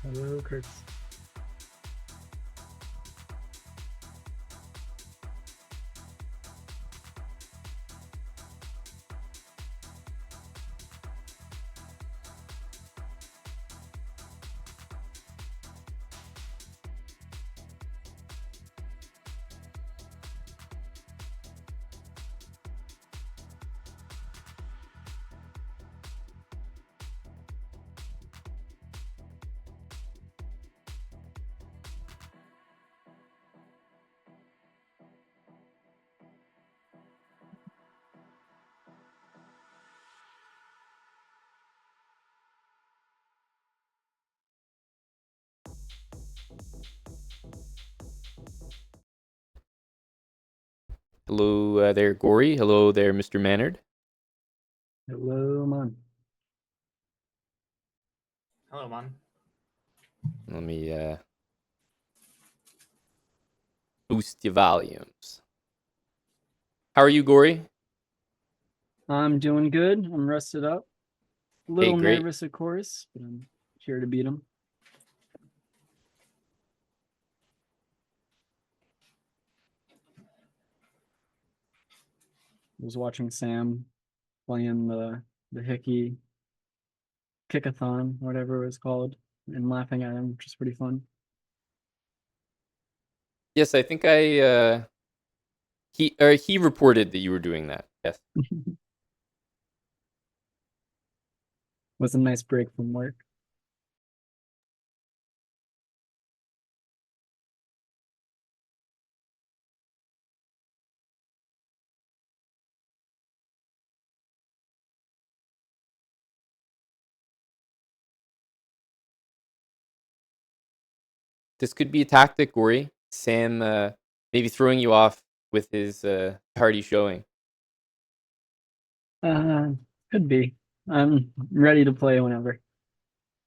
Hello, Chris. Hello there, Gory. Hello there, Mr. Mannard. Hello, man. Hello, man. Let me boost your volumes. How are you, Gory? I'm doing good. I'm rested up. A Hey, little great. nervous, of course, but I'm here to beat him. I was watching Sam playing the Hickey Kickathon, whatever it was called, and laughing at him, which is pretty fun. Yes, I think he reported that you were doing that. Yes. Was a nice break from work. This could be a tactic, Gory. Sam maybe throwing you off with his party showing. Uh, could be. I'm ready to play whenever.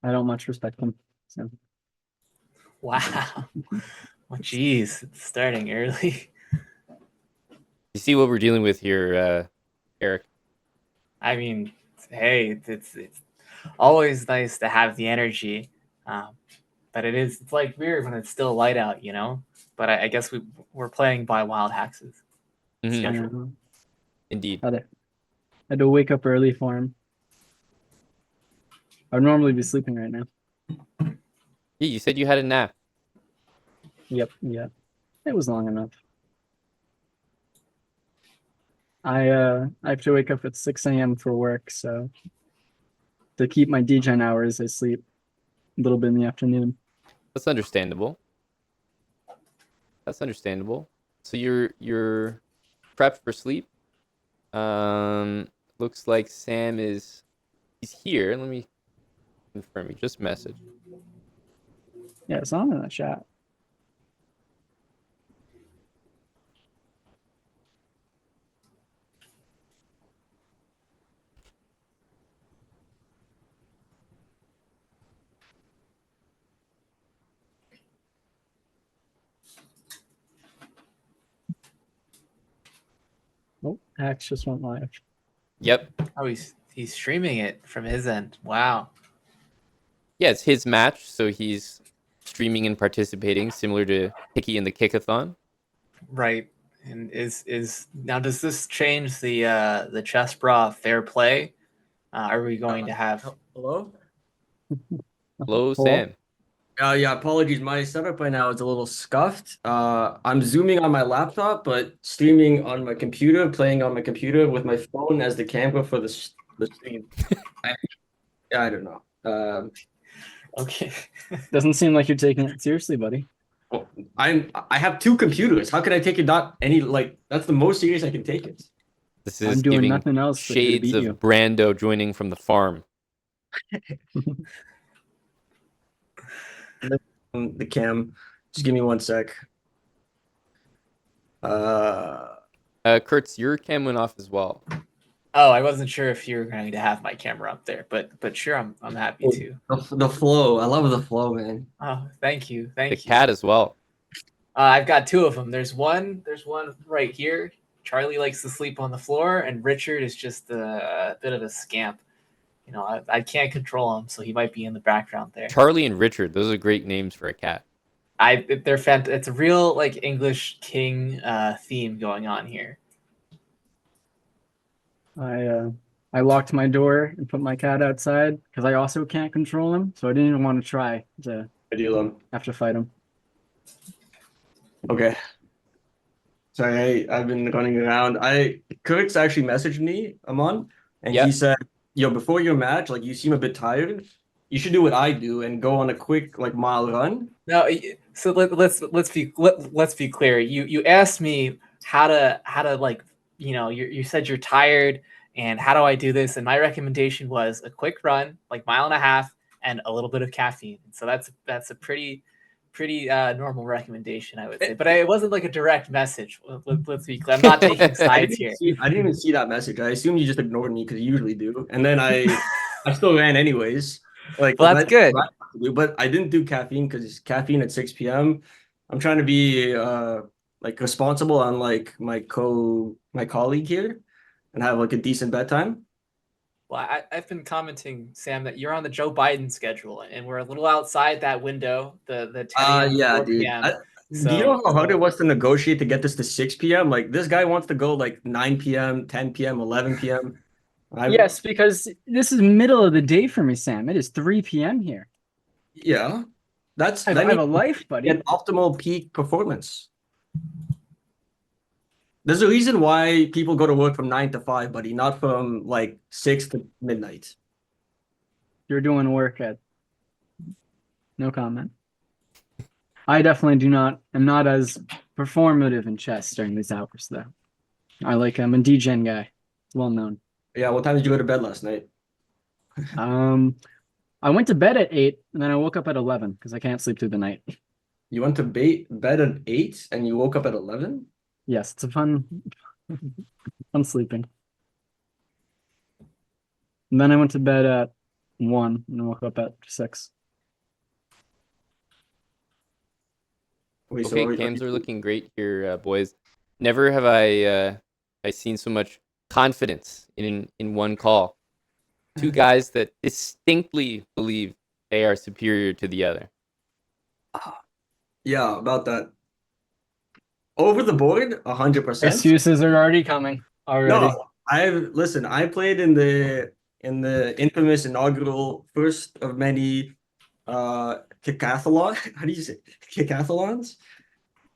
I don't much respect him. So Wow. Well, geez, it's starting early. You see what we're dealing with here, Eric? I mean, hey, it's always nice to have the energy, but it's like weird when it's still light out, you know. But I guess we're playing by wild Hax's schedule. yeah, Indeed. had to wake up early for him. I'd normally be sleeping right now. Yeah, you said you had a nap. Yep, yeah. It was long enough. I have to wake up at 6 a.m. for work, so to keep my DGen hours, I sleep a little bit in the afternoon. That's understandable. That's understandable. So you're prepped for sleep. Looks like Sam he's here. Let me confirm. He just messaged. Yeah, it's on in that chat. Oh, Hacks just went live. Yep. Oh, he's streaming it from his end. Wow. Yeah, it's his match, so he's streaming and participating, similar to Hickey in the Kickathon. Right. And is now, does this change the chessbrah fair play? Are we going to have? Hello? Hello, Hello? Sam. Yeah, apologies. My setup right now is a little scuffed. I'm zooming on my laptop, but streaming on my computer, playing on my computer with my phone as the camera for the stream. I don't know. Okay. Doesn't seem like you're taking it seriously, buddy. Well, I have two computers. How can I take it not any like that's the most serious I can take it. This I'm is doing giving nothing else but here to shades beat of you. Brando joining from the farm. The cam. Just give me one sec. Kurtz, your cam went off as well. Oh, I wasn't sure if you were going to have my camera up there, but sure, I'm happy to. The flow. I love the flow, man. Oh, thank you, The thank you. cat as well. I've got two of them. There's one right here. Charlie likes to sleep on the floor, and Richard is just a bit of a scamp. You know, I can't control him, so he might be in the background there. Charlie and Richard, those are great names for a cat. They're fantastic. It's a real like English king theme going on here. I locked my door and put my cat outside because I also can't control him, so I didn't even want to try to have to fight him. Okay. Sorry, I've been running around. Kurtz actually messaged me, Amon, and Yep. he said, "Yo, before your match, like you seem a bit tired. You should do what I do and go on a quick like mile run." No, so let's be clear. You asked me how to like, you know, you said you're tired and how do I do this? And my recommendation was a quick run, like mile and a half, and a little bit of caffeine. So that's a pretty normal recommendation, I would say. But it wasn't like a direct message. Let's be clear. I'm not taking sides here. I didn't even see that message. I assumed you just ignored me because you usually do. And then I still ran anyways. Like, Well, that's good. But I didn't do caffeine because caffeine at 6 p.m. I'm trying to be like responsible on like my colleague here. and have like a decent bedtime? Well, I've been commenting, Sam, that you're on the Joe Biden schedule, and we're a little outside that window, the 10 a.m. to Yeah, 4 dude. p.m. Do you know how hard it was to negotiate to get this to 6 p.m.? Like this guy wants to go like 9 p.m., 10 p.m., 11 p.m. Yes, because this is middle of the day for me, Sam. It is 3 p.m. here. Yeah. I That have a means life, you buddy. get optimal peak performance. There's a reason why people go to work from 9 to 5, buddy, not from like 6 to midnight. You're doing work at no comment. I definitely am not as performative in chess during these hours though. I'm a DGen guy. Well known. Yeah, what time did you go to bed last night? I went to bed at 8 and then I woke up at 11 because I can't sleep through the night. You went to bed at 8 and you woke up at 11? Yes, it's a fun sleeping. And then I went to bed at 1 and woke up at 6. Wait, so Okay, cams are looking great here, boys. Never have I seen so much confidence in one call. Two guys that distinctly believe they are superior to the other. Yeah, about that. Over the board, 100%. Excuses are already coming. Already. No, I played in the infamous inaugural first of many kicathlon. How do you say kicathlons?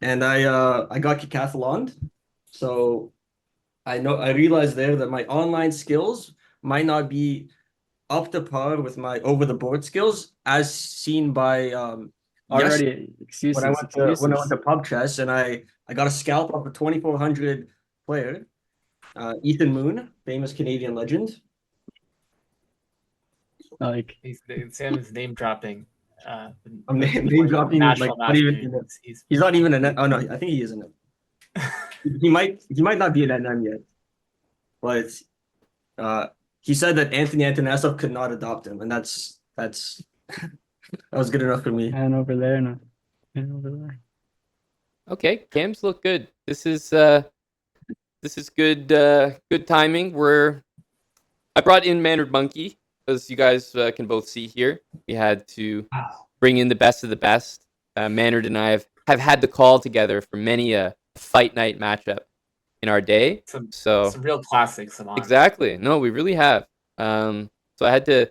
And I got kicathloned. So I realized there that my online skills might not be up to par with my over the board skills as seen by Already excuses. when I went to pub chess and I got a scalp of a 2400 player, Ethan Moon, famous Canadian legend. Like Sam is name dropping. I'm name dropping. National Like, not even, he's not even a net. Oh no, I think he is a net. he might not be a net yet, but he said that Anthony Antonasov could not adopt him, and that's that was good enough for me. and over there, no, and over there. Okay, cams look good. This is good good timing. I brought in Mannered Monkey, as you guys can both see here. We had to bring in the best of the best. Mannered and I have had the call together for many a fight night matchup in our day. Some real classics. Exactly. No, we really have. So I had to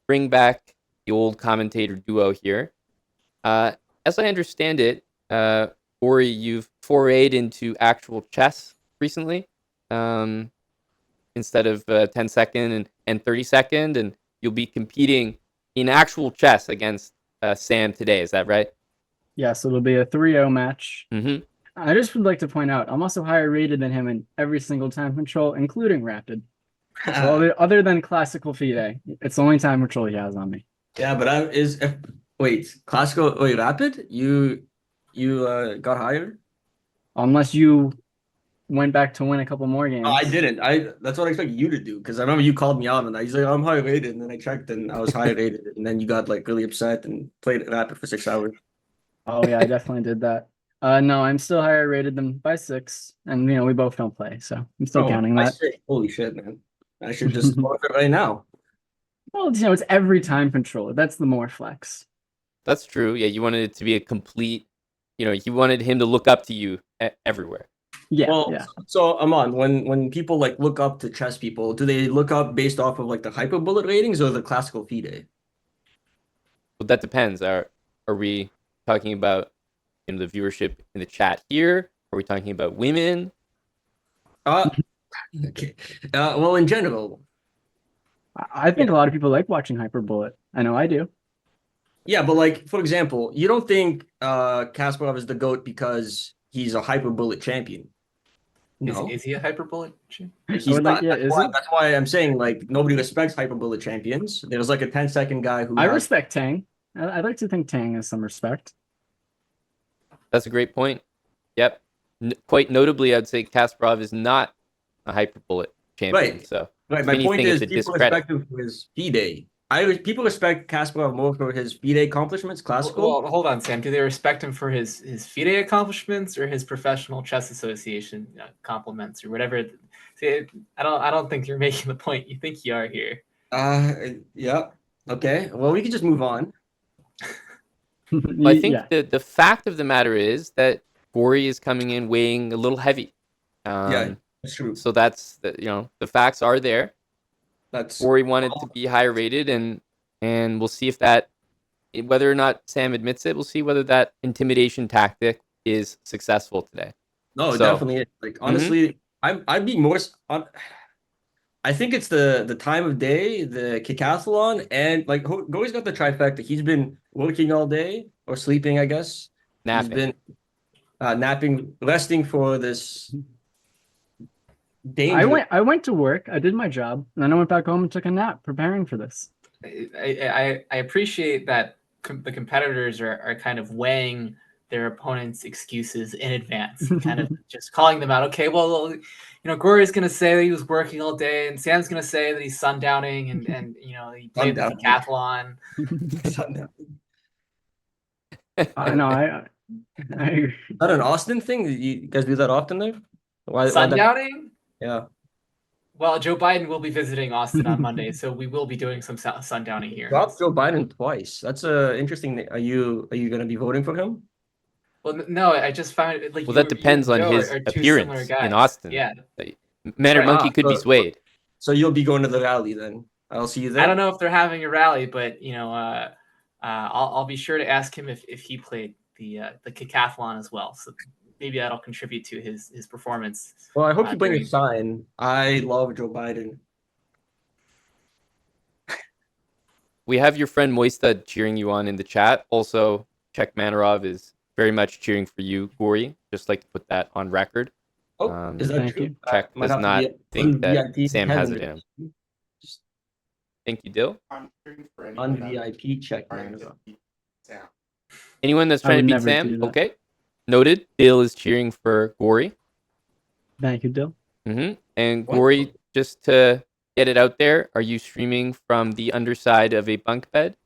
bring back the old commentator duo here. As I understand it, Ori, you've forayed into actual chess recently, instead of 10-second and 30-second, and you'll be competing in actual chess against Sam today. Is that right? Yes, it'll be a 3-0 match. Mm-hmm. I just would like to point out, I'm also higher rated than him in every single time control, including rapid. So other than classical FIDE, it's the only time control he has on me. Yeah, but rapid? You got higher? Unless you went back to win a couple more games. Oh, I didn't. That's what I expected you to do because I remember you called me out and I was like, I'm high rated, and then I checked and I was high rated, and then you got like really upset and played rapid for 6 hours. Oh yeah, I definitely did that. No, I'm still higher rated than by 6, and we both don't play, so I'm still counting that. Holy shit, man! I should just go for it right now. Well, it's every time controller. That's the more flex. That's true. Yeah, you wanted it to be a complete. You wanted him to look up to you everywhere. Yeah. Well, yeah. So Aman, when people like look up to chess people, do they look up based off of like the hyper bullet ratings or the classical FIDE? Well, that depends. Are we talking about the viewership in the chat here? Are we talking about women? Okay. Well, in general, I think a lot of people like watching Hyperbullet. I know I do. yeah, but like for example, you don't think Kasparov is the GOAT because he's a hyper bullet champion? No, Is he a hyperbullet? he's not. That's why I'm saying like nobody respects hyper bullet champions. There's like a 10-second guy who I respect Tang. I'd like to think Tang has some respect. That's a great point. Yep. Quite notably, I'd say Kasparov is not a hyperbullet champion. Right. So right. My point is people respect him for his FIDE. People respect Kasparov more for his FIDE accomplishments, classical. Well, hold on, Sam. Do they respect him for his FIDE accomplishments or his professional chess association compliments or whatever See, I don't think you're making the point you think you are here. Yeah. Okay. Well, we can just move on. I think Yeah. the fact of the matter is that Gory is coming in weighing a little heavy. Yeah, that's true. So that's the facts are there. That's Gory wanted to be higher rated, and we'll see if that, whether or not Sam admits it, we'll see whether that intimidation tactic is successful today. no, it So- definitely is. Like honestly, I'd be more I think it's the time of day, the decathlon, and like Gory's got the trifecta. He's been working all day or sleeping, I guess. He's Napping. been napping, resting for this danger. I went to work. I did my job, and then I went back home and took a nap, preparing for this. I appreciate that the competitors are kind of weighing their opponent's excuses in advance, kind of just calling them out. Okay, well, Gory's going to say that he was working all day, and Sam's going to say that he's sundowning, and he played the Sundowning. decathlon. I know. I Is that an Austin thing? You guys do that often there? Why that? Sundowning? Yeah. Well, Joe Biden will be visiting Austin on Monday, so we will be doing some sundowning here. Dropped Joe Biden twice. That's interesting. Are you going to be voting for him? Well, no, I just found it like. Well, that depends on Joe his are two appearance similar guys. in Austin. Yeah, Mannered Right. Monkey could be so- swayed. So you'll be going to the rally then. I'll see you there. I don't know if they're having a rally, but I'll be sure to ask him if he played the decathlon as well. So maybe that'll contribute to his performance. Well, I hope you bring a during- sign. I love Joe Biden. We have your friend Moistad cheering you on in the chat. Also, Czech Manarov is very much cheering for you, Gory. Just like to put that on record. Oh, is that thank true? you. Czech Might does have to not be a think that VIP Sam has it heaven. in him. Thank you, Dill. On VIP check, man. Anyone that's I trying to would beat never Sam? do that. Okay. Noted. Dill is cheering for Gory. Thank you, Dill. And What? Gory, just to get it out there, are you streaming from the underside of a bunk bed?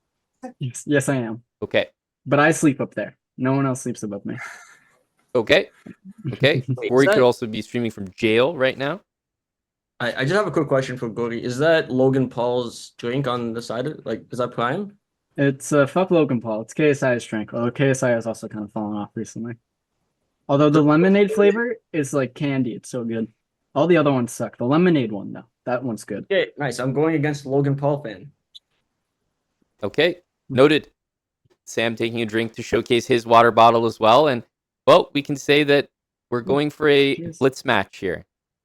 Yes, I am. Okay. But I sleep up there. No one else sleeps above me. Okay. Wait, Gory is could that- also be streaming from jail right now. I just have a quick question for Gory. Is that Logan Paul's drink on the side of like is that Prime? It's fuck Logan Paul. It's KSI's drink. Although KSI has also kind of fallen off recently. Although the lemonade flavor is like candy. It's so good. All the other ones suck. The lemonade one though, that one's good. Okay, nice. I'm going against Logan Paul fan. Okay. Noted. Sam taking a drink to showcase his water bottle as well. And, well, we can say that we're going for a Cheers. blitz match here.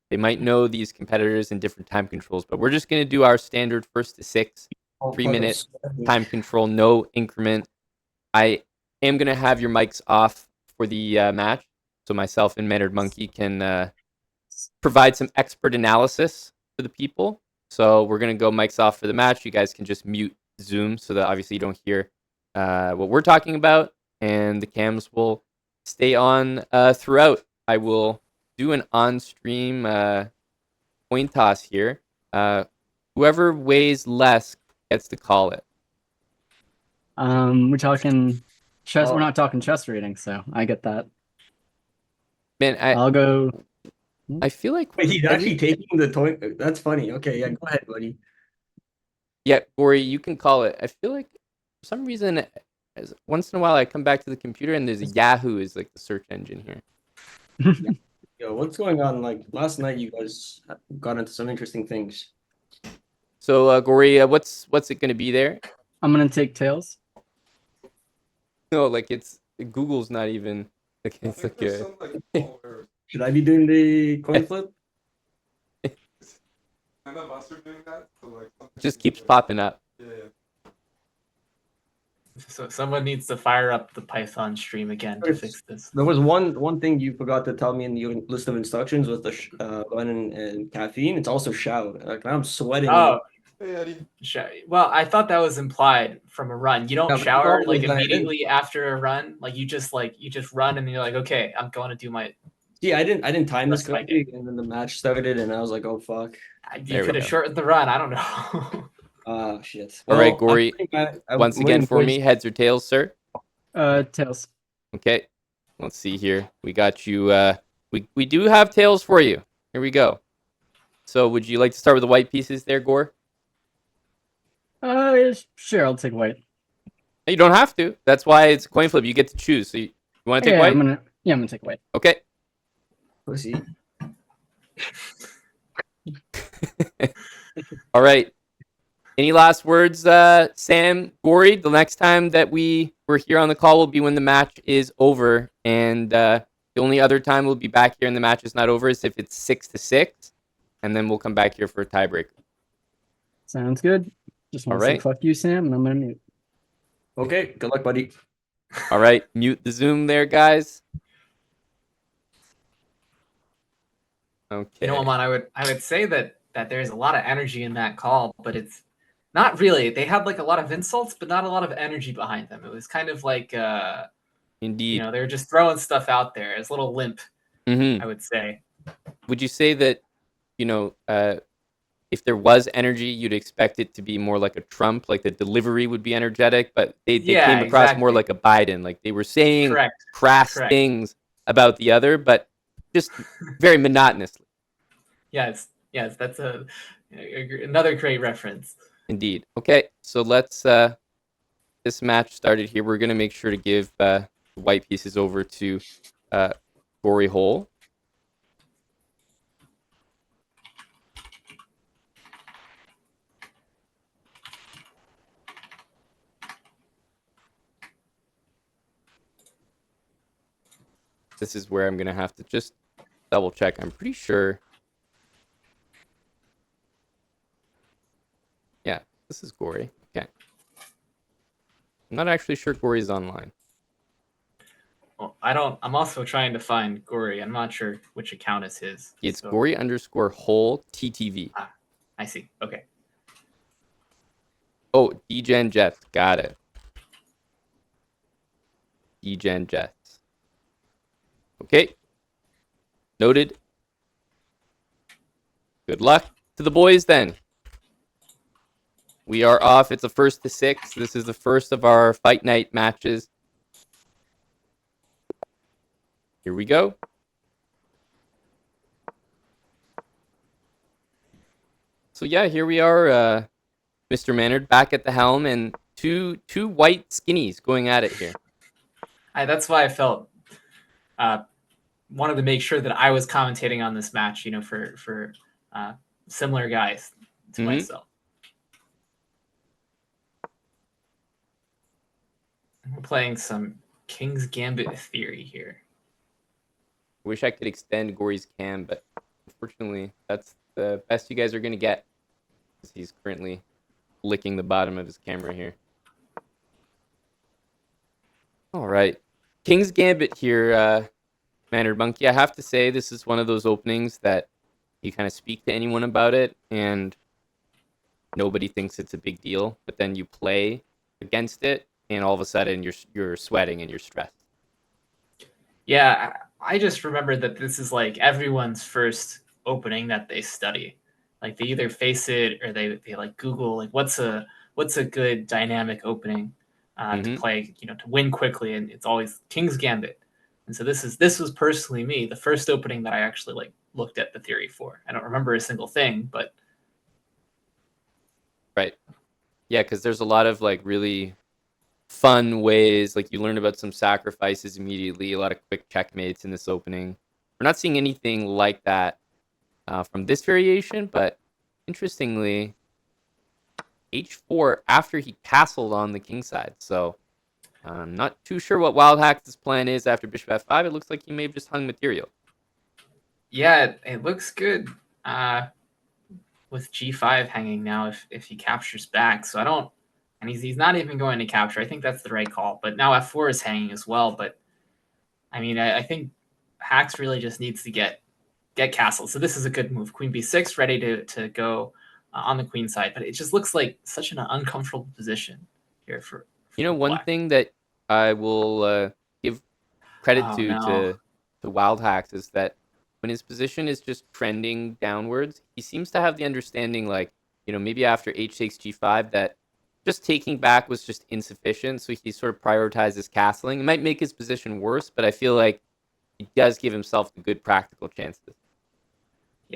They might know these competitors in different time controls, but we're just going to do our standard first to 6 3-minute time control, no increment. I am going to have your mics off for the match, so myself and Mannered Monkey can provide some expert analysis for the people. So we're going to go mics off for the match. You guys can just mute Zoom so that obviously you don't hear what we're talking about, and the cams will stay on throughout. I will do an on-stream coin toss here. Whoever weighs less gets to call it. We're talking chess. Oh. We're not talking chess rating, so I get that. Man, I'll go. I feel like Wait, he's actually taking the toy. That's funny. Okay, yeah, go ahead, buddy. yeah, Gory, you can call it. I feel like for some reason, once in a while, I come back to the computer and there's a Yahoo is like the search engine here. Yo, what's going on? Like last night, you guys got into some interesting things. So, Gory, what's it going to be there? I'm gonna take tails. No, like Google's not even. Like, it's like Should I be doing the coin flip? just keeps popping up. So someone needs to fire up the Python stream again to fix this. There was one thing you forgot to tell me in your list of instructions was the run and caffeine. It's also shower. Like I'm sweating. Oh, well, I thought that was implied from a run. You don't Yeah, but shower it's like always immediately after a run. Like you just run and you're like, okay, I'm going to do my. Yeah, I didn't time this That's my correctly, and then the match started, and I was like, oh fuck. There You we could have go. shortened the run. I don't know. Ah, shit. All right, I'm Gory, I'm Once again, winning for me, points. heads or tails, sir? Tails. Okay. Let's see here. We got you. We do have tails for you. Here we go. So would you like to start with the white pieces there, Gore? Sure, I'll take white. You don't have to. That's why it's a coin flip. You get to choose. So you want to take Yeah, white? I'm gonna take white. Okay. Pussy. All right. Any last words, Sam, Gory? The next time that we're here on the call will be when the match is over, and the only other time we'll be back here and the match is not over is if it's 6-6, and then we'll come back here for a tiebreaker. Sounds good. Just want to say Alright. fuck you, Sam, and I'm gonna mute. Okay, good luck, buddy. All right, mute the Zoom there, guys. Okay. You know, Aman, I would say that there's a lot of energy in that call, but it's not really. They had like a lot of insults, but not a lot of energy behind them. It was kind of like Indeed. they were just throwing stuff out there. It's a little limp, Mm-hmm. I would say. Would you say that, if there was energy, you'd expect it to be more like a Trump, like the delivery would be energetic, but they Yeah, came across more exactly. like a Biden, like they were saying Correct. crass things about the other, but just very monotonously. Yes, that's another great reference. Indeed. Okay, so let's this match started here. We're gonna make sure to give the white pieces over to Gory Hole. This is where I'm gonna have to just double check. I'm pretty sure. Yeah, this is Gory. Okay. I'm not actually sure Gory's online. Well, I'm also trying to find Gory. I'm not sure which account is his. It's Gory_Hole TTV. I see. Okay. Oh, DGen Jets. Got it. DGen Jets. Okay. Noted. Good luck to the boys then. We are off. It's a 1-6. This is the first of our fight night matches. Here we go. So yeah, here we are, Mr. Maynard back at the helm, and two white skinnies going at it here. That's why I felt wanted to make sure that I was commentating on this match, for similar guys to myself. We're playing some King's Gambit theory here. Wish I could extend Gory's cam, but unfortunately, that's the best you guys are going to get. He's currently licking the bottom of his camera here. All right. King's Gambit here, Mannered Monkey. I have to say, this is one of those openings that you kind of speak to anyone about it, and nobody thinks it's a big deal. But then you play against it, and all of a sudden you're sweating and you're stressed. Yeah, I just remember that this is like everyone's first opening that they study. Like they either face it or they like Google like what's a good dynamic opening to play, to win quickly, and it's always King's Gambit. And so this was personally me, the first opening that I actually like looked at the theory for. I don't remember a single thing, but right. Yeah, because there's a lot of like really fun ways, like you learn about some sacrifices immediately, a lot of quick checkmates in this opening. We're not seeing anything like that from this variation, but interestingly, h4 after he castled on the king side. So I'm not too sure what Wild Hack's plan is after bishop f5. It looks like he may have just hung material. Yeah, it looks good with g5 hanging now if he captures back. So I don't, and he's not even going to capture. I think that's the right call. But now f4 is hanging as well. But I mean, I think Hacks really just needs to get castle. So this is a good move. Queen b6 ready to go on the queen side. But it just looks like such an uncomfortable position here for one Black. thing that I will give credit to Wild Hacks is that when his position is just trending downwards, he seems to have the understanding, like, maybe after h takes g5, that just taking back was just insufficient. So he sort of prioritizes castling. It might make his position worse, but I feel like he does give himself the good practical chances.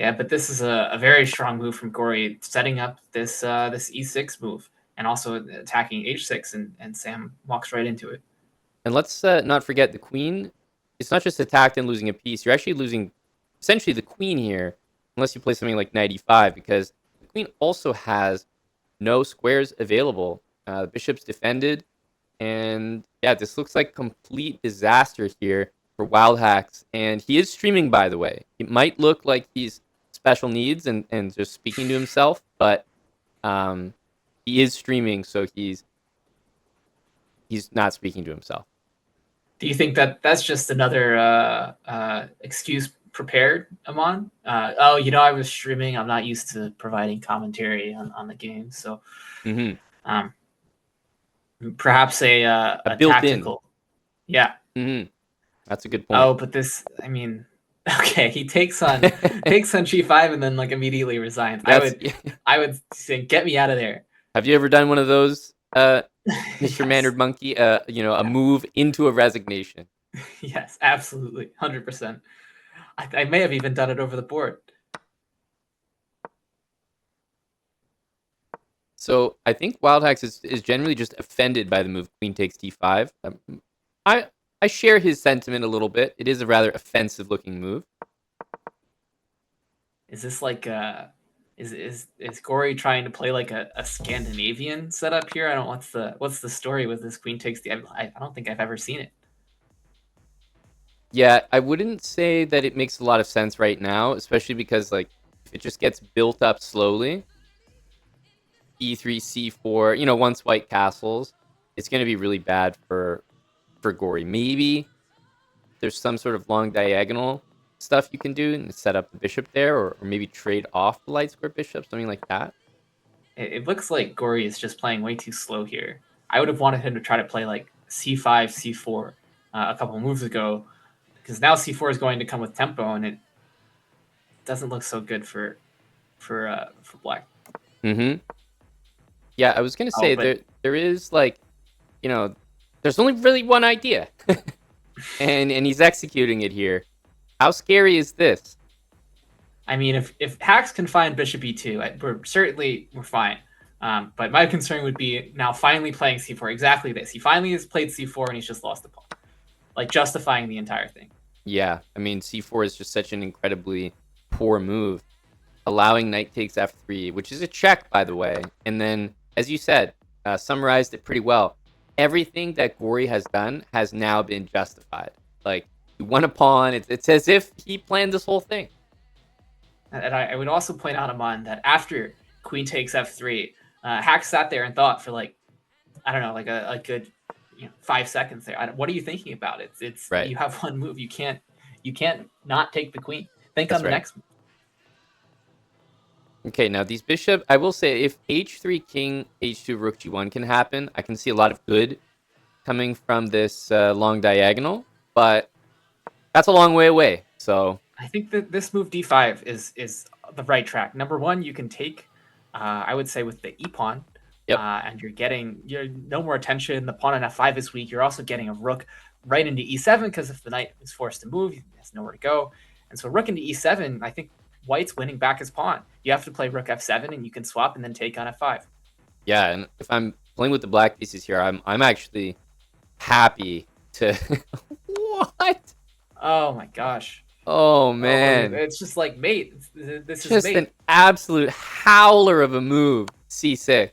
Yeah, but this is a very strong move from Gory, setting up this this e6 move and also attacking h6, and Sam walks right into it. And let's not forget the queen. It's not just attacked and losing a piece. You're actually losing essentially the queen here, unless you play something like knight e5, because the queen also has no squares available. The bishop's defended, and yeah, this looks like complete disaster here for Wild Hacks. And he is streaming, by the way. It might look like he's special needs and just speaking to himself, but he is streaming, so he's not speaking to himself. Do you think that that's just another excuse prepared, Amon? Oh, I was streaming. I'm not used to providing commentary on the game, so um, perhaps a built-in. tactical. Yeah. That's a good point. Oh, but this, I mean, okay, he takes on g5 and then like immediately resigns. I would say, get me out of there. Have you ever done one of those, Mr. Yes. Mannered Monkey? A move into a resignation. Yes, absolutely, 100%. I may have even done it over the board. So I think Wild Hacks is generally just offended by the move queen takes d5. I share his sentiment a little bit. It is a rather offensive looking move. Is this like is Gory trying to play like a Scandinavian setup here? I don't. What's the story with this queen takes d? I don't think I've ever seen it. Yeah, I wouldn't say that it makes a lot of sense right now, especially because like if it just gets built up slowly, e3, c4, once white castles, it's going to be really bad for Gory. Maybe there's some sort of long diagonal stuff you can do and set up the bishop there, or maybe trade off the light square bishop, something like that. It looks like Gory is just playing way too slow here. I would have wanted him to try to play like c5, c4 a couple moves ago, because now c4 is going to come with tempo, and it doesn't look so good for black. Yeah, I was gonna say there is like, there's only really one idea, and he's executing it here. How scary is this? I mean, if Hacks can find bishop e2, we're fine. But my concern would be now finally playing c4. Exactly this. He finally has played c4 and he's just lost the pawn, like justifying the entire thing. Yeah, I mean c4 is just such an incredibly poor move, allowing knight takes f3, which is a check, by the way. And then, as you said, summarized it pretty well. Everything that Gory has done has now been justified. Like, he won a pawn. It's as if he planned this whole thing. And I would also point out, Amon, that after queen takes f3, Hacks sat there and thought for like, I don't know, like a good 5 seconds there. What are you thinking about? It's right. You have one move. You can't not take the queen. Think on the next move. Okay, now these bishop, I will say, if h3, king, h2, rook, g1 can happen, I can see a lot of good coming from this long diagonal, but that's a long way away. So I think that this move d5 is the right track. Number one, you can take, I would say, with the e pawn, and you're no more attention. The pawn on f5 is weak. You're also getting a rook right into e7, because if the knight is forced to move, he has nowhere to go. And so rook into e7, I think White's winning back his pawn. You have to play rook f7, and you can swap and then take on f5. Yeah, and if I'm playing with the black pieces here, I'm actually happy to. What? Oh my gosh. Oh man. It's just like mate. This just is mate. An absolute howler of a move. C6.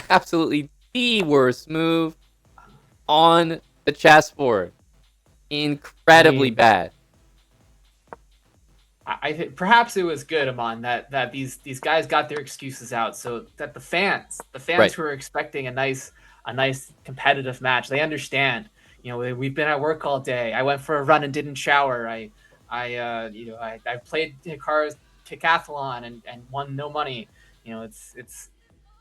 Absolutely the worst move on the chessboard. Incredibly bad. I think perhaps it was good, Amon, that these guys got their excuses out, so that the fans right. who are expecting a nice competitive match, they understand. We've been at work all day. I went for a run and didn't shower. I played cars decathlon and won no money. It's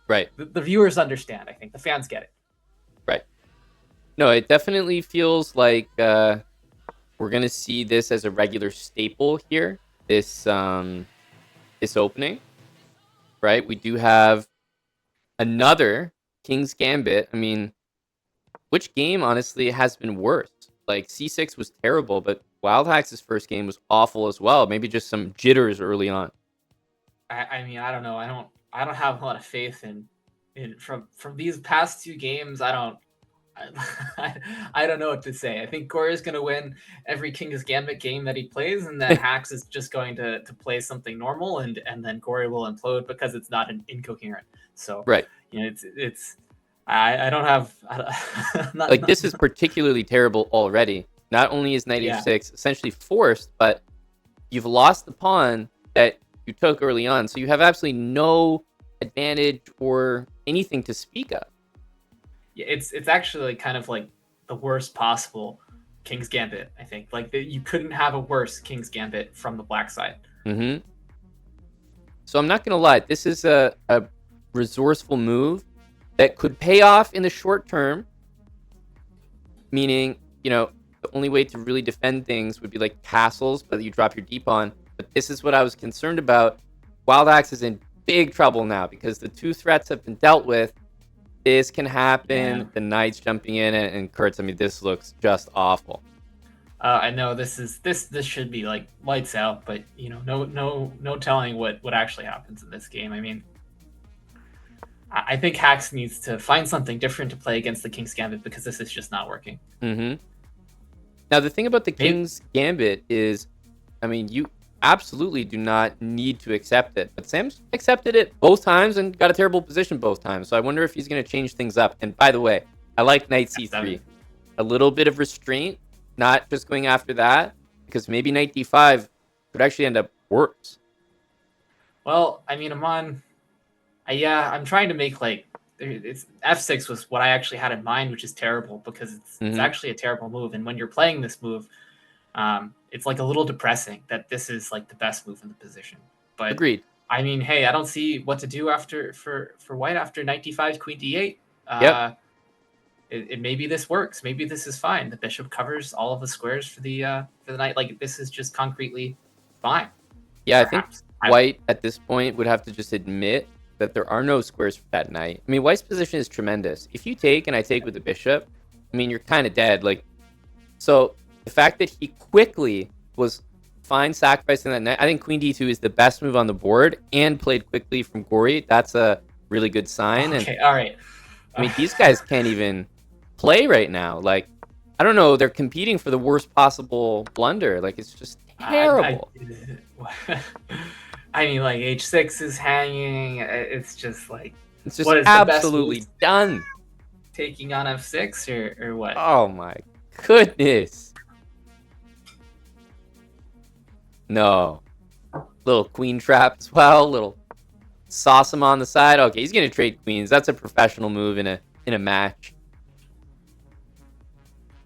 right. The viewers understand. I think the fans get it. Right. No, it definitely feels like we're gonna see this as a regular staple here. This opening, right? We do have another King's Gambit. I mean, which game honestly has been worse? Like c6 was terrible, but Wild Hacks' first game was awful as well. Maybe just some jitters early on. I mean, I don't know. I don't have a lot of faith in from these past 2 games. I don't know what to say. I think Corey is going to win every King's Gambit game that he plays, and then Hacks is just going to play something normal, and then Corey will implode because it's not incoherent. So Right. It's I don't have not, Like, this is particularly terrible already. Not only is knight h6 essentially forced, but you've lost the pawn that you took early on, so you have absolutely no advantage or anything to speak of. Yeah, it's actually kind of like the worst possible King's Gambit. I think like you couldn't have a worse King's Gambit from the black side. Mm-hmm. So I'm not gonna lie, this is a resourceful move that could pay off in the short term. Meaning, the only way to really defend things would be like castles, but you drop your d pawn. But this is what I was concerned about. Wild Axe is in big trouble now because the 2 threats have been dealt with. This can happen. Yeah. The knight's jumping in, and Kurtz. I mean, this looks just awful. I know this should be like lights out, but no telling what actually happens in this game. I mean, I think Hacks needs to find something different to play against the King's Gambit because this is just not working. Mm-hmm. Now, the thing about the King's Gambit is, I mean, you absolutely do not need to accept it. But Sam's accepted it both times and got a terrible position both times. So I wonder if he's going to change things up. And by the way, I like knight c3. A little bit of restraint, not just going after that, because maybe knight d5 could actually end up worse. Well, I mean, I'm trying to make it's f6 was what I actually had in mind, which is terrible because it's actually a terrible move. And when you're playing this move, it's like a little depressing that this is like the best move in the position. But Agreed. I mean, hey, I don't see what to do for white after knight d5, queen d8. Yep. Maybe this works. Maybe this is fine. The bishop covers all of the squares for the knight. Like this is just concretely fine. Yeah, Perhaps. I think white at this point would have to just admit that there are no squares for that knight. I mean, white's position is tremendous. If you take and I take with the bishop, I mean, you're kind of dead. So the fact that he quickly was fine sacrificing that knight, I think queen d2 is the best move on the board and played quickly from Gori. That's a really good sign. Okay, all right. I mean, these guys can't even play right now. I don't know. They're competing for the worst possible blunder. It's just terrible. I mean, h6 is hanging. It's just it's just what is absolutely done. Taking on f6 or what? Oh my goodness. No. Little queen trap as well. Little sauce him on the side. Okay, he's gonna trade queens. That's a professional move in a match.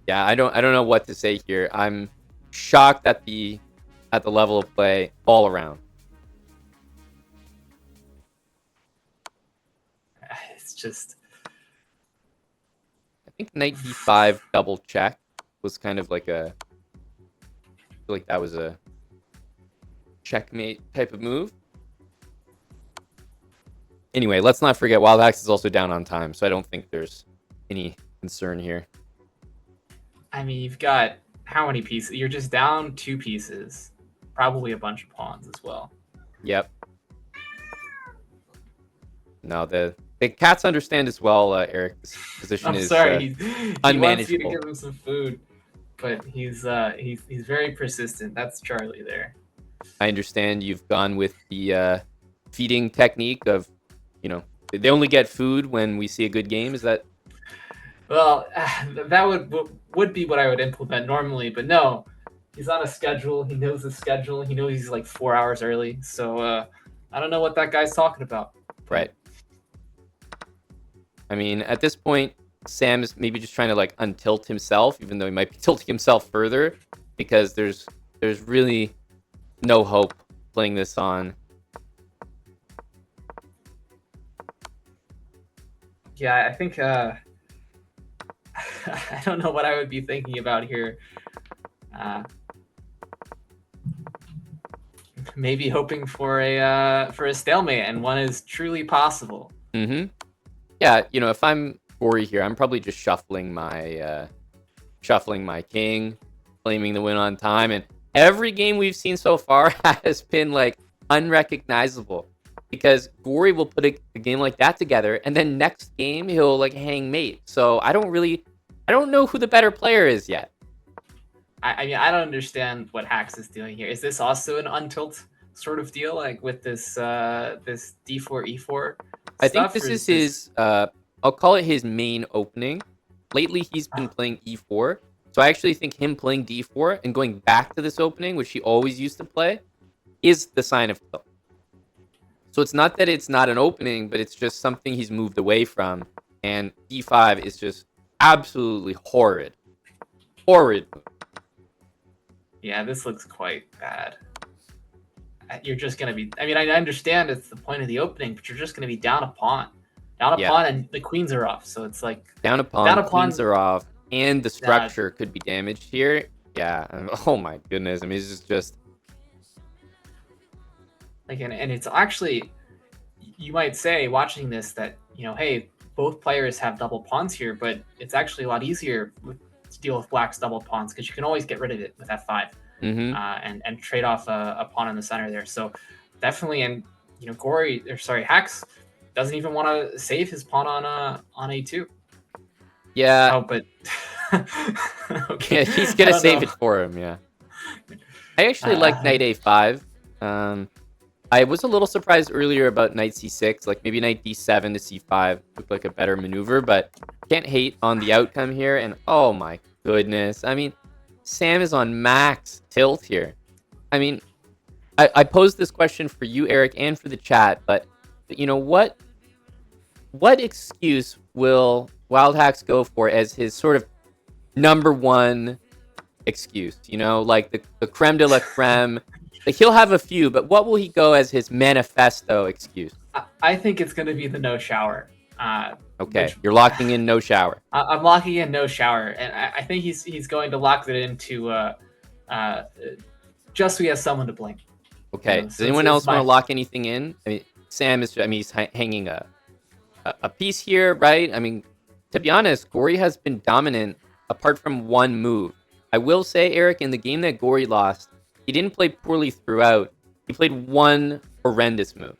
Yeah, I don't know what to say here. I'm shocked at the level of play all around. It's just, I think knight d5 double check was kind of like I feel like that was a checkmate type of move. Anyway, let's not forget Wild Axe is also down on time, so I don't think there's any concern here. I mean, you've got how many pieces? You're just down 2 pieces, probably a bunch of pawns as well. Yep. No, the cats understand as well, Eric. This position I'm is sorry, he wants you to unmanageable. give him some food, but he's very persistent. That's Charlie there. I understand you've gone with the feeding technique of, they only get food when we see a good game. Is that? Well, that would be what I would implement normally, but no, he's on a schedule. He knows the schedule. He knows he's 4 hours early. So I don't know what that guy's talking about. Right. I mean, at this point, Sam is maybe just trying to untilt himself, even though he might be tilting himself further, because there's really no hope playing this on. Yeah, I think I don't know what I would be thinking about here. Maybe hoping for a stalemate, and one is truly possible. Mm-hmm. Yeah, if I'm Gori here, I'm probably just shuffling my king, claiming the win on time, and every game we've seen so far has been like unrecognizable because Gory will put a game like that together, and then next game he'll like hang mate. So I don't know who the better player is yet. I mean, I don't understand what Hax is doing here. Is this also an untilt sort of deal, like with this this D4 E4? I think stuff, this or is his, I'll call it his main opening. Lately, he's been playing E4. So I actually think him playing D4 and going back to this opening, which he always used to play, is the sign of tilt. So it's not that it's not an opening, but it's just something he's moved away from. And D5 is just absolutely horrid. Horrid. Yeah, this looks quite bad. You're just going to be... I mean, I understand it's the point of the opening, but you're just going to be down a pawn. Down a pawn, and the queens are off. So it's like... Down a pawn, queens are off, and the structure could be damaged here. Yeah. Oh, my goodness. I mean, this is just... Like, and it's actually... You might say, watching this, that, you know, hey, both players have double pawns here, but it's actually a lot easier to deal with Black's double pawns because you can always get rid of it with F5. And trade off a pawn in the center there. So definitely, and you know, Hax doesn't even want to save his pawn on A2. Yeah. Oh, but okay. Yeah, he's gonna save it for him. Yeah. I actually like knight A5. I was a little surprised earlier about knight C6, like maybe knight D7 to C5 looked like a better maneuver, but can't hate on the outcome here. And oh my goodness, I mean, Sam is on max tilt here. I mean, I posed this question for you, Eric, and for the chat, but you know what excuse will Wild Hacks go for as his sort of number one excuse? You know, like the creme de la creme. Like he'll have a few, but what will he go as his manifesto excuse? I think it's going to be the no shower. Okay, you're locking in no shower. I'm locking in no shower, and I think he's going to lock it into just so he has someone to blame. Okay. You know, Does anyone else want to lock anything in? I mean, Sam is. I mean, he's hanging a piece here, right? I mean, to be honest, Gory has been dominant apart from one move. I will say, Eric, in the game that Gory lost, he didn't play poorly throughout. He played one horrendous move.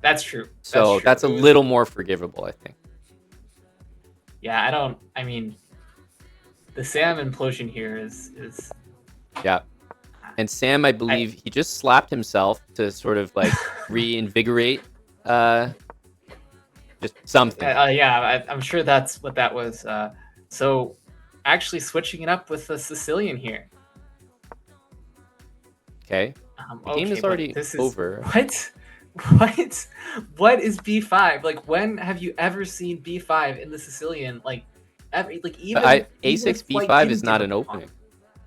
That's true. So that's a little more forgivable, I think. Yeah, I mean, the Sam implosion here is. Yeah. And Sam, I believe, he just slapped himself to sort of like reinvigorate just something. Yeah, I'm sure that's what that was. So actually switching it up with the Sicilian here. Okay. The game is already over. What is B5? Like, when have you ever seen B5 in the Sicilian? Like, even A6 B5 is not an opening.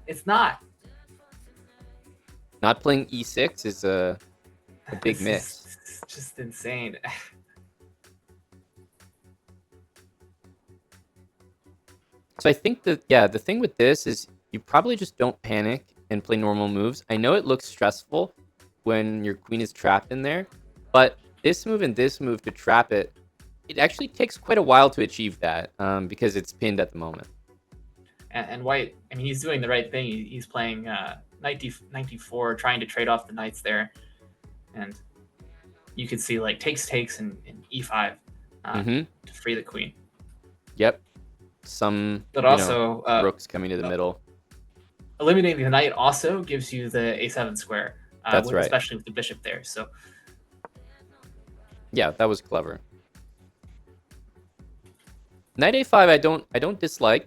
It's not. Not playing E6 is a big miss. It's just insane. So I think that, the thing with this is you probably just don't panic and play normal moves. I know it looks stressful when your queen is trapped in there, but this move and this move to trap it, it actually takes quite a while to achieve that because it's pinned at the moment. And White, I mean, he's doing the right thing. He's playing knight d4, trying to trade off the knights there. And you can see like takes and E5 to free the queen. Yep. But also rooks coming to the middle. Eliminating the knight also gives you the A7 square. That's right. Especially with the bishop there. So yeah, that was clever. Knight A5 I don't dislike.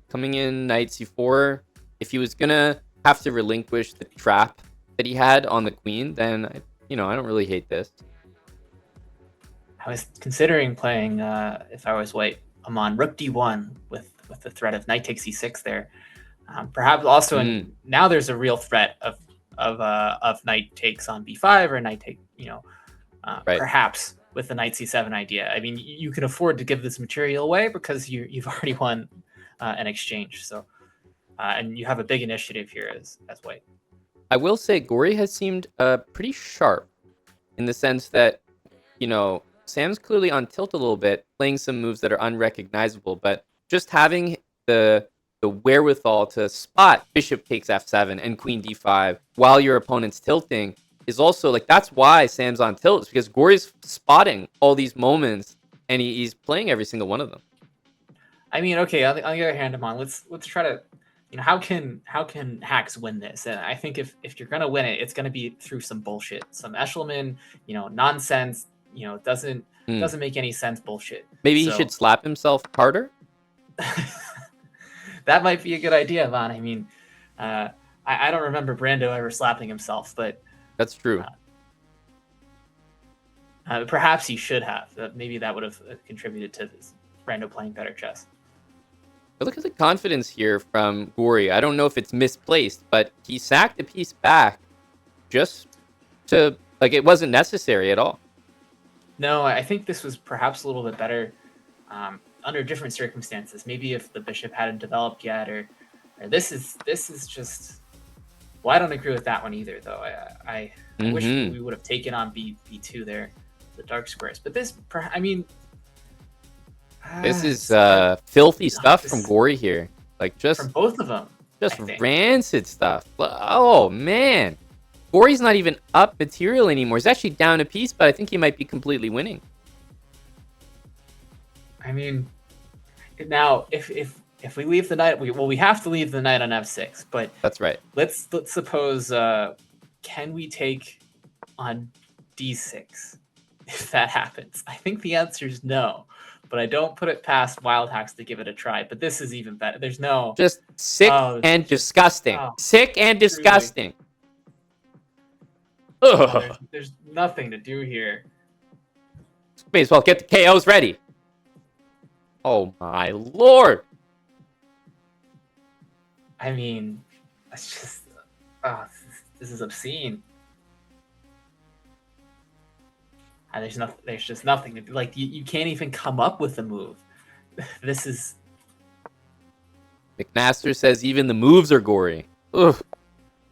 Coming in knight C4, if he was gonna have to relinquish the trap that he had on the queen, then I don't really hate this. I was considering playing, if I was White, I'm on rook D1 with the threat of knight takes E6 there. Perhaps also, now there's a real threat of knight takes on B5 or knight take, right. Perhaps with the knight C7 idea. I mean, you can afford to give this material away because you've already won an exchange. So, and you have a big initiative here as White. I will say Gory has seemed pretty sharp in the sense that, Sam's clearly on tilt a little bit, playing some moves that are unrecognizable, but just having the the wherewithal to spot bishop takes f7 and queen d5 while your opponent's tilting is also like, that's why Sam's on tilt, is because Gory's spotting all these moments and he's playing every single one of them. I mean, okay. On the other hand, Amon, let's try to, how can hacks win this? And I think if you're gonna win it, it's gonna be through some bullshit, some Eshelman, nonsense, doesn't make any sense bullshit. Maybe he should slap himself harder. That might be a good idea, Amon. I mean, I don't remember Brando ever slapping himself, but that's true. Perhaps he should have. Maybe that would have contributed to this Brando playing better chess. But look at the confidence here from Gory. I don't know if it's misplaced, but he sacked a piece back just to, like, it wasn't necessary at all. No, I think this was perhaps a little bit better under different circumstances. Maybe if the bishop hadn't developed yet, or this is just. Well, I don't agree with that one either, though. I wish we would have taken on b2 there, the dark squares. But this, I mean. This is filthy stuff from Gory here. Like, just from both of them. Just rancid stuff. Oh, man. Gory's not even up material anymore. He's actually down a piece, but I think he might be completely winning. I mean, now, if we leave the knight, we have to leave the knight on f6, but... That's right. Let's suppose, can we take on d6 if that happens? I think the answer is no. But I don't put it past Wild Hacks to give it a try. But this is even better. There's no... Just sick and disgusting. Sick and disgusting. There's nothing to do here. May as well get the KOs ready. Oh my lord. I mean, it's just... this is obscene. And there's just nothing to do. Like, you can't even come up with a move. This is... McMaster says even the moves are Gory. Ugh.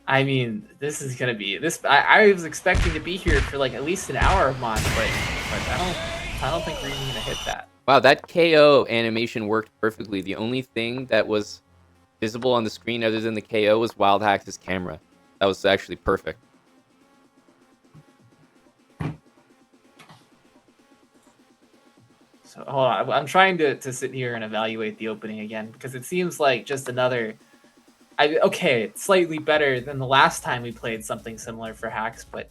I mean, this is gonna be this. I was expecting to be here for like at least an hour of mine, but I don't think we're even gonna hit that. Wow, that KO animation worked perfectly. The only thing that was visible on the screen other than the KO was Wild Hacks' camera. That was actually perfect. So hold on, I'm trying to sit here and evaluate the opening again because it seems like just another. Okay, it's slightly better than the last time we played something similar for hacks, but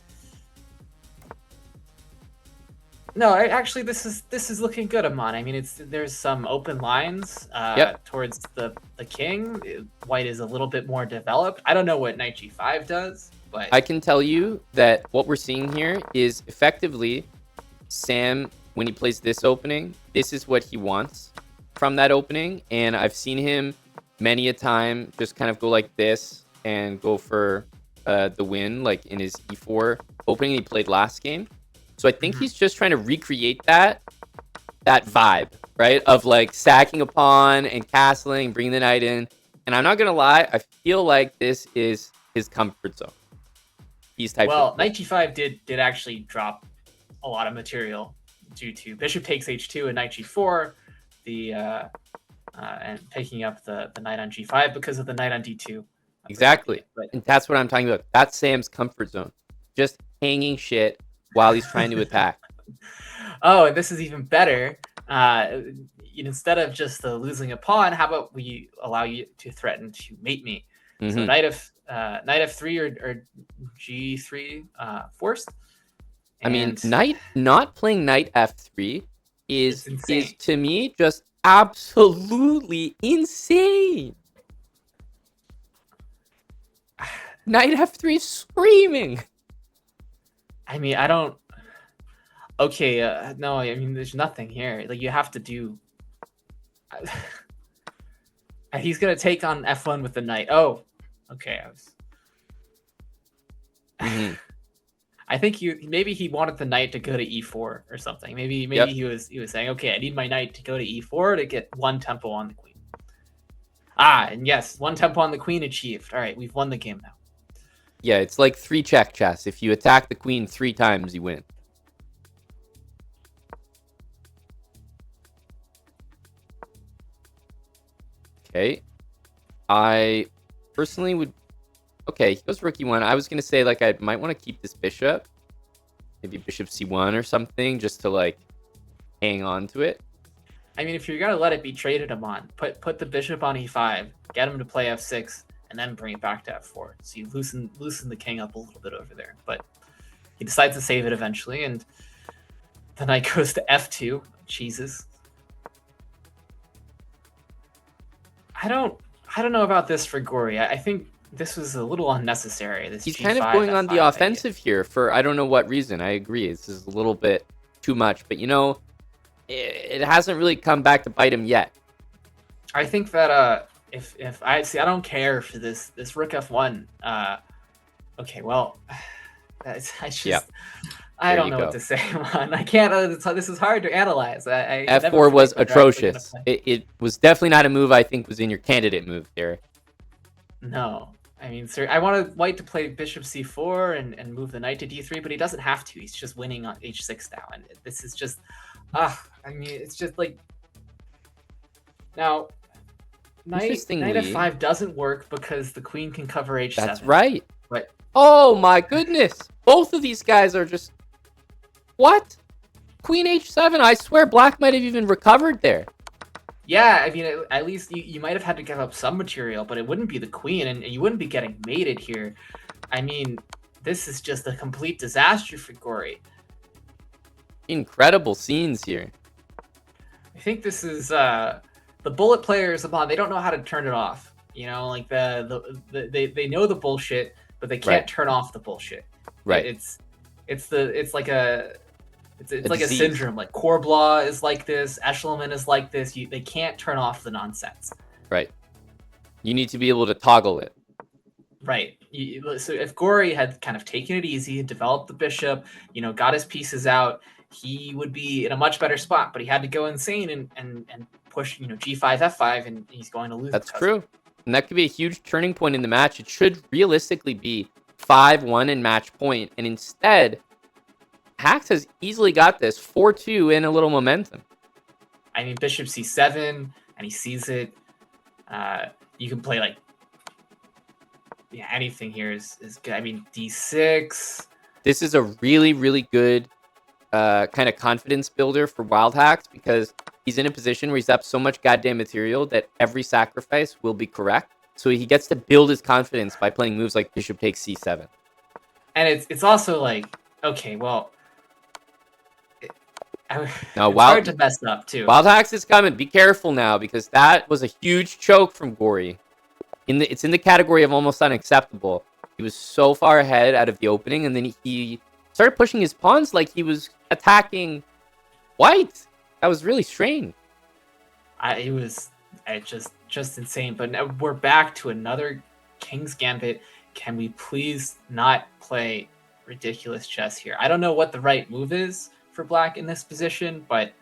no, actually this is looking good, Amon. I mean, there's some open lines towards the king. White is a little bit more developed. I don't know what knight g5 does, but I can tell you that what we're seeing here is effectively Sam, when he plays this opening, this is what he wants from that opening, and I've seen him many a time just kind of go like this and go for the win, like in his e4 opening he played last game. So I think he's just trying to recreate that vibe, right? Of like sacking a pawn and castling, bringing the knight in. And I'm not going to lie, I feel like this is his comfort zone. These types of knight g5 did actually drop a lot of material due to bishop takes h2 and knight g4, and picking up the knight on g5 because of the knight on d2. Exactly. And that's what I'm talking about. That's Sam's comfort zone. Just hanging shit while he's trying to attack. Oh, and this is even better. Instead of just losing a pawn, how about we allow you to threaten to mate me? Mm-hmm. So knight f3 or g3 forced. I mean, not playing knight f3 is to me just absolutely insane. Knight f3 screaming. I mean, I don't. Okay, no. I mean, there's nothing here. Like, you have to do. He's gonna take on f1 with the knight. Oh, okay. I think maybe he wanted the knight to go to e4 or something. Maybe he was saying, okay, I need my knight to go to e4 to get one tempo on the queen. And yes, one tempo on the queen achieved. All right, we've won the game now. Yeah, it's like 3-check chess. If you attack the queen 3 times, you win. Okay. I personally would. Okay, he goes rook e1. I was gonna say like I might want to keep this bishop, maybe bishop c1 or something, just to like hang on to it. I mean, if you're gonna let it be traded him on, put the bishop on e5, get him to play f6, and then bring it back to f4. So you loosen the king up a little bit over there. But he decides to save it eventually, and the knight goes to f2. Jesus. I don't know about this for Gory. I think this was a little unnecessary. This He's G5, kind of going on F5 the idea. offensive here for I don't know what reason. I agree. This is a little bit too much, but it hasn't really come back to bite him yet. I think that if I see, I don't care for this rook f1. Okay, well, I just Yep. I There don't you know go. what to say, man. I can't. This is hard to analyze. I never F4 was predict what they're actually gonna atrocious. play. It was definitely not a move I think was in your candidate move there. No, I mean, sir, I wanted White to play bishop c4 and move the knight to d3, but he doesn't have to. He's just winning on h6 now, and this is just, I mean, it's just like now. Knight Interestingly- f5 doesn't work because the queen can cover h7. That's right. But Oh my goodness. Both of these guys are just what? Queen h7. I swear black might have even recovered there. yeah, I mean, at least you might have had to give up some material, but it wouldn't be the queen, and you wouldn't be getting mated here. I mean, this is just a complete disaster for Gory. Incredible scenes here. I think this is the bullet players upon. They don't know how to turn it off. You know, like they know the bullshit, but they can't Right. turn off the bullshit. Right. It's like a like a disease. syndrome. Like Corblaw is like this. Eshelman is like this. They can't turn off the nonsense. Right. You need to be able to toggle it. Right. So if Gory had kind of taken it easy, developed the bishop, got his pieces out, he would be in a much better spot. But he had to go insane and push, g5, f5, and he's going to lose. That's because true. And that could be a huge turning point in the match. It should realistically be 5-1 in match point. And instead, Hax has easily got this 4-2 in a little momentum. I mean, bishop c7, and he sees it. You can play like, anything here is good. I mean, d6. This is a really, really good kind of confidence builder for Wild Hacks because he's in a position where he's up so much goddamn material that every sacrifice will be correct. So he gets to build his confidence by playing moves like bishop takes c7. And it's also like, okay, well, Now, it's hard to mess up too. Wild Hacks is coming. Be careful now because that was a huge choke from Gory. It's in the category of almost unacceptable. He was so far ahead out of the opening, and then he started pushing his pawns like he was attacking White. That was really strange. It was just insane. But now we're back to another King's Gambit. Can we please not play ridiculous chess here? I don't know what the right move is for Black in this position, but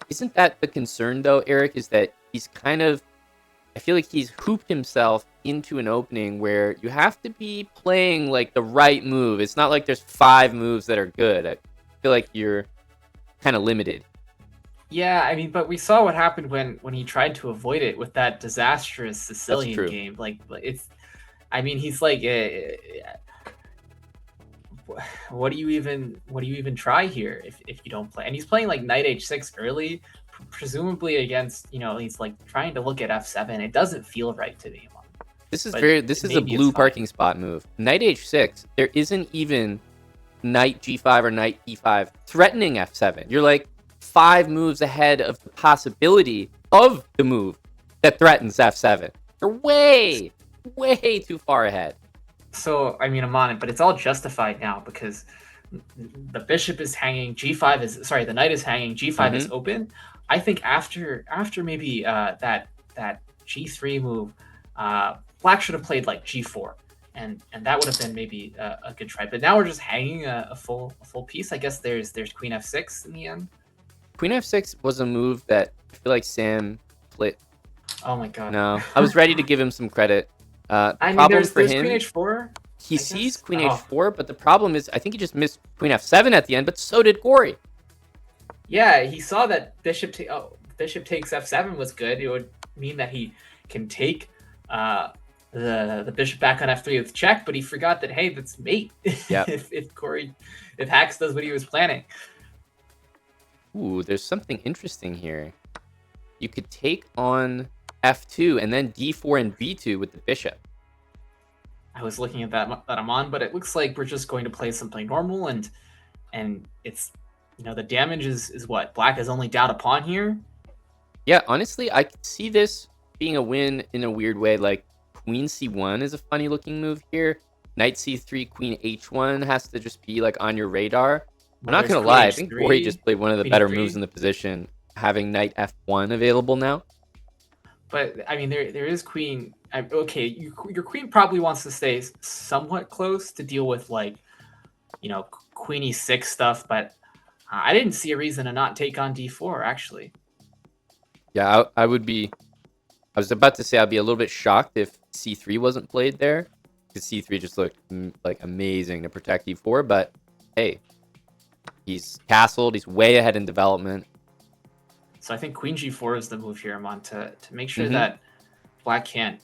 Isn't that the concern, though, Eric? Is that he's kind of... I feel like he's hooped himself into an opening where you have to be playing like the right move. It's not like there's 5 moves that are good. I feel like you're kind of limited. yeah, I mean, but we saw what happened when he tried to avoid it with that disastrous Sicilian true. game. Like he's like, what do you even try here if you don't play? And he's playing like knight h6 early, presumably against he's like trying to look at f7. It doesn't feel right to me. This is But a maybe blue it's fine. parking spot move. Knight h6. There isn't even knight g5 or knight e5 threatening f7. You're like 5 moves ahead of the possibility of the move that threatens f7. You're way too far ahead. So I mean, I'm on it, but it's all justified now because the bishop is hanging, the knight is hanging, g5 is open. I think after maybe that g3 move, Black should have played like g4, and that would have been maybe a good try. But now we're just hanging a full piece. I guess there's queen f6 in the end. Queen f6 was a move that I feel like Sam played. Oh my god. No, I was ready to give him some credit. I mean, Problem there's for queen him, h4. he I sees guess. queen Oh. h4, but the problem is I think he just missed queen f7 at the end, but so did Gory. Yeah, he saw that bishop takes f7 was good. It would mean that he can take the bishop back on f3 with check, but he forgot that, hey, that's mate. Yep. if Hax does what he was planning. Ooh, there's something interesting here. You could take on f2 and then d4 and b2 with the bishop. I was looking at that I'm on, but it looks like we're just going to play something normal, and it's, you know, the damage is what? Black is only down a pawn here. Yeah, honestly, I could see this being a win in a weird way. Like, queen c1 is a funny looking move here. Knight c3, queen h1 has to just be like on your radar. I'm not gonna lie, I think Corey just played one of the better moves in the position, having knight f1 available now. But I mean, there is queen. Okay, your queen probably wants to stay somewhat close to deal with, like, you know, queen e6 stuff. But I didn't see a reason to not take on d4 actually. Yeah, I would be. I was about to say I'd be a little bit shocked if c3 wasn't played there, because c3 just looked like amazing to protect e4. But hey, he's castled. He's way ahead in development. So I think queen g4 is the move here, Amon, to make sure that black can't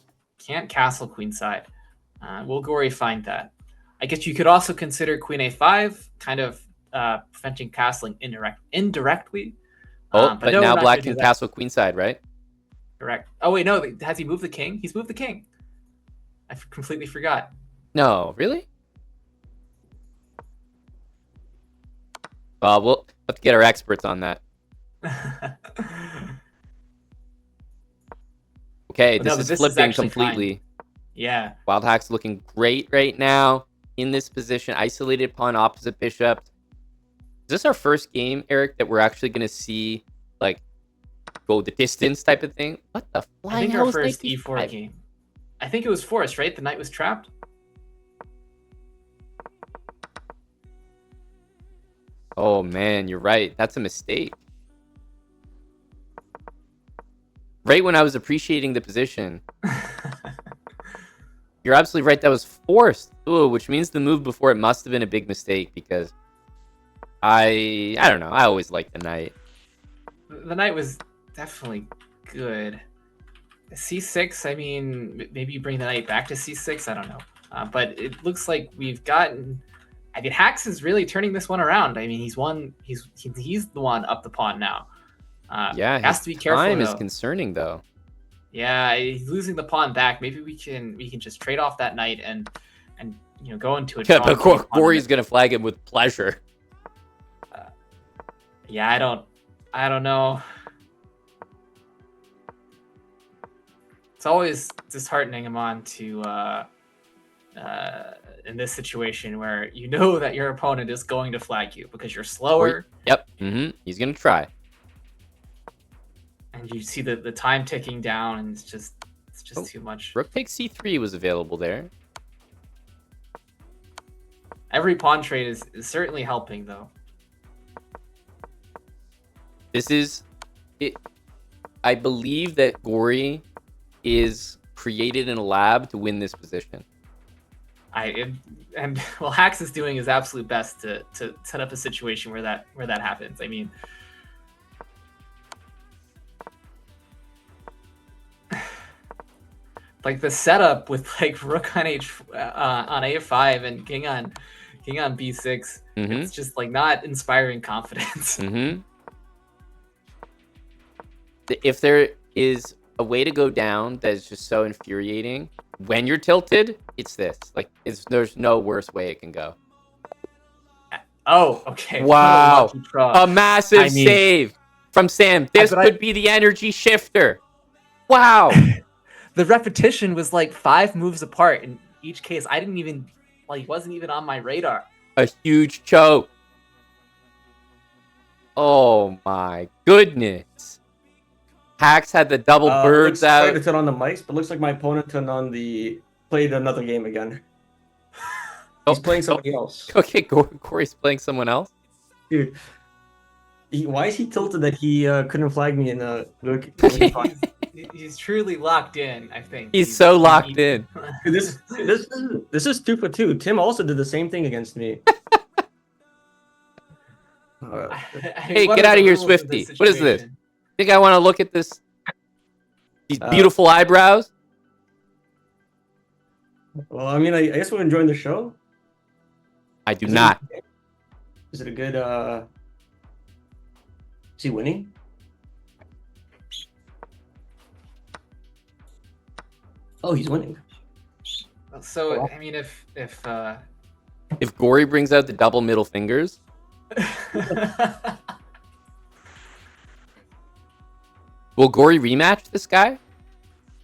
castle queenside. Will Gory find that? I guess you could also consider queen a5, kind of preventing castling indirectly. But no, now black can castle queenside, right? Correct. Oh wait, no. Has he moved the king? He's moved the king. I completely forgot. No, really? Well, we'll have to get our experts on that. Okay, this is flipping completely. Fine. Yeah. Wild Hack's looking great right now in this position. Isolated pawn, opposite bishop. Is this our first game, Eric, that we're actually going to see, like, go the distance type of thing? What the flying I think hell our first knight e4 game. I think it was forced, right? The knight was trapped. Oh, man, you're right. That's a mistake. Right when I was appreciating the position. You're absolutely right. That was forced. Ooh, which means the move before it must have been a big mistake, because I don't know. I always liked the knight. The knight was definitely good. c6, I mean, maybe you bring the knight back to c6. I don't know. But it looks like we've gotten... I mean, Hax is really turning this one around. I mean, he's the one up the pawn now. Yeah, has to be careful. Time is concerning, though. Yeah, he's losing the pawn back. Maybe we can just trade off that knight and you know, go into a... Yeah, but Corey's gonna flag him with pleasure. Yeah, I don't know. It's always disheartening, Amon, to in this situation where you know that your opponent is going to flag you because you're slower. Yep. He's gonna try. And you see the time ticking down, and it's just too much. Rook takes c3 was available there. Every pawn trade is certainly helping, though. This is it. I believe that Gory is created in a lab to win this position. Well, Hax is doing his absolute best to set up a situation where that happens. I mean, like the setup with like rook on on a5 and king on b6, it's just like not inspiring confidence. If there is a way to go down that is just so infuriating when you're tilted, it's this. Like, there's no worse way it can go. Oh, okay. Wow, a massive save from Sam. This could be the energy shifter. Wow. The repetition was like 5 moves apart in each case. I didn't even, like, he wasn't even on my radar. A huge choke. Oh my goodness. Hax had the double birds out. Sorry to turn on the mics, but looks like my opponent played another game again. He's playing somebody else. Okay, Corey's playing someone else. Dude, why is he tilted that he couldn't flag me in the? He's truly locked in, I think. He's so locked in. This is 2 for 2. Tim also did the same thing against me. Hey, get out of here, Swifty. What is this? I think I want to look at this. These beautiful eyebrows. Well, I mean, I guess we're enjoying the show. I do Is it- not. Is it a good? Is he winning? Oh, he's winning. So I mean, if If Gory brings out the double middle fingers, will Gory rematch this guy?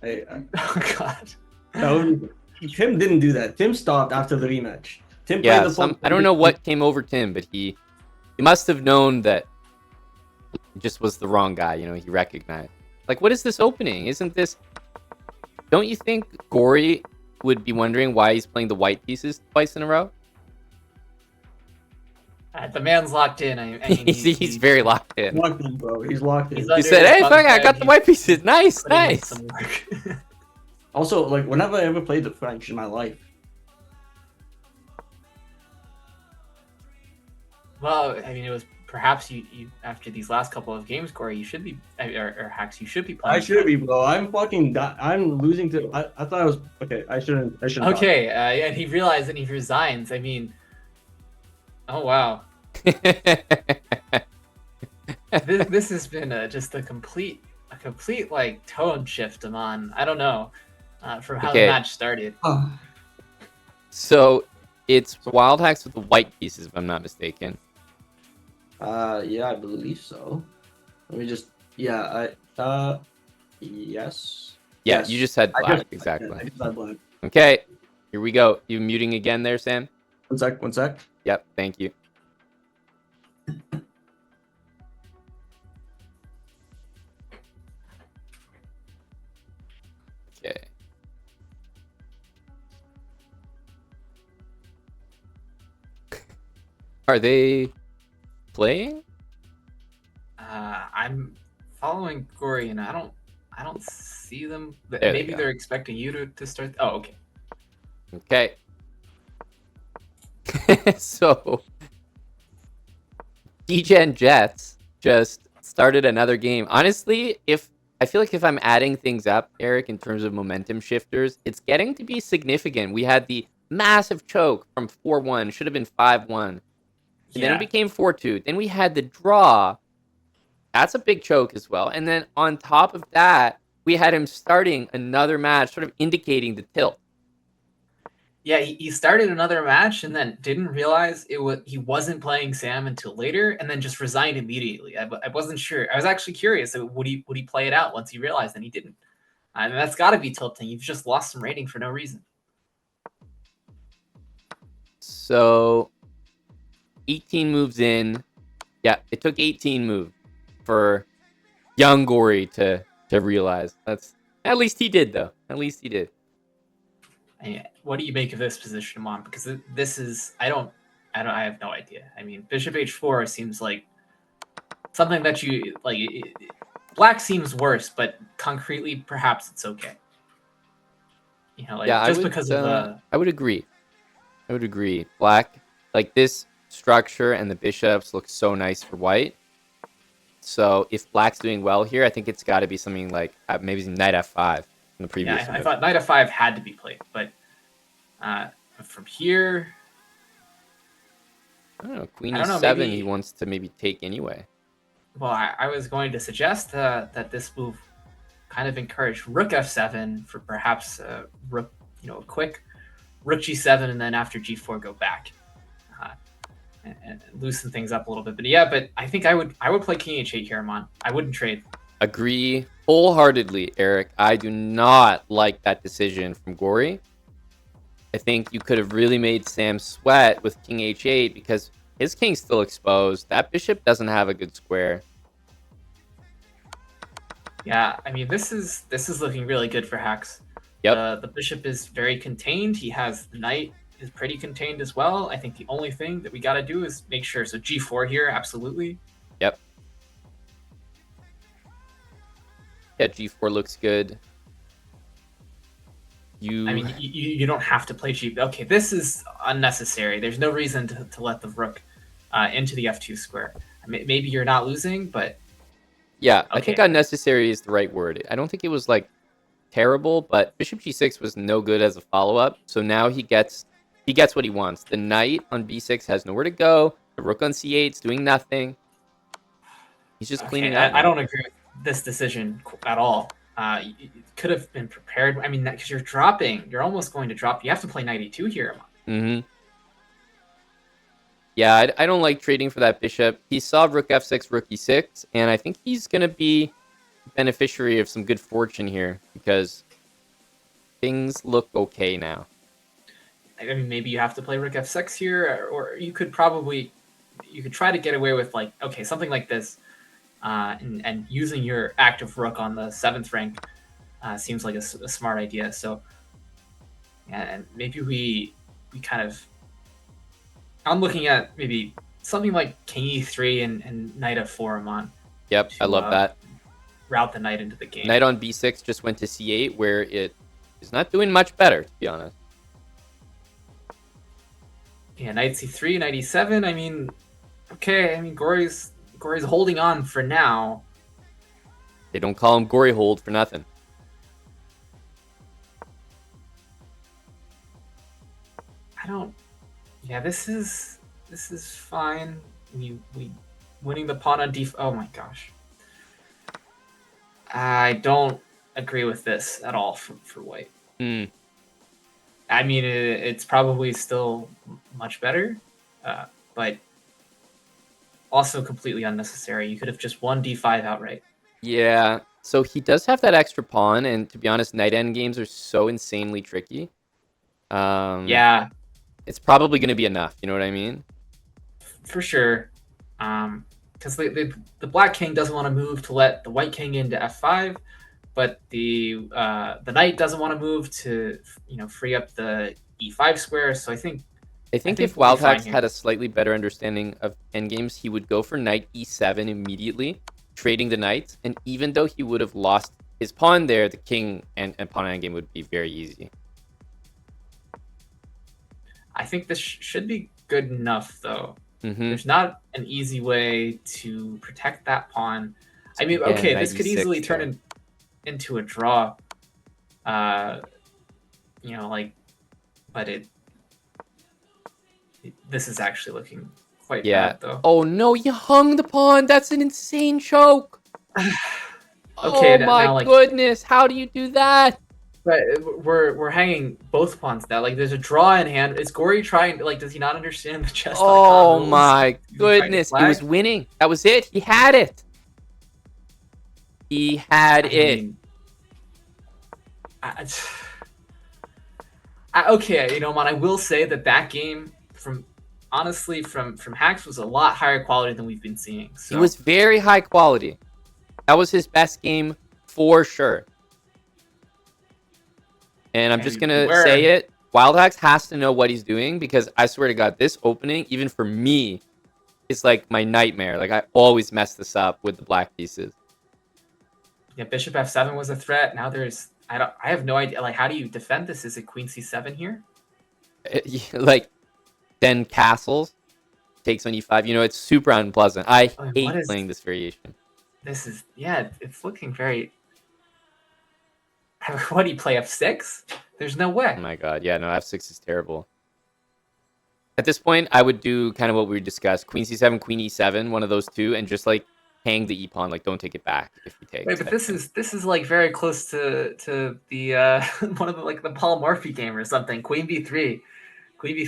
oh god. Tim didn't do that. Tim stopped after the rematch. Tim Yeah, played the full. I don't know what came over Tim, but he must have known that it just was the wrong guy. You know, he recognized. Like, what is this opening? Isn't this? Don't you think Gory would be wondering why he's playing the white pieces twice in a row? The man's locked in. I mean, He's very locked in. Locked in, bro. He's locked in. He's He under said, his "Hey, bunk fuck, I bed, got the he's white pieces. Nice, putting in nice." some work. Also, like, whenever I ever played the French in my life, Well, I mean, it was perhaps you after these last couple of games, Corey, you should be or Hacks, you should be playing. I should be, bro. I'm fucking. I'm losing to. I thought I was okay. I shouldn't. Okay, and he realized that he resigns. I mean, oh wow, this has been just a complete like tone shift, Amon. I don't know from how Okay. the match started. Oh. So it's Wild Hacks with the white pieces, if I'm not mistaken. Yeah, I believe so. Let me just. Yeah, yes. Yeah, Yes. you just said I black, just- exactly. I just said black. Okay, here we go. You muting again there, Sam? One sec. One sec. Yep, thank you. Okay. Are they playing? I'm following Corey, and I don't see them. There they Maybe go. they're expecting you to start. Oh, okay. Okay. So, DGen Jets just started another game. Honestly, I feel like if I'm adding things up, Eric, in terms of momentum shifters, it's getting to be significant. We had the massive choke from 4-1, should have been 5-1. And then it became 4-2. Then we had the draw. That's a big choke as well. And then on top of that, we had him starting another match, sort of indicating the tilt. Yeah, he started another match and then didn't realize he wasn't playing Sam until later, and then just resigned immediately. I wasn't sure. I was actually curious. Would he play it out once he realized, and he didn't. And that's got to be tilting. You've just lost some rating for no reason. So 18 moves in. Yeah, it took 18 moves for young Gory to realize. That's at least he did, though. At least he did. What do you make of this position, Amon? Because this is I have no idea. I mean, Bishop H4 seems like something that you like. Black seems worse, but concretely, perhaps it's okay. You know, like Yeah, just because of the. I would agree. I would agree. Black, like this structure and the bishops look so nice for white. So if Black's doing well here, I think it's got to be something like maybe knight f5 in the previous. Yeah, I thought knight f5 had to be played, but from here, I don't know. Queen I don't know, e7 maybe- he wants to maybe take anyway. well, I was going to suggest that this move kind of encouraged rook f7 for perhaps rook, a quick rook g7, and then after g4 go back. And loosen things up a little bit. But yeah, but I think I would play king h8 here, Amon. I wouldn't trade. Agree wholeheartedly, Eric. I do not like that decision from Gory. I think you could have really made Sam sweat with king h8 because his king's still exposed. That bishop doesn't have a good square. Yeah, I mean this is looking really good for Hacks. Yep. The bishop is very contained. He has the knight is pretty contained as well. I think the only thing that we got to do is make sure. So g4 here, absolutely. Yep. Yeah, g4 looks good. I mean, you don't have to play g. Okay, this is unnecessary. There's no reason to let the rook into the f2 square. Maybe you're not losing, but Yeah, I think Okay. unnecessary is the right word. I don't think it was like terrible, but bishop g6 was no good as a follow-up. So now he gets what he wants. The knight on b6 has nowhere to go. The rook on c8 is doing nothing. He's just cleaning up I now. don't agree with this decision at all. You could have been prepared. I mean, because you're dropping, you're almost going to drop. You have to play knight e2 here. Mm-hmm. Yeah, I don't like trading for that bishop. He saw rook f6, rook e6, and I think he's going to be beneficiary of some good fortune here because things look okay now. I mean, maybe you have to play rook f6 here, or you could try to get away with like, okay, something like this, and using your active rook on the 7th rank seems like a smart idea. So, yeah, and maybe we kind of, I'm looking at maybe something like king e3 and knight f4, Amon. Yep, I love that. Route the knight into the game. Knight on b6 just went to c8, where it is not doing much better, to be honest. Yeah, knight c3, knight e7. I mean, okay. I mean, Gory's holding on for now. They don't call him Gory Hold for nothing. I don't. Yeah, this is fine. We winning the pawn on d. Oh my gosh. I don't agree with this at all for white. Hmm. I mean, it's probably still much better, but also completely unnecessary. You could have just won d5 outright. Yeah, so he does have that extra pawn, and to be honest, knight end games are so insanely tricky. Yeah, it's probably going to be enough. You know what I mean? for sure. Because the black king doesn't want to move to let the white king into f5, but the knight doesn't want to move to free up the e5 square. So I think if we'll be fine Wildhacks here. had a slightly better understanding of endgames, he would go for knight e7 immediately, trading the knights, and even though he would have lost his pawn there, the king and pawn endgame would be very easy. I think this should be good enough, though. Mm-hmm. There's not an easy way to protect that pawn. I mean, Again, okay, knight this could easily e6 turn into a draw. But this is actually looking quite bad, though. Oh no, you hung the pawn. That's an insane choke. Okay, oh my goodness, how do you do that? But we're hanging both pawns now. Like, there's a draw in hand. Is Gory trying? Like, does he not understand the chess? Oh rules? my goodness, he was winning. That was it. He had it. He had it. Mean, okay, Man, I will say that game from Hacks was a lot higher quality than we've been seeing. So. It was very high quality. That was his best game for sure. And I'm just going to say it. Wildhacks has to know what he's doing, because I swear to God, this opening, even for me, is like my nightmare. Like, I always mess this up with the black pieces. Yeah, bishop f7 was a threat. Now I have no idea. Like, how do you defend this? Is it queen c7 here? Like, then castles, takes on e5. It's super unpleasant. I hate playing this variation. This is, it's looking very... What do you play, f6? There's no way. Oh my God, yeah, no, f6 is terrible. At this point, I would do kind of what we discussed: queen c7, queen e7, one of those two, and just like hang the e-pawn, like don't take it back if he takes. Wait, but this is like very close to the one of the Paul Morphy game or something. Queen b3,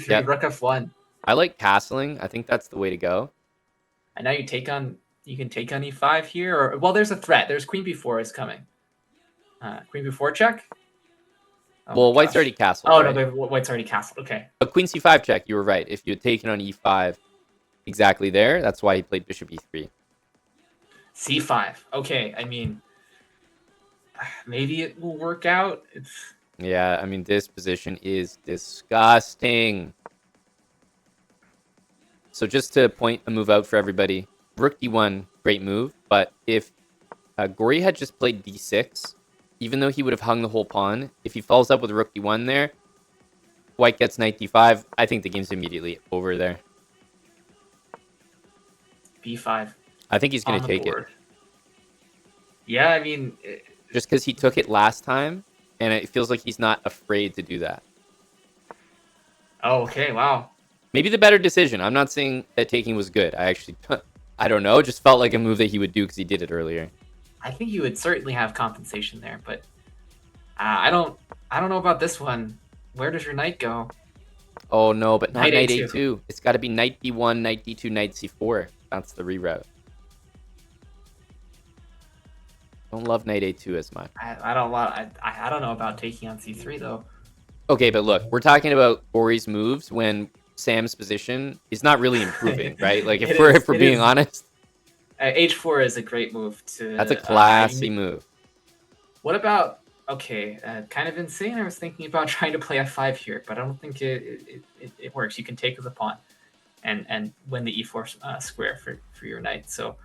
yep. Rook f1. I like castling. I think that's the way to go. And now you can take on e5 here, or well, there's a threat. There's queen b4 is coming. Queen b4 check. Oh, well, white's already castled. Oh, right? No, white's already castled. Okay. But queen c5 check, you were right. If you had taken on e5 exactly there, that's why he played bishop e3. c5. Okay, I mean, maybe it will work out. Yeah, I mean, this position is disgusting. So just to point a move out for everybody, rook d1, great move. But if Gory had just played d6, even though he would have hung the whole pawn, if he follows up with rook d1 there, white gets knight d5, I think the game's immediately over there. b5. I think he's going to take it. Yeah, I mean, just because he took it last time, and it feels like he's not afraid to do that. oh, okay, wow. Maybe the better decision. I'm not saying that taking was good. I actually, I don't know. Just felt like a move that he would do because he did it earlier. I think you would certainly have compensation there, but I don't know about this one. Where does your knight go? Oh no, but not Knight knight A2. A2. It's got to be knight D1, knight D2, knight C4. That's the reroute. Don't love knight A2 as much. I don't know about taking on C3 though. Okay, but look, we're talking about Ori's moves when Sam's position is not really improving, right? Like if we're being honest, H4 is a great move to. that's a classy move. What about okay? Kind of insane. I was thinking about trying to play F5 here, but I don't think it works. You can take with the pawn, and win the E4 square for your knight. So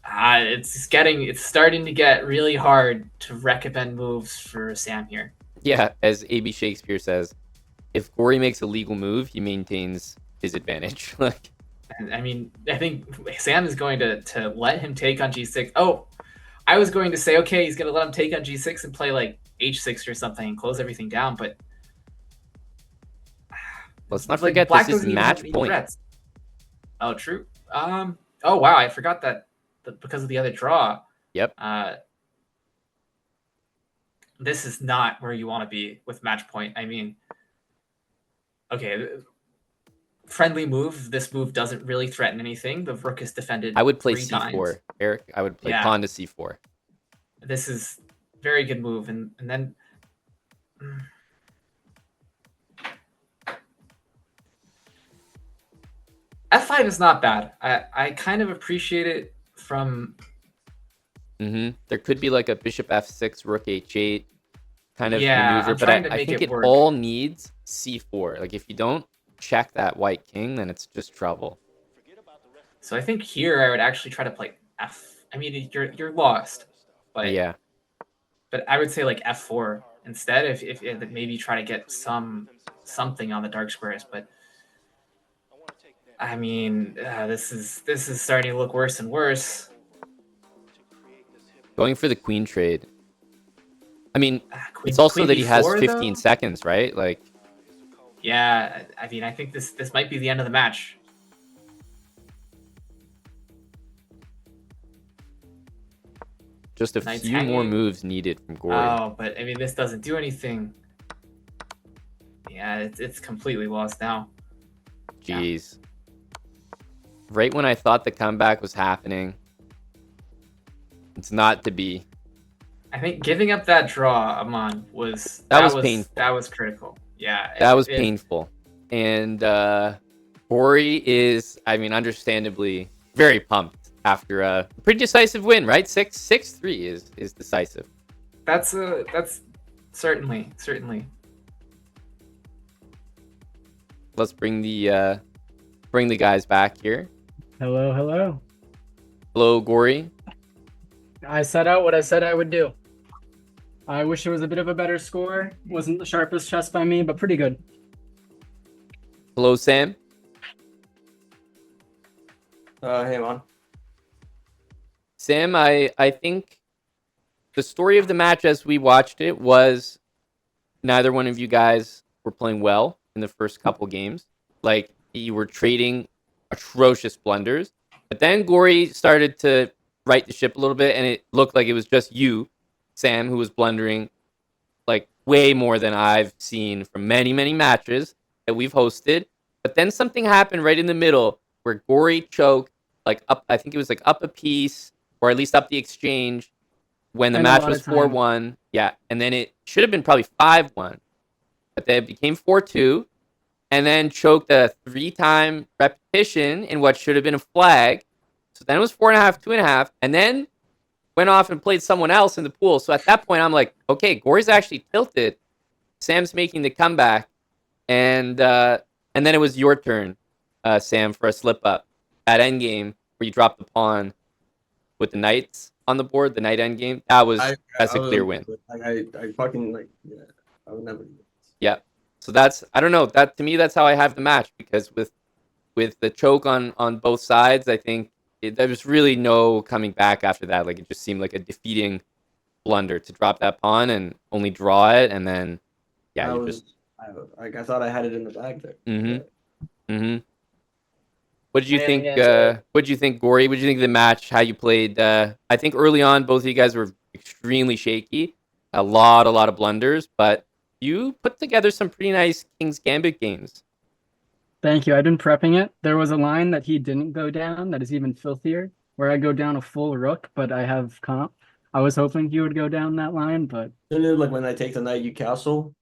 it's starting to get really hard to recommend moves for Sam here. Yeah, as A.B. Shakespeare says, if Gori makes a legal move, he maintains his advantage. Like, And, I mean, I think Sam is going to let him take on G6. Oh, I was going to say, okay, he's going to let him take on G6 and play like H6 or something and close everything down, but let's not like, forget Black this is doesn't even have match any point. threats. Oh, true. Oh wow, I forgot that because of the other draw. Yep. This is not where you want to be with match point. I mean, okay, friendly move. This move doesn't really threaten anything. The rook is defended. I would play 3 C4, times. Eric. I would play Yeah. pawn to C4. This is very good move, and then F5 is not bad. I kind of appreciate it from. There could be like a bishop F6, rook H8 kind of Yeah, maneuver, I'm but trying to I make think it it work. all needs C4. Like if you don't check that white king, then it's just trouble. So I think here I would actually try to play F. I mean, you're lost, but Yeah. But I would say like F4 instead. If maybe try to get something on the dark squares, but I mean, this is starting to look worse and worse. Going for the queen trade. I mean, Queen, it's also queen that he has B4 15 though? seconds, right? Like, Yeah, I mean, I think this might be the end of the match. just a Knight's few more hanging. moves needed from Gori. Oh, but I mean, this doesn't do anything. Yeah, it's completely lost now. Jeez. Right when I thought the comeback was happening, it's not to be. I think giving up that draw, Aman, was painful. That was critical. Yeah, That was painful. And Gori is, I mean, understandably very pumped after a pretty decisive win, right? 6-3 is decisive. That's certainly. Let's bring the guys back here. Hello. Hello, Gori. I set out what I said I would do. I wish it was a bit of a better score. Wasn't the sharpest chess by me, but pretty good. Hello, Sam. Hey, man. Sam, I think the story of the match as we watched it was neither one of you guys were playing well in the first couple games. Like, you were trading atrocious blunders. But then Gori started to right the ship a little bit, and it looked like it was just you, Sam, who was blundering like way more than I've seen from many, many matches that we've hosted. But then something happened right in the middle where Gori choked, like up, I think it was like up a piece, or at least up the exchange when the And a match lot was of time. 4-1. Yeah, and then it should have been probably 5-1. But then it became 4-2, and then choked a 3-time repetition in what should have been a flag. So then it was 4.5, 2.5, and then went off and played someone else in the pool. So at that point, I'm like, okay, Gori's actually tilted. Sam's making the comeback, and then it was your turn, Sam, for a slip up at endgame where you dropped the pawn with the knights on the board, the knight endgame. That's a clear win. I fucking like, yeah, I would never do that. Yeah. So that's, I don't know, that to me, that's how I have the match, because with the choke on both sides, I think there was really no coming back after that. Like it just seemed like a defeating blunder to drop that pawn and only draw it, and then yeah, I you was, just I thought I had it in the bag there. mm-hmm. Mm-hmm. What did you I didn't think? get into it. What did you think, Gory? What did you think of the match? How you played? I think early on, both of you guys were extremely shaky. A lot of blunders, but you put together some pretty nice King's Gambit games. Thank you. I've been prepping it. There was a line that he didn't go down that is even filthier, where I go down a full rook, but I have comp. I was hoping he would go down that line, but Isn't it like when I take the knight, you castle?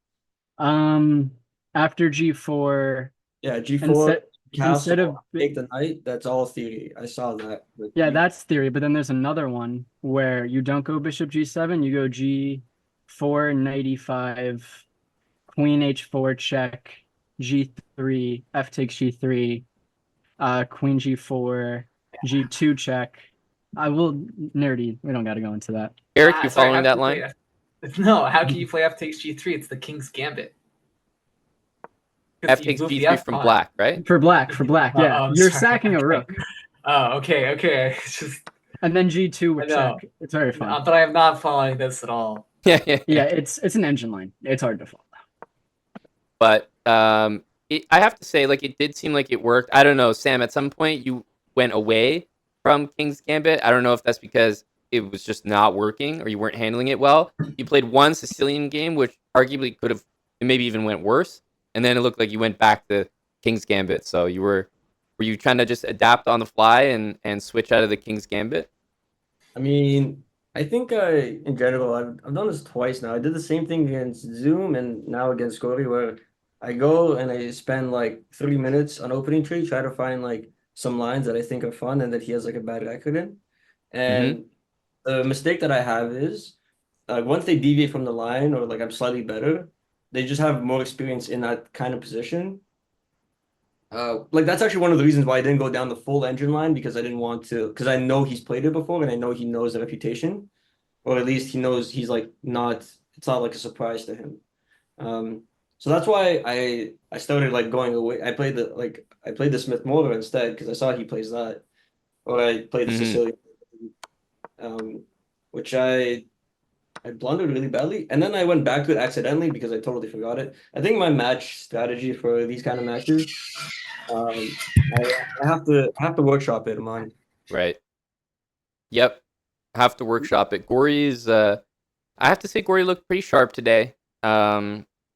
um after G4, Yeah, G4, instead castle, of take the knight. That's all theory. I saw that. But yeah, that's theory, but then there's another one where you don't go bishop G7, you go G4, knight E5, queen H4 check, G3, F takes G3, queen G4, G2 check. I will nerdy. We don't got to go into that. Eric, you Sorry, following how that can you play line? No, how can you play F takes G3? It's the King's Gambit. 'Cause F you takes move the G3 F from pawn. black, right? For black, yeah. I'm You're sorry. sacking a Okay. rook, Oh, okay. It's just and then G2 I with know. check. It's very fun. But I am not following this at all. Yeah. Yeah, it's an engine line. It's hard to follow. But I have to say, like, it did seem like it worked. I don't know, Sam. At some point, you went away from King's Gambit. I don't know if that's because it was just not working or you weren't handling it well. You played one Sicilian game, which arguably could have maybe even went worse, and then it looked like you went back to King's Gambit. So were you trying to just adapt on the fly and switch out of the King's Gambit? I mean, I think in general, I've done this twice now. I did the same thing against Zoom and now against Cody, where I go and I spend like 3 minutes on opening tree, try to find like some lines that I think are fun and that he has like a bad record in. Mm-hmm. And the mistake that I have is once they deviate from the line or like I'm slightly better, they just have more experience in that kind of position. Like that's actually one of the reasons why I didn't go down the full engine line because I didn't want to, because I know he's played it before and I know he knows the reputation, or at least he knows he's like not, it's not like a surprise to him. So that's why I started like going away. I played the Smith Mortar instead because I saw he plays that, or I played the Mm-hmm. Sicilian, which I blundered really badly, and then I went back to it accidentally because I totally forgot it. I think my match strategy for these kind of matches. Um, I have to workshop it, man. Right. Yep. Have to workshop it. Gory's I have to say Gory looked pretty sharp today.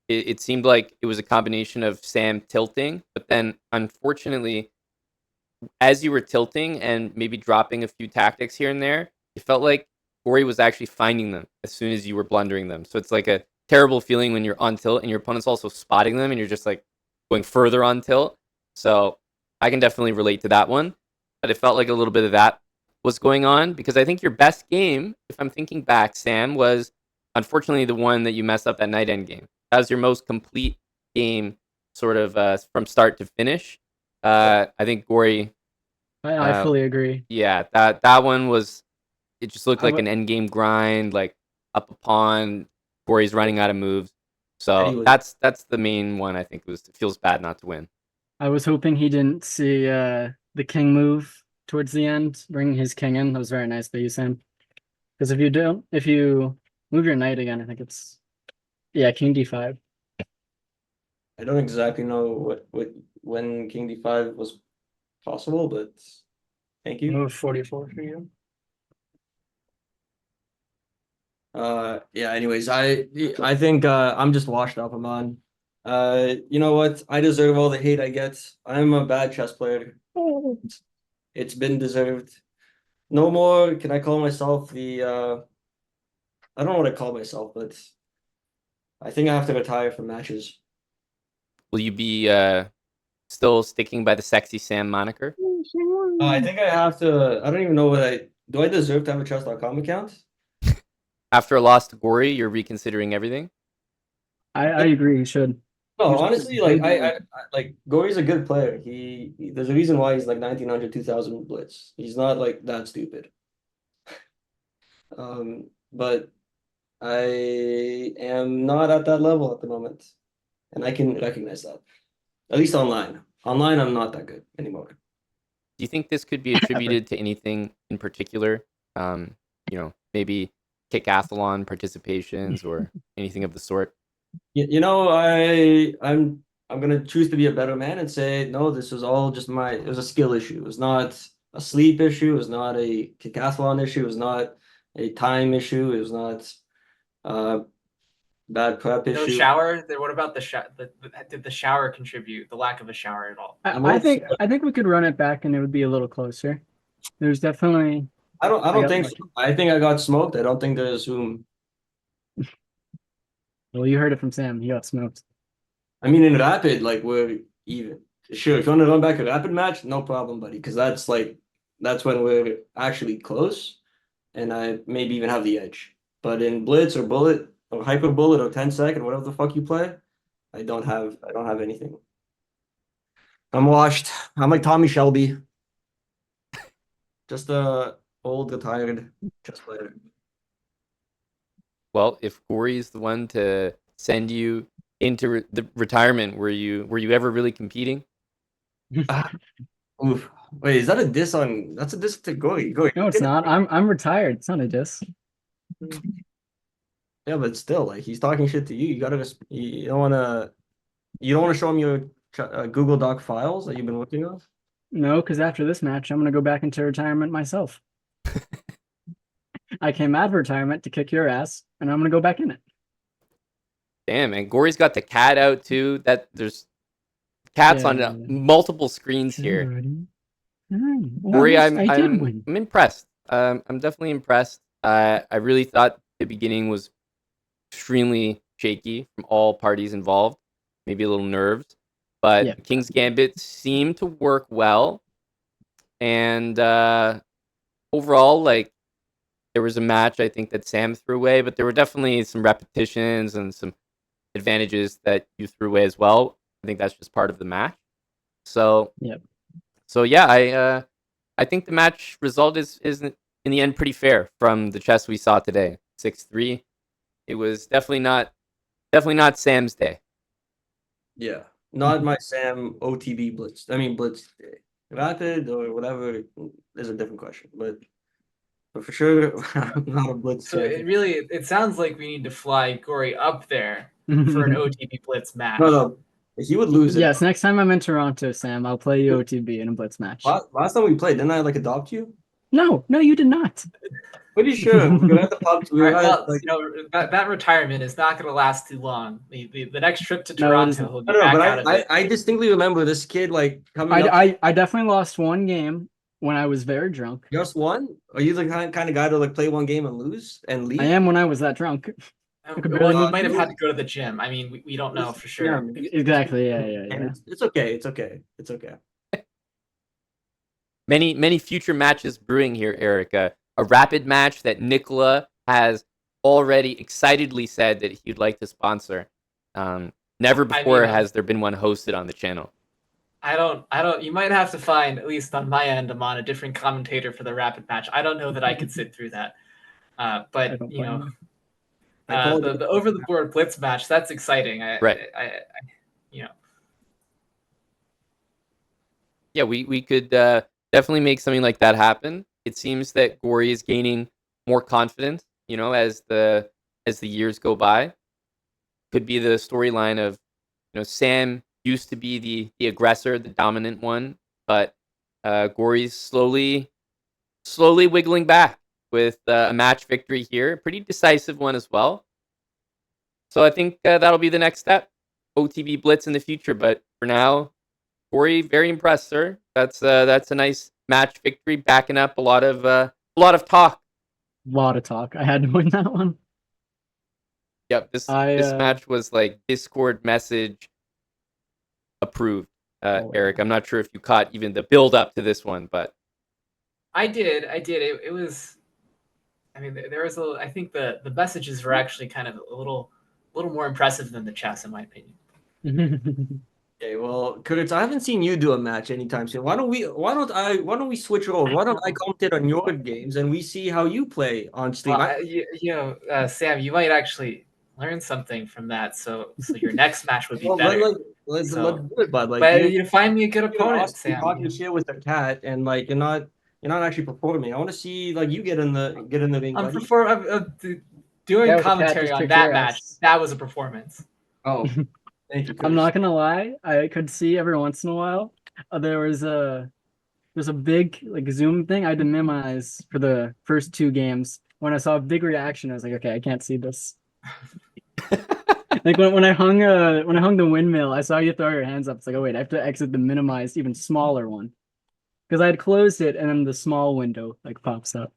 It seemed like it was a combination of Sam tilting, but then unfortunately, as you were tilting and maybe dropping a few tactics here and there, it felt like Gory was actually finding them as soon as you were blundering them. So it's like a terrible feeling when you're on tilt and your opponent's also spotting them and you're just like going further on tilt. So I can definitely relate to that one. But it felt like a little bit of that was going on because I think your best game, if I'm thinking back, Sam, was unfortunately the one that you messed up that night end game. That was your most complete game, sort of from start to finish. I think Gory, I fully agree. yeah, that one was. It just looked I like w- an end game grind, like up a pawn. Gory's running out of moves, so was- that's the main one. I think it feels bad not to win. I was hoping he didn't see the king move towards the end, bringing his king in. That was very nice by you, Sam. Because if you move your knight again, I think it's king d5. I don't exactly know what when King D5 was possible, but thank you. Move 44 for you. Yeah, anyways, I think I'm just washed up, Aman. You know what? I deserve all the hate I get. I'm a bad chess player. It's been deserved. No more can I call myself the I don't know what I call myself, but I think I have to retire from matches. Will you be still sticking by the sexy Sam moniker? I think I have to. I don't even know what I do. I deserve to have a chess.com account? After a loss to Gory, you're reconsidering everything. I agree. He should. No, He's honestly, way like better. I like Gory's a good player. There's a reason why he's like 1900, 2000 blitz. He's not like that stupid. But I am not at that level at the moment, and I can recognize that. At least online. Online, I'm not that good anymore. Do you think this could be attributed to anything in particular? Maybe kicathlon participations or anything of the sort? I'm gonna choose to be a better man and say no. This was all just it was a skill issue. It was not a sleep issue. It was not a decathlon issue. It was not a time issue. It was not bad prep No issue. shower. What about the shower? Did the shower contribute? The lack of a shower at all? I think we could run it back and it would be a little closer. There's definitely. I don't got think so. I think I got smoked. I don't think there's room. Well, you heard it from Sam. He got smoked. I mean, in rapid, like we're even. Sure, if you want to run back a rapid match, no problem, buddy. Because that's when we're actually close, and I maybe even have the edge. But in blitz or bullet or hyper bullet or 10-second, whatever the fuck you play, I don't have anything. I'm washed. I'm like Tommy Shelby. Just a old retired chess player. Well, if Gory is the one to send you into the retirement, were you ever really competing? Oof. Wait, is that a diss on? That's a diss to Gory. No, it's not. I'm retired. It's not a diss. Yeah, but still, like he's talking shit to you. You gotta just you don't wanna show him your Google Doc files that you've been working on. No, because after this match, I'm gonna go back into retirement myself. I came out of retirement to kick your ass, and I'm gonna go back in it. Damn, and Gory's got the cat out too. That there's cats on multiple screens here. Gory, I'm impressed. I'm definitely impressed. I really thought the beginning was extremely shaky from all parties involved. Maybe a little nerves, but King's Gambit seemed to work well. And overall, like there was a match I think that Sam threw away, but there were definitely some repetitions and some advantages that you threw away as well. I think that's just part of the match. So yeah, I think the match result is in the end pretty fair from the chess we saw today. 6-3. It was definitely not Sam's day. Yeah, not my Sam OTB blitz. I mean blitz day. Rapid or whatever is a different question, but for sure, I'm not a blitz. So it sounds like we need to fly Gory up there for an OTB blitz match. No, he would lose it. Yes, next time I'm in Toronto, Sam, I'll play you OTB in a blitz match. Last time we played, didn't I like adopt you? No, you did not. Pretty sure. We're gonna have to pub. That retirement is not going to last too long. The next trip to Toronto will be back out of it. I distinctly remember this kid like coming. I definitely lost one game when I was very drunk. Just one? Are you the kind of guy to like play one game and lose and leave? I am when I was that drunk. Well, you might have had to go to the gym. I mean, we don't know for sure. Yeah, exactly. Yeah. It's okay. Many future matches brewing here, Erica. A rapid match that Nicola has already excitedly said that he'd like to sponsor. Never before has there been one hosted on the channel. I don't. You might have to find, at least on my end, I'm on a different commentator for the rapid match. I don't know that I could sit through that. But you know, the over the board blitz match, that's exciting. Yeah, we could definitely make something like that happen. It seems that Gory is gaining more confidence, as the years go by. Could be the storyline of, Sam used to be the aggressor, the dominant one, but Gory's slowly wiggling back with a match victory here, a pretty decisive one as well. So I think that'll be the next step. OTB Blitz in the future, but for now, Gory, very impressed, sir. That's a nice match victory, backing up a lot of talk. A lot of talk. I had to win that one. Yep, this match was like Discord message approved. Eric, I'm not sure if you caught even the build up to this one, but I did. It was. I mean, there was I think the messages were actually kind of a little more impressive than the chess, in my opinion. Okay, well, Kurtz, I haven't seen you do a match anytime soon. Why don't we switch roles? Why don't I commentate on your games and we see how you play on stream? Well, Sam, you might actually Learn something from that. So your next match would be Well, better. let's So- do it, bud. Like But you find me a good opponent, you're Sam. talking shit with the cat, and like you're not actually performing. I want to see like you get in the ring, I'm buddy. doing Yeah, the cat commentary just on kicked that your match. ass. That was a performance. Oh, thank you. I'm not gonna lie, I could see every once in a while there's a big like Zoom thing I had to minimize for the first 2 games. When I saw a big reaction, I was like, okay, I can't see this. Like when I hung the windmill, I saw you throw your hands up. It's like, oh wait, I have to exit the minimized, even smaller one. Because I had closed it and then the small window like pops up.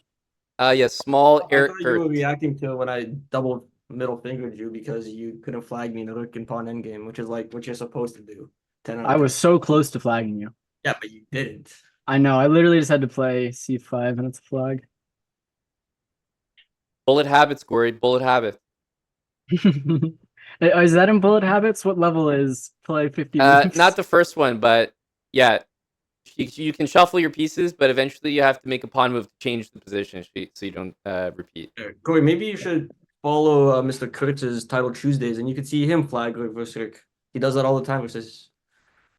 Yes, small I Eric thought you were Kurtz. reacting to when I double middle fingered you because you couldn't flag me in the rook and pawn endgame, which is like what you're supposed to do. 10 out of I 10. was so close to flagging you. Yeah, but you didn't. I know. I literally just had to play c5 and it's a flag. Bullet habits, Gory. Bullet habit. Is that in bullet habits? What level is play 50 moves? Not the first one, but yeah, you can shuffle your pieces, but eventually you have to make a pawn move to change the position so you don't repeat. Corey, maybe you should follow Mr. Kurtz's Title Tuesdays, and you could see him flag Rook versus Rook. He does that all the time versus.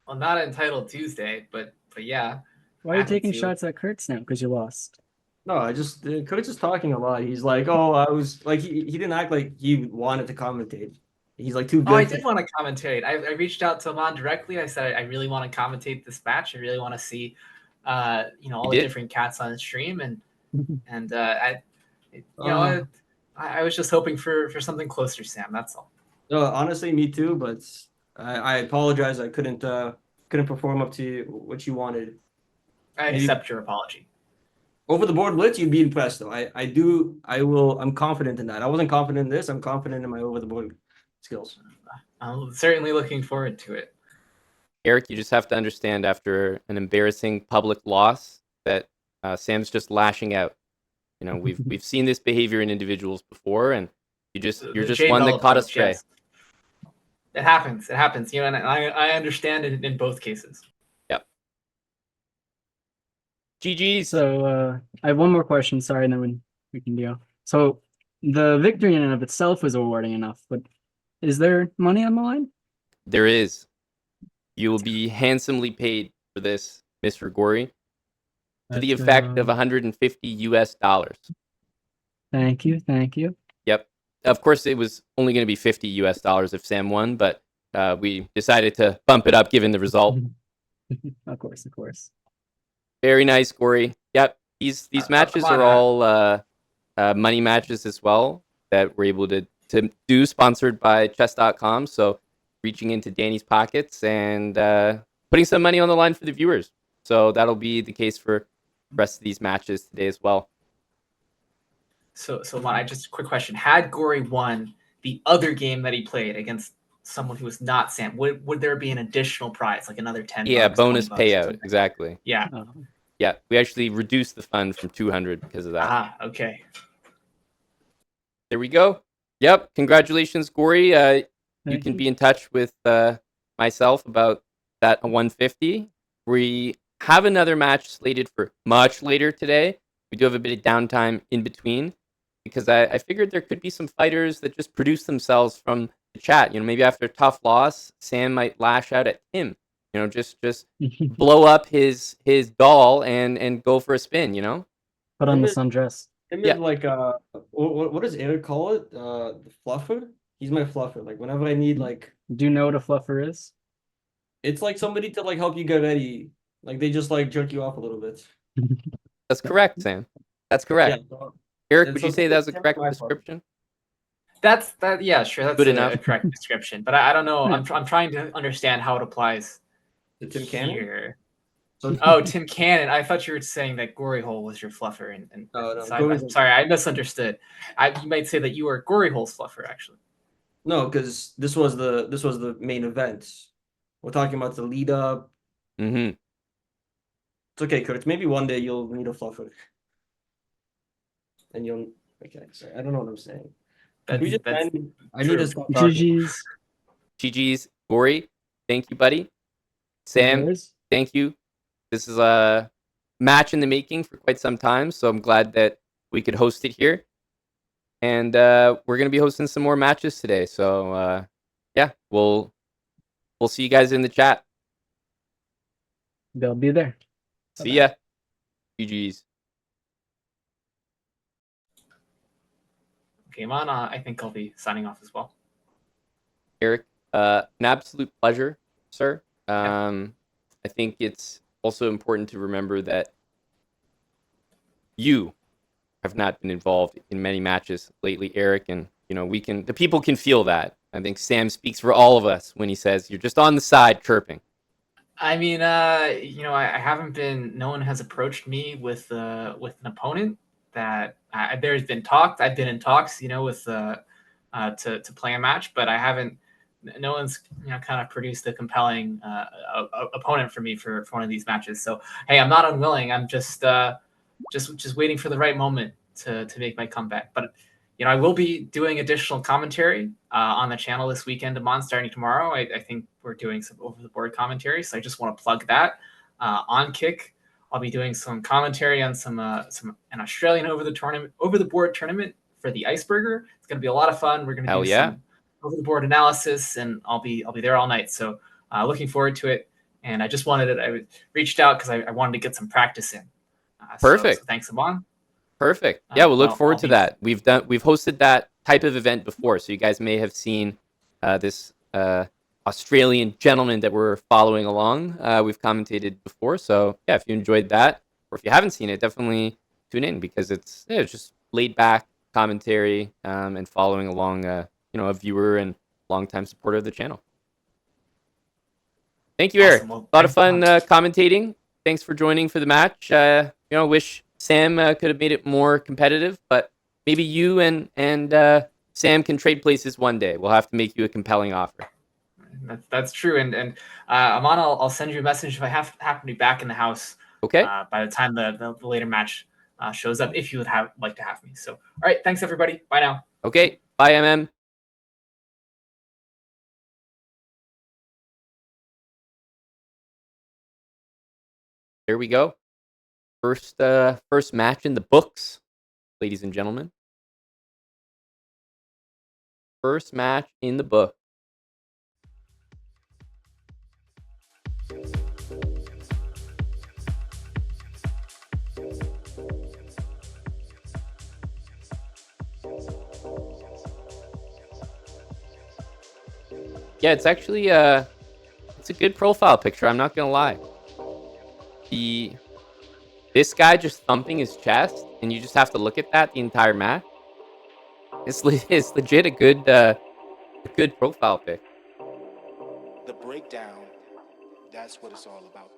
Well, not entitled Tuesday, but yeah. Why are you happy taking to. shots at Kurtz now? Because you lost. No, I just Kurtz is talking a lot. He's like, oh, I was like, he didn't act like he wanted to commentate. He's like too good. Oh, I did want to commentate. I reached out to Amon directly. I said I really want to commentate this match. I really want to see, all the different cats on the stream, and I was just hoping for something closer, Sam. That's all. Honestly, me too. But I apologize. I couldn't perform up to what you wanted. I accept your apology. Over the board blitz, you'd be impressed though. I'm confident in that. I wasn't confident in this. I'm confident in my over the board skills. I'm certainly looking forward to it. Eric, you just have to understand after an embarrassing public loss that Sam's just lashing out. You know, we've seen this behavior in individuals before, and you're just one that caught us stray. Yes. It happens. It happens. And I understand it in both cases. Yep. GG's. So I have one more question. Sorry, and then we can go. So the victory in and of itself was rewarding enough, but is there money on the line? There is. You will be handsomely paid for this, Mr. Gory, to the effect of $150. Thank you. Yep. Of course, it was only going to be $50 if Sam won, but we decided to bump it up given the result. Of course. Very nice, Gory. Yep. These matches are all money matches as well that we're able to do, sponsored by chess.com. So reaching into Danny's pockets and putting some money on the line for the viewers. So that'll be the case for the rest of these matches today as well. So I just a quick question. Had Gory won the other game that he played against someone who was not Sam, would there be an additional prize, like another 10 Yeah, bucks, bonus 20 bucks, payout. Exactly. Yeah. Yeah, we actually reduced the fund from 200 because of that. Okay. There we go. Yep. Congratulations, Gory. You can be in touch with myself about that 150. We have another match slated for much later today. We do have a bit of downtime in between because I figured there could be some fighters that just produce themselves from the chat. Maybe after a tough loss, Sam might lash out at Tim. Just blow up his doll and go for a spin. Put on the sundress. Tim is like what does Eric call it? The fluffer. He's my fluffer. Like whenever I need like. Do you know what a fluffer is? It's like somebody to like help you get ready. Like they just like jerk you off a little bit. That's correct, Sam. That's correct. Yeah. Eric, would you say that's a correct description? Yeah, sure. That's good enough. A correct description. But I don't know. I'm trying to understand how it applies to Tim Cannon. Here. Oh, Tim Cannon. I thought you were saying that Gory Hole was your fluffer. No. I'm sorry, I misunderstood. You might say that you were Gory Hole's fluffer, actually. No, because this was the main event. We're talking about the lead up. Mm-hmm. It's okay, Kurt. Maybe one day you'll need a fluffer. And you'll sorry, I don't know what I'm saying. I need to stop talking. GG's, Gory. Thank you, buddy. Sam, thank you. This is a match in the making for quite some time, so I'm glad that we could host it here. and we're gonna be hosting some more matches today. So yeah, we'll see you guys in the chat. They'll be there. See ya. GG's. Game on. I think I'll be signing off as well. Eric, an absolute pleasure, sir. I think it's also important to remember that you have not been involved in many matches lately, Eric, and the people can feel that. I think Sam speaks for all of us when he says you're just on the side chirping. I mean, I haven't been. No one has approached me with an opponent that there's been talks. I've been in talks, with to play a match, but I haven't. No one's kind of produced a compelling opponent for me for one of these matches. So hey, I'm not unwilling. I'm just waiting for the right moment to make my comeback. But I will be doing additional commentary on the channel this weekend. Amon, starting tomorrow, I think we're doing some over the board commentary. So I just want to plug that on Kick. I'll be doing some commentary on an Australian over the board tournament for the Iceberger. It's going to be a lot of fun. We're going to do some over the board analysis, and I'll be there all night. So looking forward to it. And I just I reached out because I wanted to get some practice in. Perfect. So thanks, Amon. Perfect. Yeah, we'll look forward to that. We've hosted that type of event before, so you guys may have seen this Australian gentleman that we're following along. We've commentated before, so yeah, if you enjoyed that, or if you haven't seen it, definitely tune in because it's just laid back commentary and following along, a viewer and longtime supporter of the channel. Thank you, Eric. Well, a lot of fun commentating. Thanks for joining for the match. Wish Sam could have made it more competitive, but maybe you and Sam can trade places one day. We'll have to make you a compelling offer. That's true. And Amon, I'll send you a message if I happen to be back in the house. Okay. By the time the later match shows up, if you would like to have me. So, all right. Thanks, everybody. Bye now. Okay. Bye, MM. There we go. First match in the books, ladies and gentlemen. First match in the book. Yeah, it's actually it's a good profile picture. I'm not gonna lie. This guy just thumping his chest, and you just have to look at that the entire match. It's legit a good profile pic. The breakdown, that's what it's all about.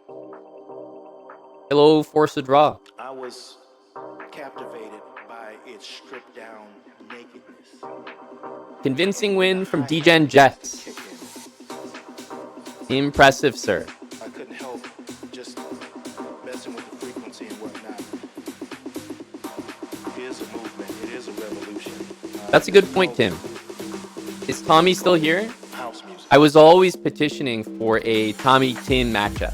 Hello, Force a Draw. I was captivated by its stripped down nakedness. Convincing win from DGen Jets. Impressive, sir. I couldn't help just messing with the frequency and whatnot. It is a movement. It is a revolution. That's a good point, Tim. Is Tommy still here? House music. I was always petitioning for a Tommy-Tim matchup.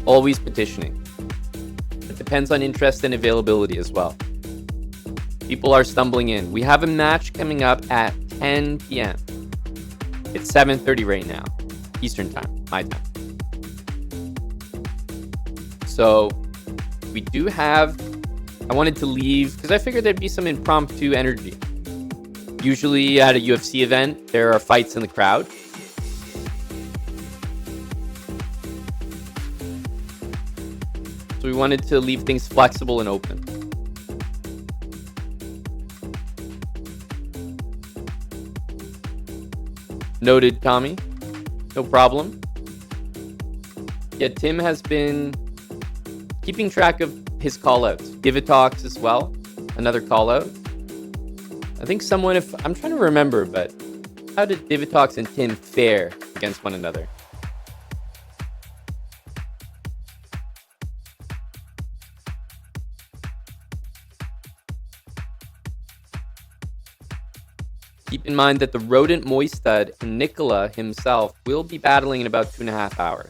Always petitioning. It depends on interest and availability as well. People are stumbling in. We have a match coming up at 10 p.m. It's 7:30 right now, Eastern time, my time. So we do have, I wanted to leave because I figured there'd be some impromptu energy. Usually at a UFC event, there are fights in the crowd. So we wanted to leave things flexible and open. Noted, Tommy. No problem. Yeah, Tim has been keeping track of his call-outs. Divitox as well. Another call-out. I think someone, I'm trying to remember, but how did Divitox and Tim fare against one another? Keep in mind that the rodent Moistad and Nicola himself will be battling in about 2.5 hours.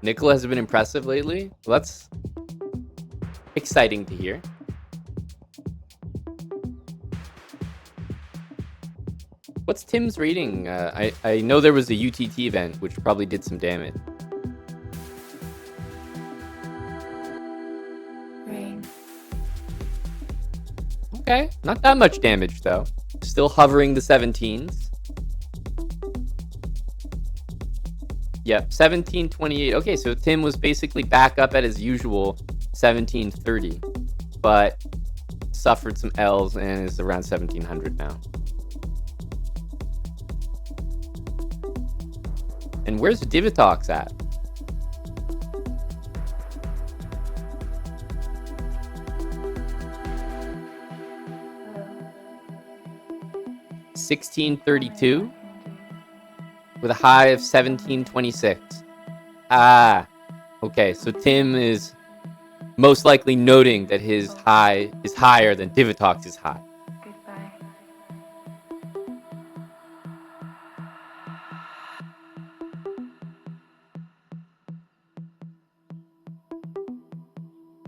Nicola has been impressive lately. Well, that's exciting to hear. What's Tim's rating? I know there was a UTT event, which probably did some damage. Rain. Okay, not that much damage, though. Still hovering the 17s. Yep, 1728. Okay, so Tim was basically back up at his usual 1730, but suffered some L's and is around 1700 now. And where's Divitox at? Hello. 1632 with a high of 1726. Ah, okay, so Tim is most likely noting that his high is higher than Divitox's high. Goodbye.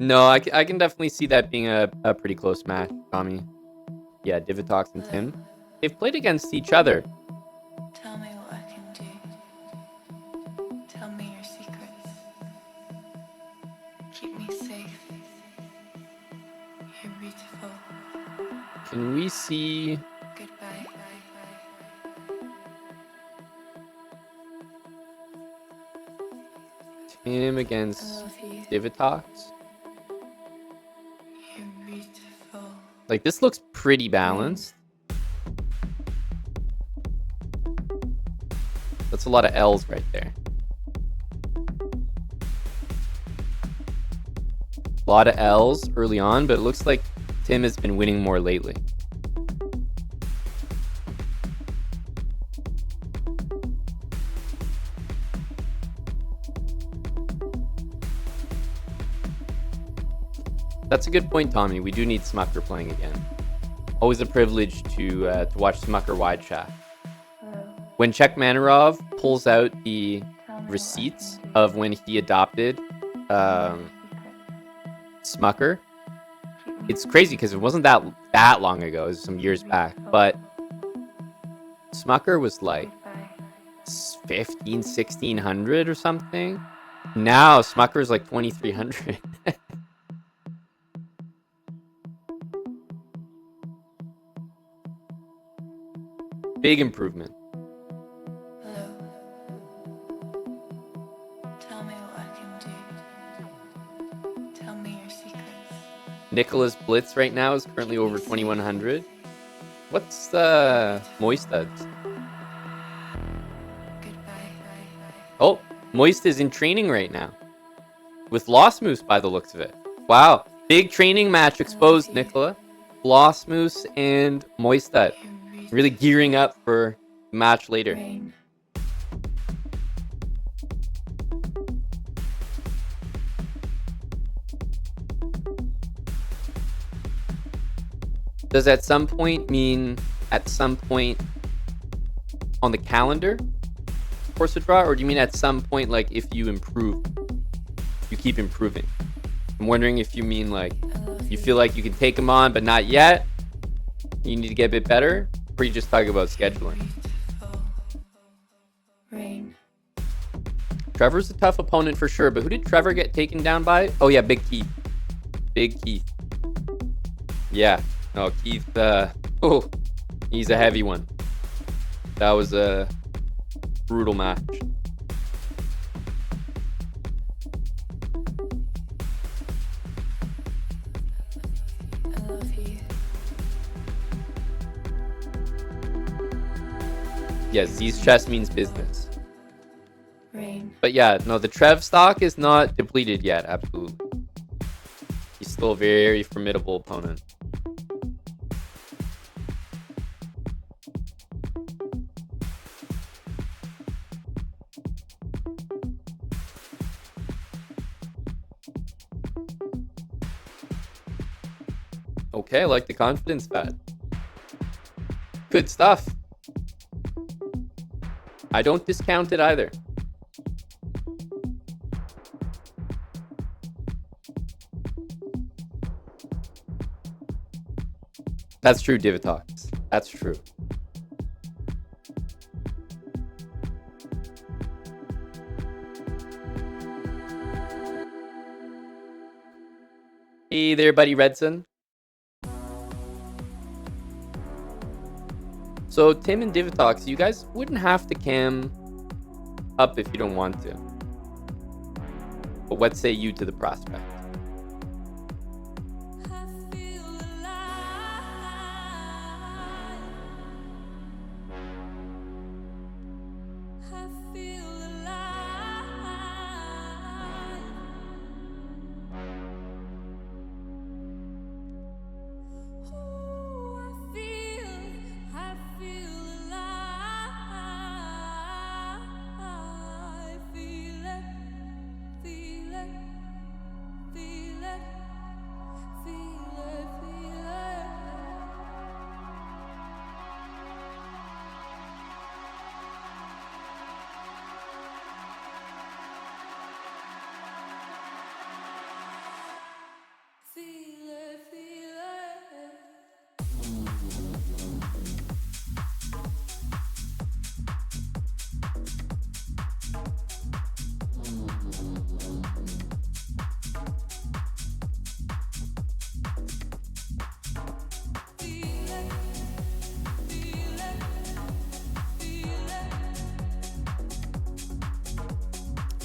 No, I can definitely see that being a pretty close match, Tommy. Yeah, Divitox and Tim. They've played against each other. Tell me what I can do. Tell me your secrets. Keep me safe. You're beautiful. Can we see... Goodbye. Tim I against love you. Divitox? You're beautiful. Like, this looks pretty balanced. That's a lot of L's right there. A lot of L's early on, but it looks like Tim has been winning more lately. That's a good point, Tommy. We do need Smucker playing again. Always a privilege to watch Smucker wide shot. Hello. When Czech Manarov pulls out the Tell me what I receipts can do. of when he adopted Tell me your secrets. Smucker, Keep me it's crazy because it wasn't that long ago. It was some years back, but Smucker was like Goodbye. 1600 or something. Now Smucker's like 2300. Big improvement. Hello. Tell me what I can do. Tell me your secrets. Nicola's Blitz right now is currently over 2100. What's Moistad's? Goodbye. Oh, Moist is in training right now. With Lost Moose by the looks of it. Wow. Big training match exposed, Nicola. Lost Moose and Moistad. You're beautiful. Really gearing up for the match later. Rain. Does at some point mean at some point on the calendar force a draw? Or do you mean at some point like if you improve, you keep improving? I'm wondering if you mean like I love you feel like you can take them on but not yet, you need to get a bit better, or you just talk about scheduling? Beautiful. Rain. Trevor's a tough opponent for sure, but who did Trevor get taken down by? Oh yeah, Big Keith. Big Keith. Yeah. No, Keith, oh, he's a heavy one. That was a brutal match. I love you. Yeah, Z's chess means business. Rain. But yeah, no, the Trev stock is not depleted yet, absolutely. He's still a very formidable opponent. Okay, I like the confidence bet. Good stuff. I don't discount it either. That's true, Divitox. That's true. Hey there, buddy Redson. So Tim and Divitox, you guys wouldn't have to cam up if you don't want to. But what say you to the prospect?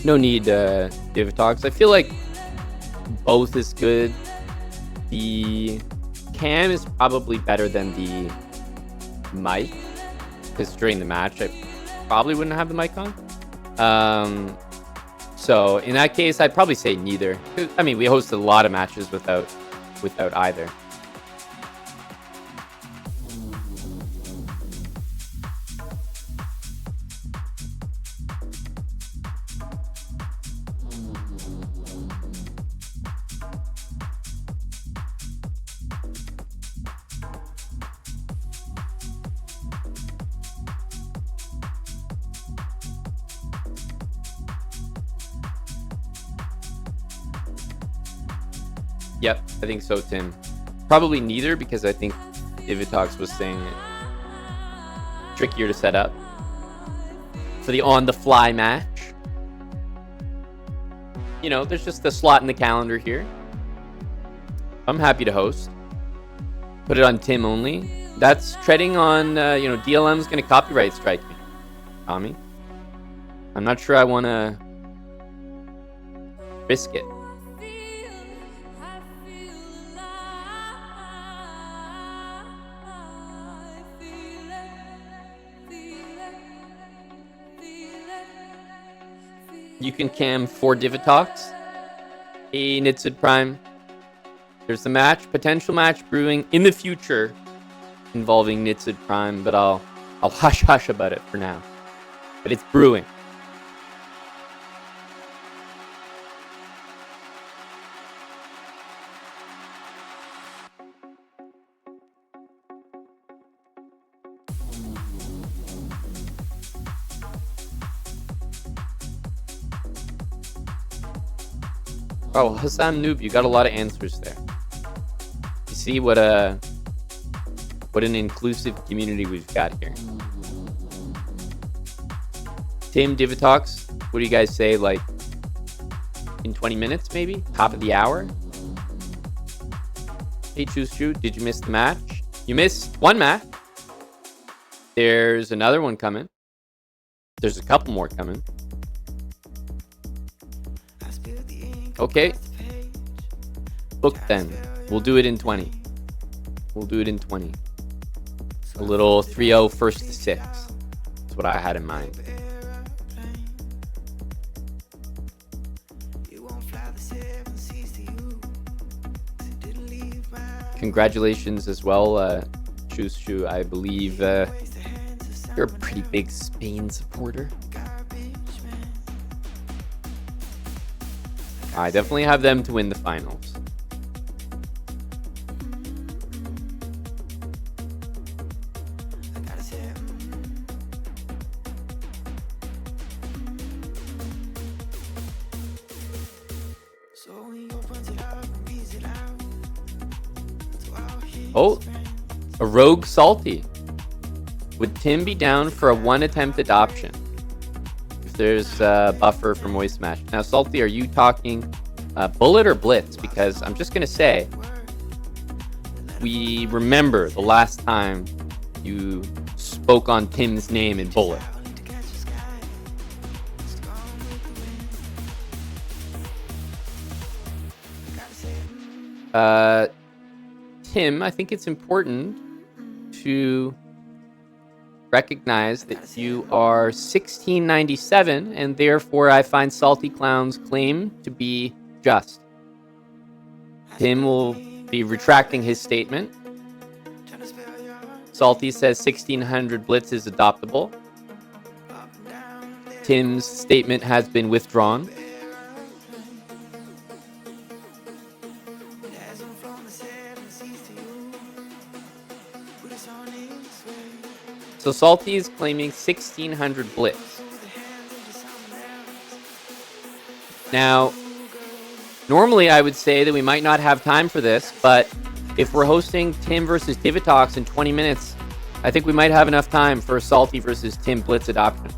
No need, Divitox. I feel like both is good. The cam is probably better than the mic, because during the match I probably wouldn't have the mic on. So in that case, I'd probably say neither. I mean, we hosted a lot of matches without either. Yep, I think so, Tim. Probably neither, because I think Divitox was saying trickier to set up for the on-the-fly match. You know, there's just a slot in the calendar here. I'm happy to host. Put it on Tim only. That's treading on, DLM's going to copyright strike me, Tommy. I'm not sure I want to risk it. You can cam for Divitox, a Nitsid Prime. There's the match, potential match brewing in the future involving Nitsid Prime, but I'll hush about it for now. But it's brewing. Oh, Hassan Noob, you got a lot of answers there. You see what an inclusive community we've got here. Tim, Divitox, what do you guys say, like, in 20 minutes maybe? Top of the hour? Hey, Choo, did you miss the match? You missed one match. There's another one coming. There's a couple more coming. Okay. Book then. We'll do it in 20. We'll do it in 20. A little 3-0 first to 6. That's what I had in mind. Congratulations as well, Choo. I believe you're a pretty big Spain supporter. I definitely have them to win the finals. Oh, A rogue Salty. Would Tim be down for a 1 attempt adoption? If there's a buffer for Moist Smash. Now, Salty, are you talking Bullet or Blitz? Because I'm just going to say, we remember the last time you spoke on Tim's name in Bullet. Tim, I think it's important to recognize that you are 1697, and therefore I find Salty Clown's claim to be just. Tim will be retracting his statement. Salty says 1600 Blitz is adoptable. Tim's statement has been withdrawn. So Salty is claiming 1600 Blitz. Now, normally I would say that we might not have time for this, but if we're hosting Tim versus Divitox in 20 minutes, I think we might have enough time for Salty versus Tim Blitz adoption.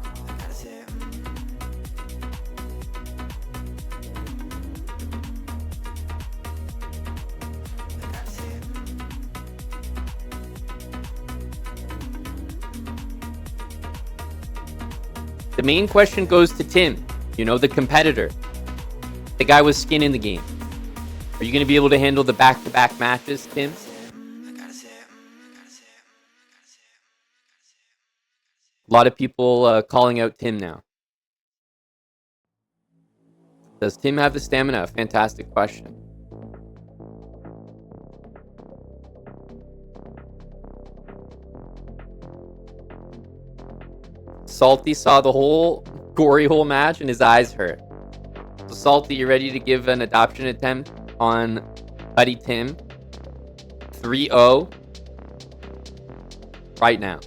The main question goes to Tim, the competitor, the guy with skin in the game. Are you going to be able to handle the back-to-back matches, Tim? A lot of people calling out Tim now. Does Tim have the stamina? Fantastic question. Salty saw the whole gory hole match and his eyes hurt. So Salty, you ready to give an adoption attempt on Buddy Tim? 3-0 right now.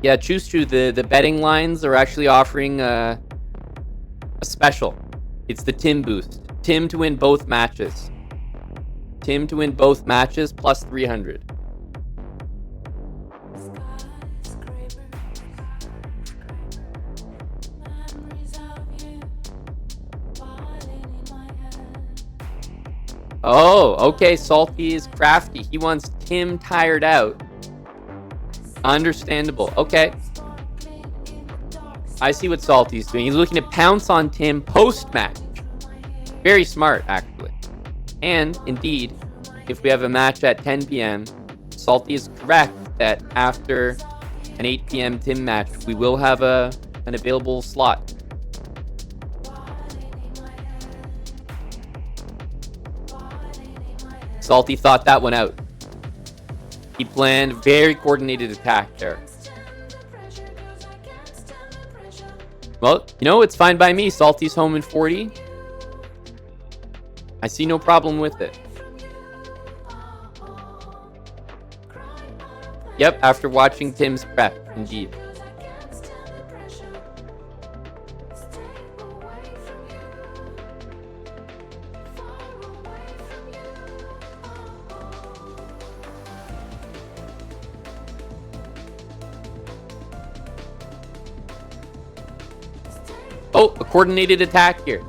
Yeah, Choo, the betting lines are actually offering a special. It's the Tim boost. Tim to win both matches. Tim to win both matches plus 300. Oh, okay. Salty is crafty. He wants Tim tired out. Understandable. Okay. I see what Salty's doing. He's looking to pounce on Tim post-match. Very smart, actually. And, indeed, if we have a match at 10 p.m., Salty is correct that after an 8 p.m. Tim match, we will have an available slot. Salty thought that one out. He planned very coordinated attack there. Well, it's fine by me. Salty's home in 40. I see no problem with it. Yep, after watching Tim's prep, indeed. Oh, a coordinated attack here.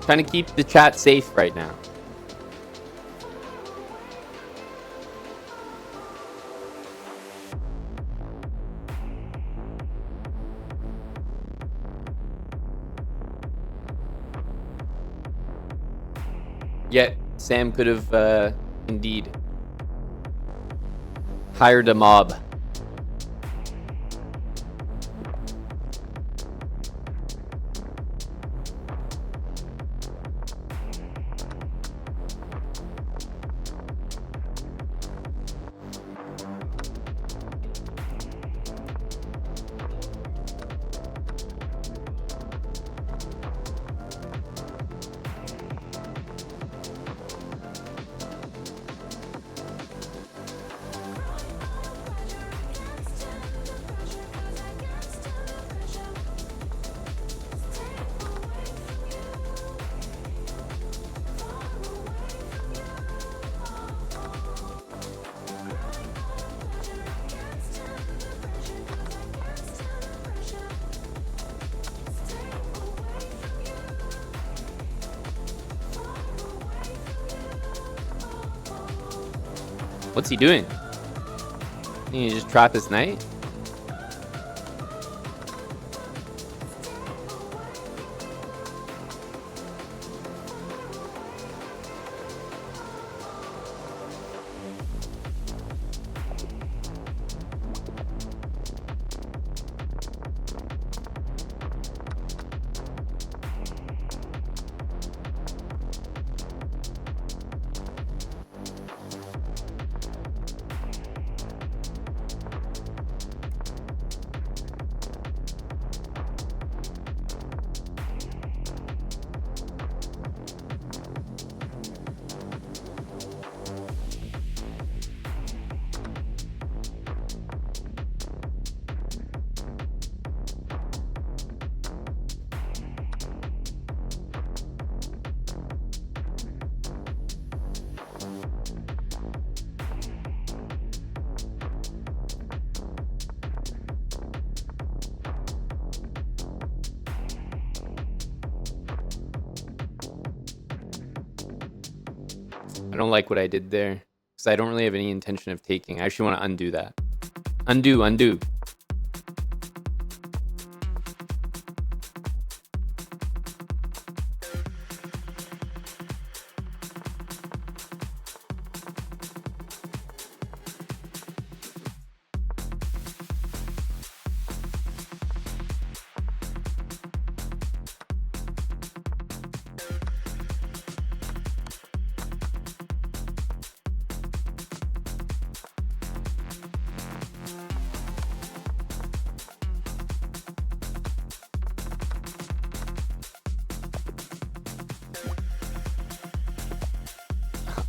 Trying to keep the chat safe right now. Yet, Sam could have, indeed, hired a mob. What's he doing? You just trap his knight? I don't like what I did there because I don't really have any intention of taking. I actually want to undo that. Undo, undo.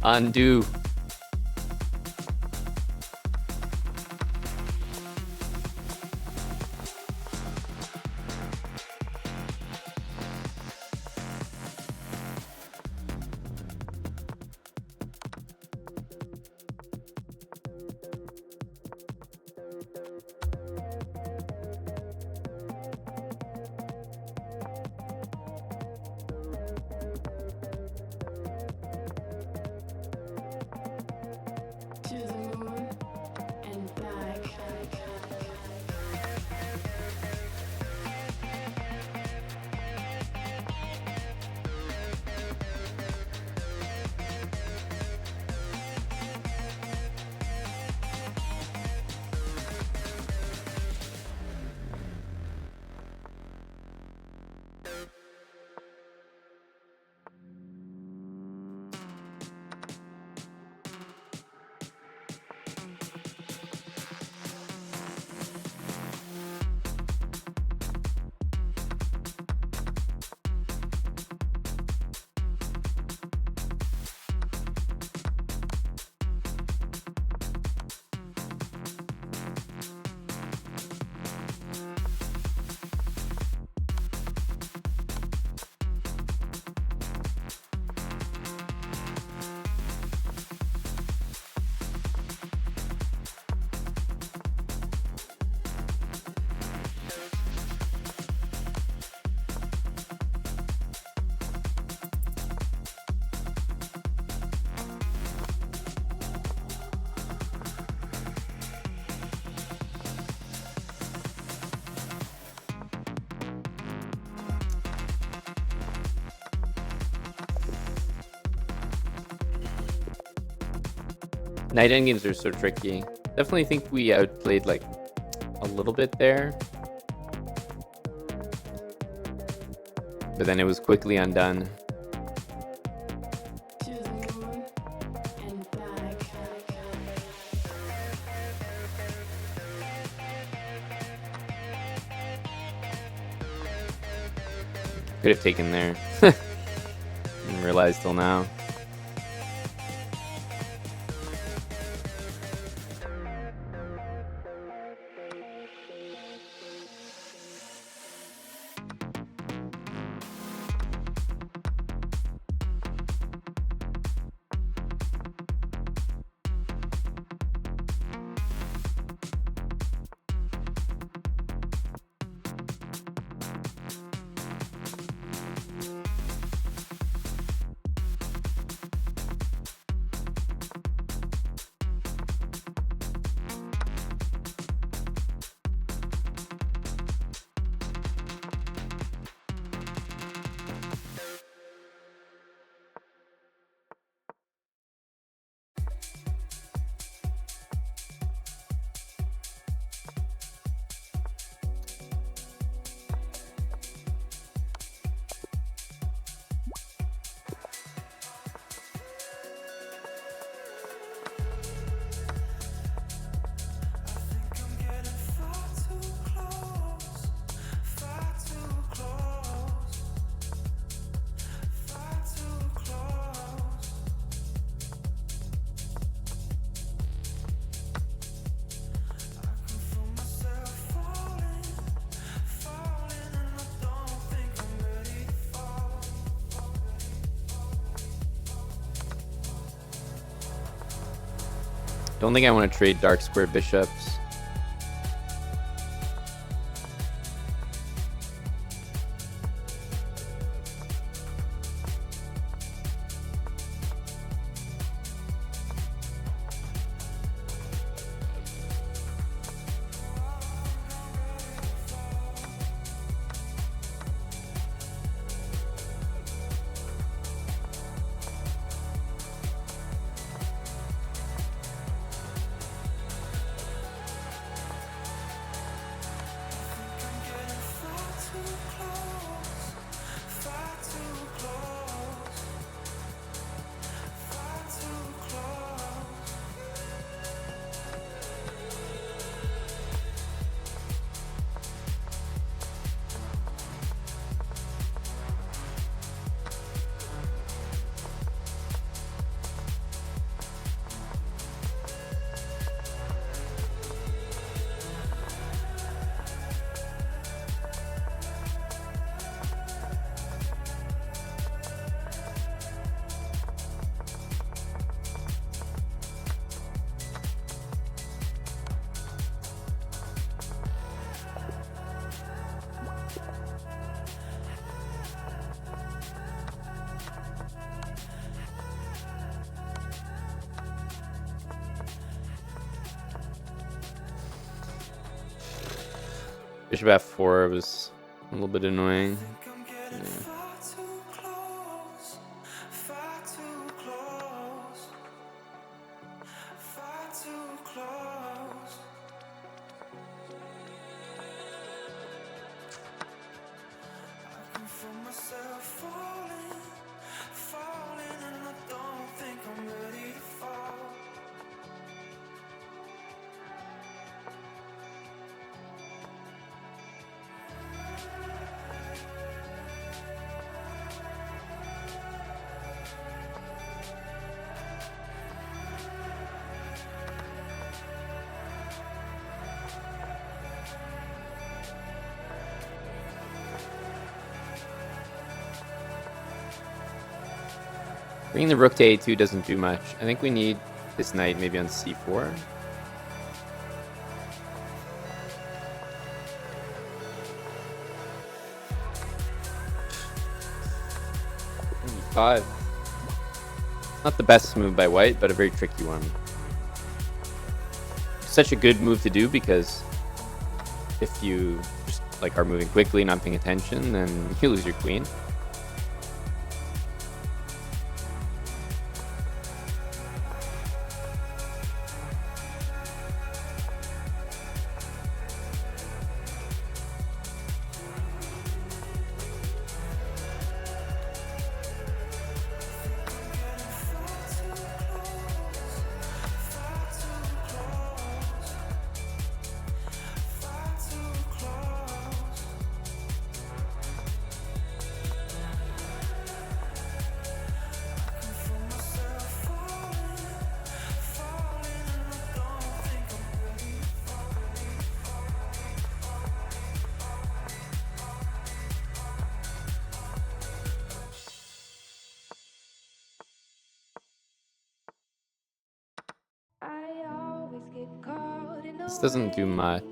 Undo. To the moon and back. Night endgames are so tricky. Definitely think we outplayed like a little bit there. But then it was quickly undone. To the moon and back. Could have taken there. Didn't realize till now. Don't think I want to trade dark square bishops. Bishop f4 was a little bit annoying. Yeah. Bringing the rook to a2 doesn't do much. I think we need this knight maybe on c4. e5. Not the best move by white, but a very tricky one. Such a good move to do because if you just like are moving quickly, not paying attention, then you lose your queen. This doesn't do much.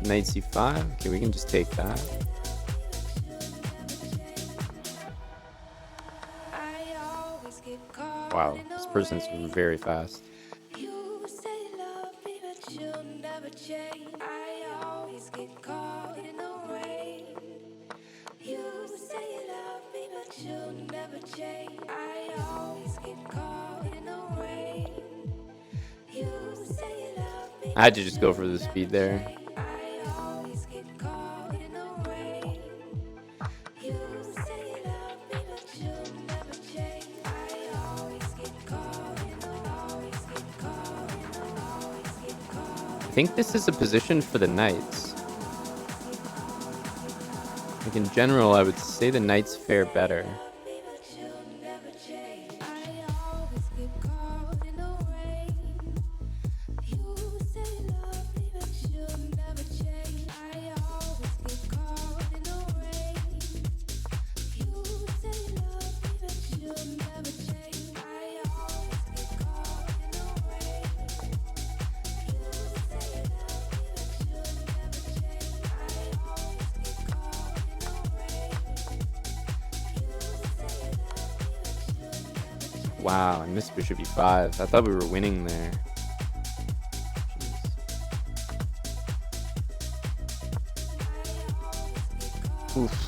Knight c5. Okay, we can just take that. Wow, this person's very fast. I had to just go for the speed there. think this is a position for the knights. Like in general, I would say the knights fare better. Wow, I missed bishop e5. I thought we were winning there. Jeez. Oof.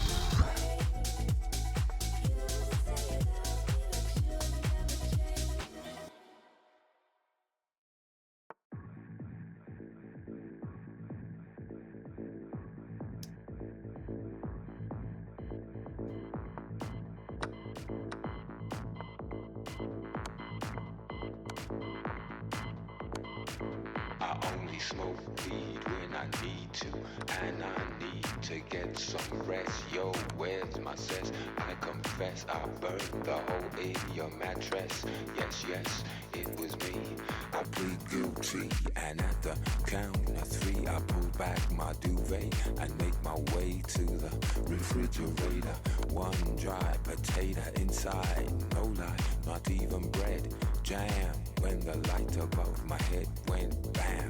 I only smoke weed when I need to, and I need to get some rest. Yo, where's my cess? I confess I burned the hole in your mattress. Yes, yes, it was me. I plead guilty, and at the count of 3, I pull back my duvet and make my way to the refrigerator. One dry potato inside, no lie, not even bread. Jam when the light above my head went bam.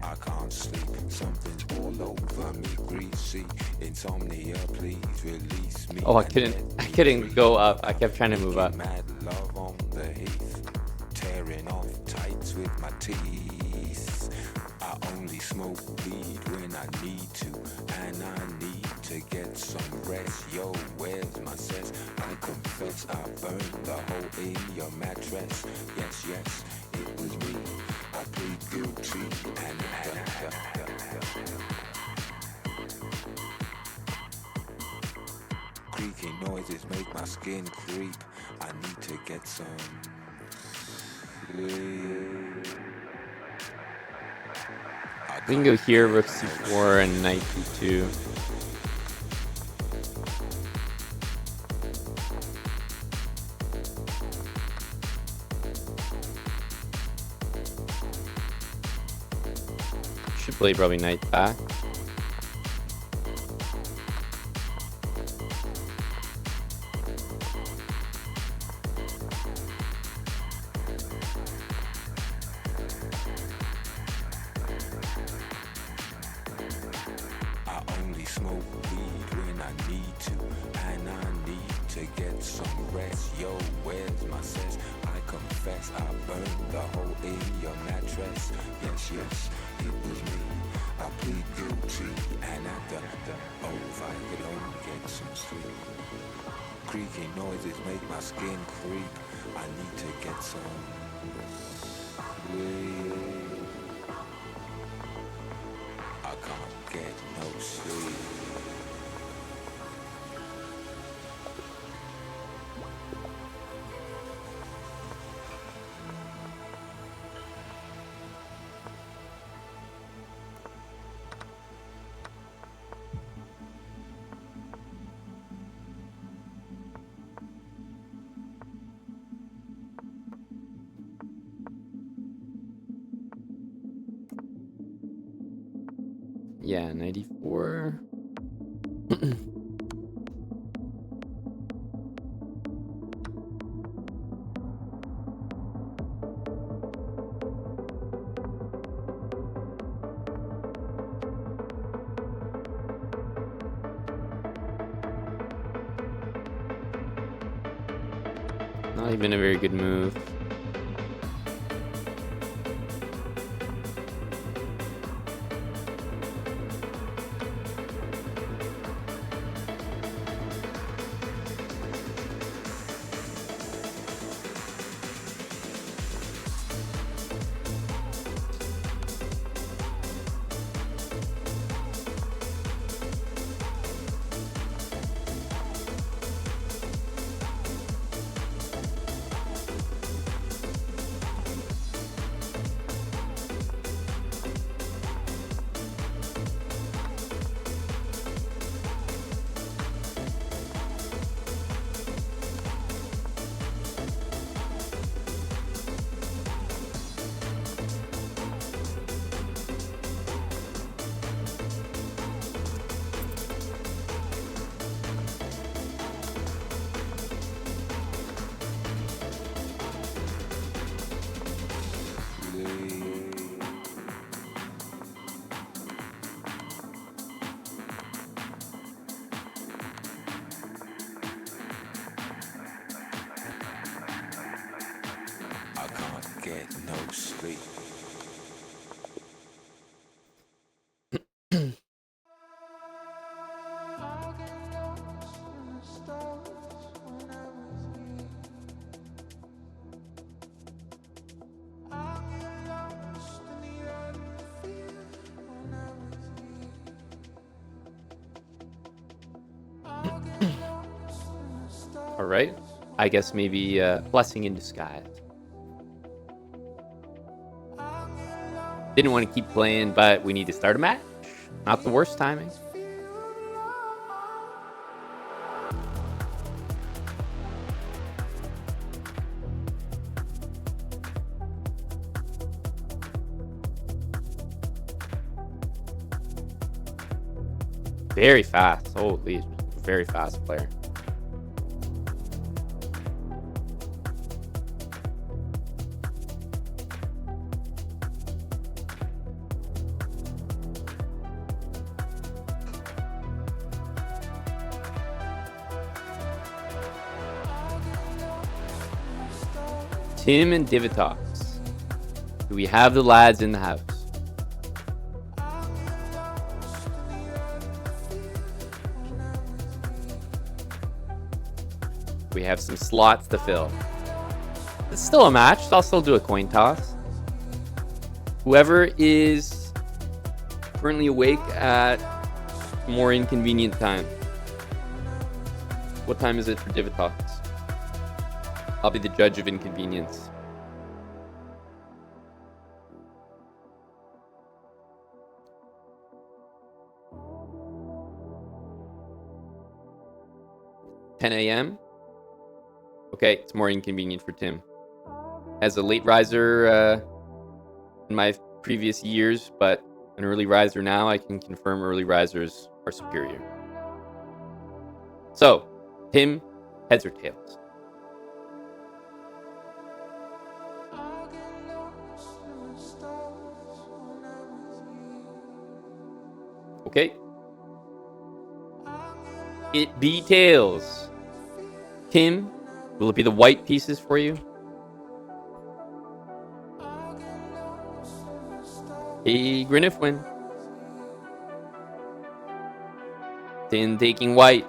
I can't sleep, something's all over me, greasy. Insomnia, please release me. Oh, I couldn't go up. I kept trying to move up. Mad love on the heath, tearing off tights with my teeth. I only smoke weed when I need to, and I need to get some rest. Yo, where's my cess? I confess I burned the hole in your mattress. Yes, yes, it was me. I plead guilty and creaking noises make my skin creep. I need to get some sleep. We can go here, rook c4 and knight d2. Should play probably knight back. I only smoke weed when I need to, and I need to get some rest. Yo, where's my cess? I confess I burned the hole in your mattress. Yes, yes, it was me. I plead guilty, and at the oh, if I could only get some sleep. Creaking noises make my skin creep. I need to get some sleep. I can't get no sleep. Yeah, 94. Not even a very good move. get no sleep. All right. I guess maybe blessing in disguise. Didn't want to keep playing, but we need to start a match. Not the worst timing. Very fast. Holy, very fast player. Tim and Divitox. Do we have the lads in the house? We have some slots to fill. It's still a match, so I'll still do a coin toss. Whoever is currently awake at more inconvenient time. What time is it for Divitox? I'll be the judge of inconvenience. $10 a.m. Okay, it's more inconvenient for Tim. As a late riser in my previous years, but an early riser now, I can confirm early risers are superior. So, Tim, heads or tails? Okay. It be tails. Tim, will it be the white pieces for you? Hey, Grinifwin. Tim taking white.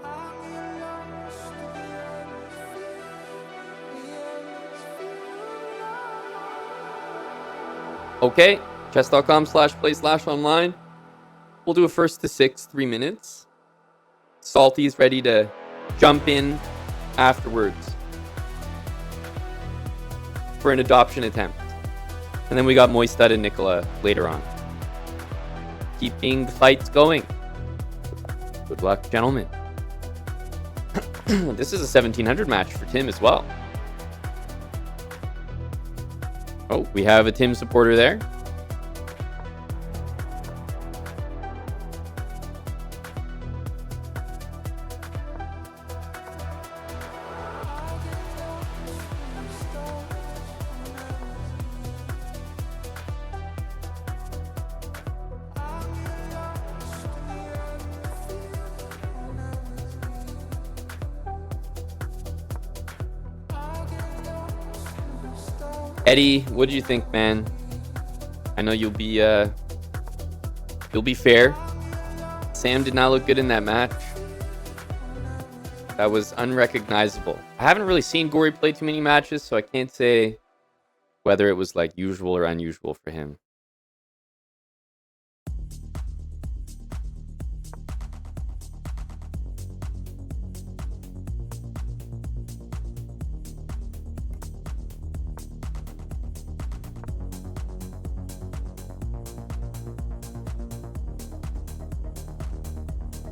Okay, chess.com/play/online. We'll do a first to 6, 3 minutes. Salty's ready to jump in afterwards for an adoption attempt. And then we got Moistad and Nicola later on. Keeping the fights going. Good luck, gentlemen. This is a 1700 match for Tim as well. Oh, we have a Tim supporter there. Eddie, what do you think, man? I know you'll be fair. Sam did not look good in that match. That was unrecognizable. I haven't really seen Gory play too many matches, so I can't say whether it was like usual or unusual for him.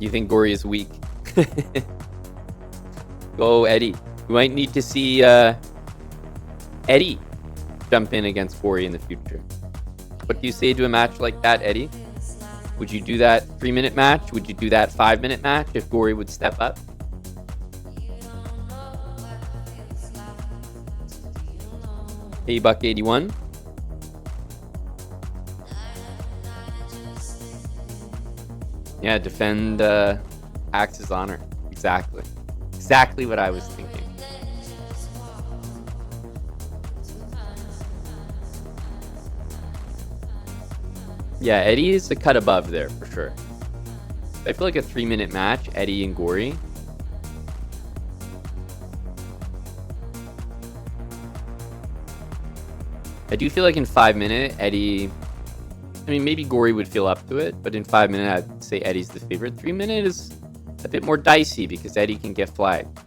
You think Gory is weak? Go, Eddie. We might need to see Eddie jump in against Gory in the future. What do you say to a match like that, Eddie? Would you do that 3-minute match? Would you do that 5-minute match if Gory would step up? Hey, Buck 81. Yeah, defend Axe's honor. Exactly. Exactly what I was thinking. Yeah, Eddie is a cut above there for sure. I feel like a 3-minute match, Eddie and Gory. I do feel like in 5-minute, Eddie... I mean, maybe Gory would feel up to it, but in 5-minute, I'd say Eddie's the favorite. 3-minute is a bit more dicey because Eddie can get flagged.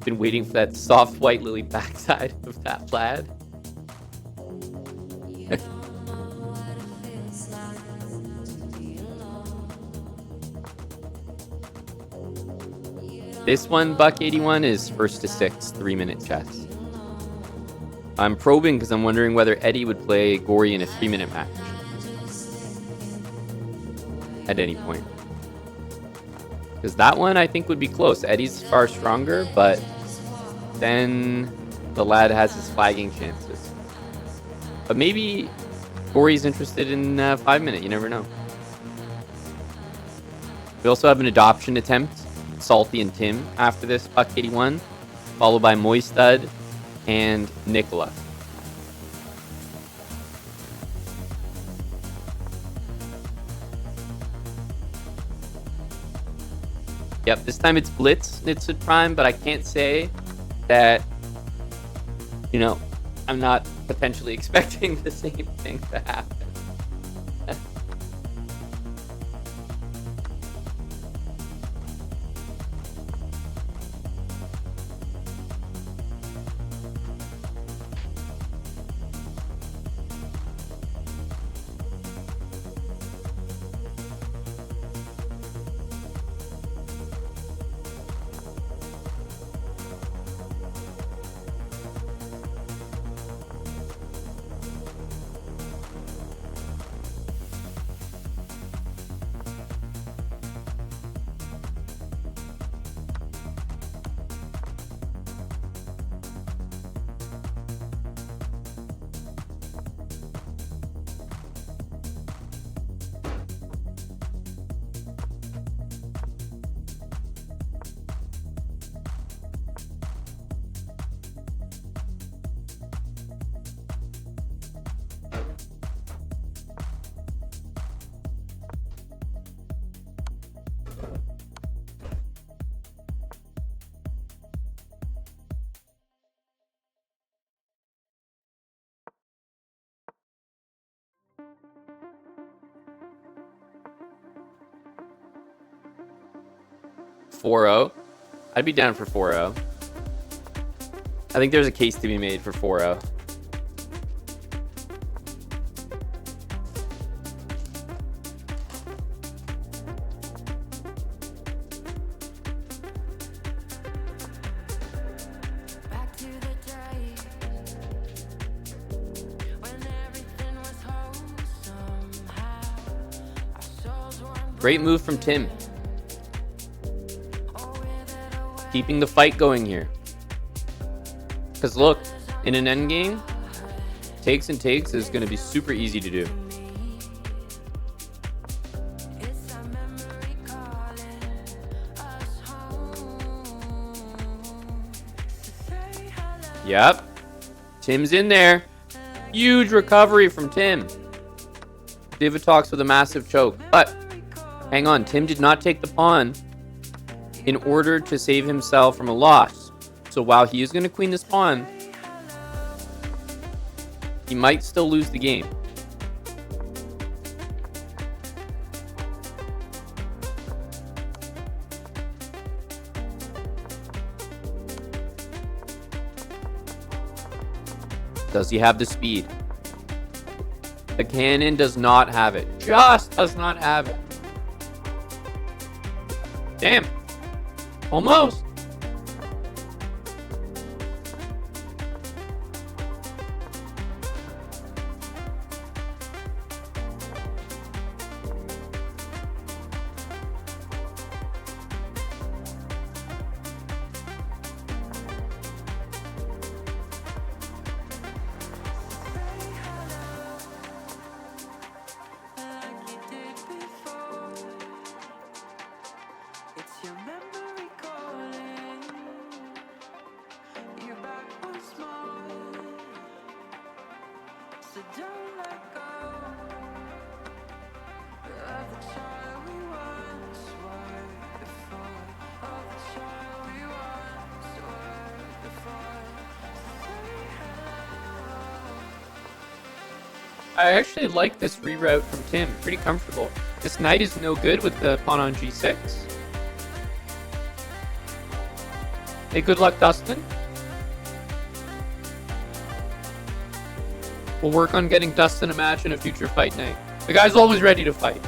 Been waiting for that soft white lily backside of that plaid. This one, Buck81, is first to 6, 3-minute chess. I'm probing because I'm wondering whether Eddie would play Gory in a 3-minute match. At any point. Because that one I think would be close. Eddie's far stronger, but then the lad has his flagging chances. But maybe Gory's interested in 5-minute, you never know. We also have an adoption attempt. Salty and Tim after this, Buck81, followed by Moistud and Nicola. Yep, this time it's Blitz, Nitsud Prime, but I can't say that, you know, I'm not potentially expecting the same thing to happen. .4-0. I'd be down for 4-0. I think there's a case to be made for 4-0. Great move from Tim. Keeping the fight going here. Because look, in an endgame, takes and takes is going to be super easy to do. Yep. Tim's in there. Huge recovery from Tim. Divatox with a massive choke. But, hang on, Tim did not take the pawn in order to save himself from a loss. So while he is going to queen this pawn, he might still lose the game. Does he have the speed? The cannon does not have it. Just does not have it. Damn. Almost. I actually like this reroute from Tim. Pretty comfortable. This knight is no good with the pawn on g6. Hey, good luck, Dustin. We'll work on getting Dustin a match in a future fight night. The guy's always ready to fight.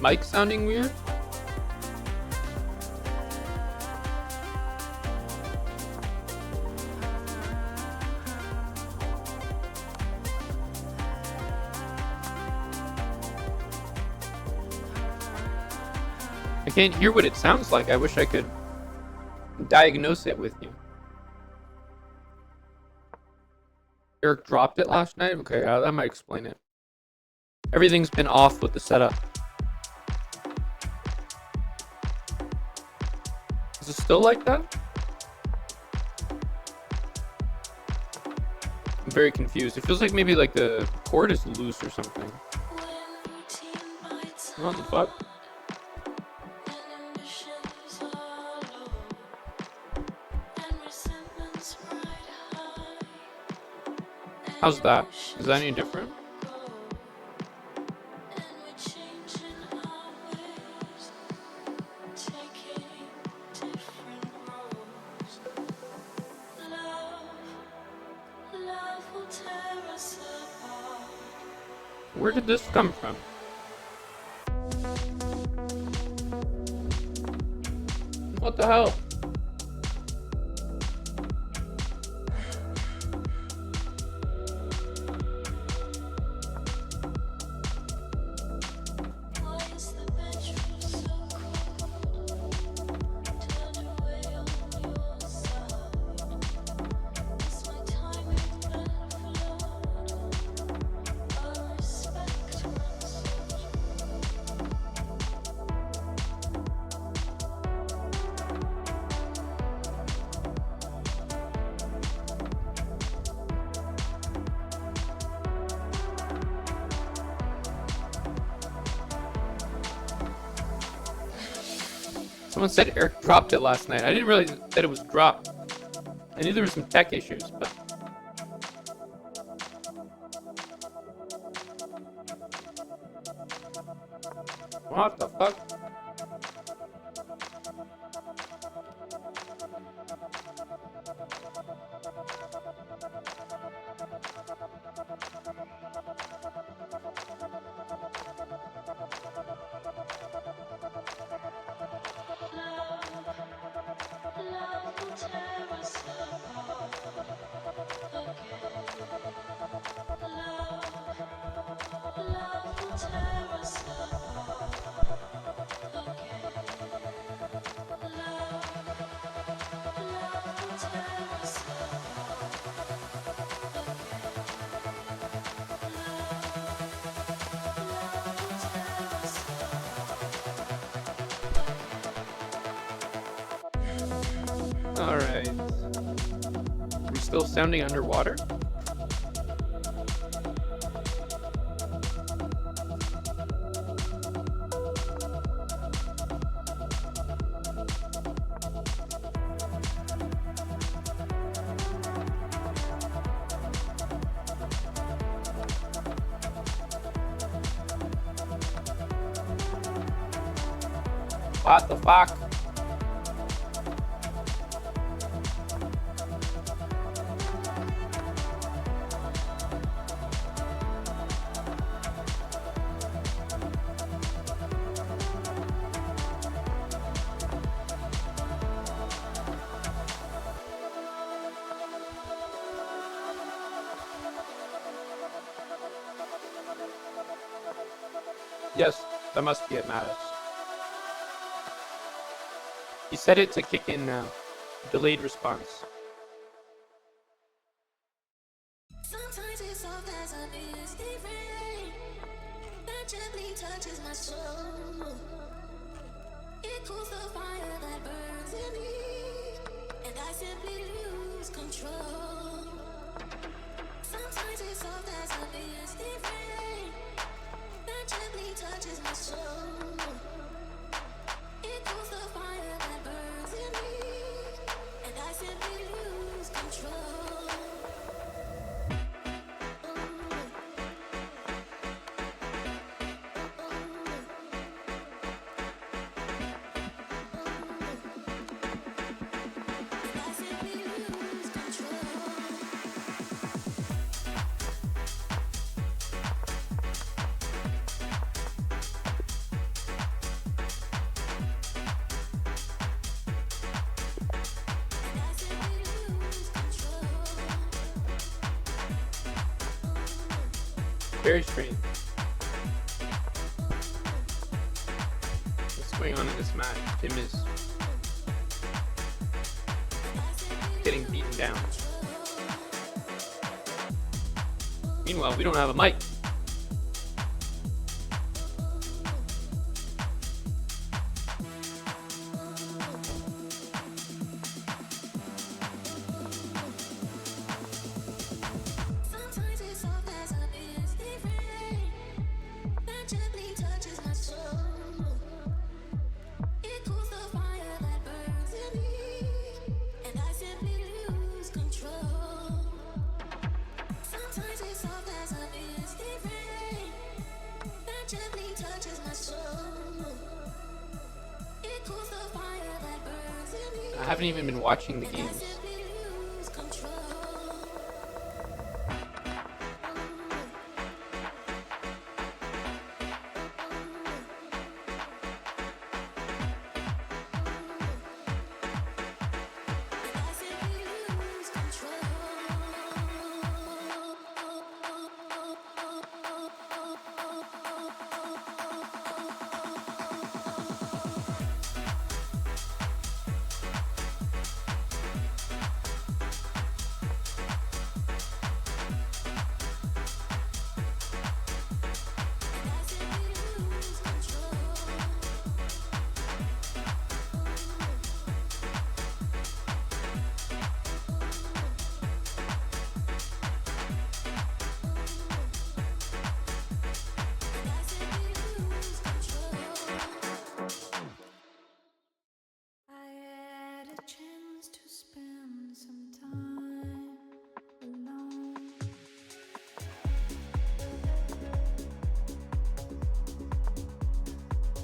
Mic sounding weird? I can't hear what it sounds like. I wish I could diagnose it with you. Eric dropped it last night? Okay, that might explain it. Everything's been off with the setup. Is it still like that? I'm very confused. It feels like maybe like the cord is loose or something. What the fuck? How's that? Is that any different? Where did this come from? What the hell? Someone said Eric dropped it last night. I didn't realize that it was dropped. I knew there were some tech issues, but... What the fuck? Alright. I'm still sounding underwater? What the fuck? Yes, that must be it, Mattis. He set it to kick in now. Delayed response. Sometimes it's soft as a misty rain that gently touches my soul. It cools the fire that burns in me, and I simply lose control. Sometimes it's soft as a misty rain that gently touches my soul. Very strange. What's going on in this match? Tim is getting beaten down. Meanwhile, we don't have a mic. Sometimes it's soft as a misty rain that gently touches my soul. It cools the fire that burns in me, and I simply lose control. Sometimes it's soft as a misty rain that gently touches my soul. It cools the fire that burns in me, I haven't even been watching the and I games. simply lose control. And I simply lose I had a chance to spend some time alone.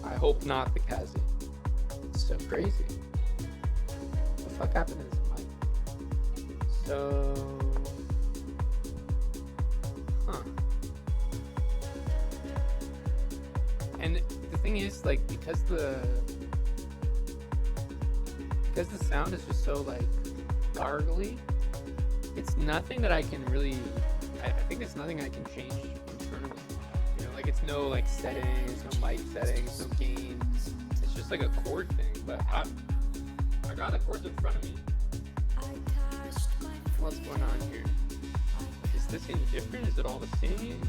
I hope not, the Kazi. It's so crazy. What the fuck happened to this mic? So... Huh. And the thing is, like, because the sound is just so, like, gargly, it's nothing that I can really... I think it's nothing I can change internally. You know, like, it's no, like, settings, no mic settings, no gain. It's just, like, a chord thing. But I got the chords in front of me. What's going on here? Is this any different? Is it all the same?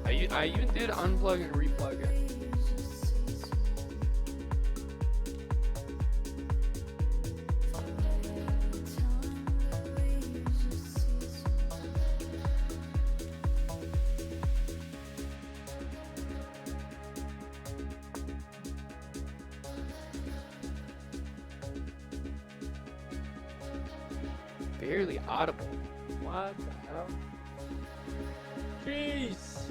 I even did unplug and replug it. Barely audible. What the hell? Jeez.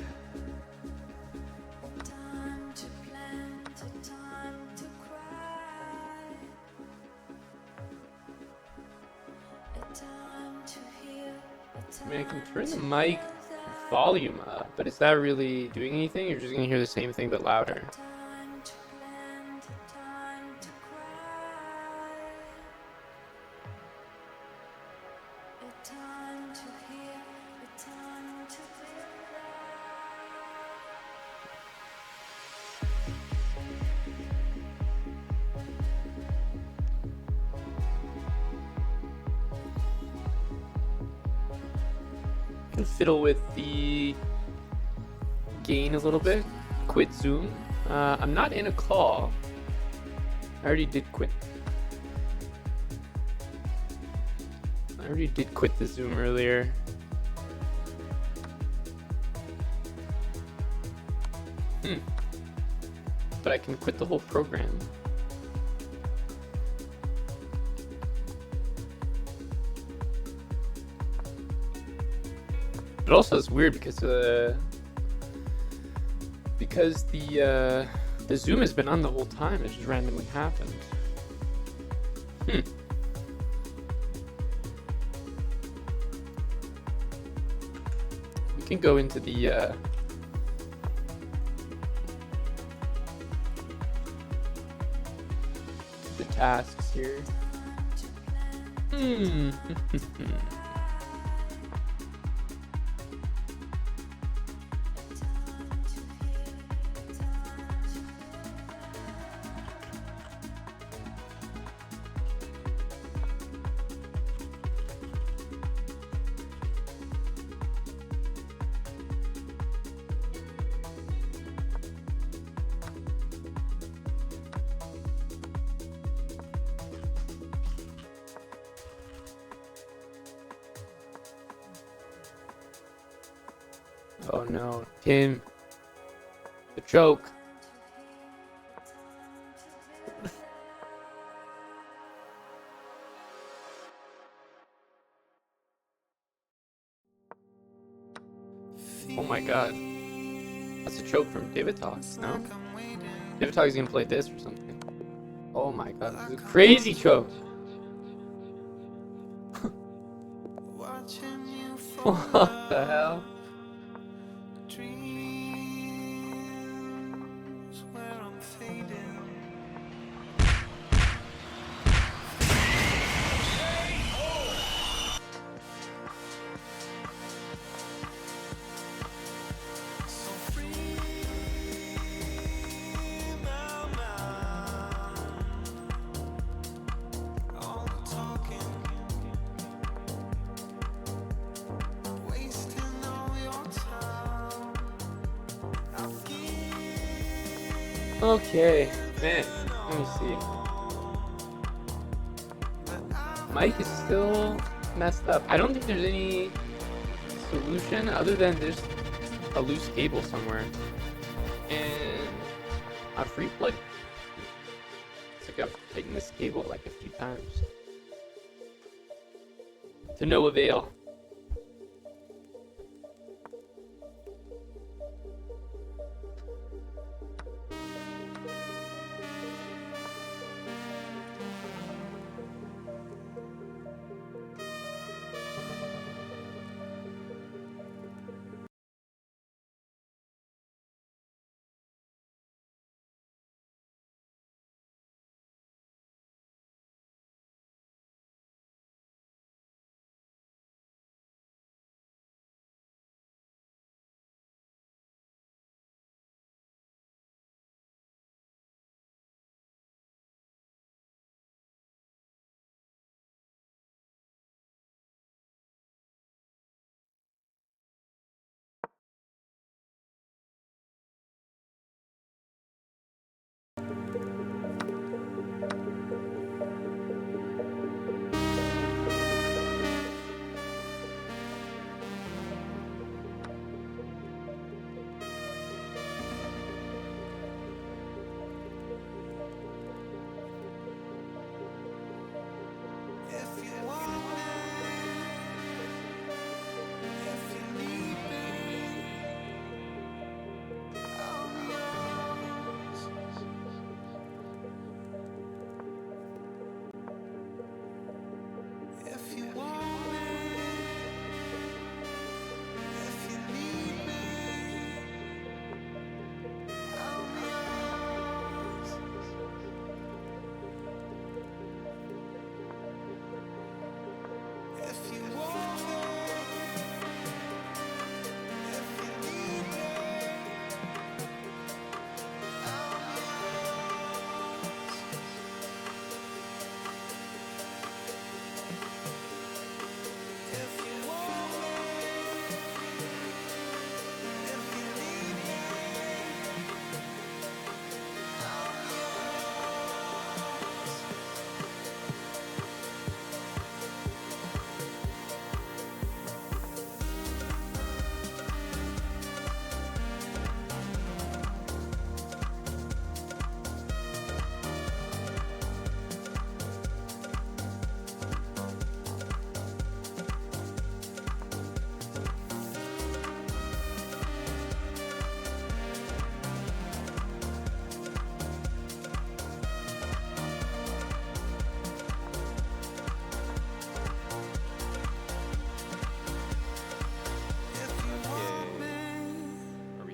Time to plant, a time to cry, a time to heal, a I mean, I can time turn the to mic feel volume up, but is that really doing anything? You're just gonna hear the same thing but louder. time to plant, a time to cry, a time to heal, a time to feel. Can fiddle with the gain a little bit. Quit Zoom. I'm not in a call. I already did quit. I already did quit the Zoom earlier. But I can quit the whole program. But also it's weird because the Zoom has been on the whole time. It just randomly happened. We can go into the tasks here. Oh no, Tim. The choke. Oh my god. That's a choke from David Talks, no? David Talks is gonna play this or something. Oh my god, this is a crazy choke. What the hell? Okay, man, let me see. Mike is still messed up. I don't think there's any solution other than there's a loose cable somewhere. And a free plug. It's like I've taken this cable like a few times. To no avail.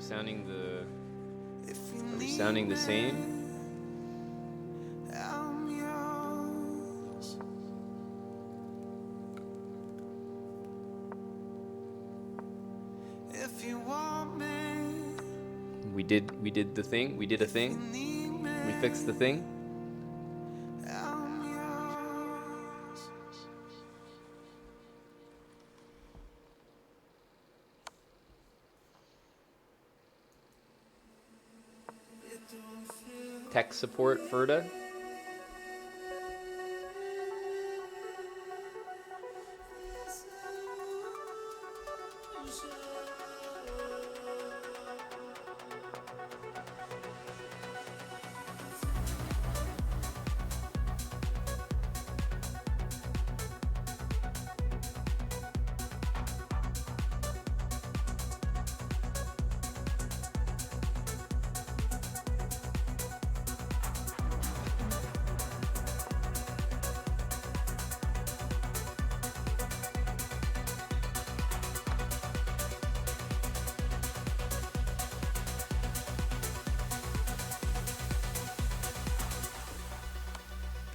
Sounding the Are we sounding the same? We did the thing. We did a thing. We fixed the thing. Tech support, Ferda.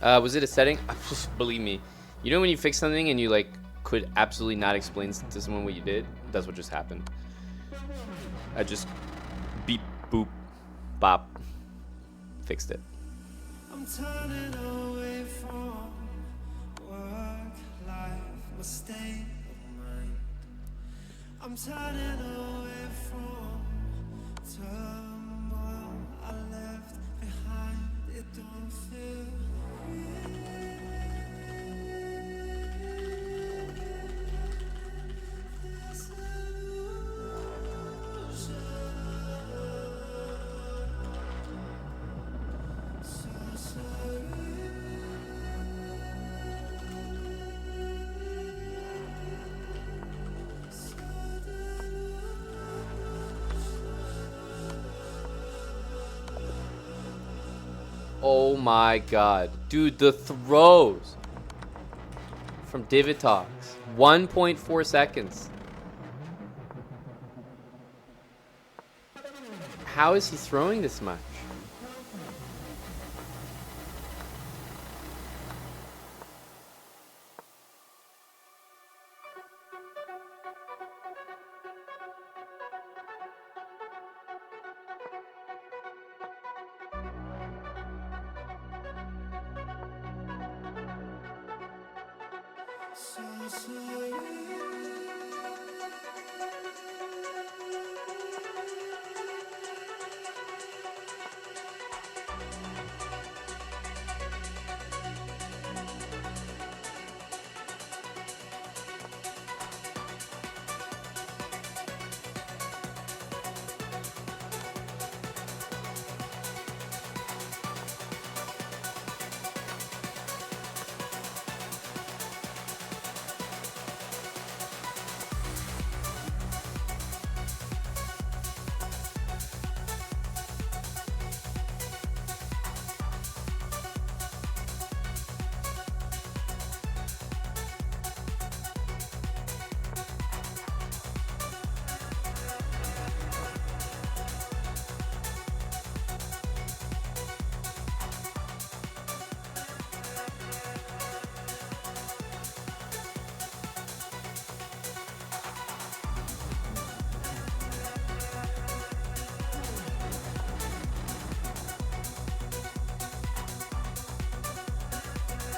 Was it a setting? Believe me, you know when you fix something and you like could absolutely not explain to someone what you did? That's what just happened. I just beep, boop, bop, fixed it. I'm turning away from work, life, my state of mind. I'm turning away from turmoil I left behind. It don't feel Oh my god. Dude, the throws from Divitox. 1.4 seconds. How is he throwing this much?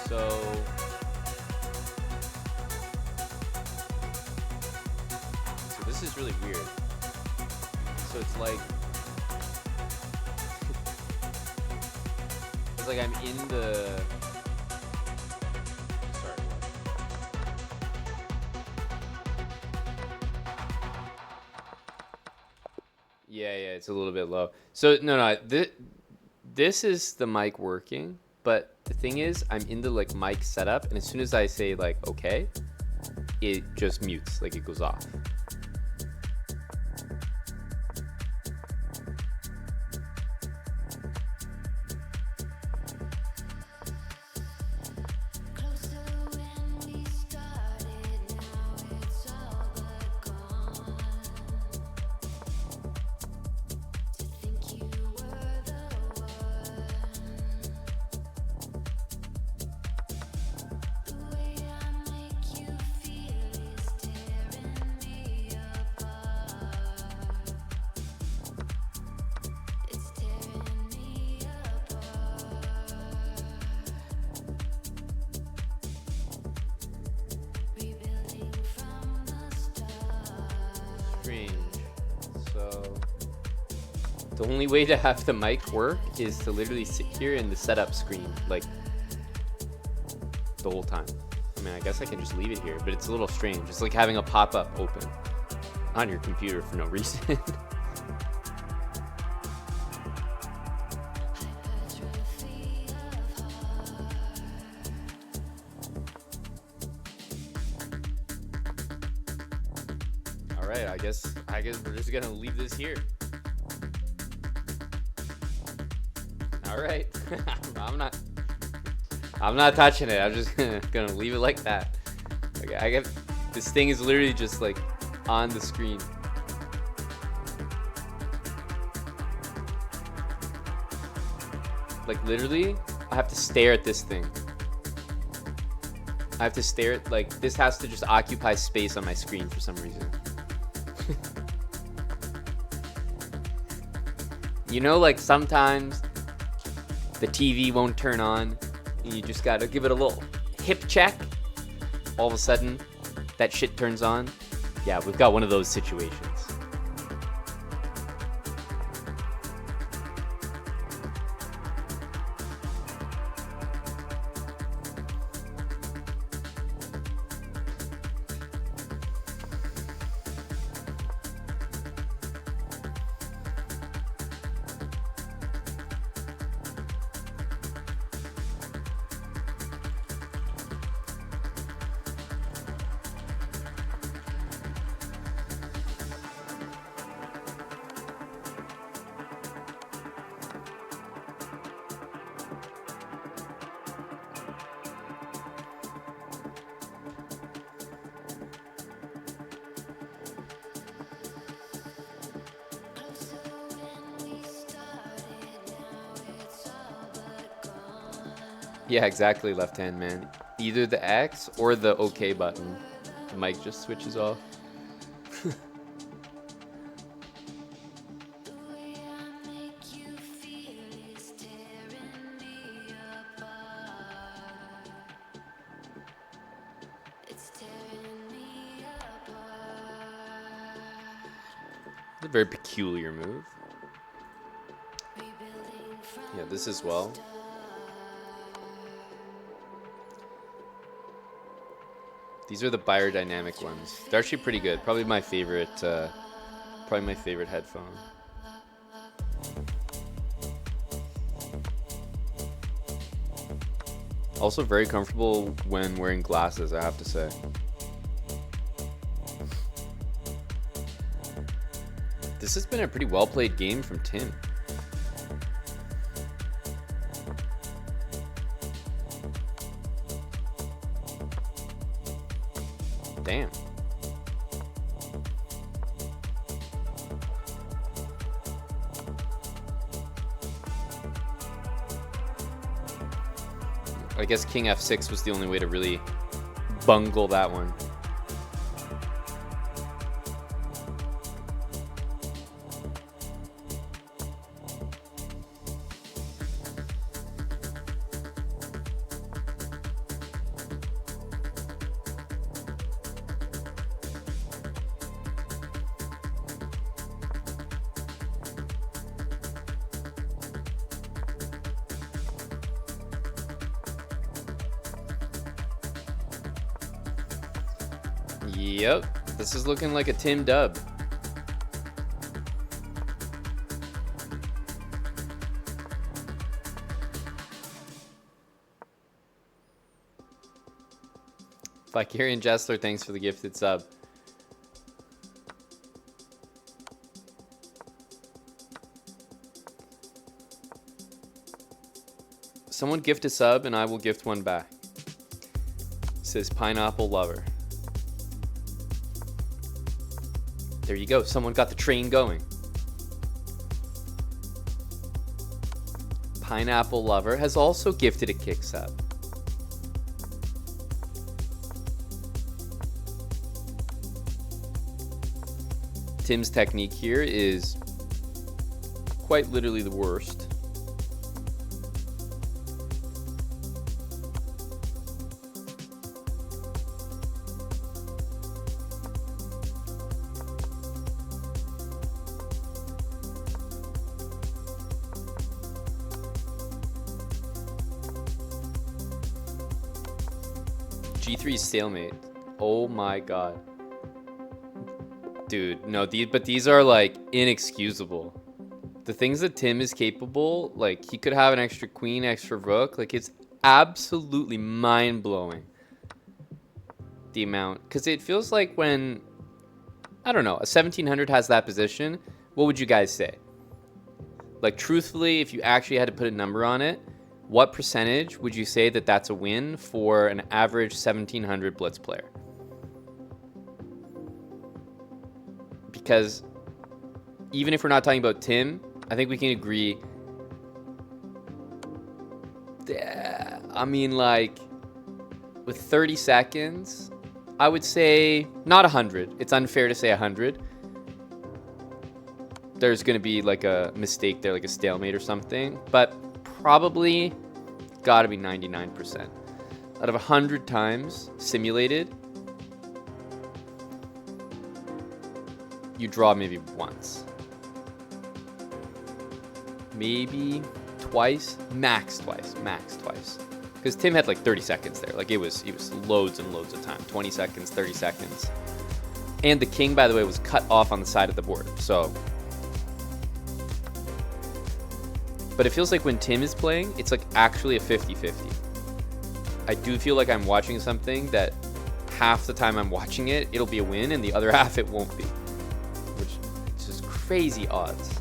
So this is really weird. So it's like I'm in the sorry. Yeah, it's a little bit low. So no, this is the mic working, but the thing is I'm in the like mic setup, and as soon as I say like okay, it just mutes, like it goes off. The only way to have the mic work is to literally sit here in the setup screen, like, the whole time. I mean, I guess I can just leave it here, but it's a little strange. It's like having a pop-up open on your computer for no reason. All right, I guess we're just gonna leave this here. All right, I'm not touching it. I'm just gonna leave it like that. Okay, I get this thing is literally just like on the screen. Like literally, have to stare at this thing. I have to stare at, like, this has to just occupy space on my screen for some reason. You know, like sometimes the TV won't turn on and you just gotta give it a little hip check. All of a sudden, that shit turns on. Yeah, we've got one of those situations. Yeah, exactly, left hand man. Either the X or the OK button. The mic just switches off. It's a very peculiar move. Yeah, this as well. These are the biodynamic ones. They're actually pretty good. Probably my favorite headphone. Also very comfortable when wearing glasses, I have to say. This has been a pretty well played game from Tim. Damn. I guess King F6 was the only way to really bungle that one. Yep, this is looking like a Tim dub. Vicarian Jessler, thanks for the gifted sub. Someone gift a sub and I will gift one back. Says Pineapple Lover. There you go. Someone got the train going. Pineapple Lover has also gifted a kick sub. Tim's technique here is quite literally the worst. G3 stalemate. Oh my god. Dude, no, but these are like inexcusable. The things that Tim is capable, like he could have an extra queen, extra rook, like it's absolutely mind-blowing. The amount, because it feels like when, I don't know, a 1700 has that position, what would you guys say? Like truthfully, if you actually had to put a number on it, what percentage would you say that that's a win for an average 1700 blitz player? Because even if we're not talking about Tim, I think we can agree I mean, like, with 30 seconds, I would say not 100. It's unfair to say 100. There's going to be like a mistake there, like a stalemate or something. But probably got to be 99%. Out of 100 times simulated, you draw maybe once. Maybe twice, max twice. Because Tim had like 30 seconds there. Like it was loads and loads of time. 20 seconds, 30 seconds. And the king, by the way, was cut off on the side of the board. So, but it feels like when Tim is playing, it's like actually a 50-50. I do feel like I'm watching something that half the time I'm watching it, it'll be a win, and the other half it won't be. Which is just crazy odds.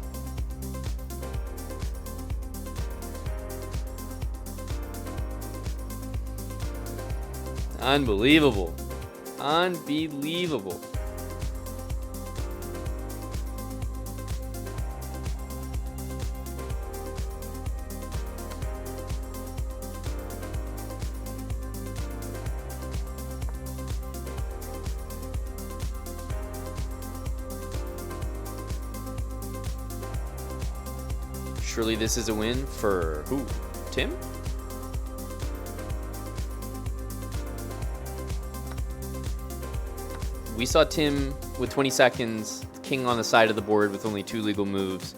Unbelievable. Unbelievable. Surely this is a win for who? Tim? We saw Tim with 20 seconds, king on the side of the board with only 2 legal moves,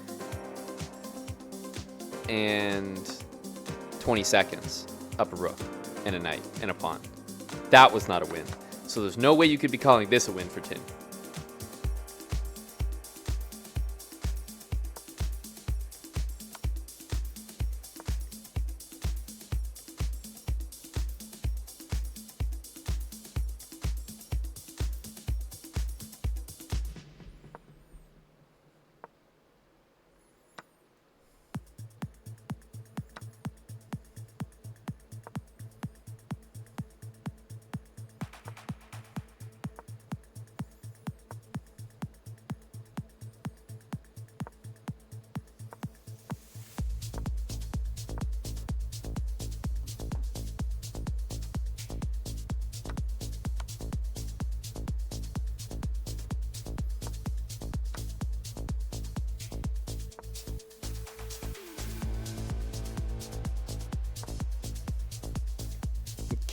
and 20 seconds, up a rook, and a knight, and a pawn. That was not a win. So there's no way you could be calling this a win for Tim.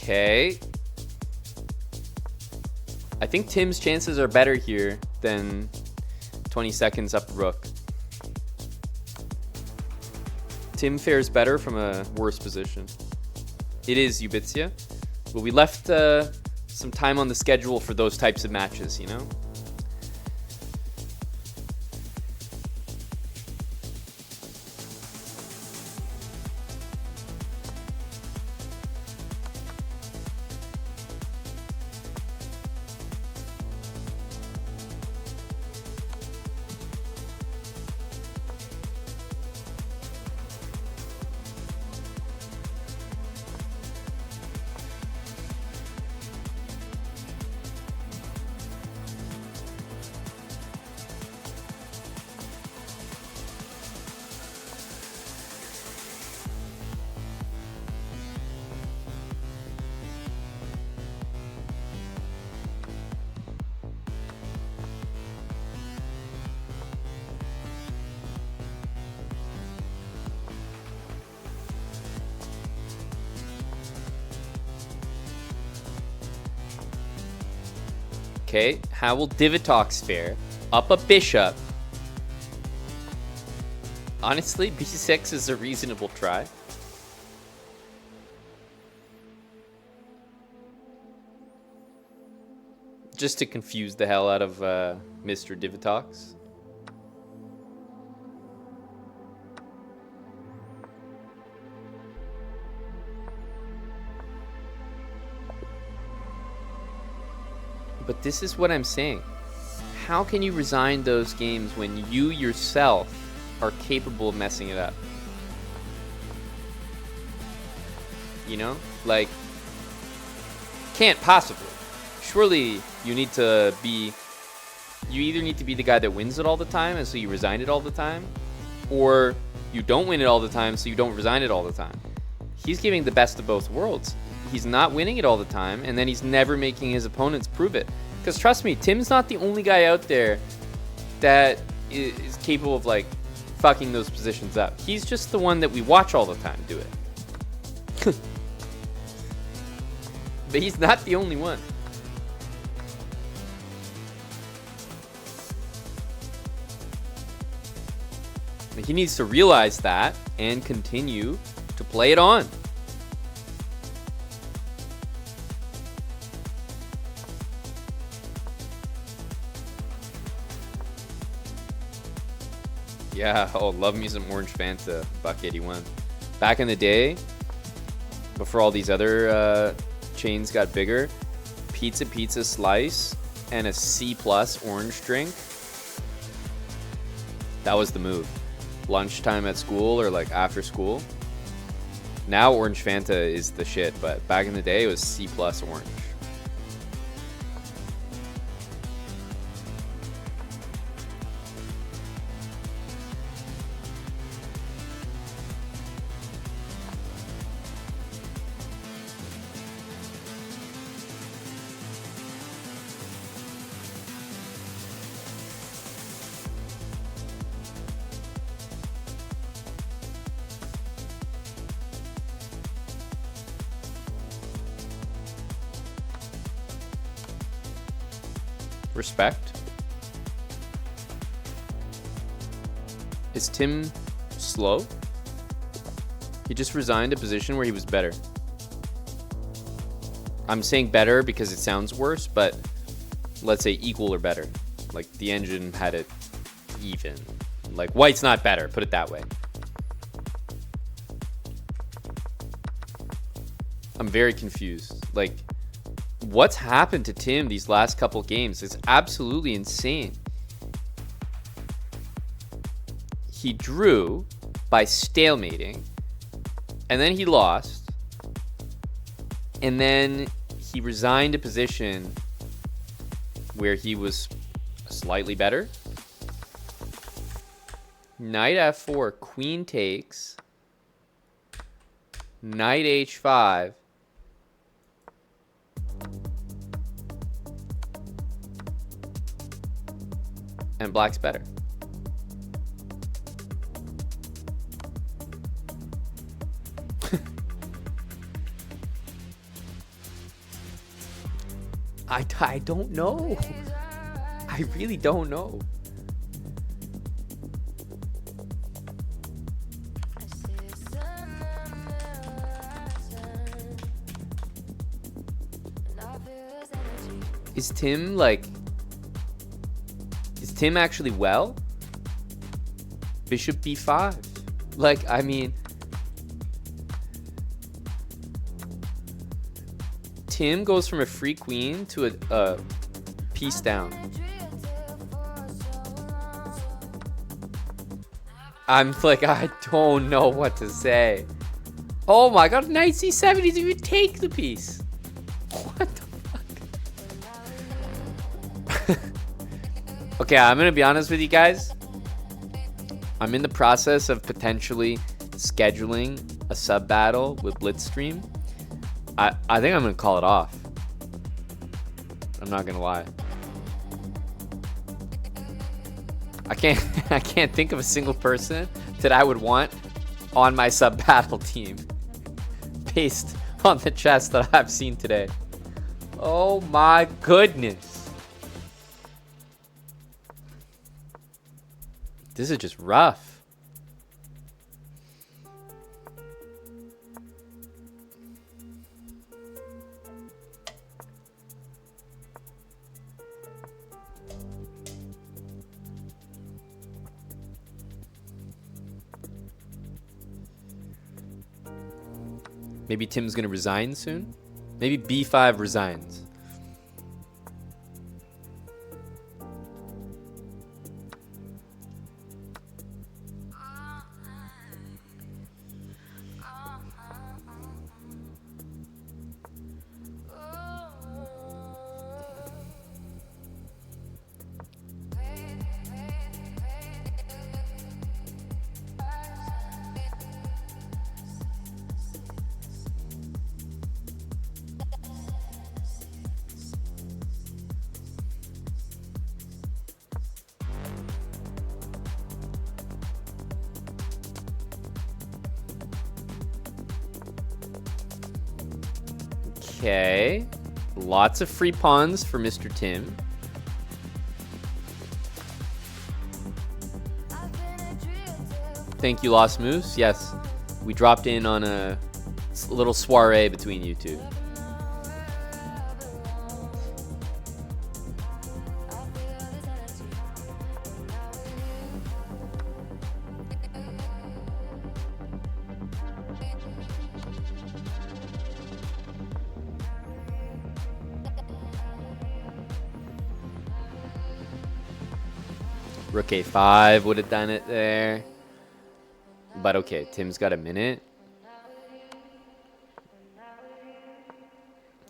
Okay. I think Tim's chances are better here than 20 seconds up rook. Tim fares better from a worse position. It is Ubitsia. But we left some time on the schedule for those types of matches, you know? Okay, how will Divatox fare? Up a bishop. Honestly, b6 is a reasonable try. Just to confuse the hell out of Mr. Divatox. But this is what I'm saying. How can you resign those games when you yourself are capable of messing it up? You know? Like, can't possibly. Surely you need to be... You either need to be the guy that wins it all the time, and so you resign it all the time, or you don't win it all the time, so you don't resign it all the time. he's giving the best of both worlds. He's not winning it all the time, and then he's never making his opponents prove it. Because trust me, Tim's not the only guy out there that is capable of like fucking those positions up. He's just the one that we watch all the time do it. But he's not the only one. He needs to realize that and continue to play it on. Yeah, oh, love me some orange Fanta, $1.81. Back in the day, before all these other chains got bigger, pizza slice and a C+ orange drink. That was the move. Lunchtime at school or like after school. Now orange Fanta is the shit, but back in the day it was C+ orange. Respect. Is Tim slow? He just resigned a position where he was better. I'm saying better because it sounds worse, but let's say equal or better. Like the engine had it even. Like white's not better, put it that way. I'm very confused. Like, what's happened to Tim these last couple games? It's absolutely insane. He drew by stalemating, and then he lost, and then he resigned a position where he was slightly better. Knight f4, queen takes, knight h5. And black's better. I don't know. I really don't know. Is Tim like... Is Tim actually well? Bishop b5. Like, I mean... Tim goes from a free queen to a piece down. I'm like, I don't know what to say. Oh my god, knight c7, he didn't even take the piece. What the fuck? Okay, I'm gonna be honest with you guys. I'm in the process of potentially scheduling a sub battle with Blitzstream. I think I'm gonna call it off. I'm not gonna lie. I can't think of a single person that I would want on my sub battle team based on the chess that I've seen today. Oh my goodness. This is just rough. Maybe Tim's gonna resign soon. Maybe b5 resigns. Okay. Lots of free pawns for Mr. Tim. Thank you, Lost Moose. Yes, we dropped in on a little soiree between you two. Rook A5 would have done it there. But okay, Tim's got a minute.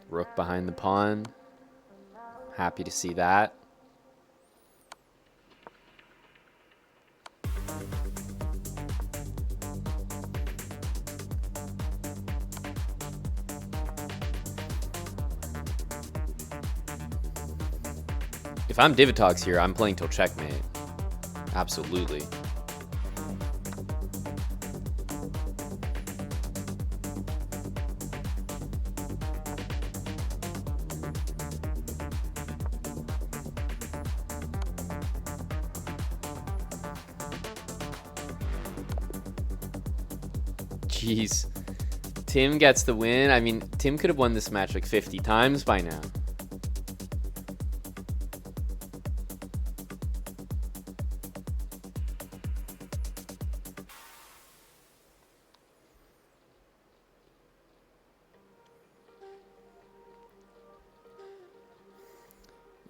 Rook behind the pawn. Happy to see that. If I'm Divatox here, I'm playing till checkmate. Absolutely. Jeez. Tim gets the win. I mean, Tim could have won this match like 50 times by now.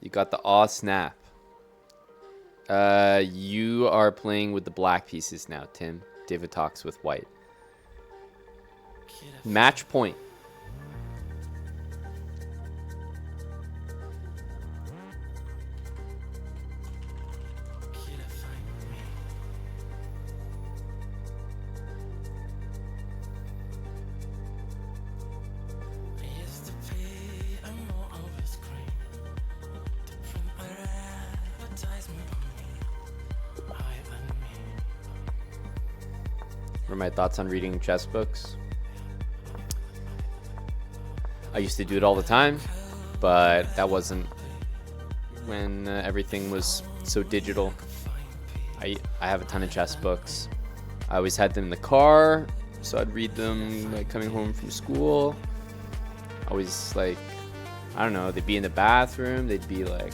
You got the aw snap. You are playing with the black pieces now, Tim. Divatox with white. Match point. What are my thoughts on reading chess books? I used to do it all the time, but that wasn't when everything was so digital. I have a ton of chess books. I always had them in the car, so I'd read them like coming home from school. Always like, I don't know, they'd be in the bathroom, they'd be like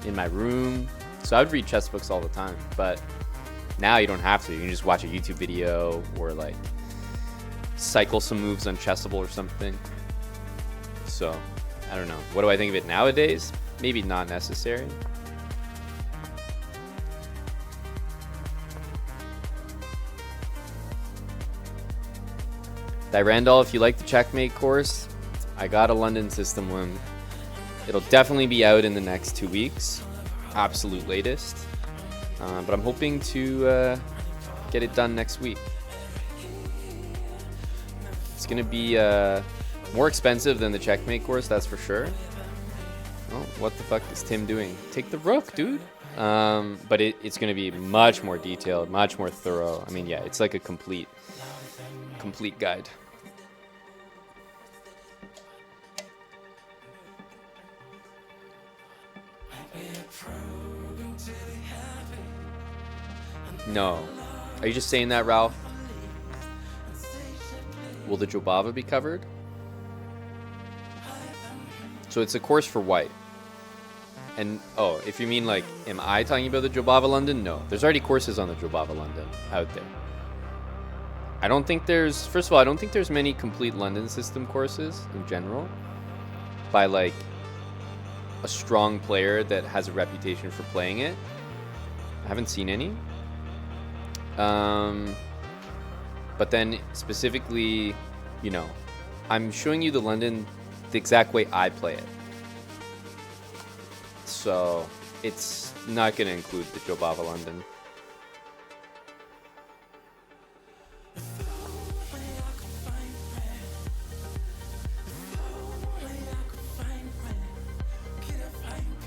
in my room. So I would read chess books all the time, but now you don't have to. You can just watch a YouTube video or like cycle some moves on Chessable or something. So, I don't know. What do I think of it nowadays? Maybe not necessary. Randall, if you like the checkmate course, I got a London system one. It'll definitely be out in the next 2 weeks. Absolute latest. But I'm hoping to get it done next week. It's going to be more expensive than the checkmate course, that's for sure. Oh, what the fuck is Tim doing? Take the rook, dude. But it's going to be much more detailed, much more thorough. I mean, yeah, it's like a complete guide. No. Are you just saying that, Ralph? Will the Jobava be covered? So it's a course for white. And, oh, if you mean like, am I talking about the Jobava London? No. There's already courses on the Jobava London out there. I don't think there's, first of all, I don't think there's many complete London system courses in general by like a strong player that has a reputation for playing it. I haven't seen any. But then specifically, you know, I'm showing you the London the exact way I play it. So it's not going to include the Jobava London.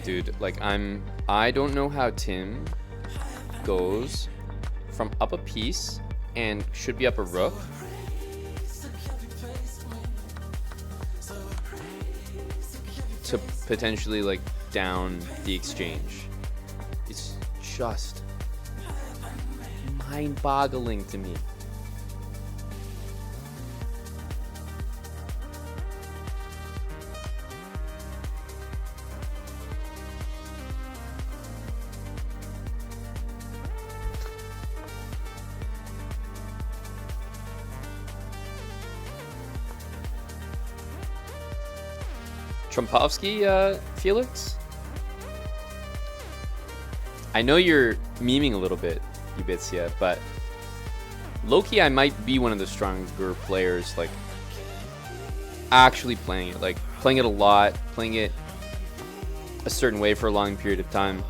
Dude, like I don't know how Tim goes from up a piece and should be up a rook to potentially like down the exchange. It's just mind-boggling to me. Trumpovsky, Felix? I know you're memeing a little bit, Ubitsia, but low-key I might be one of the stronger players, like, actually playing it. Like, playing it a lot, playing it a certain way for a long period of time.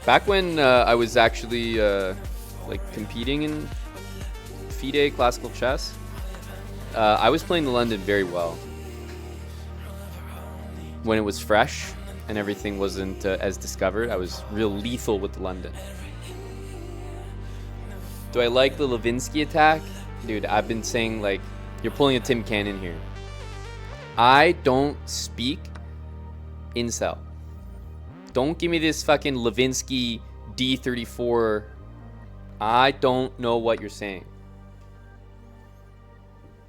Back when I was actually, like, competing in FIDE classical chess, I was playing the London very well. When it was fresh and everything wasn't as discovered, I was real lethal with the London. Do I like the Levinsky attack? Dude, I've been saying, like, you're pulling a Tim Cannon here. I don't speak incel. Don't give me this fucking Levinsky D34. I don't know what you're saying.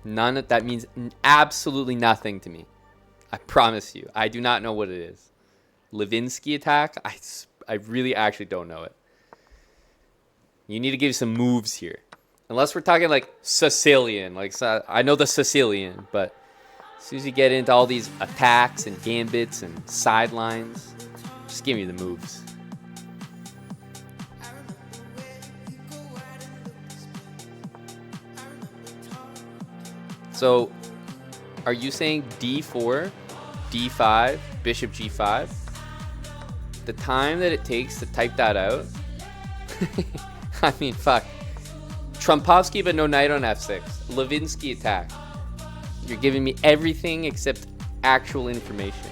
None of that means absolutely nothing to me. I promise you. I do not know what it is. Levinsky attack? I really actually don't know it. You need to give some moves here. Unless we're talking like Sicilian. Like, I know the Sicilian, but as soon as you get into all these attacks and gambits and sidelines, just give me the moves. So, are you saying D4, D5, Bishop G5? The time that it takes to type that out? I mean, fuck. Trumpovsky, but no knight on F6. Levinsky attack. You're giving me everything except actual information.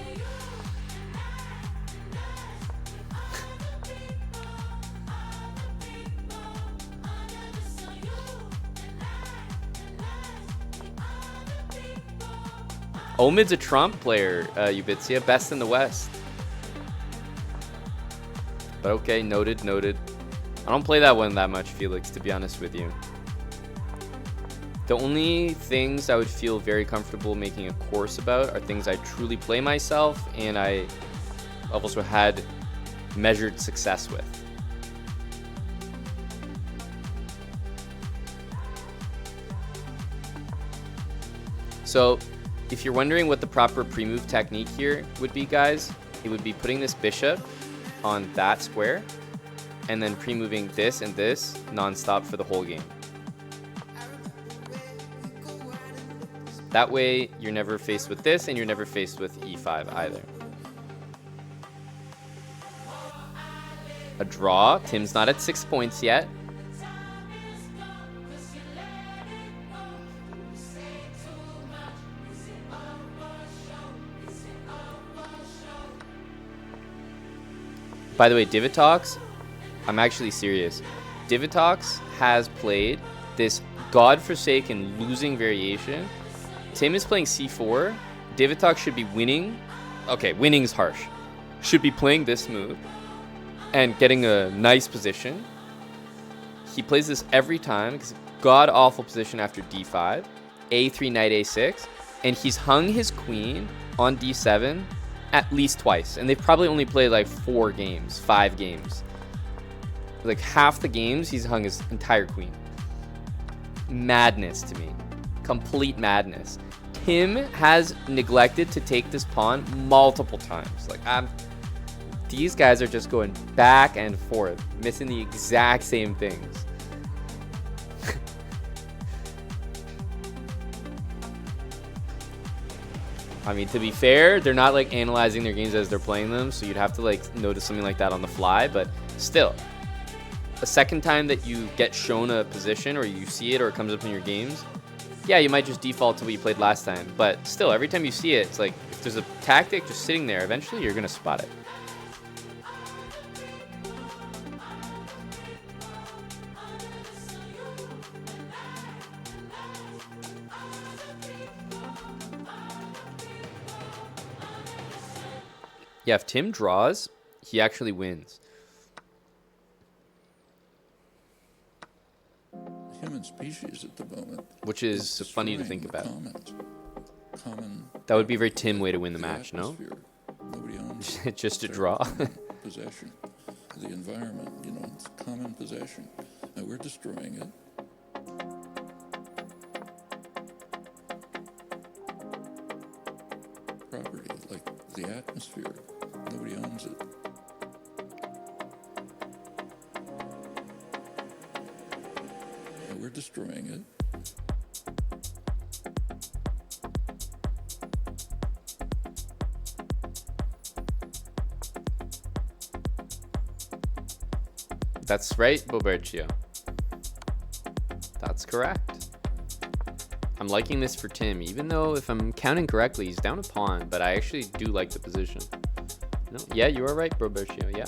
Omid's a Trump player, Ubitsia. Best in the West. But okay, noted, noted. I don't play that one that much, Felix, to be honest with you. The only things I would feel very comfortable making a course about are things I truly play myself and I've also had measured success with. So, if you're wondering what the proper pre-move technique here would be, guys, it would be putting this bishop on that square and then pre-moving this and this non-stop for the whole game. That way, you're never faced with this and you're never faced with e5 either. A draw. Tim's not at 6 points yet. By the way, Divitox, I'm actually serious. Divitox has played this godforsaken losing variation. Tim is playing c4. Divitox should be winning. Okay, winning's harsh. Should be playing this move and getting a nice position. He plays this every time because god-awful position after d5. a3, knight a6. And he's hung his queen on d7 at least twice, and they've probably only played like 4 games, 5 games. Like half the games, he's hung his entire queen. Madness to me. Complete madness. Tim has neglected to take this pawn multiple times. Like, these guys are just going back and forth, missing the exact same things. I mean, to be fair, they're not like analyzing their games as they're playing them, so you'd have to like notice something like that on the fly, but still, a second time that you get shown a position or you see it or it comes up in your games, yeah, you might just default to what you played last time, but still, every time you see it, it's like, if there's a tactic just sitting there, eventually you're going to spot it. Yeah, if Tim draws, he actually wins. Human species at the moment, which is funny to think about. Common That would be a very Tim way to win the the match, no? atmosphere. Nobody owns it. Just to It's our draw. common possession. The environment, it's common possession. And we're destroying it. Property, like the atmosphere. Nobody owns it. And we're destroying it. That's right, Bobercio. That's correct. I'm liking this for Tim, even though if I'm counting correctly, he's down a pawn, but I actually do like the position. No, yeah, you are right, Bobercio, yeah.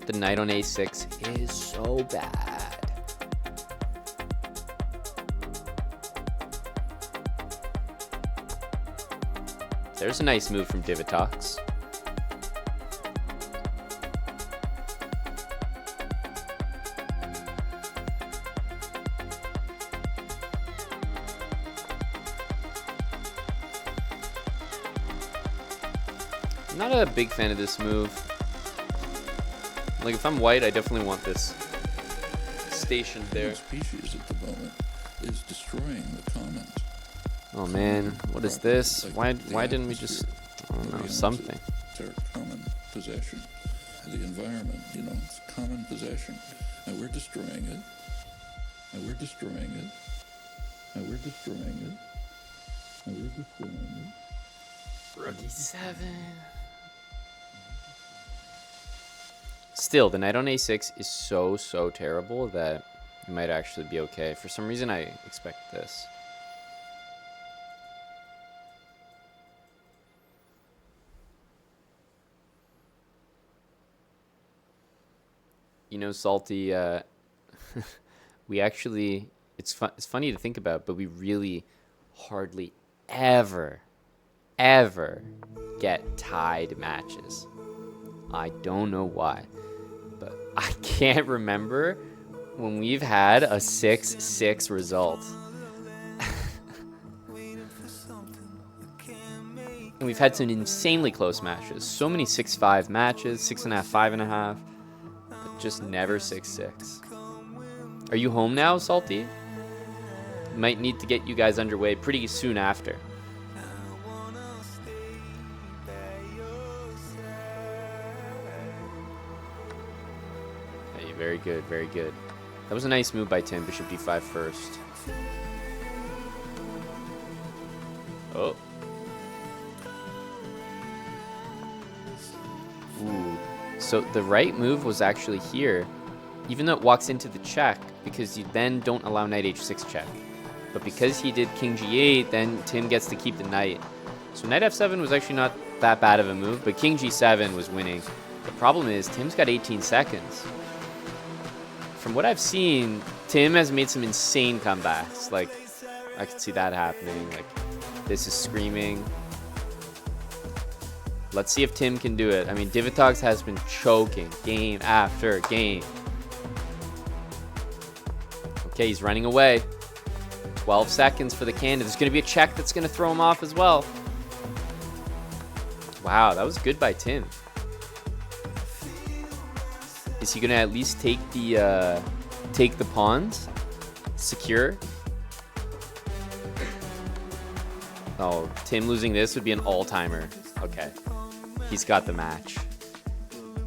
The knight on a6 is so bad. There's a nice move from Divitox. I'm not a big fan of this move. Like, if I'm white, I definitely want this stationed there. Human species at the moment is destroying the commons. Oh man, what is this? Why didn't we just, I don't know, something? It's our common possession. The environment, it's common possession. And we're destroying it. And we're destroying it. And we're destroying it. And we're destroying it. Rookie 7. Still, the knight on a6 is so terrible that it might actually be okay. For some reason, I expect this. Salty, we actually, it's funny to think about, but we really hardly ever get tied matches. I don't know why, but I can't remember when we've had a 6-6 result. And we've had some insanely close matches. So many 6-5 matches, 6.5, 5.5. Just never 6-6. Are you home now, Salty? Might need to get you guys underway pretty soon after. Hey, very good, very good. That was a nice move by Tim. Bishop d5 first. Oh. Ooh. So the right move was actually here, even though it walks into the check, because you then don't allow knight h6 check. But because he did king g8, then Tim gets to keep the knight. So knight f7 was actually not that bad of a move, but king g7 was winning. The problem is Tim's got 18 seconds. From what I've seen, Tim has made some insane comebacks. Like, I could see that happening. Like, this is screaming. Let's see if Tim can do it. I mean, Divitox has been choking game after game. Okay, he's running away. 12 seconds for the candidate. There's going to be a check that's going to throw him off as well. Wow, that was good by Tim. Is he going to at least take the pawns? Secure? Oh, Tim losing this would be an all-timer. Okay. He's got the match.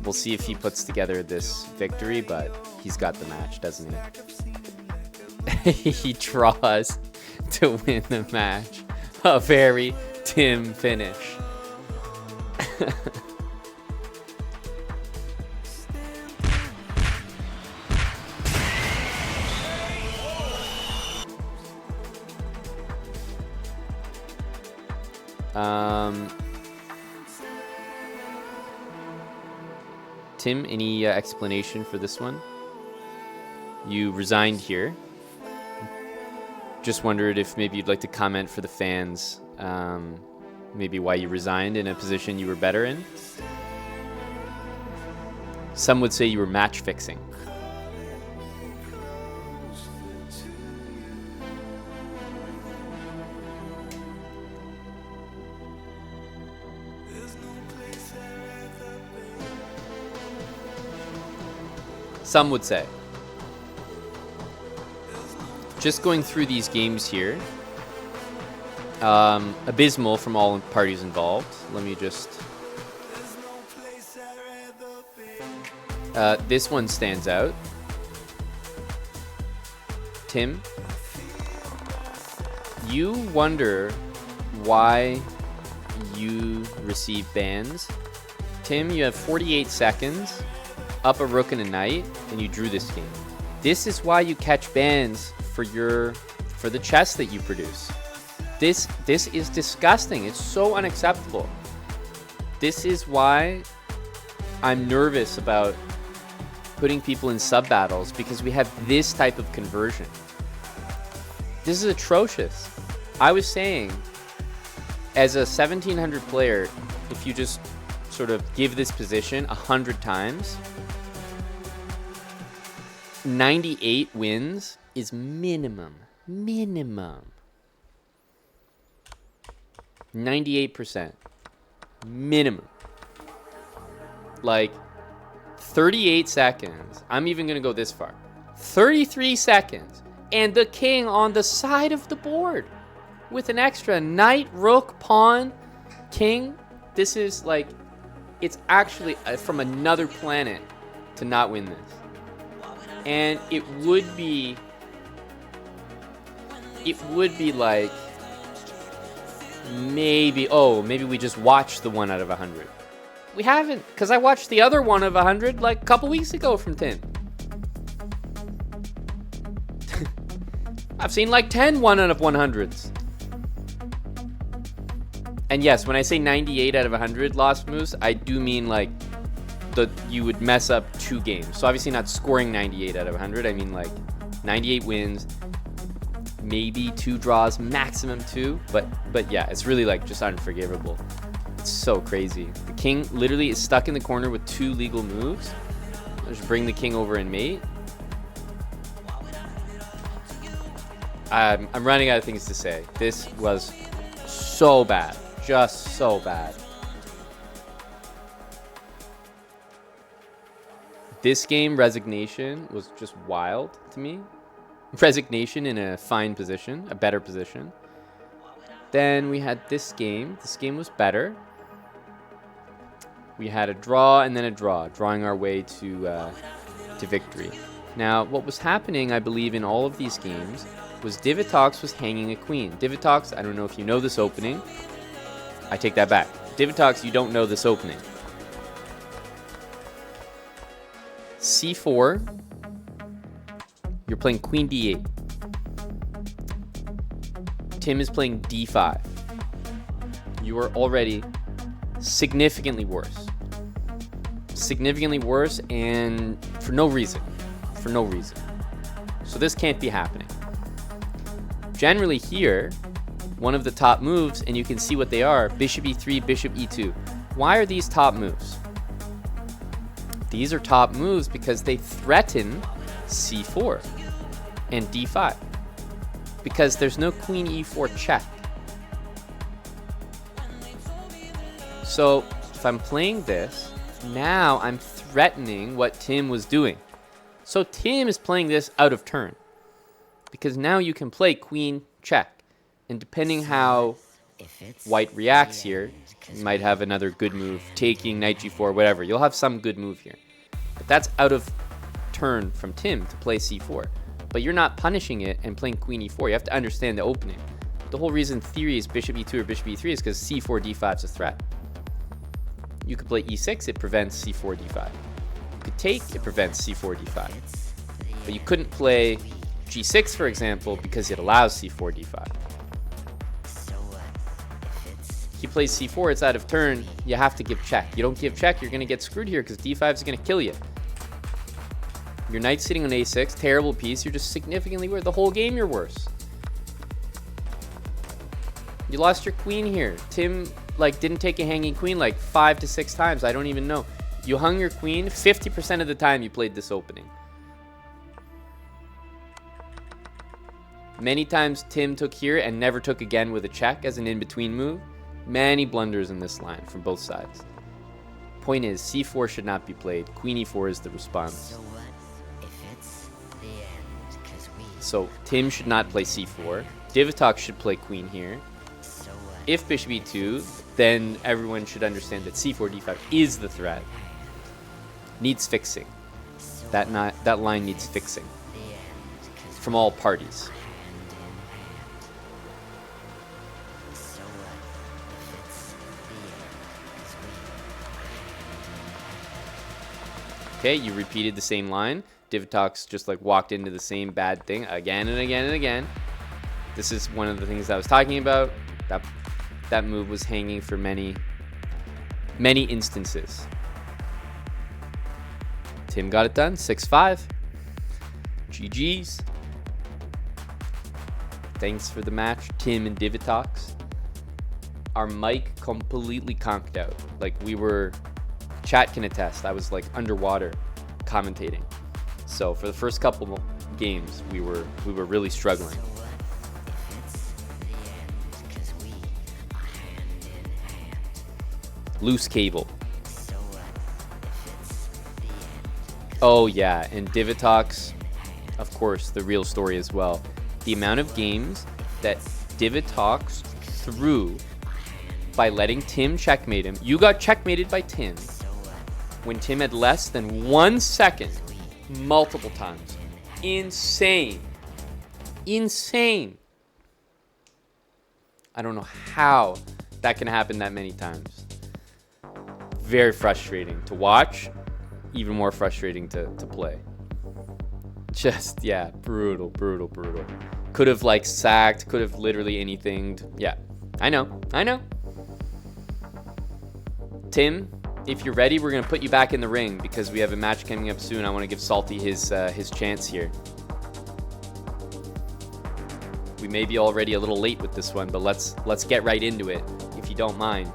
We'll see if he puts together this victory, but he's got the match, doesn't he? He draws to win the match. A very Tim finish. Tim, any explanation for this one? You resigned here. just wondered if maybe you'd like to comment for the fans, maybe why you resigned in a position you were better in. Some would say you were match fixing. Some would say. Just going through these games here, abysmal from all parties involved. Let me just... this one stands out. Tim, you wonder why you receive bans. Tim, you have 48 seconds, up a rook and a knight, and you drew this game. This is why you catch bans for the chess that you produce. This is disgusting. It's so unacceptable. This is why I'm nervous about putting people in sub battles, because we have this type of conversion. This is atrocious. I was saying, as a 1700 player, if you just sort of give this position 100 times, 98 wins is minimum. 98%. Minimum. Like, 38 seconds. I'm even going to go this far. 33 seconds. And the king on the side of the board. With an extra knight, rook, pawn, king. This is like... It's actually from another planet to not win this. And it would be like... Maybe we just watched the 1 out of 100. We haven't, because I watched the other 1 of 100 like a couple weeks ago from Tim. I've seen like 10 1 out of 100s. And yes, when I say 98 out of 100 Lost Moose, I do mean like you would mess up 2 games. So obviously not scoring 98 out of 100. I mean like 98 wins, maybe 2 draws, maximum 2. But yeah, it's really like just unforgivable. It's so crazy. The king literally is stuck in the corner with 2 legal moves. Just bring the king over and mate. I'm running out of things to say. This was so bad. Just so bad. This game, Resignation, was just wild to me. Resignation in a fine position, a better position. Then we had this game. This game was better. We had a draw and then a draw, drawing our way to victory. Now, what was happening, I believe, in all of these games was Divatox was hanging a queen. Divatox, I don't know if you know this opening. I take that back. Divatox, you don't know this opening. C4. You're playing queen d8. Tim is playing d5. You are already significantly worse. Significantly worse, and for no reason. For no reason. So this can't be happening. Generally here, one of the top moves, and you can see what they are, bishop e3, bishop e2. Why are these top moves? These are top moves because they threaten c4 and d5. Because there's no queen e4 check. So if I'm playing this, now I'm threatening what Tim was doing. So Tim is playing this out of turn. Because now you can play queen check. And depending how white reacts here, you might have another good move, taking knight g4, whatever. You'll have some good move here. But that's out of turn from Tim to play c4. But you're not punishing it and playing queen e4. You have to understand the opening. The whole reason theory is bishop e2 or bishop e3 is because c4 d5 is a threat. You could play e6, it prevents c4 d5. You could take, it prevents c4 d5. But you couldn't play g6, for example, because it allows c4 d5. He plays c4, it's out of turn, you have to give check. You don't give check, you're going to get screwed here because d5 is going to kill you. Your knight's sitting on a6, terrible piece, you're just significantly worse. The whole game you're worse. You lost your queen here. Tim like didn't take a hanging queen like 5 to 6 times. I don't even know. You hung your queen 50% of the time you played this opening. Many times Tim took here and never took again with a check as an in-between move. Many blunders in this line from both sides. Point is, c4 should not be played. Queen e4 is the response. So Tim should not play c4. Divitok should play queen here. If bishop e2, then everyone should understand that c4 d5 is the threat. Needs fixing. That line needs fixing from all parties. Okay, you repeated the same line. Divitok's just like walked into the same bad thing again and again and again. This is one of the things I was talking about. That move was hanging for many instances. Tim got it done, 6-5. GG's. Thanks for the match, Tim and Divitox. Our mic completely conked out. Like we were, chat can attest, I was like underwater commentating. So for the first couple games, we were really struggling. Loose cable. Oh yeah, and Divitox, of course, the real story as well. The amount of games that Divitox threw by letting Tim checkmate him. You got checkmated by Tim when Tim had less than 1 second multiple times. Insane. Insane. I don't know how that can happen that many times. Very frustrating to watch, even more frustrating to play. Just, yeah, brutal. Could have like sacked, could have literally anything. Yeah, I know. Tim, if you're ready, we're gonna put you back in the ring because we have a match coming up soon. I want to give Salty his chance here. We may be already a little late with this one, but let's get right into it, if you don't mind.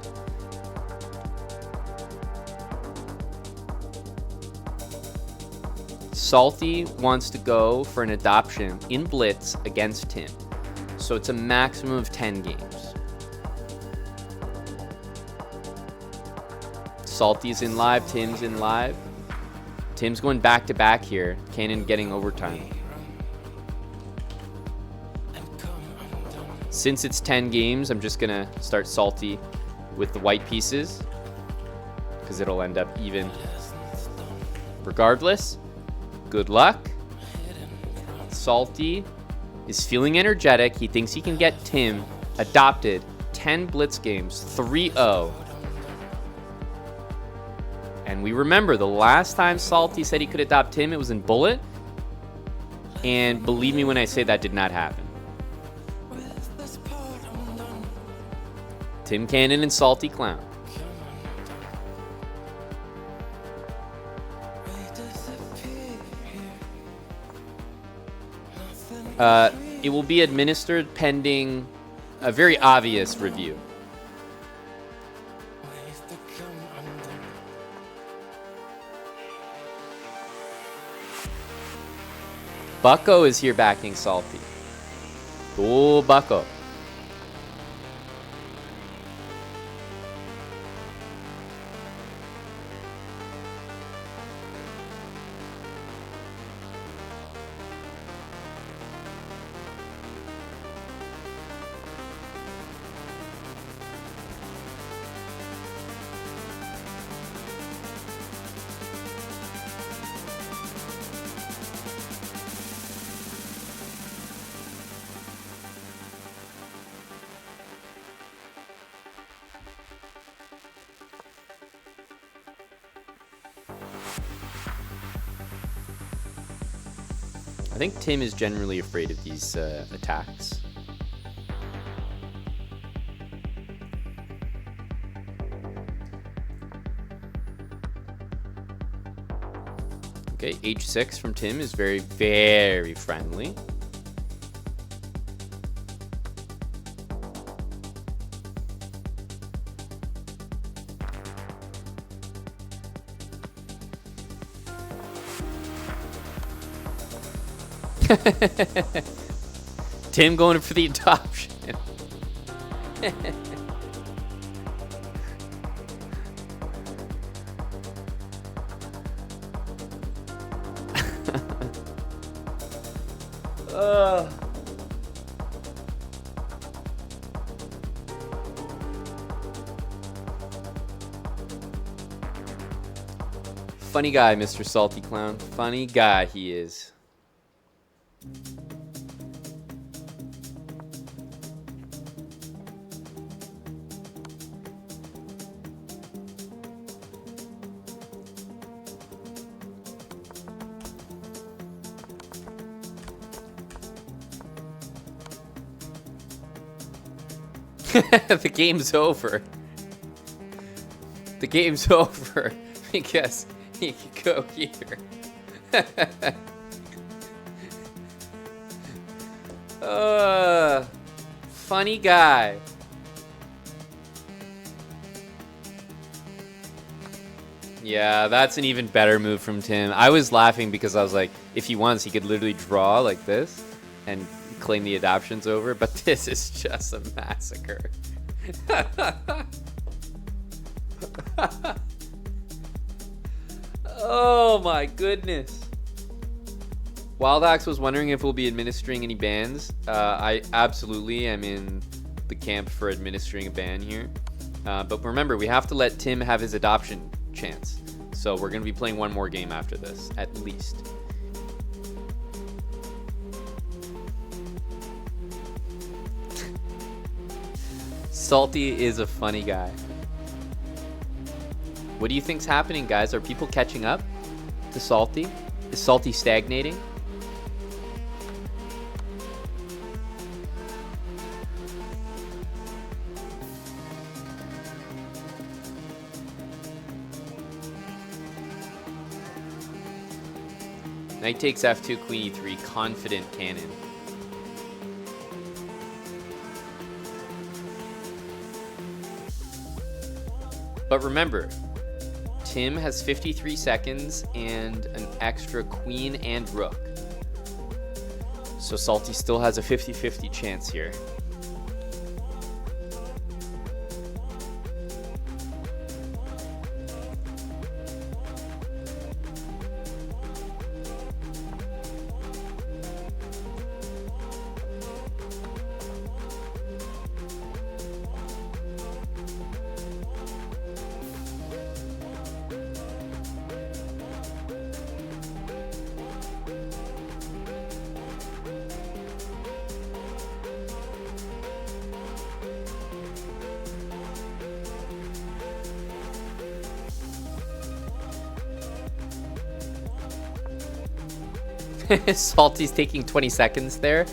Salty wants to go for an adoption in Blitz against Tim. So it's a maximum of 10 games. Salty's in live, Tim's in live. Tim's going back to back here. Cannon getting overtime. Since it's 10 games, I'm just gonna start Salty with the white pieces because it'll end up even. Regardless, good luck. Salty is feeling energetic. He thinks he can get Tim adopted 10 Blitz games, 3-0. And we remember the last time Salty said he could adopt Tim, it was in Bullet. And believe me when I say that did not happen. Tim Cannon and Salty Clown. It will be administered pending a very obvious review. Bucko is here backing Salty. Oh, Bucko. I think Tim is generally afraid of these attacks. Okay, h6 from Tim is very, very friendly. Tim going for the adoption. Funny guy, Mr. Salty Clown. Funny guy he is. The game's over. The game's over because he can go here. Funny guy. Yeah, that's an even better move from Tim. I was laughing because I was like, if he wants, he could literally draw like this and claim the adoption's over, but this is just a massacre. Oh my goodness. Wild Axe was wondering if we'll be administering any bans. I absolutely am in the camp for administering a ban here. But remember, we have to let Tim have his adoption chance. So we're going to be playing one more game after this, at least. Salty is a funny guy. What do you think's happening, guys? Are people catching up to Salty? Is Salty stagnating? Knight takes f2, queen e3, confident cannon. But remember, Tim has 53 seconds and an extra queen and rook. So Salty still has a 50-50 chance here. Salty's taking 20 seconds there,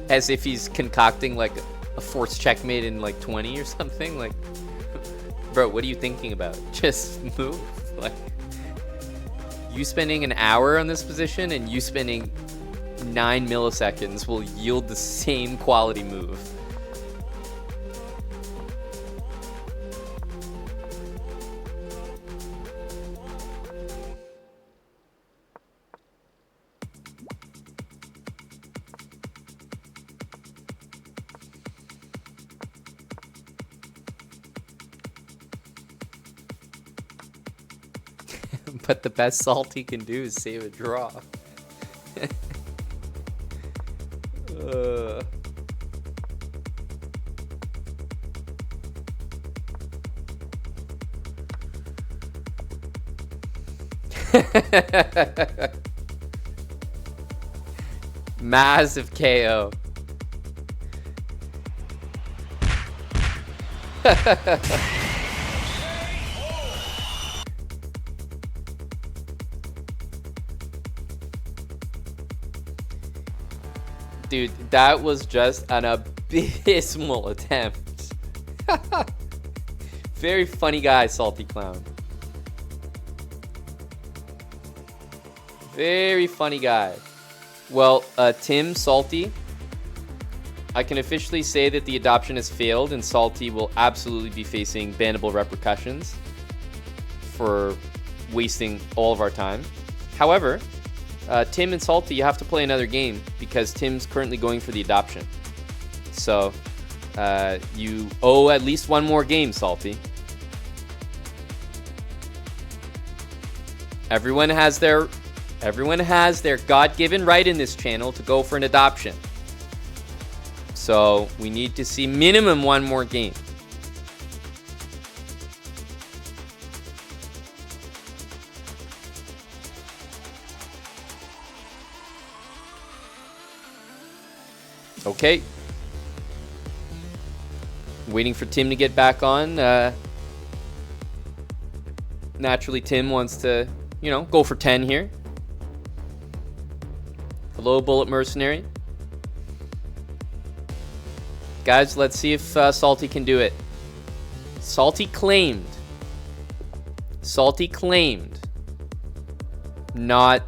as if he's concocting like a forced checkmate in like 20 or something. Like, bro, what are you thinking about? Just move. Like, you spending an hour on this position and you spending 9 milliseconds will yield the same quality move. But the best Salty can do is save a draw. Massive KO. Dude, that was just an abysmal attempt. Very funny guy, Salty Clown. Very funny guy. Well, Tim, Salty, I can officially say that the adoption has failed and Salty will absolutely be facing bannable repercussions for wasting all of our time. However, Tim and Salty, you have to play another game because Tim's currently going for the adoption. So you owe at least one more game, Salty. Everyone has their God-given right in this channel to go for an adoption. So we need to see minimum one more game. Okay. Waiting for Tim to get back on. Naturally, Tim wants to, go for 10 here. Hello, Bullet Mercenary. Guys, let's see if Salty can do it. Salty claimed. Not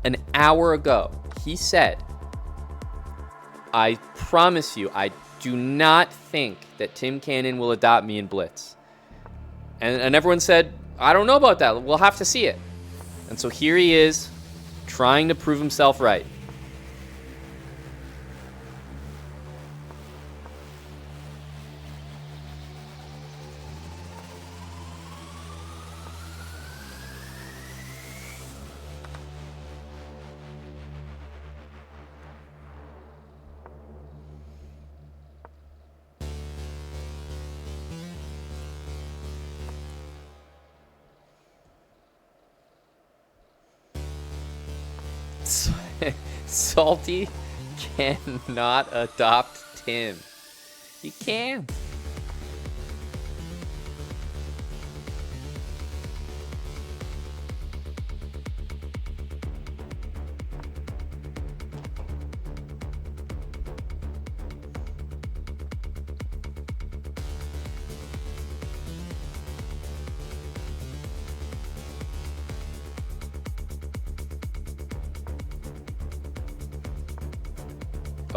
an hour ago, he said, I promise you, I do not think that Tim Cannon will adopt me in Blitz. And everyone said, I don't know about that. We'll have to see it. And so here he is, trying to prove himself right. Salty cannot adopt Tim. He can't.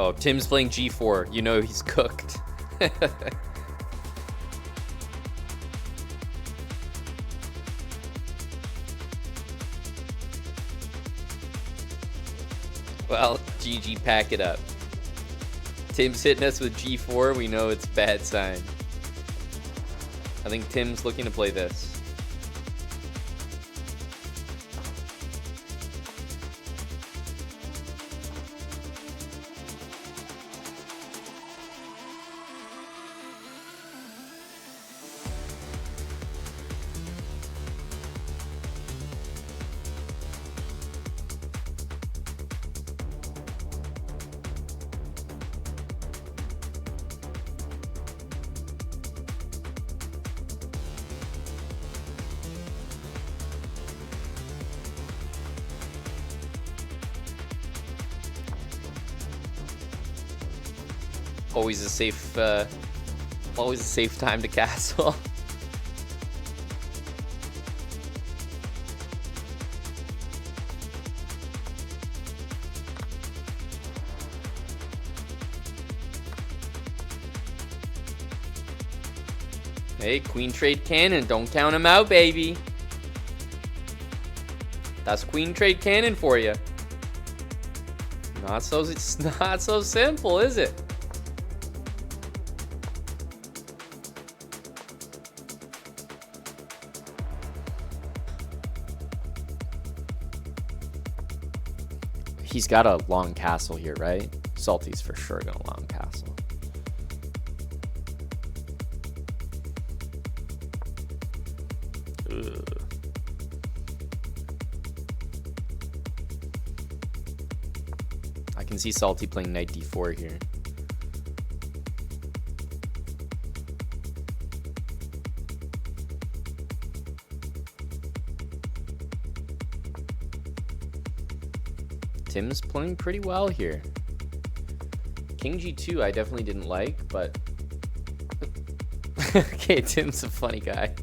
Oh, Tim's playing G4. You know he's cooked. Well, GG, pack it up. Tim's hitting us with G4. We know it's a bad sign. I think Tim's looking to play this. Always a safe time to castle. Hey, Queen Trade Cannon, don't count him out, baby. That's Queen Trade Cannon for you. It's not so simple, is it? He's got a long castle here, right? Salty's for sure got a long castle. Ugh. I can see Salty playing knight d4 here. Tim's playing pretty well here. King g2 I definitely didn't like, but okay, Tim's a funny guy.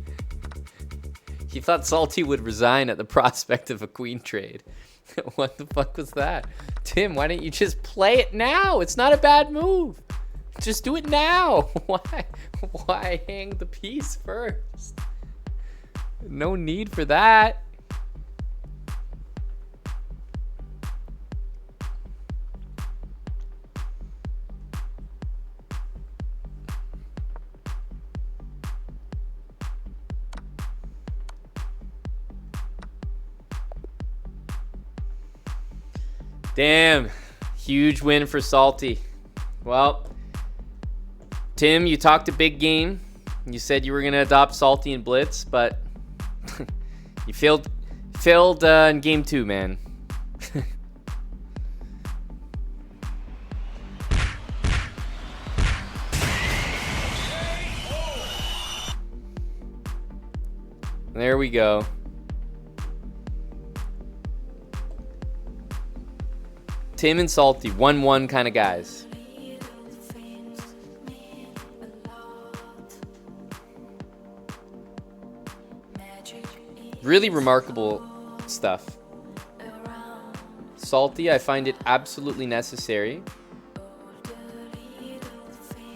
He thought Salty would resign at the prospect of a queen trade. What the fuck was that? Tim, why don't you just play it now? It's not a bad move. Just do it now. Why hang the piece first? No need for that. Damn. Huge win for Salty. Well, Tim, you talked a big game. You said you were going to adopt Salty and Blitz, but you failed in game 2, man. There we go. Tim and Salty, 1-1 kind of guys. Really remarkable stuff. Salty, I find it absolutely necessary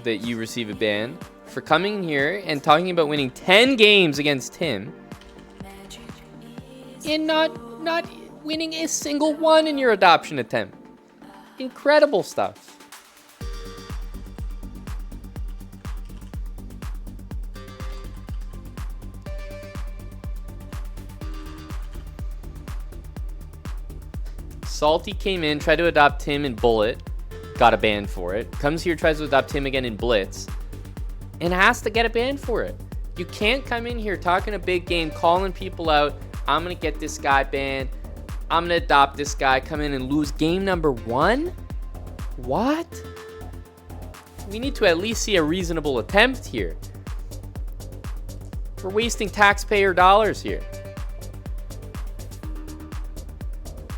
that you receive a ban for coming here and talking about winning 10 games against Tim and not winning a single one in your adoption attempt. Incredible stuff. Salty came in, tried to adopt Tim in Bullet, got a ban for it. Comes here, tries to adopt Tim again in Blitz, and has to get a ban for it. You can't come in here talking a big game, calling people out. I'm going to get this guy banned. I'm going to adopt this guy, come in and lose game number 1? What? We need to at least see a reasonable attempt here. We're wasting taxpayer dollars here.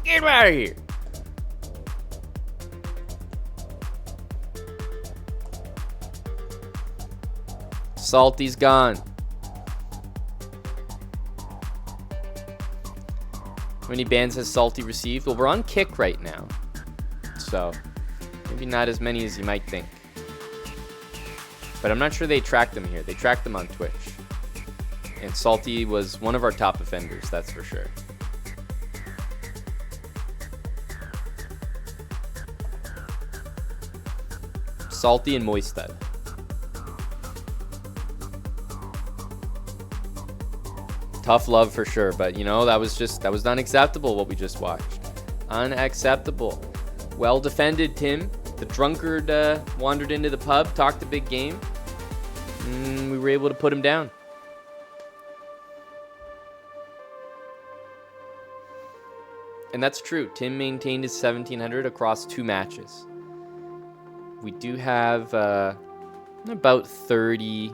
Get him out of here. Salty's gone. How many bans has Salty received? Well, we're on kick right now. So, maybe not as many as you might think. But I'm not sure they tracked them here. They tracked them on Twitch. And Salty was one of our top offenders, that's for sure. Salty and Moistad. Tough love for sure, but you know, that was unacceptable what we just watched. Unacceptable. Well defended, Tim. The drunkard wandered into the pub, talked a big game, and we were able to put him down. And that's true. Tim maintained his 1700 across 2 matches. We do have about 30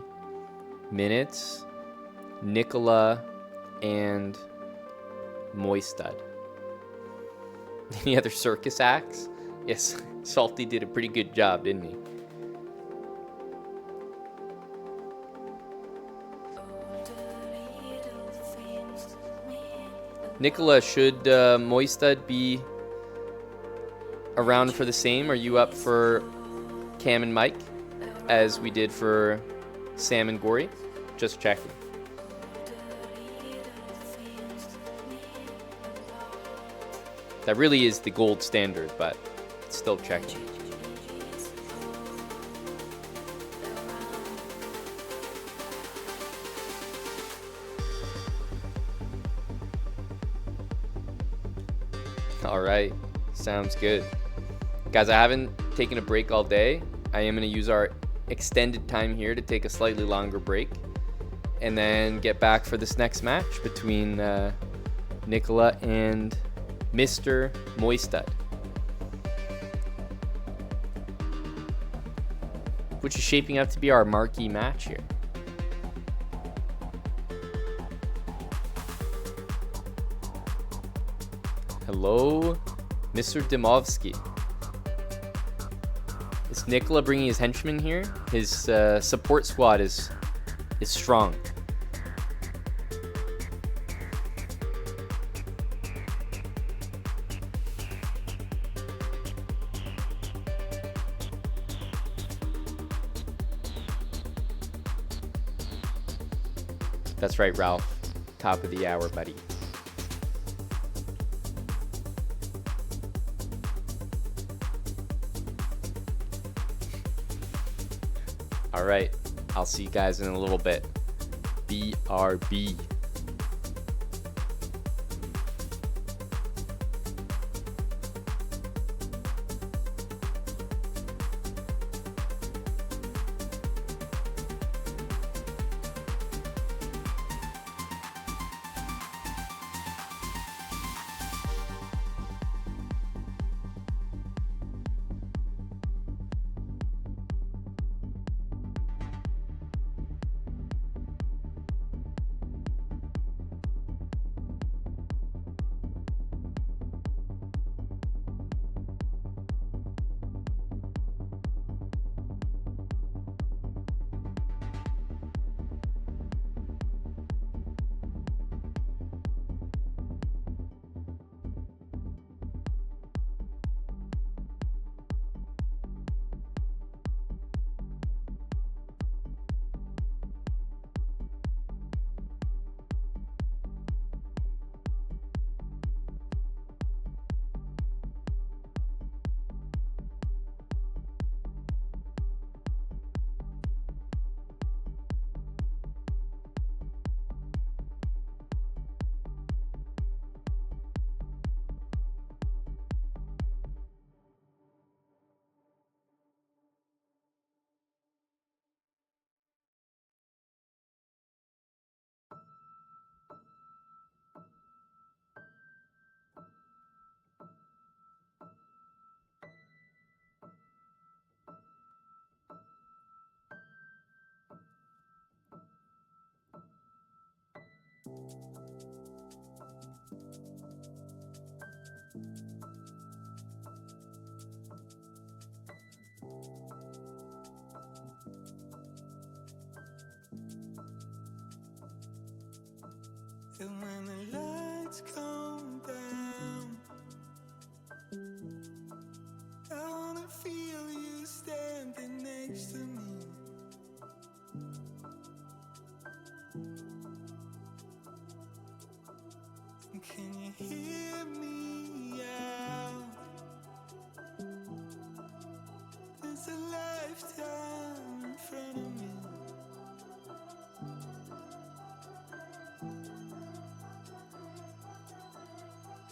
minutes. Nicola and Moistad. Any other circus acts? Yes, Salty did a pretty good job, didn't he? Nicola, should Moistad be around for the same? Are you up for Cam and Mike, as we did for Sam and Gory? Just checking. That really is the gold standard, but still checking. All right, sounds good. Guys, I haven't taken a break all day. I am going to use our extended time here to take a slightly longer break and then get back for this next match between Nicola and Mr. Moistad, which is shaping up to be our marquee match here. Hello, Mr. Dimovsky. Is Nicola bringing his henchmen here? His support squad is strong. That's right, Ralph. Top of the hour, buddy. All right. I'll see you guys in a little bit. BRB. And when the lights come down, I wanna feel you standing next to me. And can you hear me out? There's a lifetime in front of me.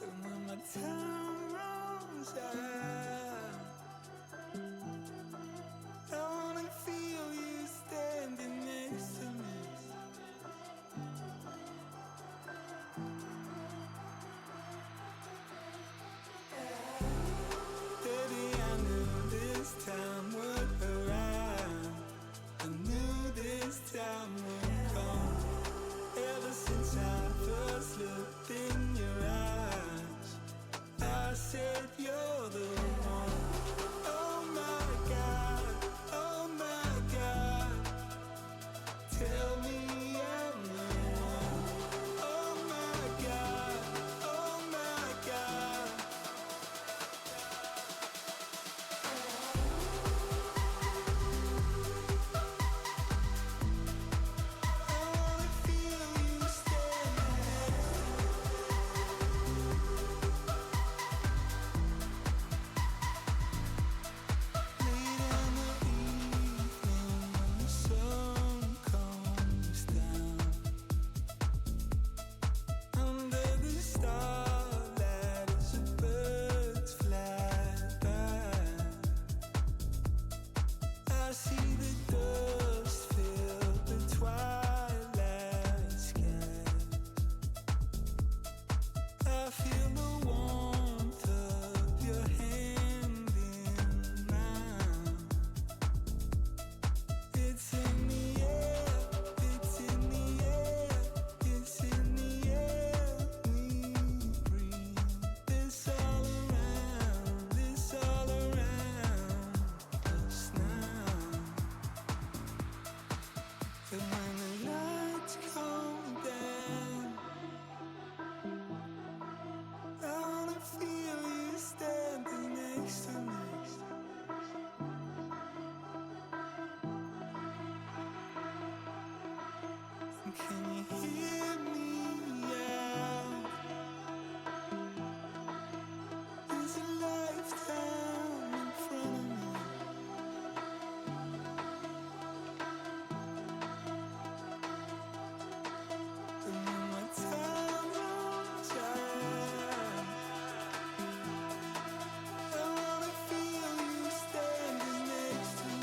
And when my time runs out, I wanna feel you standing next to me. Baby, I knew this time would arrive. I knew this time would come. Ever since I first looked in your eyes, I said you're the one. Oh my God, oh my God, tell me I'm the one. Oh my God, oh my God. I wanna feel you standing late in the evening when the sun comes down. Under the starlight as the birds fly by, I see the dust fill the twilight skies. I feel the warmth of your hand in mine. It's in the air, it's in the air, it's in the air we breathe. This all around us now. And when the lights come down, I wanna feel you standing next to me. And can you hear me out? There's a lifetime in front of me. And when my time runs out, I wanna feel you standing next to me.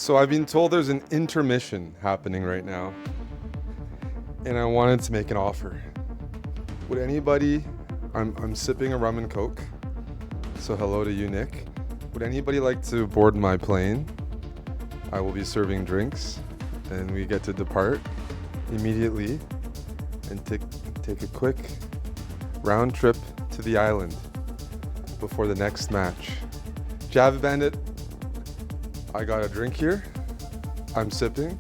So I've been told there's an intermission happening right now, and I wanted to make an offer. Would anybody, I'm sipping a rum and coke, so hello to you, Nick. Would anybody like to board my plane? I will be serving drinks, and we get to depart immediately and take a quick round trip to the island before the next match. Java Bandit, I got a drink here. I'm sipping.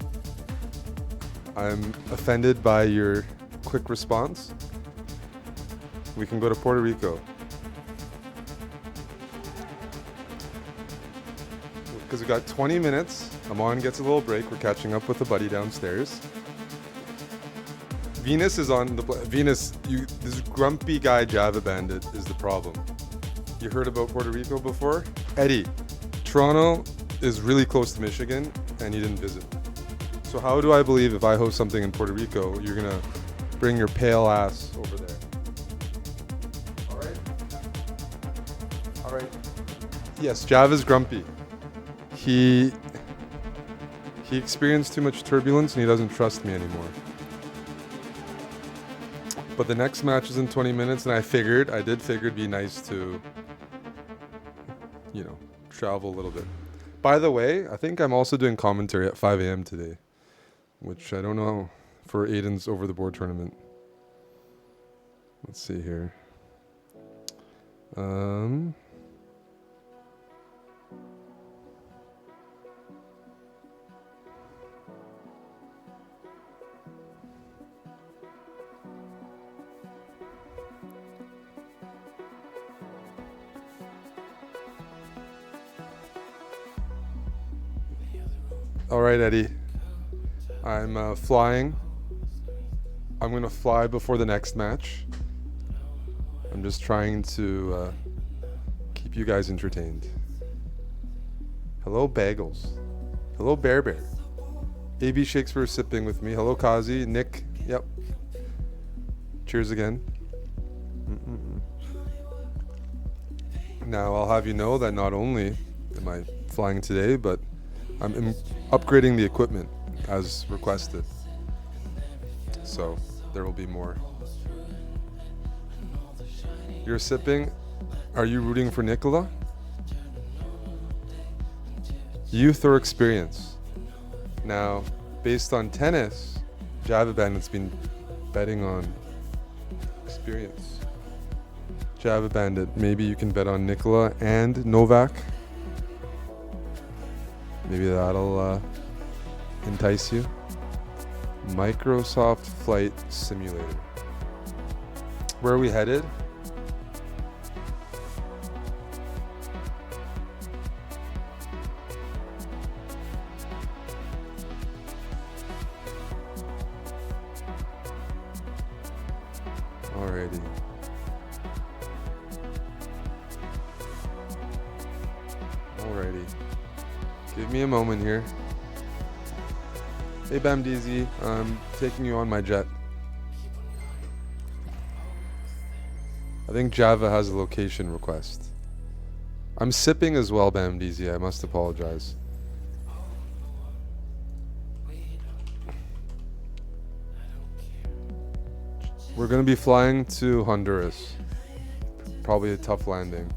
I'm offended by your quick response. We can go to Puerto Rico. Because we got 20 minutes. Amon gets a little break. We're catching up with a buddy downstairs. Venus is on the Venus. This grumpy guy Java Bandit is the problem. You heard about Puerto Rico before? Eddie, Toronto is really close to Michigan, and you didn't visit. So how do I believe if I host something in Puerto Rico, you're gonna bring your pale ass over there? All right. Yes, Java's grumpy. He experienced too much turbulence, and he doesn't trust me anymore. But the next match is in 20 minutes, and I did figure it'd be nice to, travel a little bit. By the way, I think I'm also doing commentary at 5 a.m. today, which I don't know for Aiden's over the board tournament. Let's see here. All right, Eddie. I'm flying. I'm going to fly before the next match. I'm just trying to keep you guys entertained. Hello, Bagels. Hello, Bear Bear. AB Shakespeare is sipping with me. Hello, Kazi. Nick. Yep. Cheers again. Now, I'll have you know that not only am I flying today, but I'm upgrading the equipment as requested. So there will be more. You're sipping. Are you rooting for Nicola? Youth or experience? Now, based on tennis, Java Bandit's been betting on experience. Java Bandit, maybe you can bet on Nicola and Novak. Maybe that'll entice you. Microsoft Flight Simulator. Where are we headed? Alrighty. Alrighty. Give me a moment here. Hey Bam DZ, I'm taking you on my jet. I think Java has a location request. I'm sipping as well, Bam DZ, I must apologize. We're gonna be flying to Honduras. Probably a tough landing.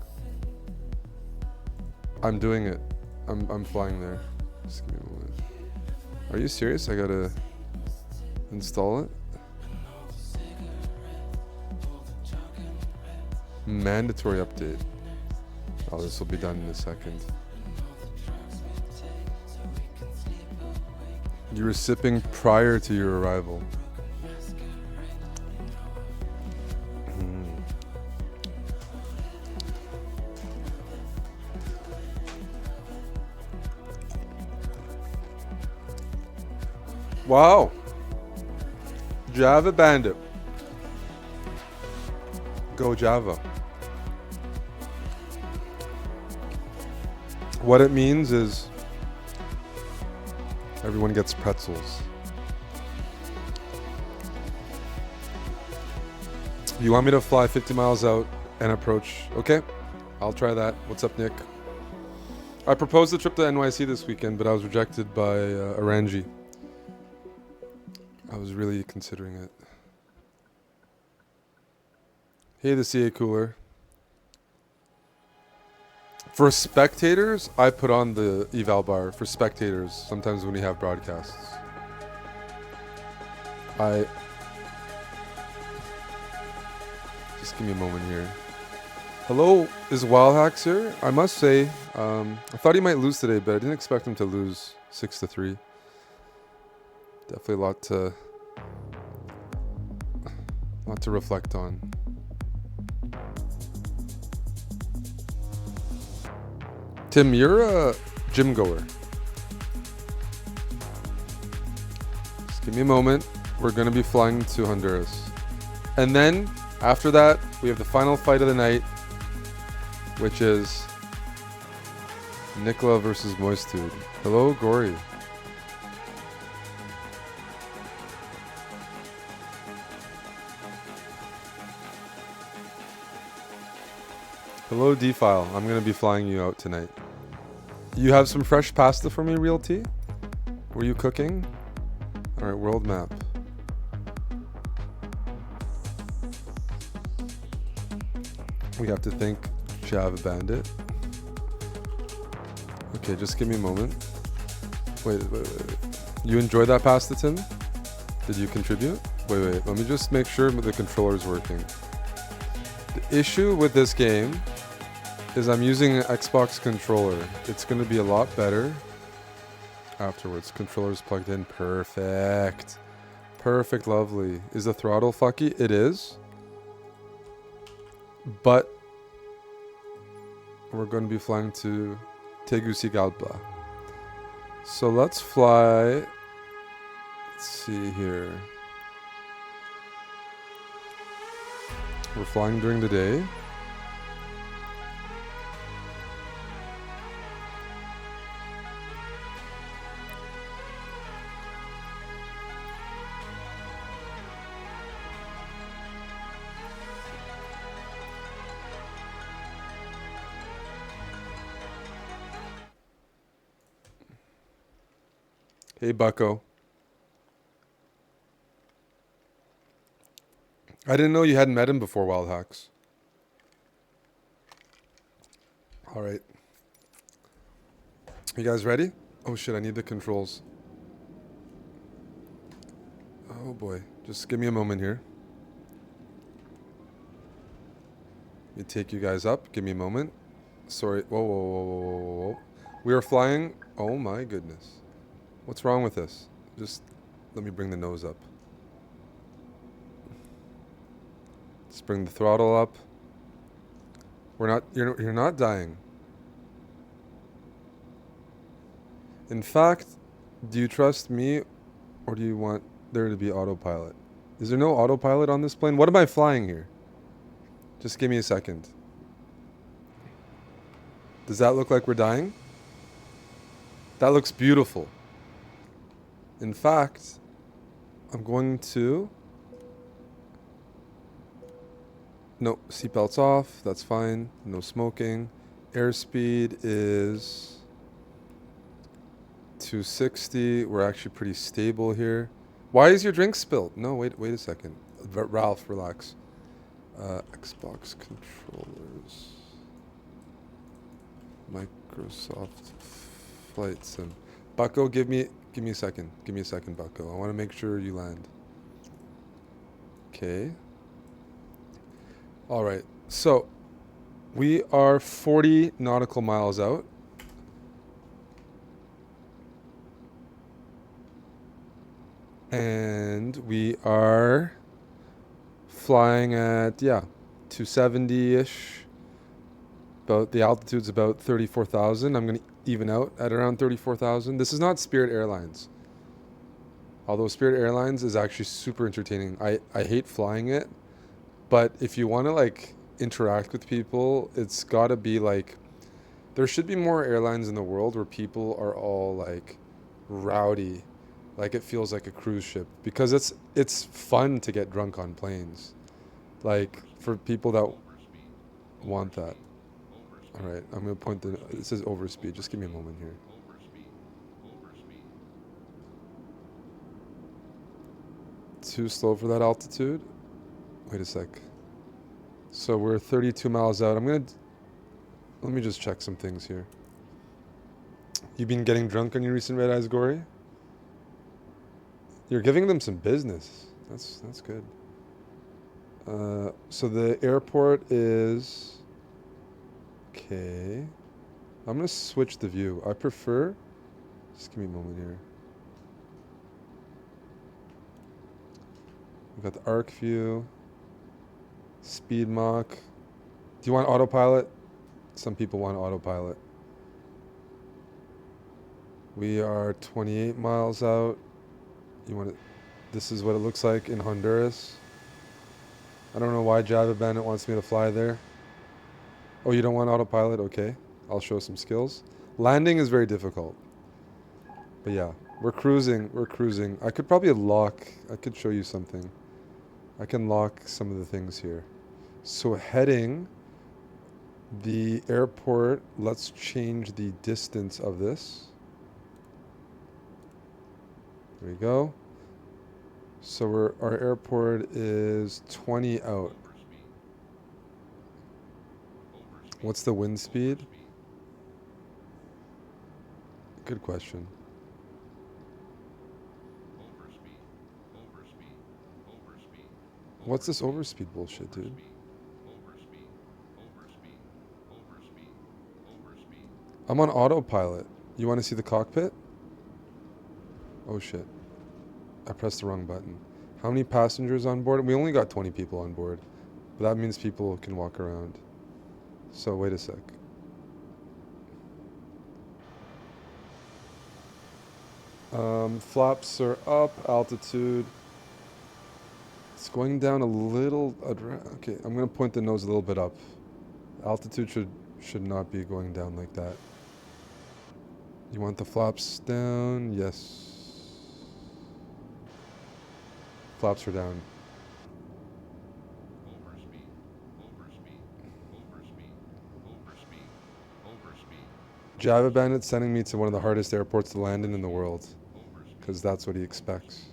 I'm doing it. I'm flying there. Just give me a moment. Are you serious? I gotta install it? Mandatory update. Oh, this will be done in a second. You were sipping prior to your arrival. Wow. Java Bandit. Go Java. What it means is everyone gets pretzels. You want me to fly 50 miles out and approach? Okay, I'll try that. What's up, Nick? I proposed the trip to NYC this weekend, but I was rejected by Aranji. I was really considering it. Hey, the CA Cooler. For spectators, I put on the eval bar for spectators sometimes when we have broadcasts. Just give me a moment here. Hello, is Wildhacks here? I must say, I thought he might lose today, but I didn't expect him to lose 6-3. Definitely a lot to reflect on. Tim, you're a gym goer. Just give me a moment. We're going to be flying to Honduras. And then, after that, we have the final fight of the night, which is Nicola versus Moistude. Hello, Gory. Hello, D-File. I'm going to be flying you out tonight. You have some fresh pasta for me, Real Tea? Were you cooking? Alright, world map. We have to think Java Bandit. Okay, just give me a moment. Wait. You enjoyed that pasta, Tim? Did you contribute? Wait. Let me just make sure the controller's working. The issue with this game is I'm using an Xbox controller. It's going to be a lot better afterwards. Controller's plugged in. Perfect. Perfect, lovely. Is the throttle fucky? It is. But we're going to be flying to Tegucigalpa. So let's fly. Let's see here. We're flying during the day. Hey, Bucko. I didn't know you hadn't met him before, Wild Hacks. All right. You guys ready? Oh, shit, I need the controls. Oh, boy. Just give me a moment here. Let me take you guys up. Give me a moment. Sorry. Whoa. We are flying. Oh, my goodness. What's wrong with this? Just let me bring the nose up. Let's bring the throttle up. You're not dying. In fact, do you trust me or do you want there to be autopilot? Is there no autopilot on this plane? What am I flying here? Just give me a second. Does that look like we're dying? That looks beautiful. In fact, I'm going to... No, seatbelts off. That's fine. No smoking. Airspeed is 260. We're actually pretty stable here. Why is your drink spilled? No, wait a second. Ralph, relax. Xbox controllers. Microsoft Flight Sim. Bucko, give me a second. Give me a second, Bucko. I want to make sure you land. Okay. All right. So we are 40 nautical miles out. And we are flying at, 270-ish. About the altitude's about 34,000. I'm going to even out at around 34,000. This is not Spirit Airlines. Although Spirit Airlines is actually super entertaining. I hate flying it. But if you want to like interact with people, it's got to be like, there should be more airlines in the world where people are all like rowdy. Like it feels like a cruise ship because it's fun to get drunk on planes. Like for people that want that. All right, I'm gonna point the. It says overspeed. Just give me a moment here. Too slow for that altitude. Wait a sec. So we're 32 miles out. Let me just check some things here. You been getting drunk on your recent red eyes, Gory? You're giving them some business. That's good. So the airport is okay. I'm gonna switch the view. I prefer. Just give me a moment here. We've got the arc view, speed mock. Do you want autopilot? Some people want autopilot. We are 28 miles out. You want it? This is what it looks like in Honduras. I don't know why Java Bandit wants me to fly there. Oh, you don't want autopilot? Okay. I'll show some skills. Landing is very difficult. But yeah, we're cruising. We're cruising. I could probably lock. I could show you something. I can lock some of the things here. So heading the airport, let's change the distance of this. There we go. So our airport is 20 out. What's the wind speed? Good question. What's this overspeed bullshit, dude? I'm on autopilot. You want to see the cockpit? Oh shit. I pressed the wrong button. How many passengers on board? We only got 20 people on board. But that means people can walk around. So wait a sec. Flaps are up, altitude. It's going down a little. Okay, I'm gonna point the nose a little bit up. Altitude should not be going down like that. You want the flaps down? Yes. Flaps are down. Java Bandit's sending me to one of the hardest airports to land in the world. Because that's what he expects.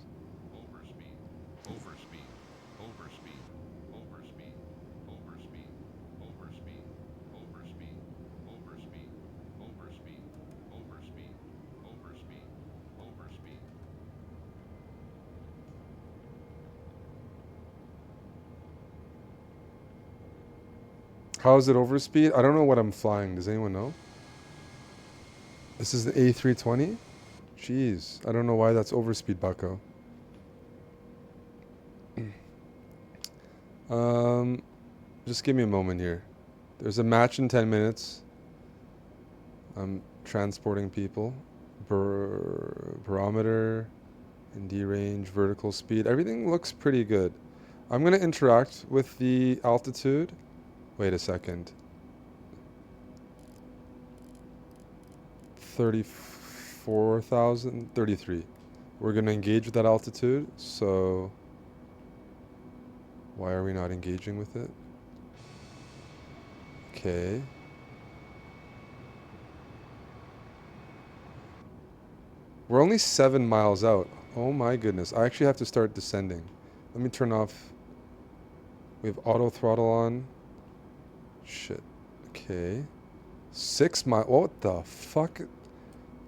How is it overspeed? I don't know what I'm flying. Does anyone know? This is the A320? Jeez, I don't know why that's overspeed, bucko. Just give me a moment here. There's a match in 10 minutes. I'm transporting people. Barometer, ND range, vertical speed. Everything looks pretty good. I'm going to interact with the altitude. Wait a second. 34,000, 33. We're going to engage with that altitude, so why are we not engaging with it? Okay. We're only 7 miles out. Oh my goodness. I actually have to start descending. Let me turn off. We have auto throttle on. Shit. Okay. 6 miles. What the fuck?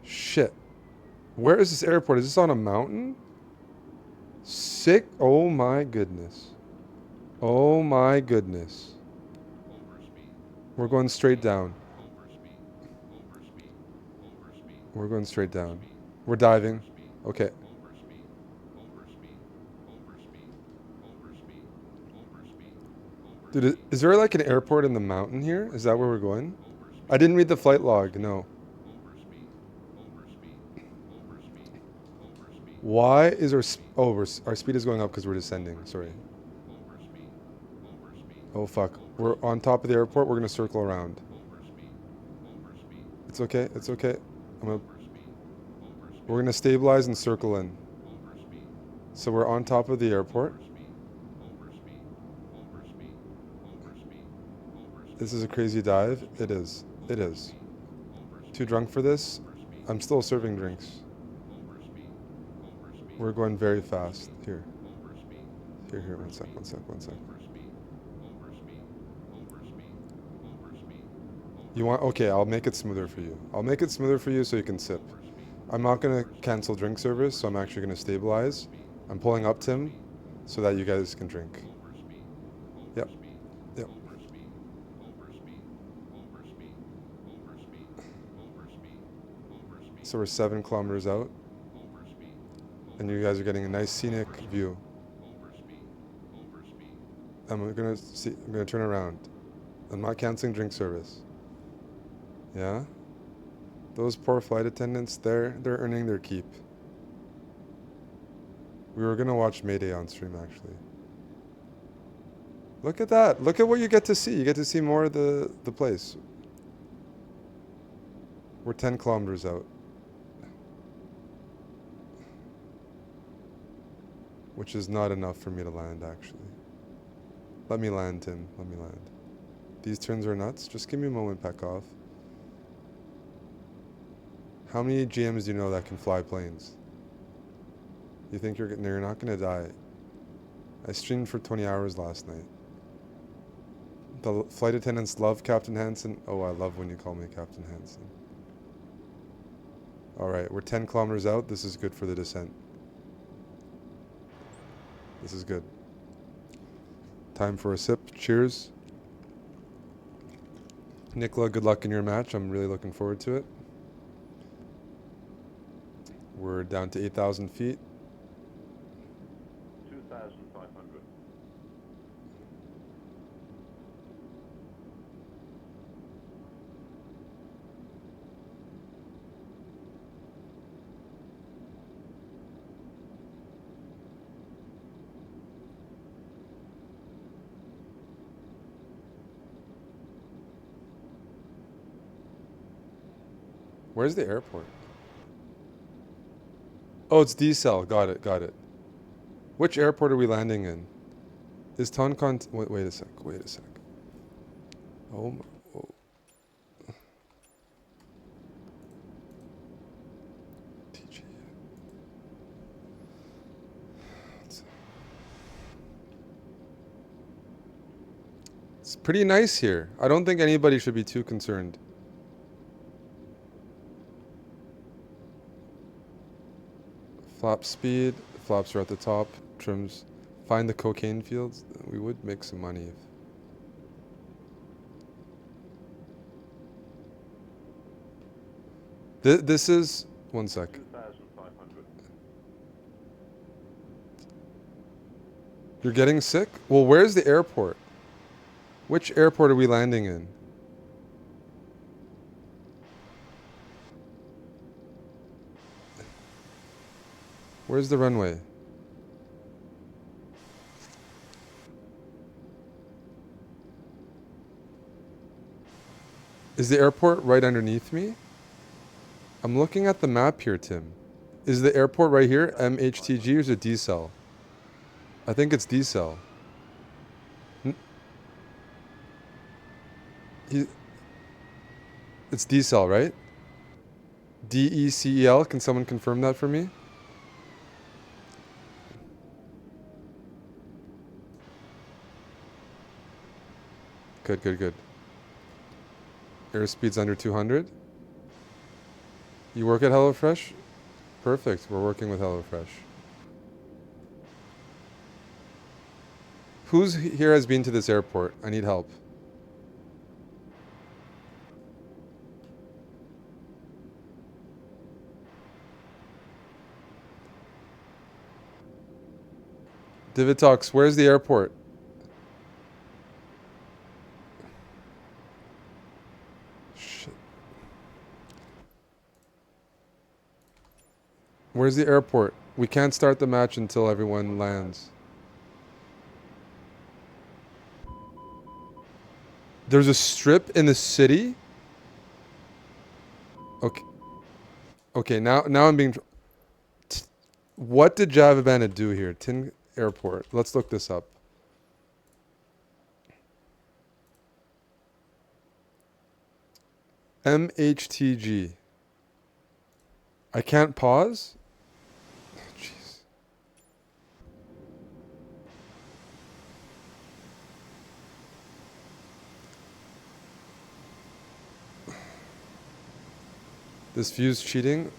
Shit. Where is this airport? Is this on a mountain? Sick. Oh my goodness. Oh my goodness. We're going straight down. We're going straight down. We're diving. Okay. Dude, is there like an airport in the mountain here? Is that where we're going? I didn't read the flight log, no. Why is our our speed is going up because we're descending, sorry. Oh fuck, we're on top of the airport, we're gonna circle around. It's okay, it's okay. We're gonna stabilize and circle in. So we're on top of the airport. This is a crazy dive. It is. It is. Too drunk for this. I'm still serving drinks. We're going very fast. Here. Here. One sec. You want? Okay, I'll make it smoother for you. I'll make it smoother for you so you can sip. I'm not gonna cancel drink service, so I'm actually gonna stabilize. I'm pulling up Tim, so that you guys can drink. Yep. Yep. So we're 7 kilometers out, and you guys are getting a nice scenic view. I'm gonna turn around. I'm not canceling drink service. Yeah? Those poor flight attendants, they're earning their keep. We were gonna watch Mayday on stream actually. Look at that. Look at what you get to see. You get to see more of the place. We're 10 kilometers out. Which is not enough for me to land actually. Let me land, Tim. Let me land. These turns are nuts. Just give me a moment, Pekov. How many GMs do you know that can fly planes? You think you're not gonna die? I streamed for 20 hours last night. The flight attendants love Captain Hansen. Oh, I love when you call me Captain Hansen. Alright, we're 10 kilometers out. This is good for the descent. This is good. Time for a sip. Cheers. Nicola, good luck in your match. I'm really looking forward to it. We're down to 8,000 feet. 2,500. Where's the airport? Oh, it's D-Cell. Got it. Which airport are we landing in? Is Tonkon... Wait a sec. Oh my... Oh. TG. It's pretty nice here. I don't think anybody should be too concerned. Flap speed, flaps are at the top, trims. Find the cocaine fields. We would make some money if... This is... One sec. 2,500. You're getting sick? Well, where's the airport? Which airport are we landing in? Where's the runway? Is the airport right underneath me? I'm looking at the map here, Tim. Is the airport right here MHTG or is it D-Cell? I think it's D-Cell. It's D-Cell, right? D-E-C-E-L. Can someone confirm that for me? Good. Airspeed's under 200. You work at HelloFresh? Perfect. We're working with HelloFresh. Who's here has been to this airport? I need help. Divitox, where's the airport? Where's the airport? We can't start the match until everyone lands. There's a strip in the city? Okay, now I'm being... What did Java Bandit do here? Tin Airport. Let's look this up. MHTG. I can't pause? Jeez. This view's cheating.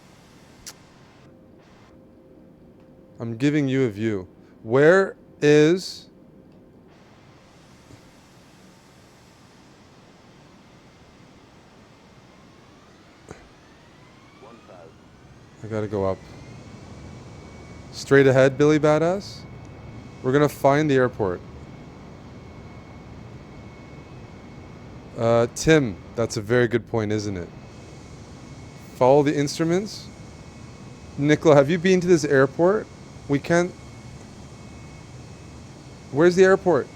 I'm giving you a view. Where is... I gotta go up. Straight ahead, Billy Badass. We're gonna find the airport. Tim, that's a very good point, isn't it? Follow the instruments. Nicola, have you been to this airport? We can't... Where's the airport?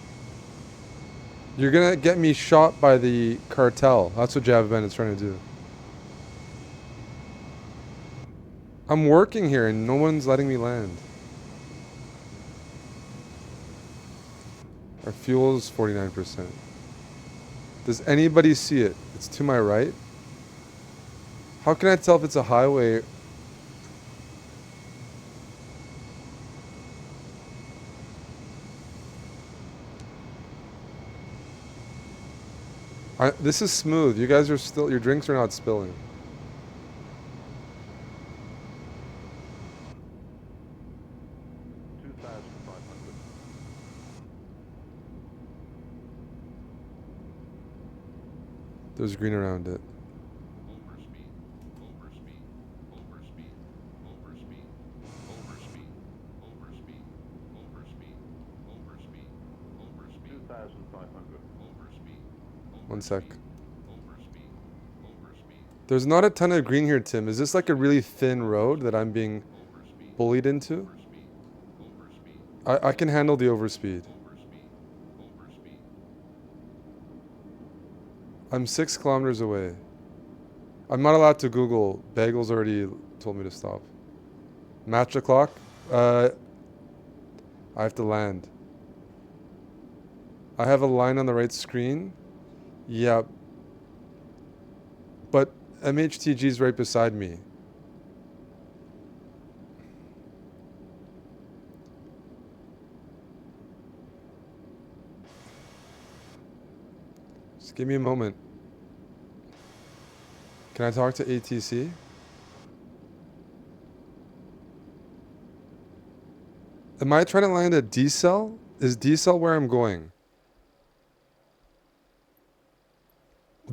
You're gonna get me shot by the cartel. That's what Javaben is trying to do. I'm working here and no one's letting me land. Our fuel is 49%. Does anybody see it? It's to my right. How can I tell if it's a highway? This is smooth. You guys are still, your drinks are not spilling. There's green around it. One sec. There's not a ton of green here, Tim. Is this like a really thin road that I'm being bullied into? I can handle the overspeed. I'm 6 kilometers away. I'm not allowed to Google. Bagels already told me to stop. Match the clock. I have to land. I have a line on the right screen. Yeah. But MHTG is right beside me. Just give me a moment. Can I talk to ATC? Am I trying to land at D-cell? Is D-cell where I'm going?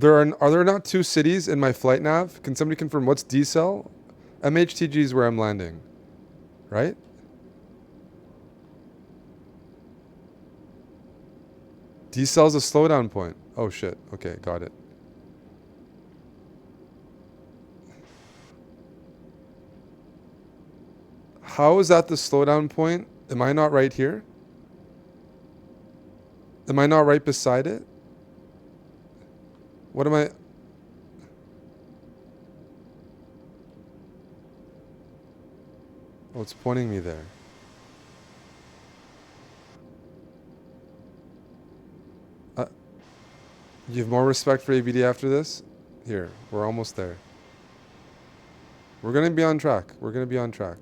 Are there not 2 cities in my flight nav? Can somebody confirm what's D-cell? MHTG is where I'm landing, right? D-cell's a slowdown point. Oh shit. Okay, got it. How is that the slowdown point? Am I not right here? Am I not right beside it? What am I... Oh, it's pointing me there. You have more respect for ABD after this? Here, we're almost there. We're gonna be on track. We're gonna be on track.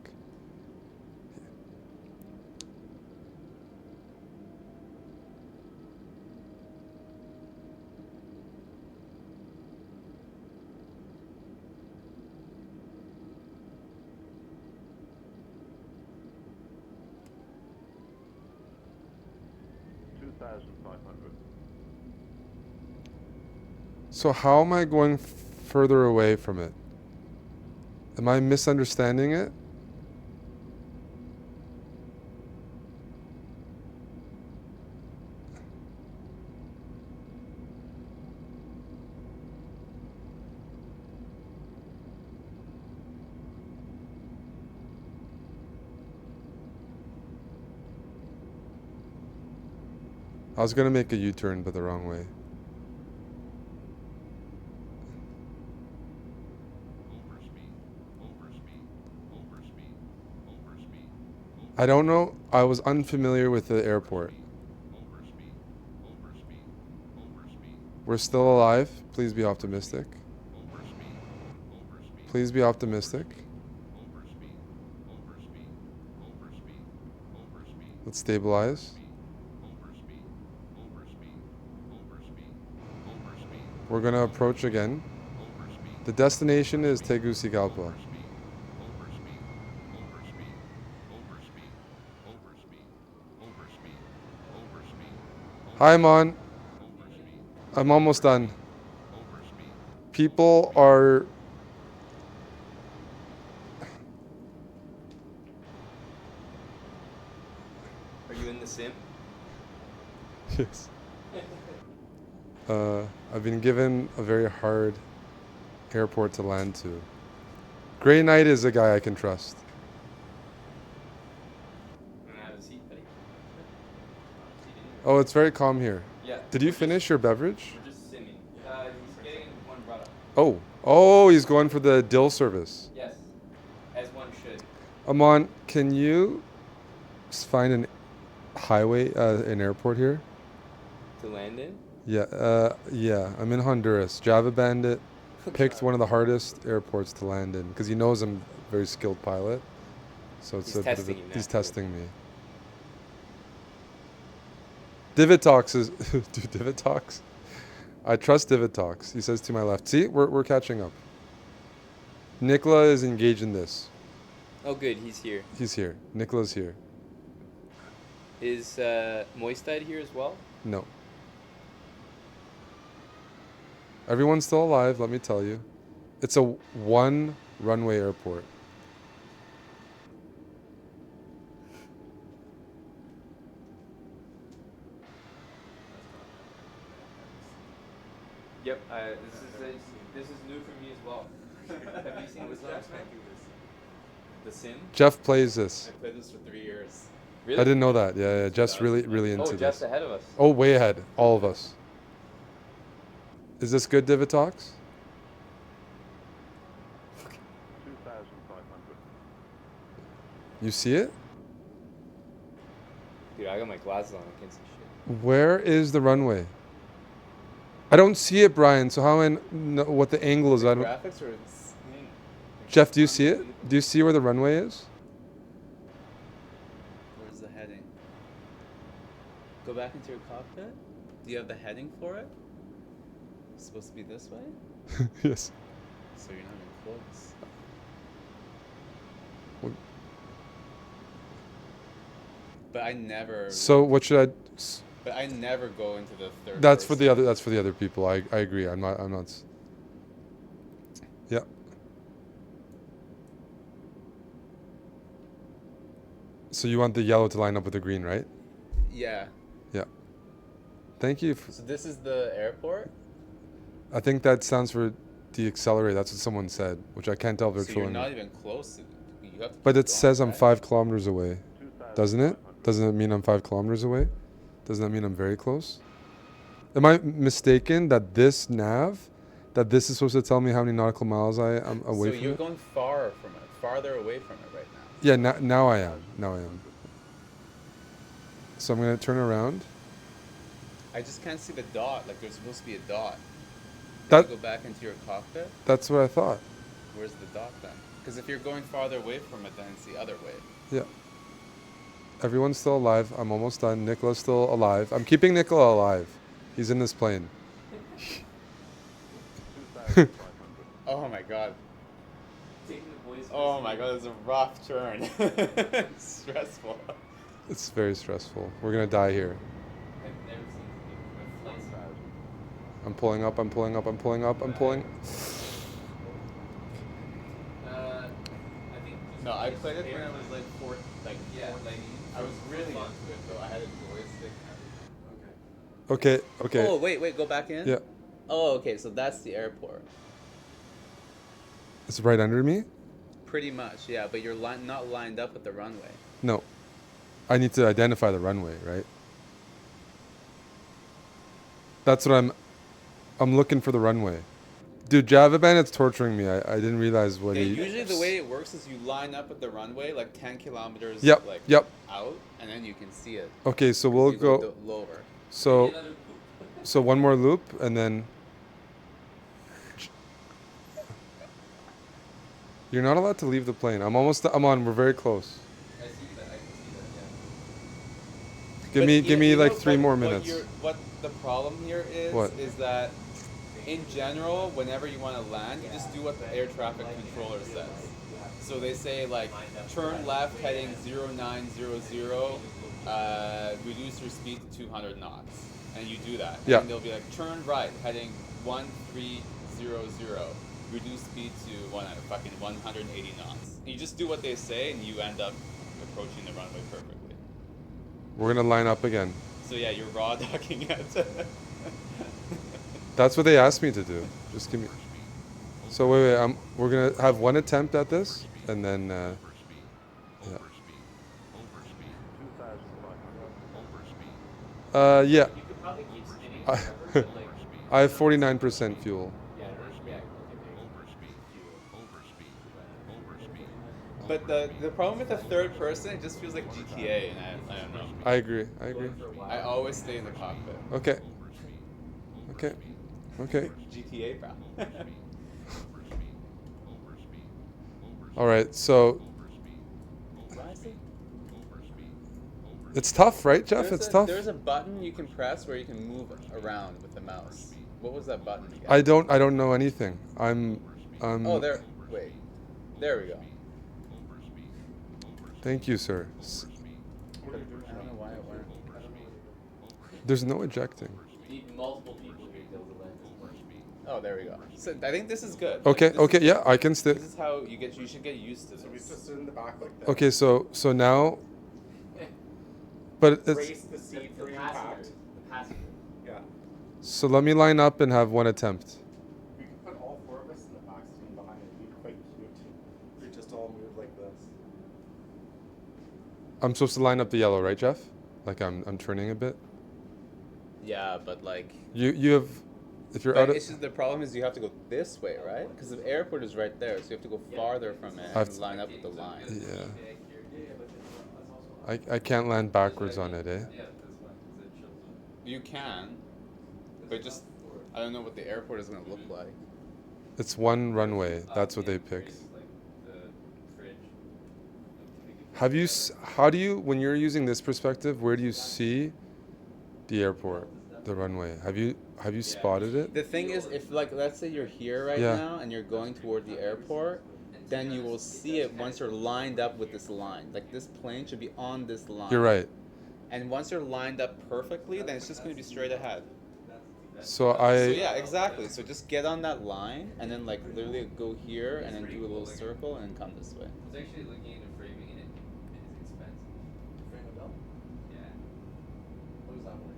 So how am I going further away from it? Am I misunderstanding it? I was gonna make a U-turn, but the wrong way. I don't know. I was unfamiliar with the airport. We're still alive. Please be optimistic. Please be optimistic. Let's stabilize. We're gonna approach again. The destination is Tegucigalpa. Hi, Mon. I'm almost done. People are... Are you in the sim? Yes. I've been given a very hard airport to land to. Grey Knight is a guy I can trust. I'm gonna have a seat, buddy. Oh, it's very calm here. Yeah. Did you finish your beverage? We're just simming. He's getting one brought up. Oh. Oh, he's going for the dill service. Yes. As one should. Amon, can you find an highway, an airport here? To land in? Yeah, I'm in Honduras. Java Bandit picked one of the hardest airports to land in because he knows I'm a very skilled pilot. So it's He's a bit of testing you now. he's testing me. Divitox is dude, Divitox. I trust Divitox. He says to my left. See, we're catching up. Nicola is engaged in this. Oh, good. He's here. He's here. Nicola's here. Is Moistide here as well? No. Everyone's still alive, let me tell you. It's a one runway airport. Yep. This is new for me as well. Have you seen this last one? The Sim? Jeff plays this. I played this for 3 years. I didn't know that. Yeah, Jeff's really into this. Jeff's ahead of us. Oh, way ahead. All of us. Is this good, Divitox? 2,500. You see it? Dude, I got my glasses on. I can't see shit. Where is the runway? I don't see it, Brian. So how I know what the angle is? I don't. Graphics or Jeff, do you see it? Do you see where the runway is? Where's the heading? Go back into your cockpit. Do you have the heading for it? It's supposed to be this way? Yes. So you're not even close. What? But I never. So what should I? But I never go into the third. That's for the other. That's for the other people. I agree. I'm not. Yeah. So you want the yellow to line up with the green, right? Yeah. Yeah. Thank you. So this is the airport. I think that stands for deaccelerate. That's what someone said, which I can't tell if they're So you're trolling not me. even close. You have to But keep it going, says I'm right? 5 kilometers away, doesn't it? Doesn't it mean I'm 5 kilometers away? Doesn't that mean I'm very close? Am I mistaken that this nav, that this is supposed to tell me how many nautical miles I am away So from you're it? going farther away from it right now. Yeah, now I am. Now I am. So I'm gonna turn around. I just can't see the dot. Like there's supposed to be a dot. That- Go back into your cockpit. That's what I thought. Where's the dot then? Because if you're going farther away from it, then it's the other way. Yeah. Everyone's still alive. I'm almost done. Nicola's still alive. I'm keeping Nicola alive. He's in this plane. Oh my god. Oh my god, it's a rough turn. It's stressful. It's very stressful. We're gonna die here. I'm pulling up. I'm pulling up. I'm pulling up. I'm pulling. No, I played it when I was like 4, like I was really into it though. I had a joystick. Okay. Okay. Oh wait, go back in. Yeah. Oh, okay, so that's the airport. It's right under me. Pretty much, yeah. But you're not lined up with the runway. No. I need to identify the runway, right? That's what I'm looking for the runway. Dude, Java Bandit's torturing me. I didn't realize what he... Usually the way it works is you line up at the runway like 10 kilometers Yep. out, and then you can see it. Okay, so we'll You go... lower. So one more loop, and then... You're not allowed to leave the plane. I'm on. We're very close. I see that. I can see that. Yeah. Give But me you- give me you know like 3 more minutes. What the problem here What? is that in general, whenever you want to land, you just do what the air traffic controller says. So they say like turn left heading 0900, reduce your speed to 200 knots, and you do that. Yeah. And they'll be like turn right heading 1300, reduce speed to 180 knots. And you just do what they say, and you end up approaching the runway perfectly. We're gonna line up again. So yeah, you're raw docking it. That's what they asked me to do. Just give me. So wait. We're gonna have one attempt at this, and then. Yeah. Yeah. You could probably keep spinning I, forever, but, like, I have 49% fuel. yeah, yeah, But the problem with the third person, it just feels like GTA, and I don't know. I agree. I always stay in the cockpit. Okay. GTA, bro. All right. So. It's tough, right, Jeff? It's tough. There's a button you can press where you can move around with the mouse. What was that button again? I don't know anything. I'm. Oh, there. Wait. There we go. Thank you, sir. I don't know why it went. There's no ejecting. need multiple people here to be able to land this plane. Oh, there we go. So I think this is good. Okay. This Okay. is- Yeah, I can stick. This is how you get. You should get used to this. So we just sit in the back like that. Okay. So now. But it's. Raise the seat for impact. The passenger. Yeah. So let me line up and have one attempt. We could put all four of us in the back seat behind it. It'd be quite cute. We just all move like this. I'm supposed to line up the yellow, right, Jeff? Like I'm turning a bit. Yeah, but like. You have. If you're But out of. it's just the problem is you have to go this way, right? Because the airport is right there, so you have to go farther from it I've- and line up with the line. Yeah. I can't land backwards on it, eh? You can, but just I don't know what the airport is gonna look like. It's one runway. That's what they picked. Have you? How do you? When you're using this perspective, where do you see the airport, the runway? Have you spotted it? The thing is, if like let's say you're here right Yeah. now and you're going toward the airport, then you will see it once you're lined up with this line. Like this plane should be on this line. You're right. And once you're lined up perfectly, then it's just gonna be straight ahead. So So I. yeah, exactly. So just get on that line and then like literally go here and then do a little circle and then come this way. I was actually looking into framing and it is expensive. Frame a belt? Yeah. What does that work?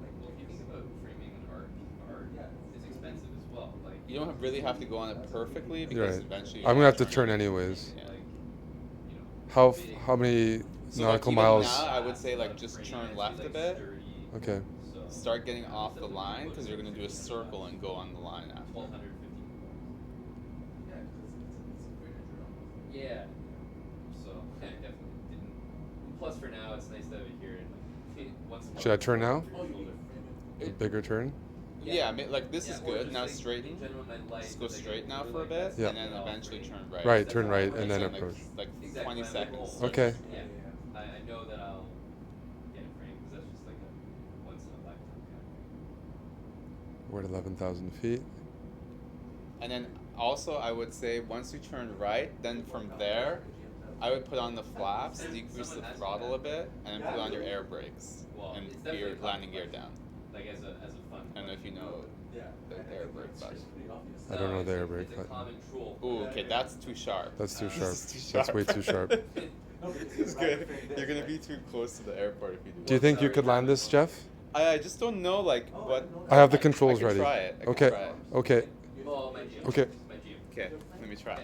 Like, well, if you think about framing an art, it's expensive as well. Like, You don't really have to go on it perfectly You're because right. eventually I'm gonna have to turn anyways. Yeah. How many So nautical like, even miles? now, I would say like just turn left a bit. Okay. Start getting off the line because you're gonna do a circle and go on the line after. 1,250. Yeah, because it's a Voyager almost. Yeah. So I definitely didn't. And plus, for now, it's nice to have it here. And once in a Should I while- turn now? Oh, you want to frame A bigger turn? Yeah, like this Yeah, is or good. just, Now like, straighten. in general, my life Just go is, like, straight now really for a like bit, Yeah. and then eventually turn right. Right, turn right and It's then in, approach. Like Exactly, 20 my seconds. goal. Okay. Yeah. I know that I'll get it framed because that's just like a once in a lifetime kind of thing. We're at 11,000 feet. And then also, I would say once you turn right, then from there, I would put on the flaps, decrease the throttle a bit, and then put on your air brakes Well, and it's gear, definitely a landing gear fun down. Like as a fun. I don't know if you know the air brake button. I don't know the air brake It's a button. common troll. Ooh, okay, that's too sharp. That's too This sharp. is too That's way too sharp. It's good. You're gonna be too close to the airport if you do. Do you think you could land this, Jeff? I just don't know like what. I have the controls I can ready. Try it. I can Okay. try it. Okay. Oh, my GM. Okay. My GM. Okay, let me try.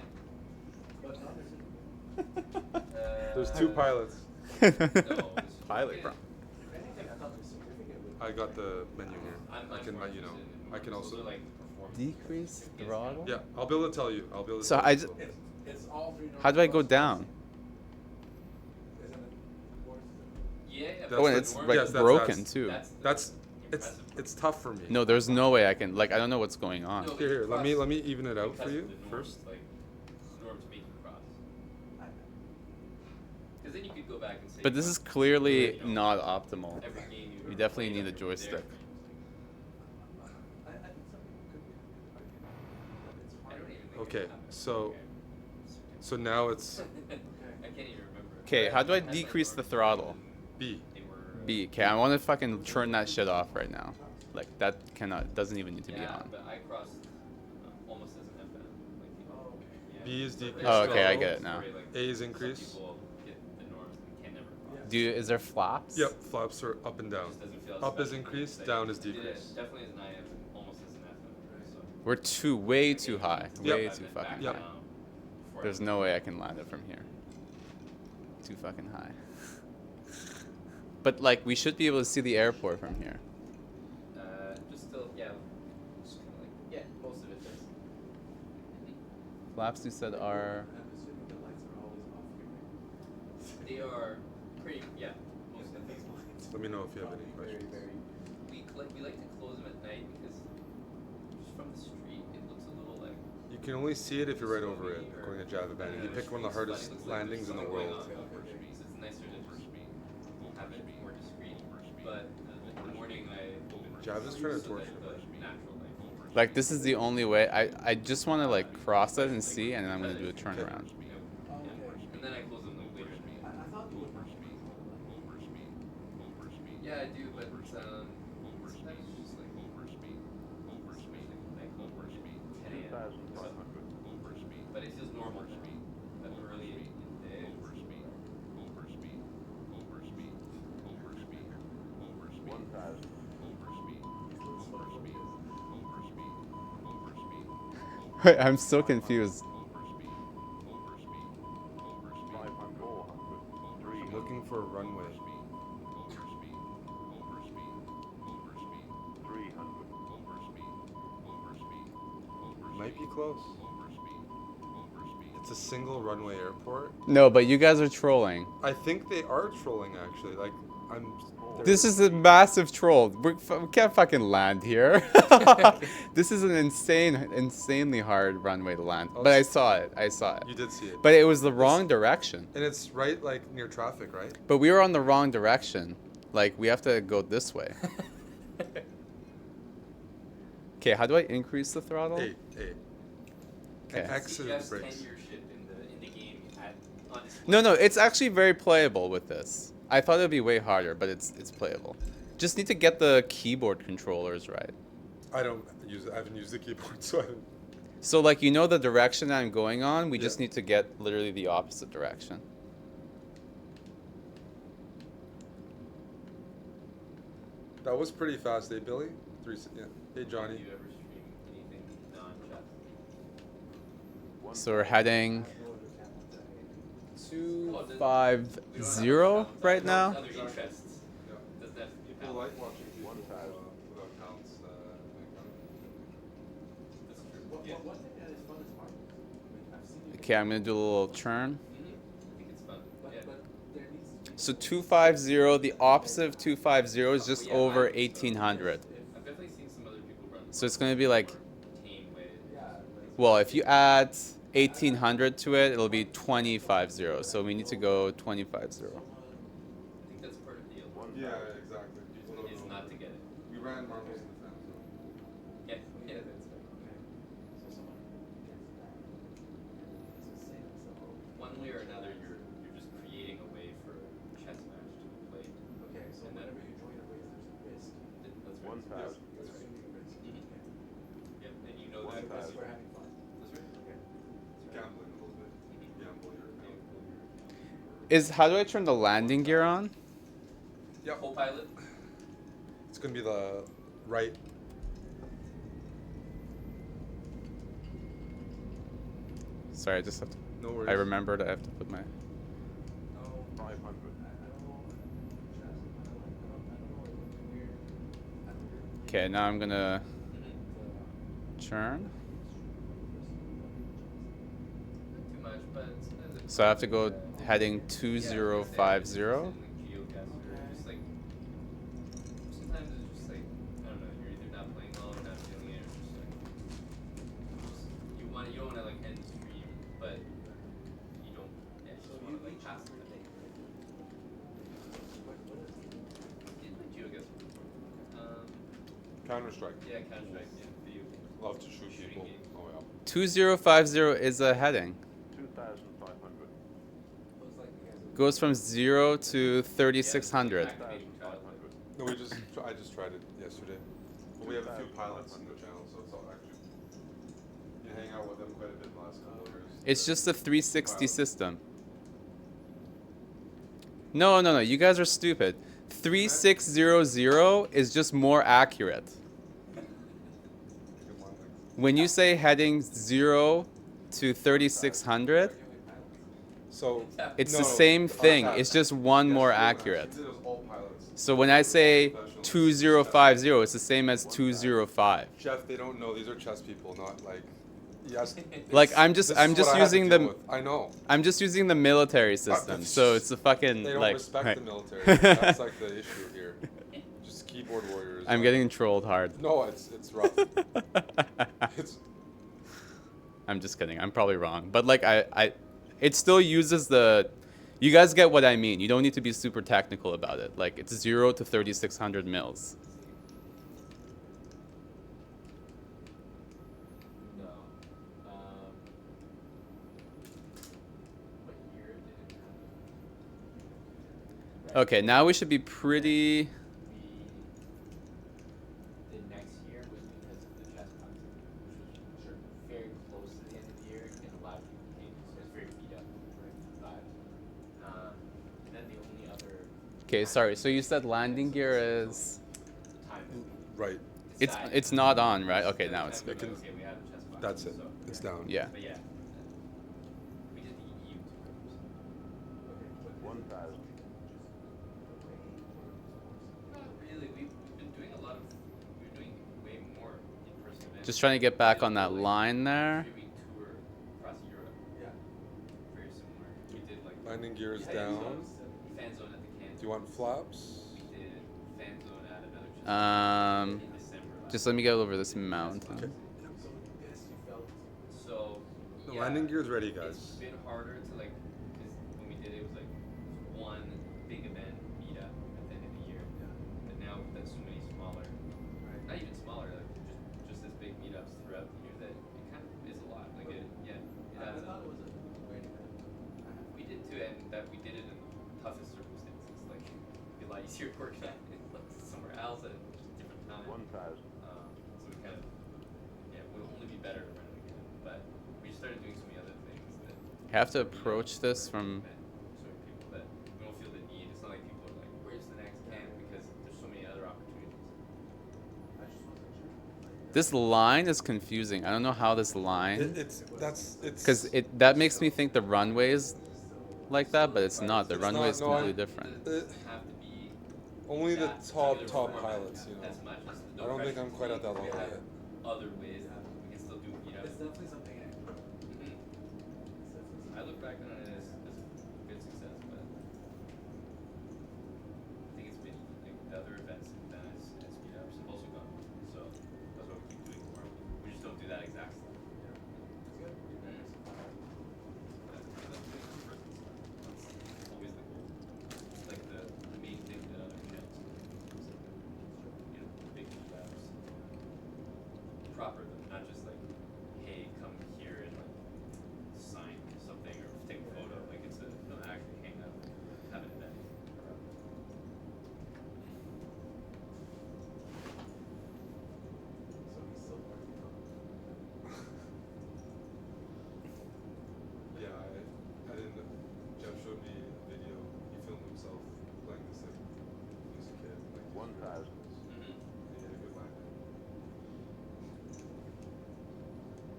There's two pilots. Pilot, bro. I got the menu here. I can let you know. I can also. Decrease throttle. Yeah, I'll be able to tell you. I'll be able to. So tell I you. just. It's all three. How do I go down? Yeah. That's Oh, and the- it's like yes, that's- broken that's- too. That's it's tough for me. No, there's no way I can. Like, I don't know what's going on. Here, let me even it out for you first. then you could go back and say. But this is clearly not optimal. You definitely need a joystick. Okay, so now it's I can't even remember. Okay, how do I decrease the throttle? B. B. Okay, I want to fucking turn that shit off right now. Like that doesn't even need to be on. But I crossed almost as an FM. B is decreased. Oh, okay, I get it now. A is increased. Is there flaps? Yep, flaps are up and down. Up is increased, down is decreased. Definitely as an IM, almost as an FM. We're way too high. Way too fucking Yep. high. There's no way I can land it from here. Too fucking high. But like, we should be able to see the airport from here. Just still, yeah. Just kind of like, yeah, most of it does. Flaps you said are. They are pretty, yeah, most of these lines. Let me know if you have any questions. We like to close them at night because just from the street it looks a little like. You can only see it if you're right over it, according to Java Bandit. He picked one of the hardest landings in the world. It's nicer to have it more discreet. But in the morning Java's trying to torture Like, this is the only way. I just want to like cross it and see, and then I'm gonna do a turnaround. And then I close them later. Yeah, I do, but sometimes it's just like overspeed. Like 10 a.m. But it feels normal. But early in the day. Wait, I'm so confused. I'm looking for a runway. Might be close. It's a single runway airport. No, but you guys are trolling. I think they are trolling actually. Like This is a massive troll. We can't fucking land here. This is an insanely hard runway to land. But I saw it. You did see it. But it was the wrong direction. And it's right like near traffic, right? But we were on the wrong direction. Like, we have to go this way. Okay, how do I increase the throttle? A. Okay. And X is the brakes. In the game on display. No, it's actually very playable with this. I thought it would be way harder, but it's playable. Just need to get the keyboard controllers right. I haven't used the keyboard, so I haven't. So like, you know the direction I'm going on, we just need to get literally the opposite direction. That was pretty fast, eh, Billy? Yeah. Hey, Johnny. Do you ever stream anything non-chess? So we're heading 250 right now. Other interests. Doesn't have to be People like watching people without counts. That's true. One thing that is fun is marketing. I've seen you. Okay, I'm gonna do a little turn. I think it's fun. But there needs to be. So 250, the opposite of 250 is just over 1800. I've definitely seen some other people run. So it's gonna be like, Tame way. well, if you add 1800 to it, it'll be 250. So we need to go 250. I think that's part of the deal. Yeah, exactly. People don't Is know. not to get it. We ran marbles in the fan zone. Yeah, that's right. So someone gets that. So say so. One way or another, you're just creating a way for a chess match to be played. Okay, so And then- whenever you join a race, there's a risk. That's right. 1,000. That's assuming risk. Mhm. Okay. Yep, and you know One that. thousand. We're having fun. That's right. Okay. Gambling a little bit. Gamble your how do I turn the landing gear on? Yep. Co-pilot. It's gonna be the right. Sorry, I just have to. No worries. I remembered I have to put my. 500. Okay, now I'm gonna turn. Too much, but it's So I have to go heading 2050. Just like sometimes it's just like I don't know, you're either not playing well or not feeling it, or just like you don't want to like end stream, but you don't. Yeah, you just want to like pass the time. Counter Strike. Yeah, Counter Strike. Yeah, video game. Love to shoot Shooting people. game. Oh yeah. 2050 is a heading. 2,500. Looks like you guys are Goes from 0 to 3600. Activating child. No, I just tried it yesterday. But we have a few pilots on the channel, so it's all actually. You hang out with them quite a bit in the last couple of years. It's just a 360 system. No. You guys are stupid. 3600 is just more accurate. When you say heading 0 to 3600, So it's no, the same thing. Pat, It's just one more yesterday when I accurate. actually did, it was all pilots. So when I say 2050, it's the same as 205. Jeff, they don't know these are chess people, not like. Yes. Like I'm just this is what I have to using deal the with. I know. I'm just using the military system. So it's the fucking They don't like respect right. the military. That's like the issue here. Just keyboard warriors. I'm like- getting trolled hard. No, it's rough. It's I'm just kidding. I'm probably wrong. But like it still uses the you guys get what I mean. You don't need to be super technical about it. Like it's 0 to 3600 mils. No. What year did it happen? Okay, now we should be pretty The next year was because of the chess boxing, which was very close to the end of the year, and a lot of people came, so it's very beat up, right? And then the only other Okay, sorry. So you said landing gear is time right. it's not on, right? Okay, now it's good. okay, we have the chess boxing. That's it. So, It's down. Yeah. But yeah, we did the EU tours. 1,000. Not really. We've been doing a lot of. We're doing way more in-person events. Just trying to get back on that line there. 3-week tour across Europe. Yeah. Very similar. We did like Landing gear is fan down. zones, fan zone at the camp. Do you want flaps? We did fan zone at another chess Um, in December. just let me get over this mountain. Okay. So The yeah, landing gear's ready, It's guys. been harder to like, because when we did it, it was like one big event meet up at the end of the year. But now that's so many smaller, not even smaller, like just as big meetups throughout the year that it kind of is a lot. Like it, yeah, it I adds thought up. it was a way to We did too, and that we did it in the toughest circumstances. Like it'd be a lot easier to organize it like somewhere else at a different time. 1,000. So we kind of, yeah, we'll only be better around again. But we started doing so many other things that You have to approach this from so many people that we don't feel the need. It's not like people are like, where's the next camp? Because there's so many other opportunities. I just wasn't sure. this line is confusing. I don't know how this line It's because that makes me think the runway is like that, but it's not. The It's runway not, is no, completely different. Have to be only the that top particular format pilots, you know. as much as I don't think I'm quite at that we level have yet. other ways that we can still do meetups. It's definitely something I look back on it as a good success, but I think it's been like the other events we've done as meetups have also gone well. So that's why we keep doing more. We just don't do that exact stuff. That's always the goal. It's like the main thing that other meetups do. You know, big meetups. Proper though, not just like, hey, come here and like sign something or take a photo. Like it's no actually hang out, have an event. So he's still working on Yeah, I didn't. Jeff showed me a video. He filmed himself playing this thing. He was a kid. Like 1,000. He had a good landing.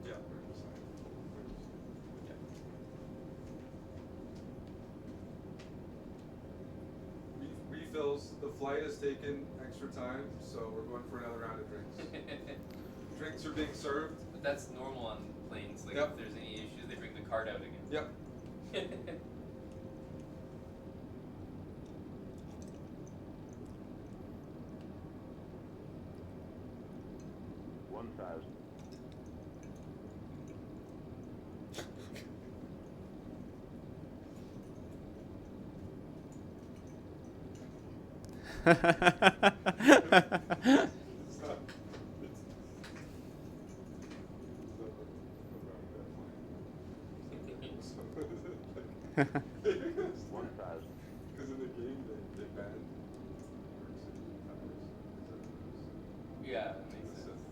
Yeah, very good sign. Refills. The flight has taken extra time, so we're going for another round of drinks. Drinks are being served. But that's normal on planes. Like Yep. if there's any issues, they bring the card out again. Yep. 1,000. Because in the game they banned Yeah, that makes sense.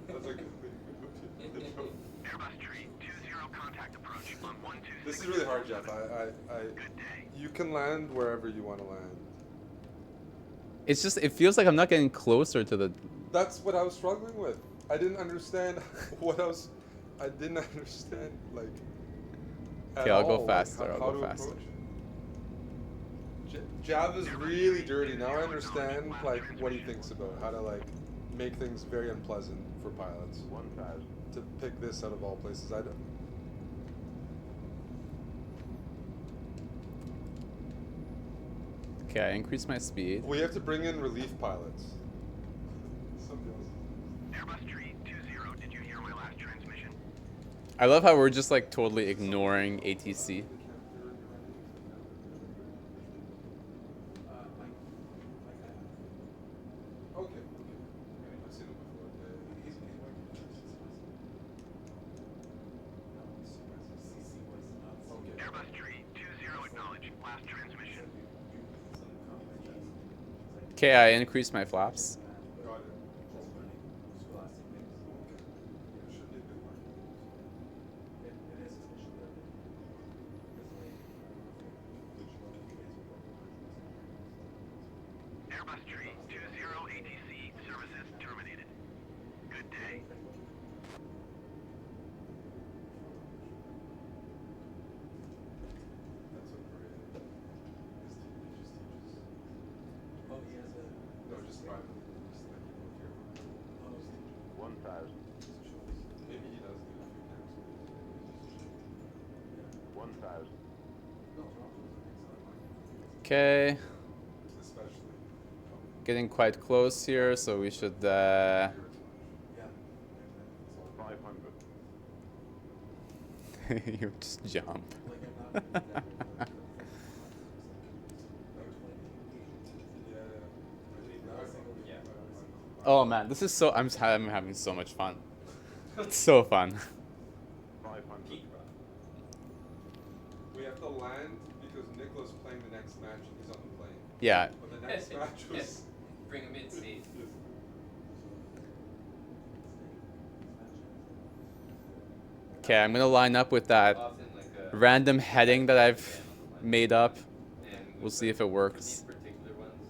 That's like Airbus tree 20 contact approach on 126. This is really hard, Jeff. You can land wherever you want to land. It's just, it feels like I'm not getting closer to the... That's what I was struggling with. I didn't understand I didn't understand, like, Okay, I'll go faster. I'll go faster. Java is really dirty. Now I understand, like, what he thinks about how to, like, make things very unpleasant for pilots. 1,000. To pick this out of all places. I don't. Okay, I increase my speed. We have to bring in relief pilots. Somebody else. Airbus tree 20, did you hear my last transmission? I love how we're just like totally ignoring ATC. Okay. I've seen him before. Airbus tree 20, acknowledge last transmission. Okay, I increase my flaps. Got it. Airbus tree 20, ATC services terminated. Good day. Oh, he has a. No, just private. Just like, here. 1,000. Maybe he does do a few times. 1,000. Okay, Especially. getting quite close here, so we should... 500. you just jump. Oh man, this is so... I'm having so much fun. It's so fun. 500. We have to land because Nicholas playing the next match and he's on the plane. Yeah. But the next match was. Bring him in safe. Okay, I'm gonna line up with that Often like a random heading that I've made up. and We'll see if it works. These particular ones,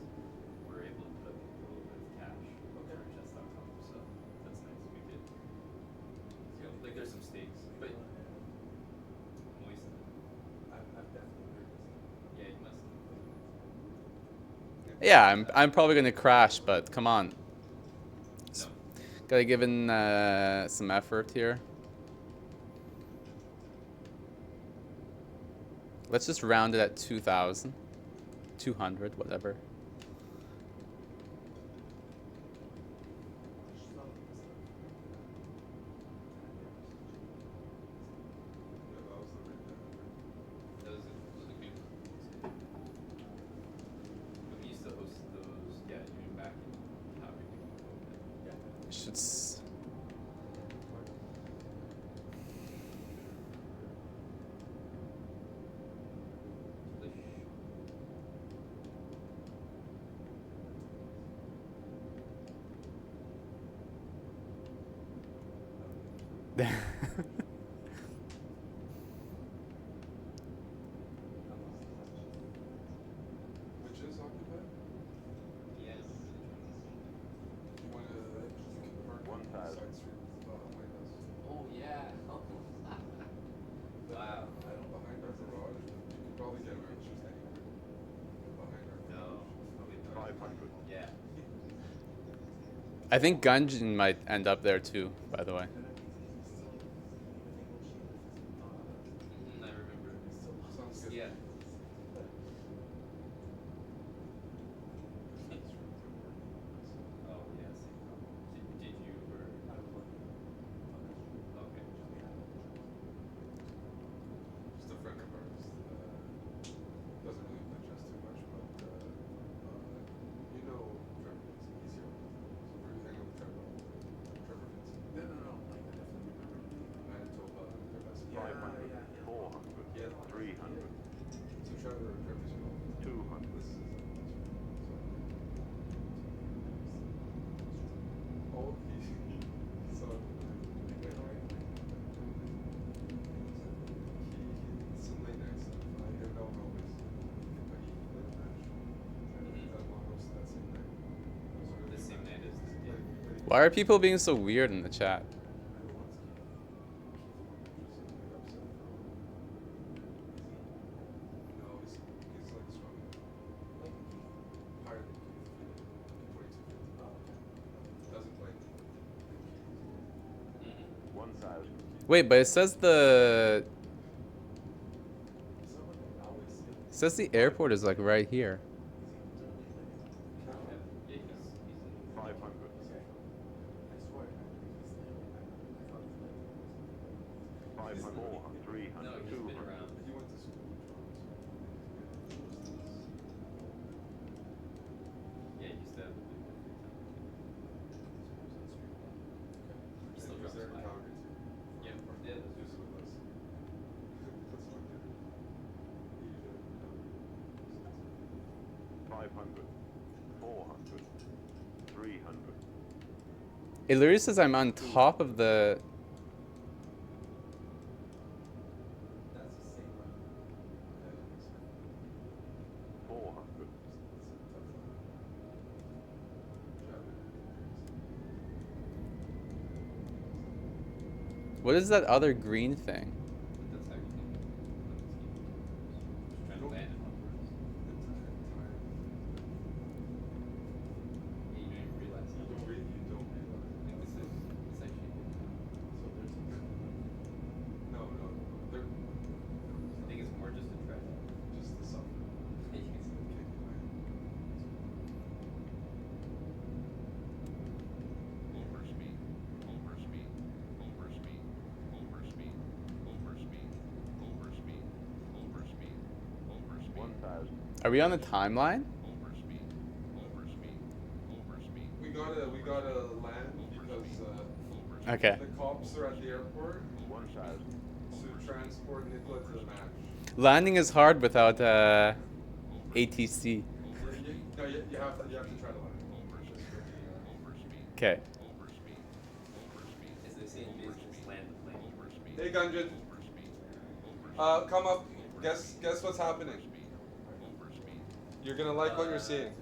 we're able to put a little bit of cash over our chess.com, so that's nice. We did. You know, like there's some stakes, but moist. I've definitely heard this. Yeah, you must. Yeah, I'm probably gonna crash, but come on. No. Gotta give in some effort here. Let's just round it at 2,000. 200, whatever. Those are good. But we used to host those, yeah, even back in how we yeah. Should Which is occupied? Yes. You want to. You can park on the 1,000. side street behind us. Oh yeah. Oh. Wow. I don't behind our garage. You could probably get pictures anywhere. Behind our No. garage. Probably 500. Yeah. I think Gungeon might end up there too, by the way. I remember. Sounds good. Yeah. Oh yes. Did you or? Okay. Just a friend of ours. Doesn't really play chess too much, but you know Trevor Vincent. He's here. So we're hanging out with Trevor. Trevor Vincent. No. Like, I definitely remember the name. Manitoba, their best Yeah, friend. 500. yeah. 400. Yeah, 300. So Trevor, Trevor's wrong. 200. Oh, so some late night stuff. I don't know always, but he played a match. That one was that same night. The same night as Why are people being so weird in the chat? No, he's like strong. Like higher than Keith. 4250. Doesn't play. 1,000. Wait, but it says the airport is like right here. 500. 500. 300. No, he's been 200. around. He went to school. Yeah, he used to have he still He was drops there in by. Calgary too. Yeah, He was with us. That's what he did. 500. 400. 300. It literally says I'm on top of the. That's the same run. 400. What is that other green thing? That's how you can trying to land it on first. Yeah, you don't even realize how You don't realize. like this is it's actually No, they're I think it's more just a trap. just the suffer. Overspeed, overspeed, overspeed, overspeed, overspeed, overspeed, overspeed, overspeed. 1,000. Are we on the timeline? Overspeed, overspeed, overspeed. We gotta land because Okay. the cops are at the airport 1,000. to transport Nicola to the match. Landing is hard without ATC. No, you have to try to land. Okay. As they say in business, land the plane. Hey Gunjan. Come up. Guess what's happening. You're gonna like what you're seeing.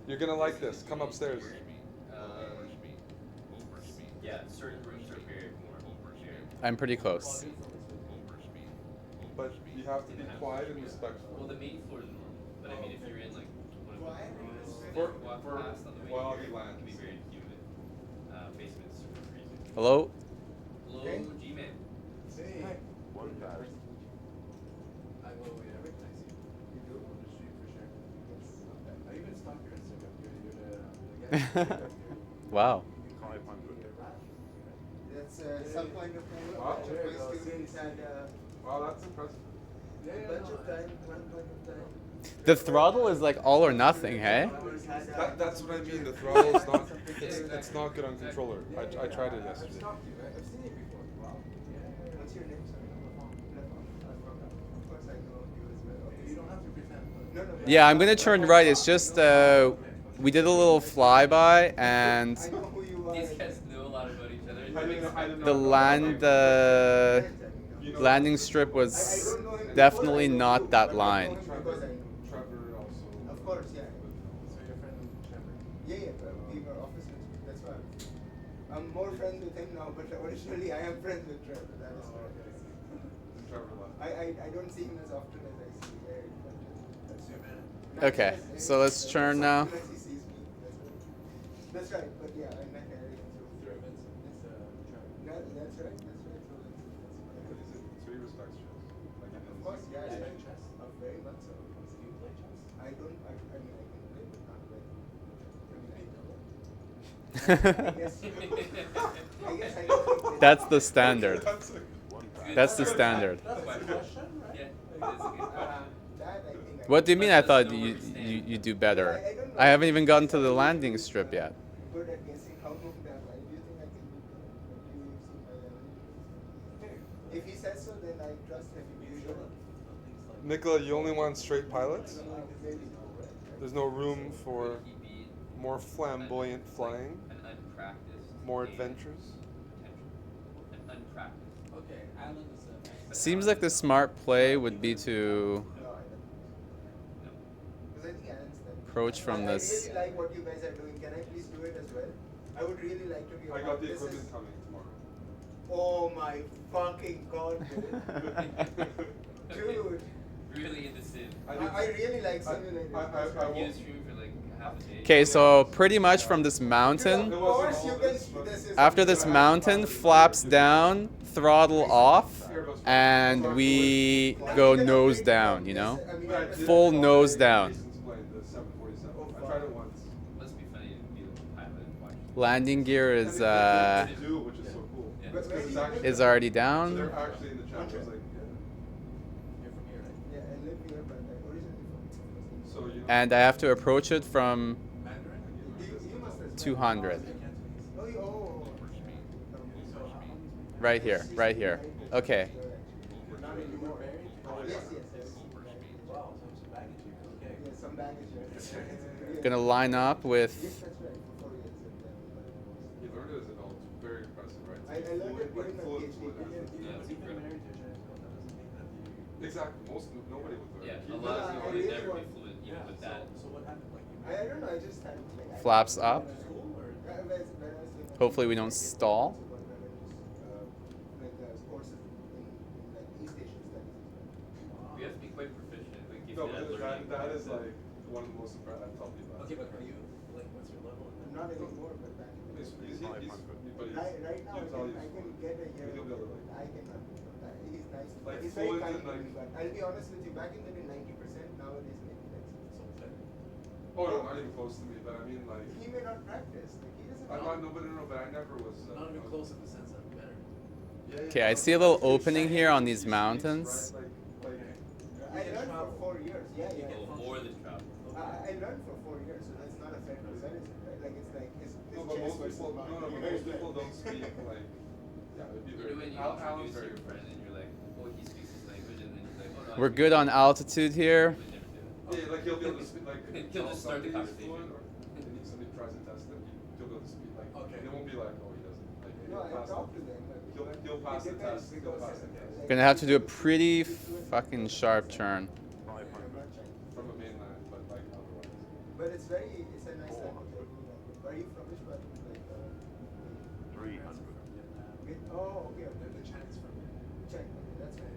You're gonna like this. Come upstairs. Yeah, certain rooms are very warm. I'm pretty close. But you have to be quiet and respectful. Well, the main floor is normal, but I mean, if you're in like one of the rooms, For- you walk for- past on the way while here, he lands. it can be very humid. Basement's super freezing. Hello? Hello, G-Man. 1,000. I will recognize you. You do on the street for sure. I even stalked your Instagram. You're the guy. Wow. 500. That's some point of time. Wow. A bunch of my students had Wow, that's impressive. a bunch of time, one point of time. The throttle is like all or nothing, hey? That's what I mean. The throttle is not. It's not good on controller. I tried it yesterday. I've seen it before. Wow. What's your name, sorry? Of course I know you as well. Okay, you don't have to pretend. No. Yeah, I'm gonna turn right. It's just we did a little flyby and I know who you are. These guys know a lot about each other. I didn't the landing strip was definitely not that line. Trevor also. Of course, yeah. So you're friend with Trevor? Yeah, but we were officers. That's why I'm more friends with him now, but originally I am friends with Trevor. That is correct. Trevor left. I don't see him as often as I see Eric, but that's your man. Okay, so let's turn now. As he sees me. That's right, but yeah, I met Eric through Vincent. That's right. But so he respects chess. Like in Of his- course, yeah, I like chess. Very much so. Do you play chess? I don't. I mean, I can play, but not like. I guess. I guess I don't think That's the standard. That's That's the standard. That's my question, right? Yeah, that's a good question. that I think. What do you mean? I thought you do better. I haven't even gotten to the landing strip yet. Good at guessing how long that. Do you think I can do that? Do you see my level? If he says so, then I trust him usually. Nicola, you only want straight pilots? Maybe. There's no room for more flamboyant flying, An unpracticed. more game. adventures. An unpracticed. Okay, Island is a. Seems like the smart play would be to Because I think I understand. approach from I this. really like what you guys are doing. Can I please do it as well? I would really like to be. I got the equipment coming tomorrow. Oh my fucking god, dude. Dude. Really into sim. I really like simulators. I used you for like half a day. Okay, so pretty much from this mountain, Of course you can. This is after this mountain flaps down, throttle off, and we go nose down, you know? Full nose down. I tried it once. Must be funny to be a pilot and watch. Landing gear Which is so cool. It's 'cause it's actually- is already So down. they're actually in the chat. It's like, You're from here, right? Yeah, I live here, but I'm originally from. so you know. And I have to approach it from You must have. 200. Oh, oh. Right here, right here. Okay. Not anymore. Yes, yes, yes. Wow, some baggage here. Okay. Yeah, some baggage here. That's right. Gonna line up with. Yes, that's right. For 4 years. You learned it as an adult. It's very impressive, right? I learned it during my fluent PhD. athletes. Exactly. Nobody would learn. Yeah, You a lot of learn people it. would never be fluent even with that. So what happened? Like, I don't know. I just had like. Flaps up. School or? Hopefully we don't stall. We have to be quite proficient. Like, if No, you're not but learning. that is like one of the most impressive. I've told people. Okay, but are you like what's your level? Not anymore, but back. He's Right now, I can get a year. I cannot. He's nice. Like He's very fluent kind and to me, like- but I'll be honest with you. Back in the day, 90%. Nowadays, maybe like so better. Oh no, not even close to me. But I mean, like. He may not practice. Like he doesn't. I'm not. No, but I never was. Not even close in the sense that I'm better. Okay, I see a little opening here on these mountains. I learned for 4 years. Yeah, yeah. Oh, more than travel. I learned for 4 years, so that's not a fair comparison, right? Like it's like his No, but chess most versus people. mine. No, but most people don't speak like. Yeah, it'd be very. When you Alan's introduce very. your friend and you're like, oh, he speaks his language, and then you're like, oh no. We're good on altitude here. Yeah, like he'll be able to speak like. He'll just start the conversation. If somebody tries to test him, he'll be able to speak like. Okay. It won't be like, oh, he doesn't. Like, No, I talk to them. He'll pass the test. He'll pass the test. Gonna have to do a pretty fucking sharp turn. From a mainland, but like otherwise. But it's a nice language. Are you from which part? Like, 300. oh, okay. The Chinese from China. Okay, that's right.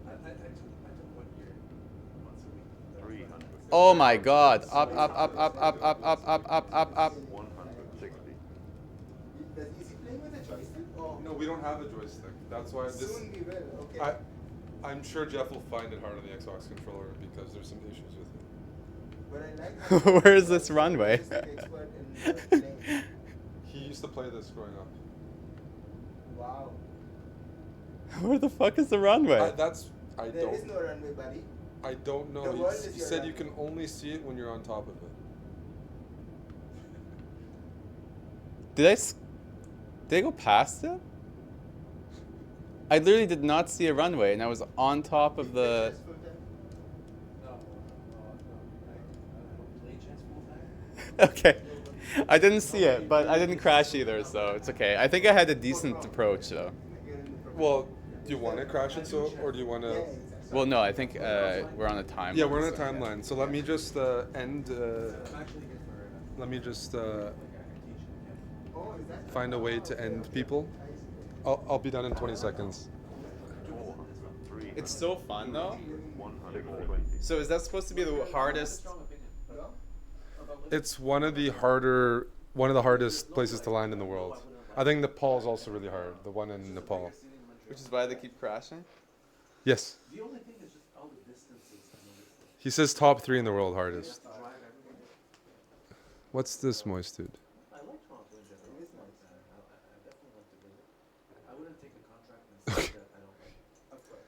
I took 1 year, once a week. 300. Oh my god. Up, up, up, up, up, up, up, up, up, up, up. 160. Is he playing with a joystick? Oh. No, we don't have a joystick. That's why this. Soon we will. Okay. I'm sure Jeff will find it hard on the Xbox controller because there's some issues with it. But I like Where's this runway? He used to play this growing up. Wow. Where the fuck is the runway? I There don't. is no runway, buddy. I don't know. The world is He your said you runway. can only see it when you're on top of it. Did I go past it? I literally did not see a runway, and I was on top of the. Okay, I didn't see it, but I didn't crash either, so it's okay. I think I had a decent approach, though. Well, do you want to crash it or do you want to? Well, no, I think we're on a timeline. Yeah, we're on a so- timeline. So let me just end. Let me just find a way to end people. I'll be done in 20 seconds. It's so fun, though. 120. So is that supposed to be the hardest? It's one of the hardest places to land in the world. I think Nepal is also really hard. The one in Nepal. Which is why they keep crashing? Yes. The only thing is just all the distances. He says top 3 in the world hardest. What's this, moist dude? I like Toronto in general. It is nice. I definitely like to visit. I wouldn't take a contract in a city that I don't like. Of course.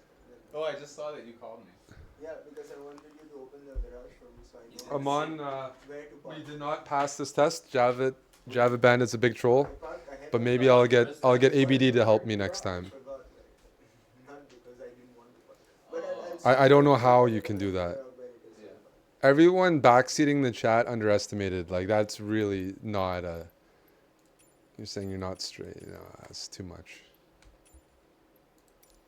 Oh, I just saw that you called me. Yeah, because I wanted you to open in the garage for me, so I know Aman, where to park. we did not pass this test. Java Bandit's a big troll, Park ahead but of maybe the I'll car. get ABD to help me next I time. forgot, like, not because I didn't want to park. But I'll I don't know how you can do that. Everyone backseating the chat underestimated. Like that's really not a. You're saying you're not straight. No, that's too much.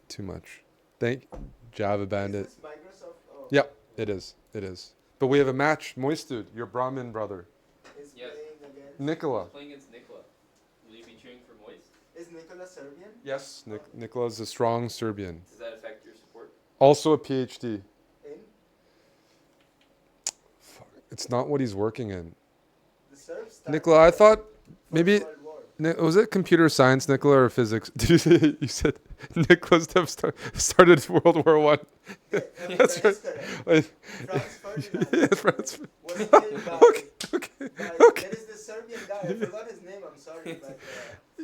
Too much. Thank Java Bandit. Is this Microsoft? Oh. Yep, it is. It is. But we have a match. Moist dude, your Brahmin brother. Is Yes. playing against. Nicola. He's playing against Nicola. Will you be cheering for Moist? Is Nicola Serbian? Yes, Nicola's a strong Serbian. Does that affect your support? Also a PhD. In? Fuck, it's not what he's working in. The Serbs started Nicola, I thought First maybe World War. was it computer science, Nicola, or physics? Did you say you said Nicola's started World War One? That's right. Franz Ferdinand Yeah, Franz. was killed by, Okay. there is this Serbian guy, I forgot his name, I'm sorry, but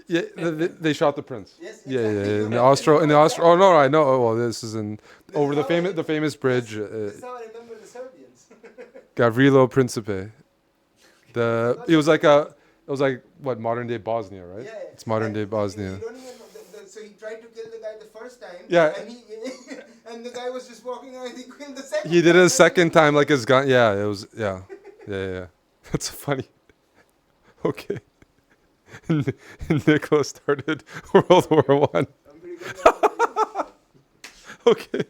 Yeah, they shot the prince. Yes, Yeah, exactly. in the Austro. Oh no, I know. Oh, well, this is in over the famous bridge. this is how I remember the Serbians. Gavrilo Principe. It was like what, modern day Bosnia, right? Yeah, It's modern day You Bosnia. don't even know, so he tried to kill the guy the first time. Yeah. And and the guy was just walking around and he killed the second He did it time. a second time, like his gun. Yeah, it was. Yeah. That's funny. Okay. Nicholas started World War One. Okay.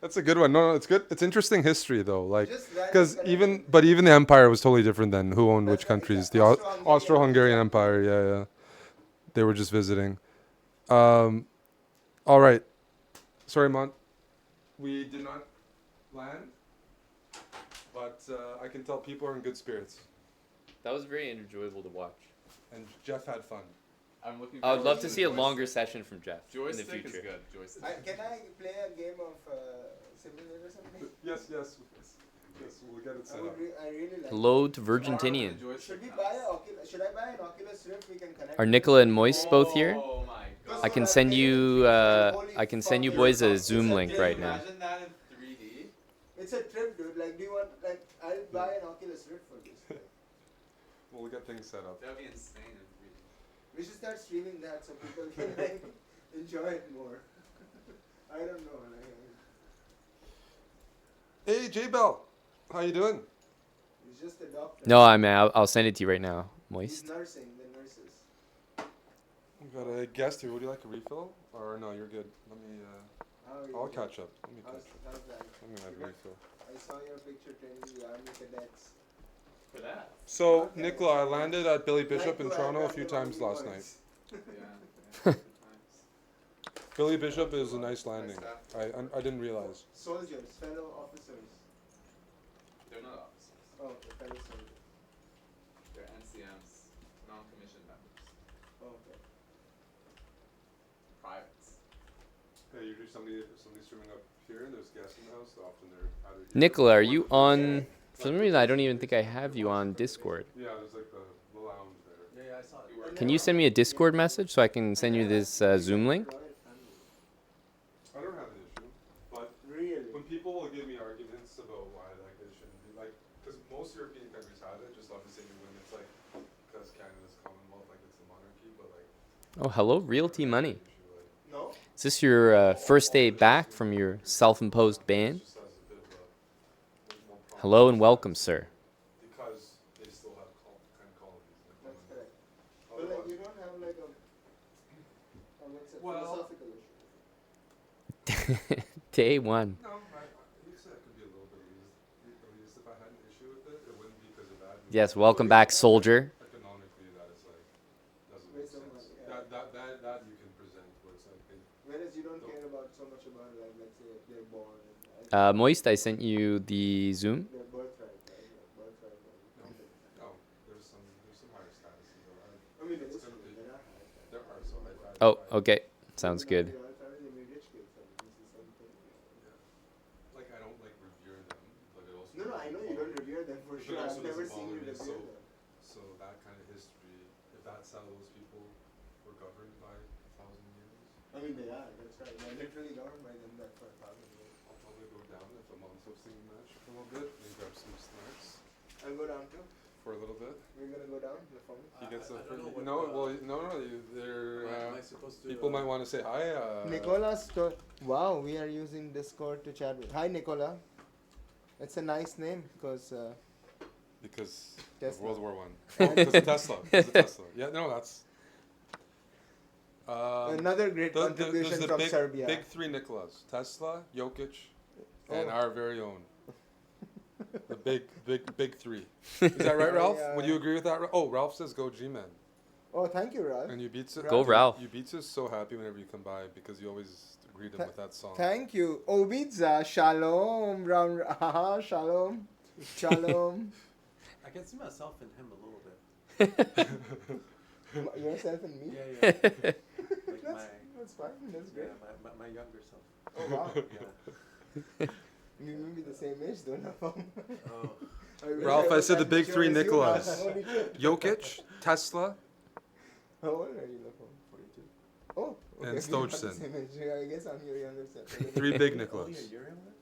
That's a good one. No, it's good. It's interesting history though, like because even the empire was totally different than who owned which countries. The Austro-Hungarian Empire. Yeah. They were just visiting. All right. Sorry, Mont. We did not land, but I can tell people are in good spirits. That was very enjoyable to watch. And Jeff had fun. I'm looking. I would forward love to to the see a joystick. longer session from Jeff in the Joystick is future. good. Joystick. Can I play a game of simulator or something? Yes. We'll get it set up. I really like Hello to Virgintinian. Should we buy an Oculus? Should I buy an Oculus Rift? We can connect. Are it Nicola to- and Moist both here? Oh my god. I can send you. I can send you boys a Zoom link right now. Imagine that in 3D. It's a trip, dude. Like, do you want like? I'll buy an Oculus Rift for this. Like, We'll get things set up. That would be insane in 3D. we should start streaming that so people can like enjoy it more. I don't know. Hey, J Bell, how you doing? He's just a doctor. No, I'll send it to you right now, Moist. He's nursing the nurses. We got a guest here. Would you like a refill? Or no, you're good. Let me. I'll catch up. How's that? I'm gonna have a refill. I saw your picture training the army cadets. For that. So, Nicola, I landed at Billy Bishop in Toronto a few times last night. Yeah. Billy Bishop is a nice landing. I didn't realize. Soldiers, fellow officers. They're not officers. Oh, the fellow soldiers. They're NCMs, non-commissioned members. Okay. Privates. Yeah, usually somebody's swimming up here, and there's guests in the house. So often they're either here Nicola, or are you on? For some reason, I don't even think I have you on Discord. Yeah, there's like the lounge there. Yeah, I saw it. Can you send me a Discord message so I can send you this Zoom link? I don't have an issue, but when people will give me arguments about why like it shouldn't be like, because most European countries have it, just obviously when it's like because Canada's Commonwealth, like it's a monarchy, but like. Oh, hello, Realty Money. No. Is this your first day back from your self-imposed ban? Hello and welcome, sir. Because they still have kind of colonies. That's correct. But like you don't have like a philosophical issue. Day one. No, I said it could be a little bit elitist. If I had an issue with it, it wouldn't be because of that. Yes, welcome back, soldier. Economically, that is like doesn't make sense. That you can present where it's like. Whereas you don't care about so much about like let's say if they're born. Moist, I sent you the Zoom. Their birthright, right? Like birthright. No, there's some higher statuses. I mean, there are higher statuses. There are so. Oh, okay. Sounds good. Like I don't like revere them, but it also. No, I know you don't revere them for sure. I've never seen you revere them. So that kind of history, if that's how those people were governed by 1,000 years. I mean, they are. That's right. They're literally governed by them that for 1,000 years. I'll probably go down if I'm on hosting a match for a little bit and grab some snacks I'll go down too. for a little bit. We're gonna go down the phone. He gets I up. don't know For, what, no, well, no. They're am I supposed to, people might want to say hi. Nicola's wow, we are using Discord to chat with. Hi, Nicola. It's a nice name because Because of World War One. And- Because of Tesla. Because of Tesla. Yeah, no, that's. Another great contribution there's the from big, Serbia. Big three Nicolas: Tesla, Jokic, and Oh. our very own. The big three. Is that right, Ralph? Would you agree with that? Oh, Ralph says go G-Man. Oh, thank you, Ralph. And you beats it. Go Ralph. You beats is so happy whenever you come by because you always greet him with that song. Thank you. Obidza, shalom, brown, haha, shalom, shalom. I can see myself in him a little bit. Yourself and me? Yeah. Like that's fine. That's great. Yeah, my younger self. Oh, wow. Yeah. We may be the same age, though. No? Oh. Ralph, I said the big three Nicholas. Nicolas. Jokic, Tesla, How old are you, Lafon? 42. Oh, okay. and we're not the Stochson. same age. I guess I'm your younger self. Three big Oh, Nicolas. yeah, you're younger?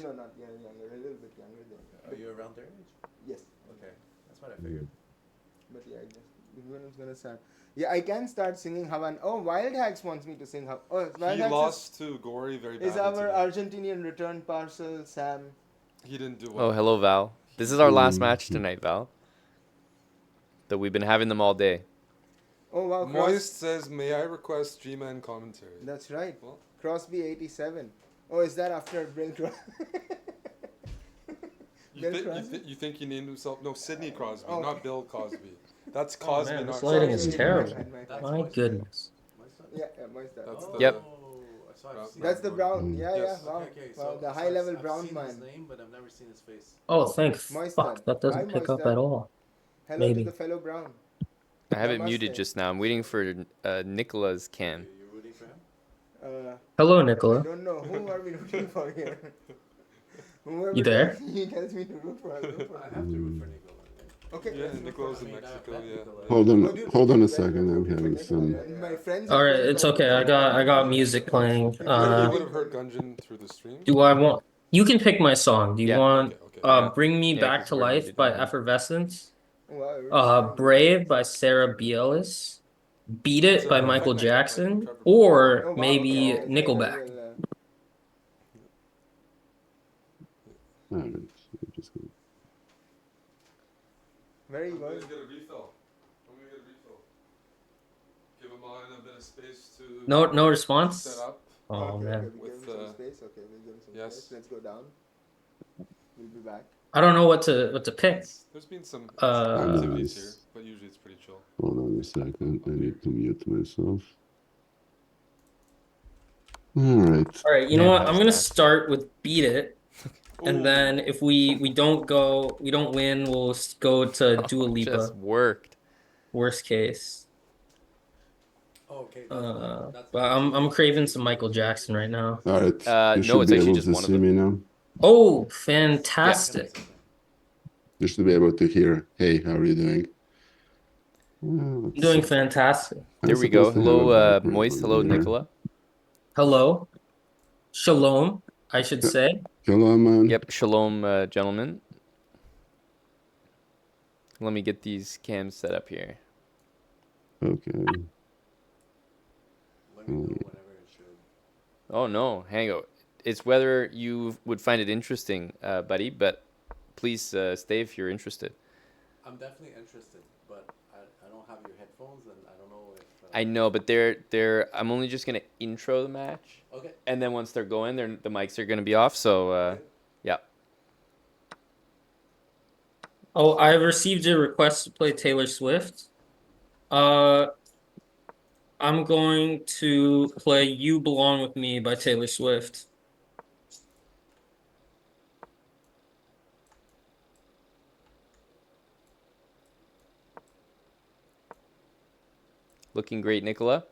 No, not younger. A little bit younger than. Are you around their age? Yes. Okay, that's what I figured. But yeah, I guess everyone's gonna start. Yeah, I can start singing Havan. Oh, Wild Hacks wants me to sing Havan. Oh, Wild He Hacks lost to Gory very badly is our today. Argentinian return parcel, Sam. He didn't do well. Oh, hello, Val. This is our last match tonight, Val. But we've been having them all day. Oh wow, Moist says, "May I request G-Man commentary?" That's right. Well, Crosby 87. Oh, is that after Bill Crosby? You think he named himself? No, Sidney Crosby, Oh. not Bill Cosby. That's Oh, Cosby, man, not this lighting is Cosby. terrible. That's My goodness. Yeah, Moist that. That's Yep. So I've seen That's the him. brown. Yeah, Yes. yeah. Wow. Okay, Wow, the so high level I've brown seen man. his name, but I've never seen his face. Oh, thank Moist fuck. that. That doesn't Hi, pick Moist up that. at all. Hello Maybe. to the fellow brown. I have it muted Namaste. just now. I'm waiting for Nicola's cam. You're rooting for him? Hello, I Nicola. don't know. Who are we rooting for here? Whoever You there? He tells me to root for. I'll root for. I have to root for Nicola. Okay. Yeah, let's root Nicola's for in him. Mexico. Yeah. Hold on a second. I'm having some. My friends. All right, it's okay. I got music playing. You would have heard Gungeon through the stream. Do I want? You can pick my song. Do you Yeah, want okay. Yeah. Bring Me Yeah, Back 'cause to we're Life muted. by Effervescence? Wow, Brave by Sarah Bielis? Beat It by Sarah Michael Bielis. Jackson? Trevor. Or Oh, wow, maybe okay. Nickelback? All right, I'm just gonna- Very I'm gonna good. get a refill. Give him a bit of space to. No response? Set up. Oh Okay, man. okay, we give With, him some space. Okay, we give him some yes. space. Let's go down. We'll be back. I don't know what to pick. There's been some Uh, activities here, but usually it's pretty chill. Hold on a second. I need to mute myself. All right. All right, you know Yeah, what? nice I'm gonna match. start with Beat It, and then if we don't win, we'll go to Dua Lipa. Just worked. Worst case. Oh, okay. But I'm craving some Michael Jackson right now. All right. No, You it's should be actually able just to one of see them. me now. Oh, fantastic! You should be able to hear. Hey, how are you doing? Let's Doing see. fantastic. I'm There we go. supposed to have a Hello, background Moist. Hello, there. Nicola. Hello, shalom. I should say. Hello, man. Yep. Shalom, gentlemen. Let me get these cams set up here. Okay. Let me know whenever it should. Oh no, hang on. It's whether you would find it interesting, buddy. But please stay if you're interested. I'm definitely interested, but I don't have your headphones, and I don't know if. I know, but they're. I'm only just gonna intro the match. Okay. And then once they're going, the mics are gonna be off. So yeah. Oh, I received a request to play Taylor Swift. I'm going to play You Belong With Me by Taylor Swift. Looking great, Nicola.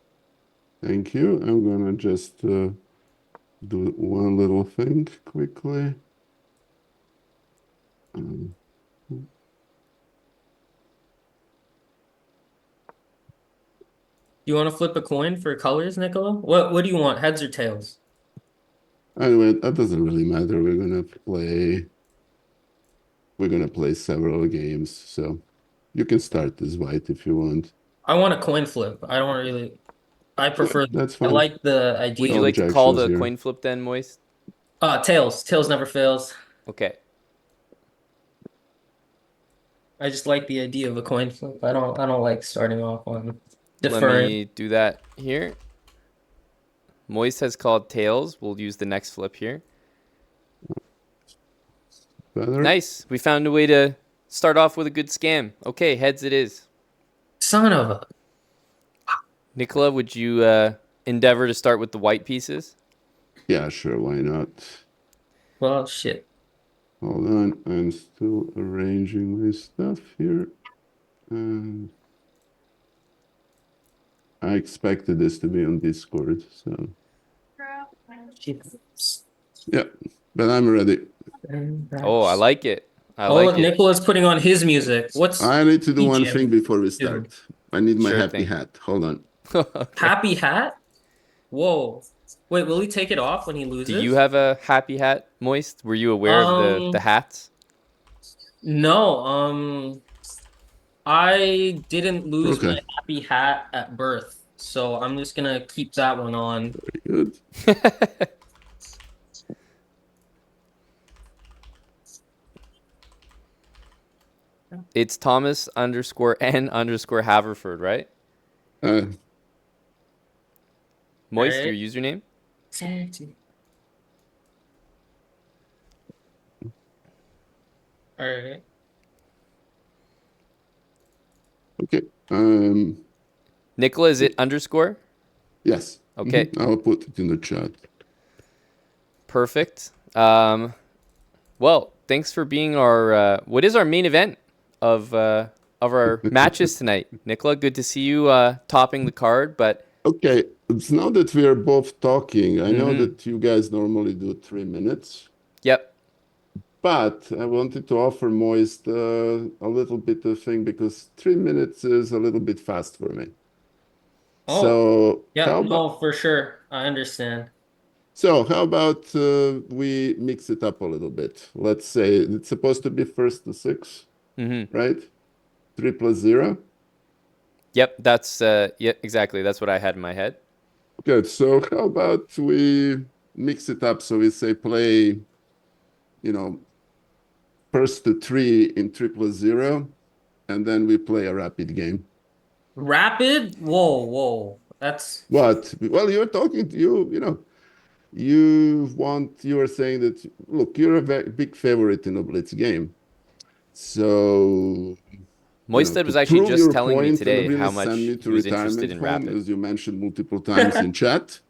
Thank you. I'm gonna just do one little thing quickly. You want to flip a coin for colors, Nicola? What do you want, heads or tails? Anyway, that doesn't really matter. We're gonna play several games, so you can start as white if you want. I want a coin flip. I don't really. I prefer. That's I fine. like the Would idea. you No like to call objections the here. coin flip then, Moist? Tails. Tails never fails. Okay. I just like the idea of a coin flip. I don't like starting off on Let deferring. me do that here. Moist has called tails. We'll use the next flip here. Better. Nice. We found a way to start off with a good scam. Okay, heads it is. Son of a. Nicola, would you endeavor to start with the white pieces? Yeah, sure. Why not? Well, shit. Hold on. I'm still arranging my stuff here. And I expected this to be on Discord, so yeah. But I'm ready. Oh, I like it. I Oh, like look, it. Nicola's putting on his music. What's I need to do one DJ thing before we do? start. I need my Sure happy thing. hat. Hold on. Okay. Happy hat? Whoa. Wait, will he take it off when he loses? Do you have a happy hat, Moist? Were you aware of the hats? No, I didn't lose my Okay. happy hat at birth, so I'm just gonna keep that one on. Very good. It's Thomas _N _ Haverford, right? Moist, Alright. your username? Alright. Okay. Nicola, is it underscore? Yes. Okay. I'll put it in the chat. Perfect. Well, thanks for being our what is our main event of our matches tonight. Nicola, good to see you topping the card, but Okay. It's now that we are both talking. I know Mhm. that you guys normally do 3 minutes, yep. but I wanted to offer Moist a little bit of thing because 3 minutes is a little bit fast for me. Oh, So yeah, how no, about for sure. I understand. we mix it up a little bit? Let's say it's supposed to be first to 6, Mm-hmm. right? 3 plus 0. Yep, that's yeah, exactly. That's what I had in my head. Good. So how about we mix it up? So we say play, first to 3 in 3 plus 0, and then we play a rapid game. Rapid? Whoa. That's What? Well, you're talking to you were saying that, look, you're a very big favorite in a blitz game. So, Moisted was to actually prove just your telling me point and today really how send much me he to was interested retirement in home, rapid. as you mentioned multiple times in chat,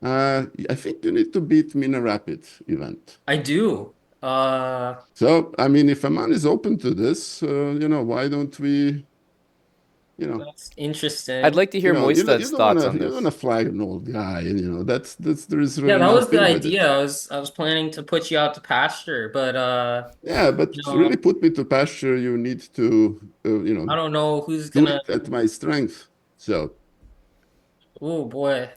I think you need to beat me in a rapid event. I do. So, I mean, if a man is open to this, why don't we, That's interesting. I'd like to hear Moisted's thoughts on you don't this. wanna flag an old guy, and that's there is Yeah, really that was the nothing with it. idea. I was planning to put you out to pasture, but Yeah, but to really put me to pasture, you need to, I don't know who's do gonna. it at my strength. So, Oh boy,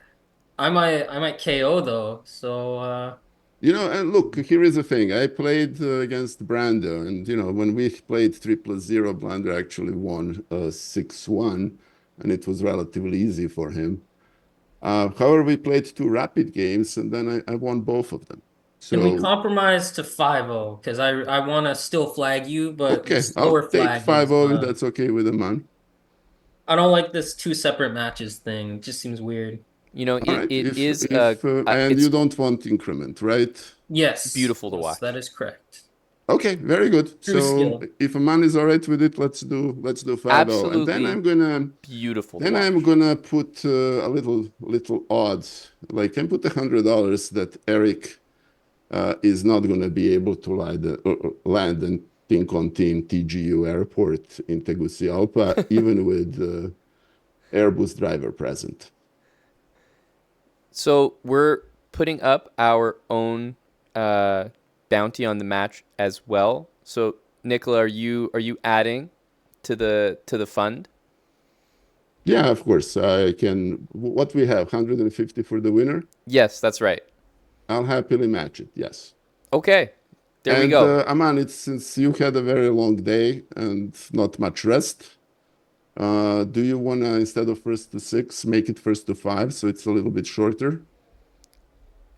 I might KO though. So and look, here is the thing. I played against Brando, and when we played 3 plus 0, Brando actually won 6-1, and it was relatively easy for him. However, we played 2 rapid games, and then I won both of them. can we So, compromise to 5-0? Because I want to still flag you, but the okay, I'll slower take flag is. 5-0 if that's okay with a man. I don't like this 2 separate matches thing. It just seems weird. All right. It is And it's you don't want increment, right? Yes, beautiful to yes, watch. that is correct. Okay, very good. True So skill. if a man is all right with it, let's do 5-0. And then Absolutely beautiful. I'm gonna put a little odds. Like I put $100 that Eric is not gonna be able to land and Tincontin TGU Airport in Tegucigalpa, even with Airbus driver present. So we're putting up our own bounty on the match as well. So Nicola, are you adding to the fund? Yeah, of course. I can. What we have, 150 for the winner? Yes, that's right. I'll happily match it. Yes. Okay, there we And go. Aman, since you had a very long day and not much rest, do you want to, instead of first to 6, make it first to 5, so it's a little bit shorter?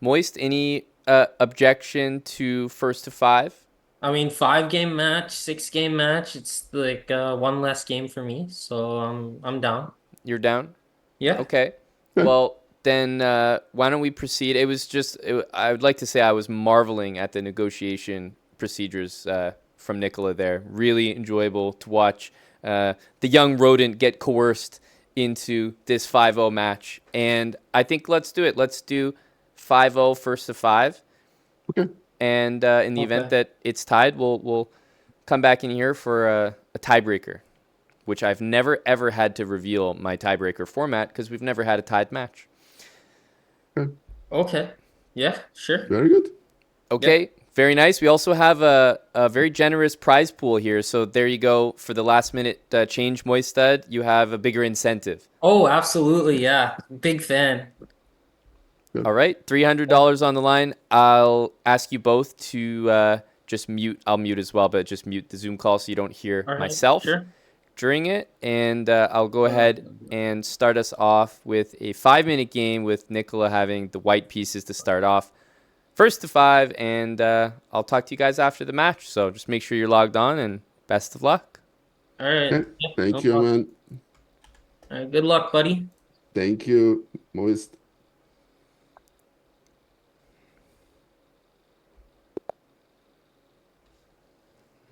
Moist, any objection to first to 5? I mean, 5 game match, 6 game match. It's like one less game for me, so I'm down. You're down? Yeah. Okay. Well, then why don't we proceed? It was just, I would like to say I was marveling at the negotiation procedures from Nicola there. Really enjoyable to watch the young rodent get coerced into this 5-0 match. And I think let's do it. Let's do 5-0 first to 5. Okay. And in the event that it's tied, we'll come back in here for a tiebreaker, which I've never, ever had to reveal my tiebreaker format because we've never had a tied match. Okay. Yeah, sure. Very good. Okay, very nice. We also have a very generous prize pool here. So there you go. For the last minute change, Moistad, you have a bigger incentive. Oh, absolutely. Yeah. Big fan. All right, $300 on the line. I'll ask you both to just mute. I'll mute as well, but just mute the Zoom call so you don't hear All right, myself sure. during it. And I'll go ahead and start us off with a 5-minute game with Nicola having the white pieces to start off. First to 5, and I'll talk to you guys after the match. So just make sure you're logged on, and best of luck. All right. Okay. Yeah, Thank no you, problem. man. All right, good luck, buddy. Thank you, Moist.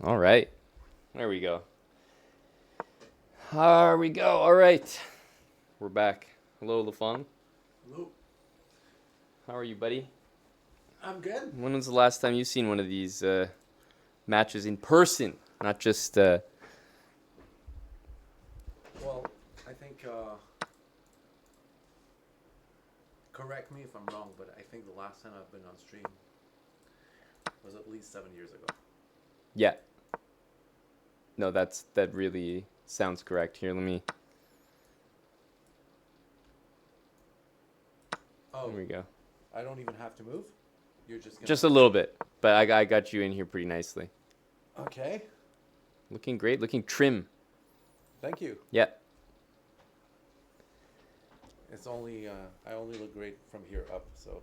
All right. There we go. There we go. All right. We're back. Hello, Lafong. Hello. How are you, buddy? I'm good. When was the last time you've seen one of these matches in person, not just... Well, I think, correct me if I'm wrong, but I think the last time I've been on stream was at least 7 years ago. Yeah. No, that really sounds correct. Here, let me... Oh, There we go. I don't even have to move? You're just gonna... Just a little bit, but I got you in here pretty nicely. Okay. Looking great, looking trim. Thank you. Yeah. It's only, I only look great from here up, so...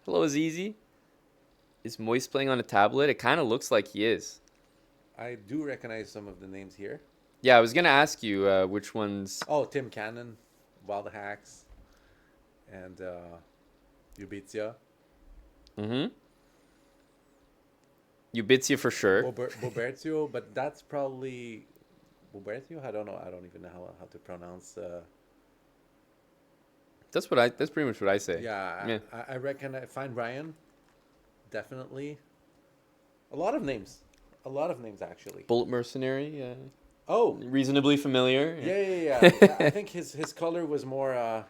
Hello, Azizi. Is Moist playing on a tablet? It kind of looks like he is. I do recognize some of the names here. Yeah, I was going to ask you which ones... Oh, Tim Cannon, Wild Hacks, and Ubizia. Mm-hmm. Ubizia for sure. Bobertio, but that's probably... Bobertio? I don't know. I don't even know how to pronounce... That's pretty much what I say. Yeah. I reckon I find Ryan. Definitely. A lot of names, actually. Bullet Mercenary. Oh, reasonably familiar. Yeah. I think his color was more,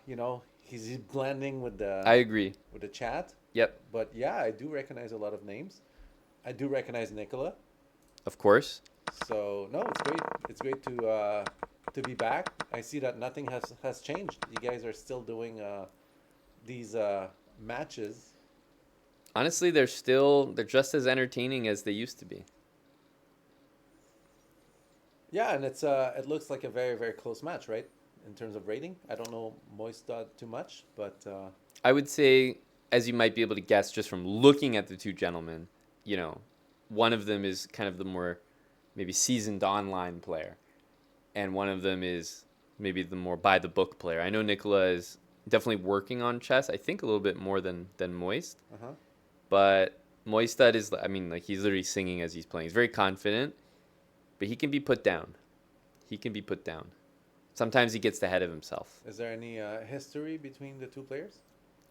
he's blending with the... I agree. With the chat. Yep. But yeah, I do recognize a lot of names. I do recognize Nicola. Of course. So no, it's great. It's great to be back. I see that nothing has changed. You guys are still doing these matches. Honestly, they're just as entertaining as they used to be. Yeah, and it looks like a very, very close match, right? In terms of rating. I don't know Moist too much, but I would say, as you might be able to guess just from looking at the two gentlemen, one of them is kind of the more maybe seasoned online player, and one of them is maybe the more by the book player. I know Nicola is definitely working on chess. I think a little bit more than Moist. But Moistad is, he's literally singing as he's playing. He's very confident, but he can be put down. Sometimes he gets ahead of himself. Is there any history between the two players?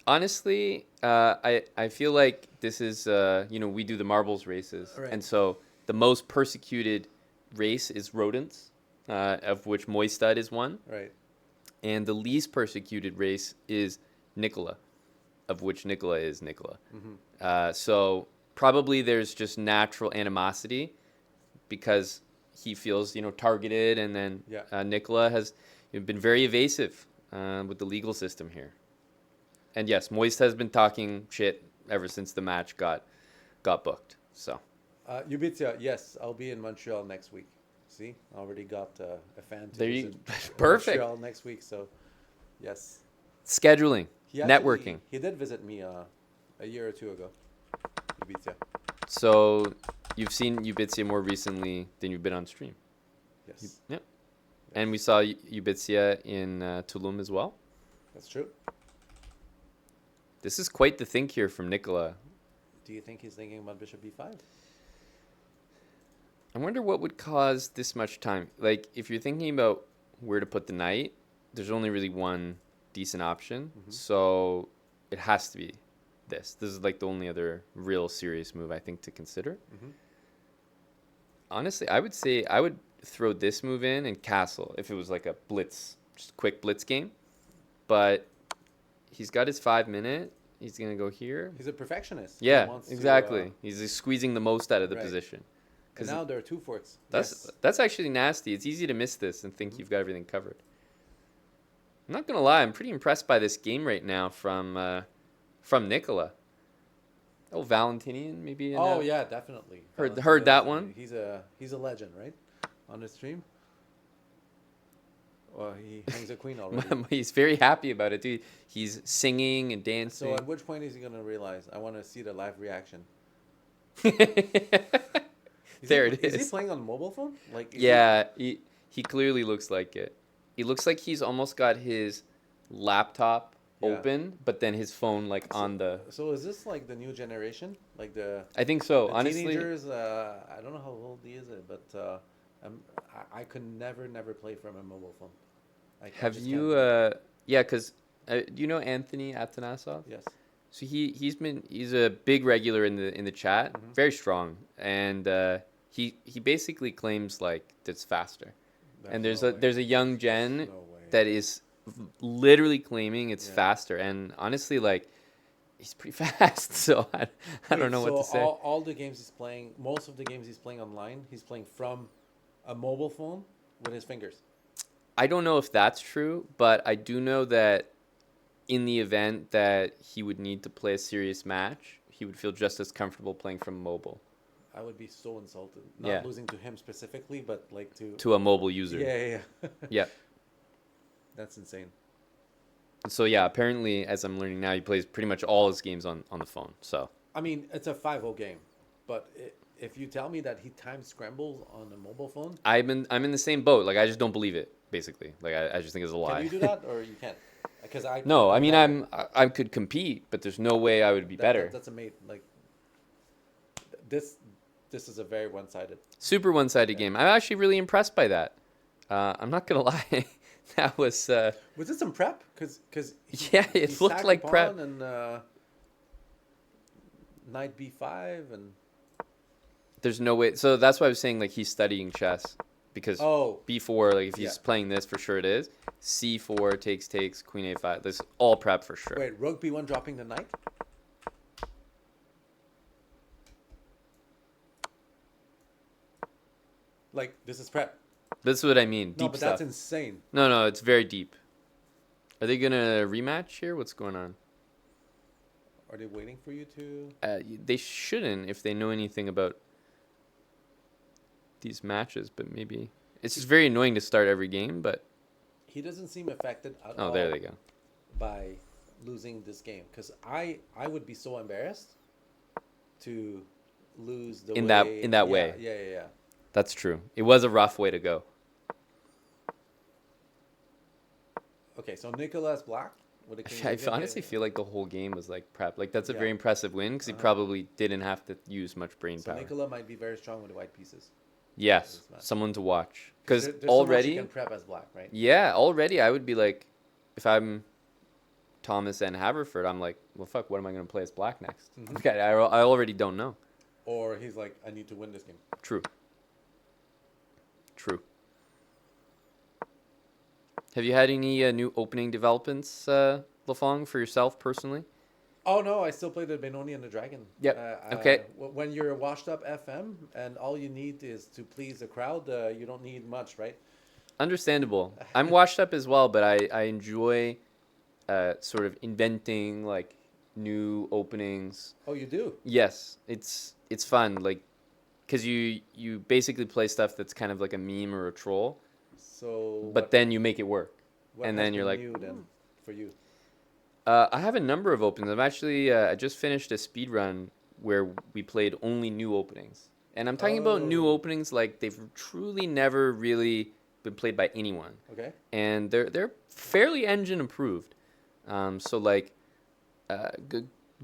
Honestly, I feel like this is, we do the marbles races. Right. And so the most persecuted race is rodents, of which Moistad is one. Right. And the least persecuted race is Nicola, of which Nicola is Nicola. So probably there's just natural animosity because he feels, targeted, and then Nicola has been very evasive with the legal system here. And yes, Moist has been talking shit ever since the match got booked. So Ubizia, yes, I'll be in Montreal next week. See, I already got a fan to There you- visit perfect. Montreal next week. So, yes. scheduling, networking. He did visit me a year or two ago. Ubizia. So you've seen Ubitsia more recently than you've been on stream. Yes. Yep. And we saw Ubitsia in Tulum as well. That's true. This is quite the think here from Nicola. Do you think he's thinking about Bishop B5? I wonder what would cause this much time. Like, if you're thinking about where to put the knight, there's only really one decent option. So it has to be this. This is like the only other real serious move I think to consider. Honestly, I would say I would throw this move in and castle if it was like a blitz, just quick blitz game. But he's got his 5 minute. He's going to go here. He's a perfectionist. He Yeah, wants to, exactly. He's just squeezing the most out of the right. position. And now there are 2 forts. That's actually nasty. It's easy to miss this and think you've got everything covered. I'm not gonna lie, I'm pretty impressed by this game right now from Nicola. Oh, Valentinian, maybe. Oh yeah, definitely. Heard that one. He's a legend, right? On the stream. Well, he hangs a queen already. He's very happy about it, dude. He's singing and dancing. So at which point is he gonna realize? I want to see the live reaction. There it is. Is he playing on a mobile phone? Like yeah, he clearly looks like it. He looks like he's almost got his laptop open, but then his phone like on the. So is this like the new generation? Like the. I think so. The honestly, teenagers. I don't know how old he is, but I could never play from a mobile phone. Have you? Yeah, because do you know Anthony Atanasov? Yes. So he's a big regular in the chat, very strong, and he basically claims like it's faster. And there's a young gen that is literally claiming it's faster, and honestly, like he's pretty fast. So I don't know what to say. All the games he's playing, most of the games he's playing online, he's playing from a mobile phone with his fingers. I don't know if that's true, but I do know that in the event that he would need to play a serious match, he would feel just as comfortable playing from mobile. I would be so insulted. Not losing to him specifically, but like to a mobile user. Yeah. Yeah. That's insane. So yeah, apparently, as I'm learning now, he plays pretty much all his games on the phone. So I mean, it's a 5-0 game, but if you tell me that he time scrambles on a mobile phone, I'm in the same boat. Like I just don't believe it. Basically, like I just think it's a lie. Can you do that, or you can't? Because I mean, I could compete, but there's no way I would be better. That's amazing. Like this is a very one-sided. Super one-sided game. I'm actually really impressed by that. I'm not gonna lie. That was. Was it some prep? Because yeah, it looked like prep. And knight b5 and. There's no way. So that's why I was saying like he's studying chess. Because b4, like if he's playing this, for sure it is. c4 takes queen a5. This is all prep for sure. Wait, rook b1 dropping the knight? Like this is prep. This is what I mean. No, Deep but stuff. that's insane. No, it's very deep. Are they gonna rematch here? What's going on? Are they waiting for you to? They shouldn't if they know anything about these matches, but maybe it's just very annoying to start every game. But he doesn't seem affected at all. Oh, there they go. By losing this game, because I would be so embarrassed to lose the in way, that way. Yeah. That's true. It was a rough way to go. Okay, so Nicolas Black. With a king I of honestly feel like the whole game was like prep. Like that's a very Yeah. impressive win because he probably didn't have to use much brain So power. Nicola might be very strong with the white pieces. Yes, someone to watch. Because There's already, so much you can prep as Black, right? Yeah, already I would be like, if I'm Thomas and Haverford, I'm like, well, fuck, what am I going to play as Black next? Mhm. Okay, I already don't know. Or he's like, I need to win this game. True. Have you had any new opening developments, Lafong, for yourself personally? Oh no, I still play the Benoni and the Dragon. Yep. Okay. When you're a washed up FM and all you need is to please the crowd, you don't need much, right? Understandable. I'm washed up as well, but I enjoy sort of inventing like new openings. Oh, you do? Yes, it's fun, like, because you basically play stuff that's kind of like a meme or a troll, So. but then you make it work, What and has then you're been like, new then for you? I have a number of openings. I've actually I just finished a speed run where we played only new openings, and I'm talking about new Oh. openings like they've truly never really been played by anyone. Okay. And they're fairly engine improved. So like,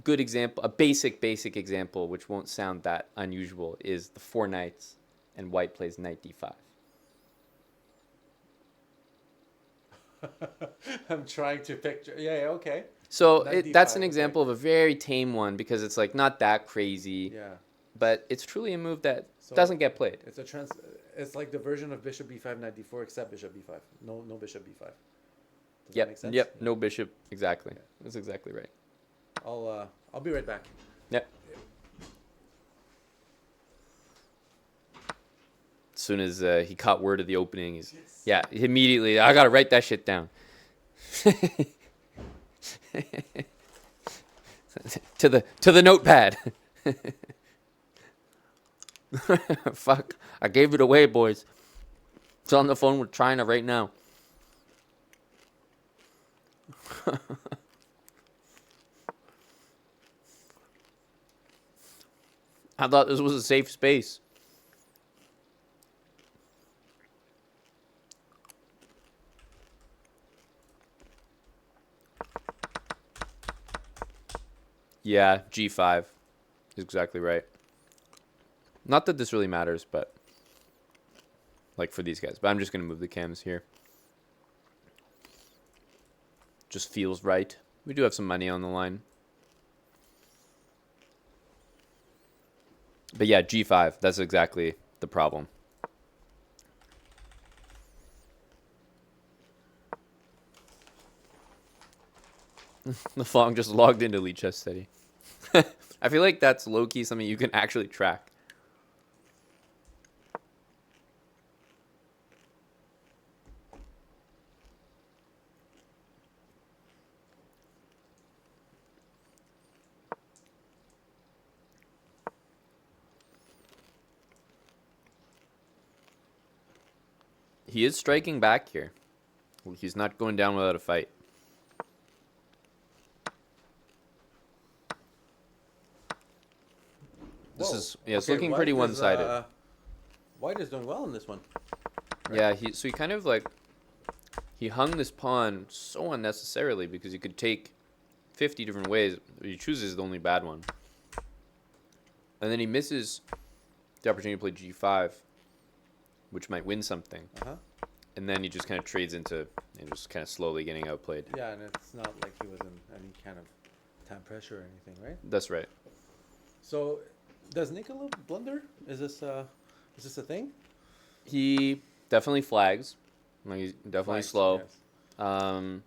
good example, a basic example, which won't sound that unusual, is the 4 knights, and white plays knight d5. I'm trying to picture. Yeah, okay. So Knight that's d5, an okay. example of a very tame one because it's like not that crazy. Yeah. But it's truly a move that So doesn't get played. It's like the version of bishop b5, knight d4, except bishop b5. No bishop b5. Does that Yep. make sense? Yep. No bishop. Exactly. Yeah. That's exactly right. I'll be right back. Yep. As soon as he caught word of the opening, immediately I gotta write that shit down. to the notepad. Fuck! I gave it away, boys. It's on the phone with China right now. I thought this was a safe space. Yeah, G5 is exactly right. Not that this really matters, but like for these guys. But I'm just going to move the cams here. Just feels right. We do have some money on the line. But yeah, G5, that's exactly the problem. The Fong just logged into Elite Chess Study. I feel like that's low-key something you can actually track. He is striking back here. He's not going down without a fight. This is it's looking pretty one-sided. White is doing well in this one. Right? Yeah, he kind of like he hung this pawn so unnecessarily because he could take 50 different ways. He chooses the only bad one. And then he misses the opportunity to play G5, which might win something. And then he just kind of trades into just kind of slowly getting outplayed. Yeah, and it's not like he was in any kind of time pressure or anything, right? That's right. So, does Nicola blunder? Is this a thing? He definitely flags. Like, he's definitely slow. Yes. I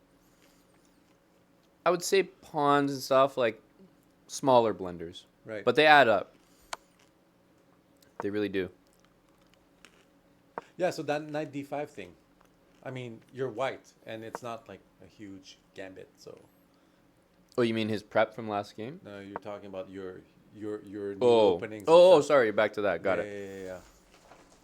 would say pawns and stuff, like smaller blunders. Right. But they add up. They really do. Yeah, so that knight d5 thing. I mean, you're white, and it's not like a huge gambit, so. Oh, you mean his prep from last game? No, you're talking about your new Oh. openings. Oh, sorry. Back to that. Got Yeah, it. yeah.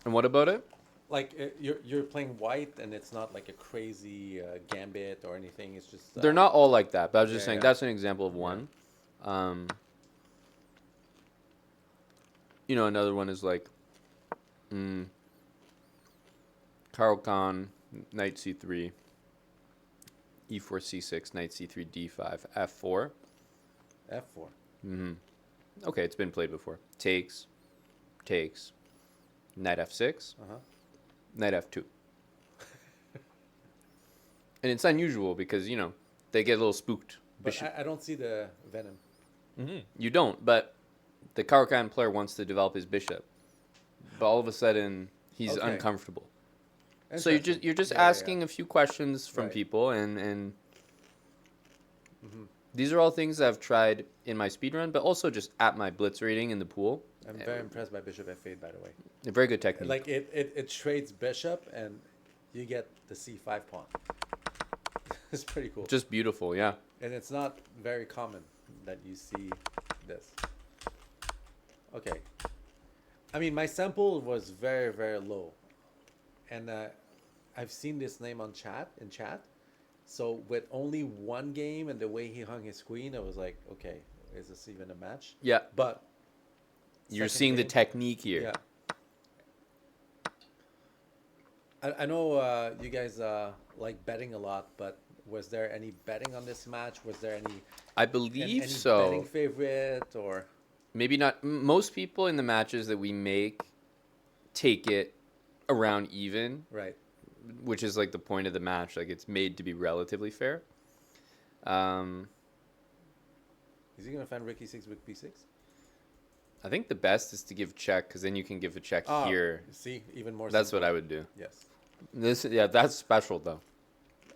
And what about it? Like you're playing white, and it's not like a crazy gambit or anything. It's just They're not all like that, but I was just yeah, saying yeah. that's an example of one. Another one is like Karl Khan, knight c3, e4 c6, knight c3 d5, f4. f4. Okay, it's been played before. Takes, knight f6, knight f2. And it's unusual because, they get a little spooked. But I don't see the venom. You don't, but the Karl Khan player wants to develop his bishop. But all of a sudden, he's Okay. uncomfortable. So you're just asking a few questions from people, and these are all things I've tried in my speedrun, but also just at my blitz rating in the pool. I'm very impressed by bishop f8, by the way. A very good technique. Like it trades bishop, and you get the c5 pawn. It's pretty cool. Just beautiful, yeah. And it's not very common that you see this. Okay. I mean, my sample was very, very low. And I've seen this name in chat. So with only one game and the way he hung his queen, I was like, okay, is this even a match? Yeah. But You're second seeing the game- technique here. Yeah. I know you guys like betting a lot, but was there any betting on this match? Was there any? I believe any so. Betting favorite or? Maybe not. Most people in the matches that we make take it around even. Right. Which is like the point of the match. Like it's made to be relatively fair. Is he gonna find Ricky 6 with P6? I think the best is to give check because then you can give a check Ah, here. see, even more That's simple. what I would do. Yes. That's special though.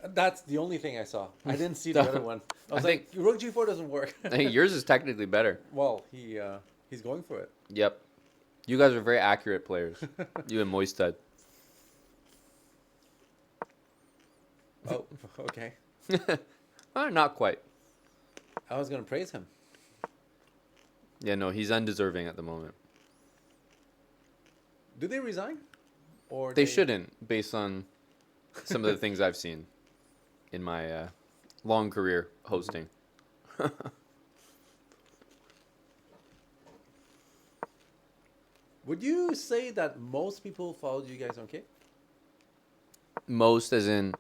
That's the only thing I saw. I didn't see the other one. I was like, Rook G4 doesn't work. I think yours is technically better. Well, he's going for it. Yep. You guys are very accurate players. You and Moistad. Oh, okay. Not quite. I was gonna praise him. Yeah, no, he's undeserving at the moment. Do they resign? Or They shouldn't, based on some of the things I've seen in my long career hosting. Would you say that most people followed you guys on Kick? Most, as in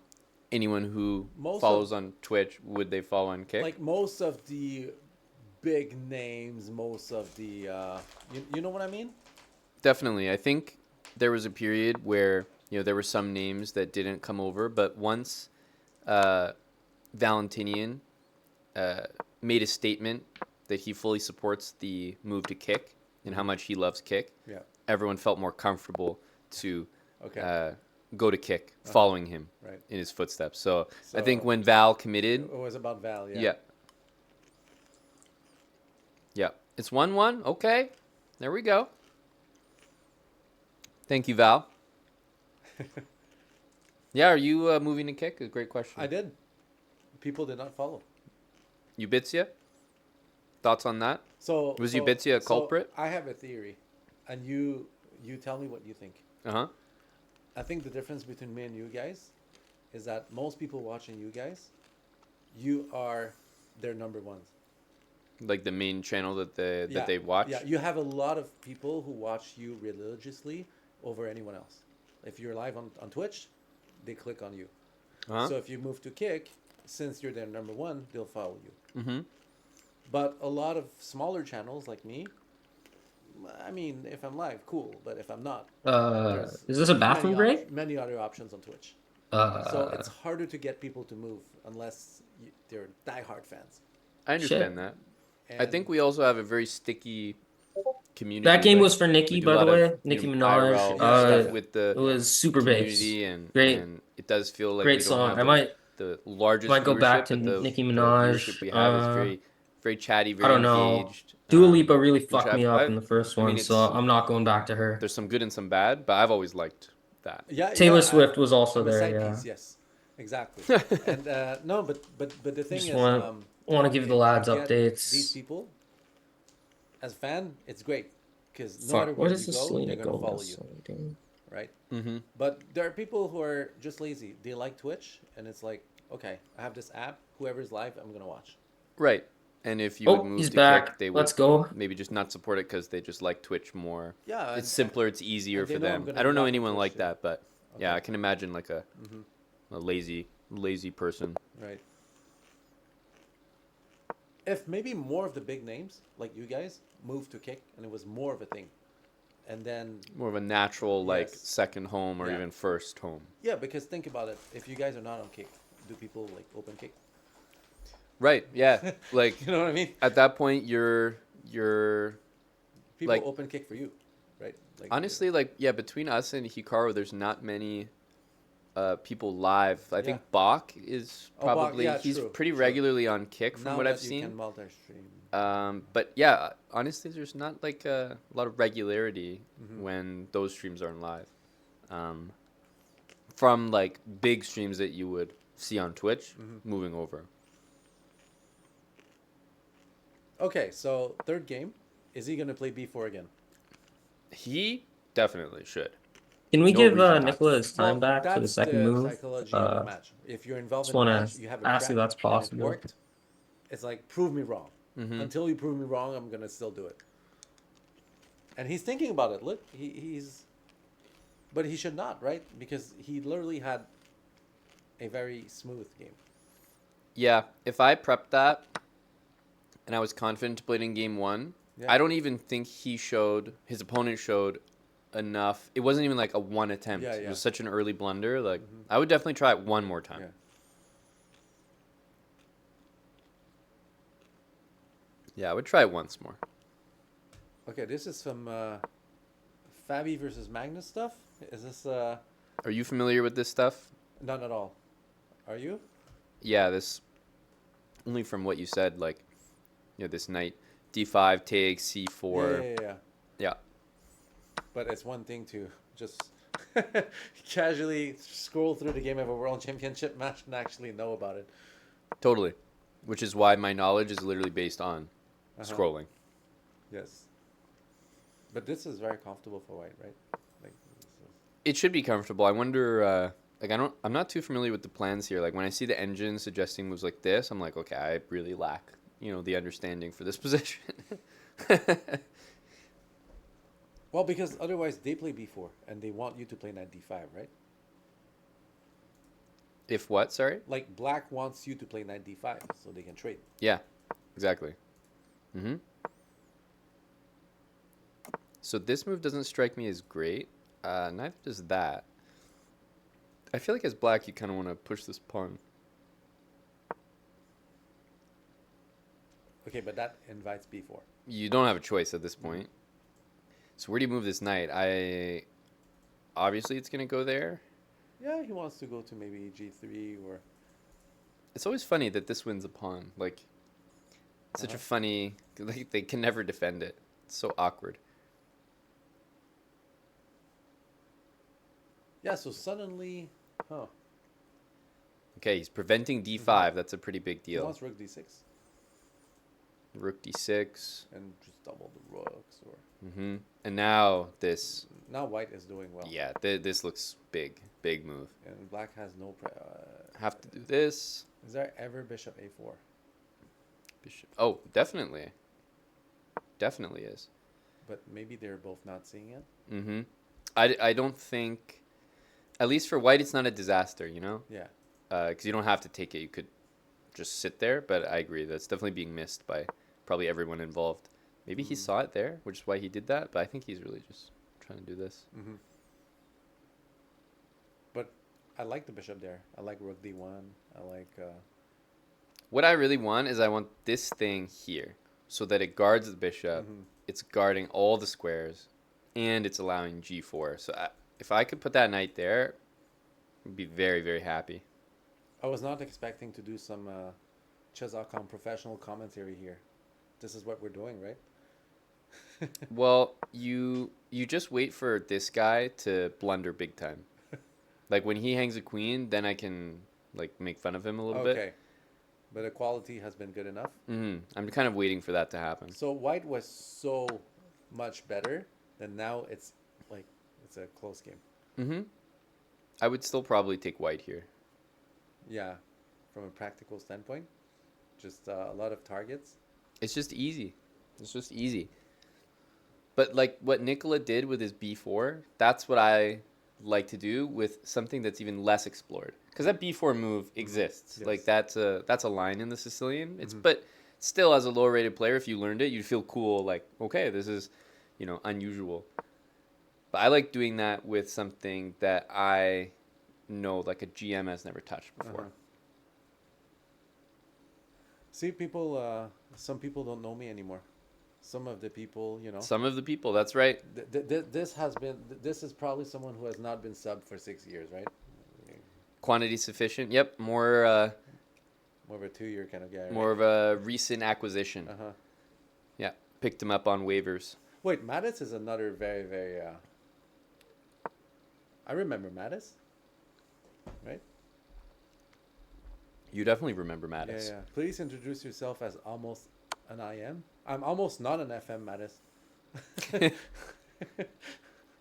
anyone who Most follows on Twitch, would they follow on Kick? Like most of the big names, most of the you know what I mean? Definitely. I think there was a period where, there were some names that didn't come over, but once Valentinian made a statement that he fully supports the move to Kick and how much he loves Kick, Yeah. everyone felt more comfortable to Okay. go to Kick, following him Right. in his footsteps. So I So- think when Val committed... It was about Val, yeah. Yeah. Yeah. It's 1-1. Okay. There we go. Thank you, Val. Yeah, are you moving to Kick? A great question. I did. People did not follow. Ubitsia? Thoughts on that? So Was so- Ubitsia a so culprit? I have a theory, and you tell me what you think. Uh-huh. I think the difference between me and you guys is that most people watching you guys, you are their number ones. Like the main channel that they Yeah, they watch? Yeah, you have a lot of people who watch you religiously over anyone else. If you're live on Twitch, they click on you. Uh-huh. So if you move to Kick, since you're their number one, they'll follow you. Mm-hmm. But a lot of smaller channels like me, I mean, if I'm live, cool. But if I'm not, there's Is this a bathroom many break? many other options on Twitch. Uh, So it's harder to get people to move unless they're diehard fans. I understand that. I think we also have a very sticky community. That game like, was for Nicki, we do by a the lot way. of, Nicki you Minaj. IRL stuff Uh, with the it was super bass. community and Great. and it does feel like Great we don't song. have I might the largest might go back viewership, to but the Nicki the Minaj. viewership we have is very very chatty, very I don't know. engaged. Dua Lipa really which fucked me up in the first one, so it's- I'm not going back to her. There's some good and some bad, but I've always liked that. Yeah, Taylor yeah, Swift was also I'm a there, side yeah. piece, yes, exactly. And no, but the thing Just is, wanna give the if lads you get updates. These people, as a fan, it's great because no Fuck, matter what where is you this go, Selena they're gonna follow Gomez you, song, dude? right? Mm-hmm. But there are people who are just lazy. They like Twitch, and it's like, okay, I have this app. Whoever's live, I'm gonna watch. Right. And if you Oh, would move he's to back. Kick, they would Let's go. maybe just not support it because they just like Twitch more. Yeah, and- it's simpler, it's easier and they for know I'm them. gonna I don't be know back on anyone Twitch, like yeah. that, but yeah, I can imagine like a Mhm. a lazy person. Right. If maybe more of the big names like you guys moved to Kick, and it was more of a thing, and then More of a natural like Yes. second home or Yeah. even first home. yeah, because think about it. If you guys are not on Kick, do people like open Kick? Right. Yeah. Like You know what I mean? At that point, you're People like open Kick for you, right? Like honestly, like yeah, between us and Hikaru, there's not many people live. I think Bach is Oh, Bach, probably yeah, he's true, pretty true. regularly on Kick from now what that I've you seen. can multi-stream. But yeah, honestly, there's not like a lot of regularity Mhm. when those streams aren't live. From like big streams that you would see on Twitch, moving over. Okay, so third game. Is he going to play b4 again? He definitely should. Can we No give reason not to. Nicola his time back for the That's second the move? psychology of the match. If you're involved Just in the want match, to you have a ask trap if that's and it possible. worked. It's like, prove me wrong. Mhm. Until you prove me wrong, I'm going to still do it. And he's thinking about it. Look, he's... But he should not, right? Because he literally had a very smooth game. Yeah, if I prepped that and I was confident to play it in game one, Yeah. I don't even think his opponent showed enough. It wasn't even like a one attempt. Yeah, It yeah. was such an early blunder. Like, I would definitely try it one more time. Yeah. Yeah, I would try it once more. Okay, this is some Fabi versus Magnus stuff. Is this... Are you familiar with this stuff? Not at all. Are you? Yeah, this only from what you said, like, you know, this knight d5 takes c4. Yeah. Yeah. But it's one thing to just casually scroll through the game of a world championship match and actually know about it. Totally. Which is why my knowledge is literally based on scrolling. Yes. But this is very comfortable for white, right? Like, It should be comfortable. I wonder, I'm not too familiar with the plans here. Like, when I see the engine suggesting moves like this, I'm like, okay, I really lack, the understanding for this position. well, because otherwise they play b4 and they want you to play knight d5, right? If what, sorry? Like, black wants you to play knight d5 so they can trade. Yeah, exactly. So this move doesn't strike me as great. Neither does that. I feel like as black, you kind of want to push this pawn. Okay, but that invites b4. You don't have a choice at this point. So where do you move this knight? Obviously, it's going to go there. Yeah, he wants to go to maybe g3 or... It's always funny that this wins a pawn. Like, it's such a funny... Like, they can never defend it. It's so awkward. Yeah, so suddenly... Huh. Okay, he's preventing d5. That's a pretty big He deal. wants rook d6. Rook d6. And just double the rooks or... And now this... Now white is doing well. Yeah, this looks big. Big move. And black has no... Have to do this. Is there ever bishop a4? Bishop. Oh, definitely. Definitely is. But maybe they're both not seeing it? I don't think... At least for white, it's not a disaster, Yeah. Because you don't have to take it. You could just sit there. But I agree. That's definitely being missed by probably everyone involved. Maybe he saw it there, which is why he did that. But I think he's really just trying to do this. But I like the bishop there. I like rook d1. I like... What I really want is I want this thing here so that it guards the bishop. It's guarding all the squares. And it's allowing g4. So if I could put that knight there, I'd be very, very happy. I was not expecting to do some chess.com professional commentary here. This is what we're doing, right? Well, you just wait for this guy to blunder big time. Like when he hangs a queen, then I can like make fun of him a little bit. Okay. But the quality has been good enough. I'm kind of waiting for that to happen. So white was so much better that now it's like it's a close game. I would still probably take white here. Yeah, from a practical standpoint, just a lot of targets. It's just easy. It's just easy. But like what Nicola did with his b4, that's what I like to do with something that's even less explored. Because that b4 move exists. Yes. Like that's a line in the Sicilian. It's but still, as a lower rated player, if you learned it, you'd feel cool. Like, okay, this is unusual. But I like doing that with something that I know like a GM has never touched before. See, people. Some people don't know me anymore. Some of the people, Some of the people, that's right. This is probably someone who has not been subbed for 6 years, right? Quantity sufficient. Yep, more of a 2-year kind of guy. Right? More of a recent acquisition. Yeah, picked him up on waivers. Wait, Mattis is another very, very... I remember Mattis, right? You definitely remember Yeah, Mattis. yeah. Please introduce yourself as almost an IM. I'm almost not an FM, Mattis.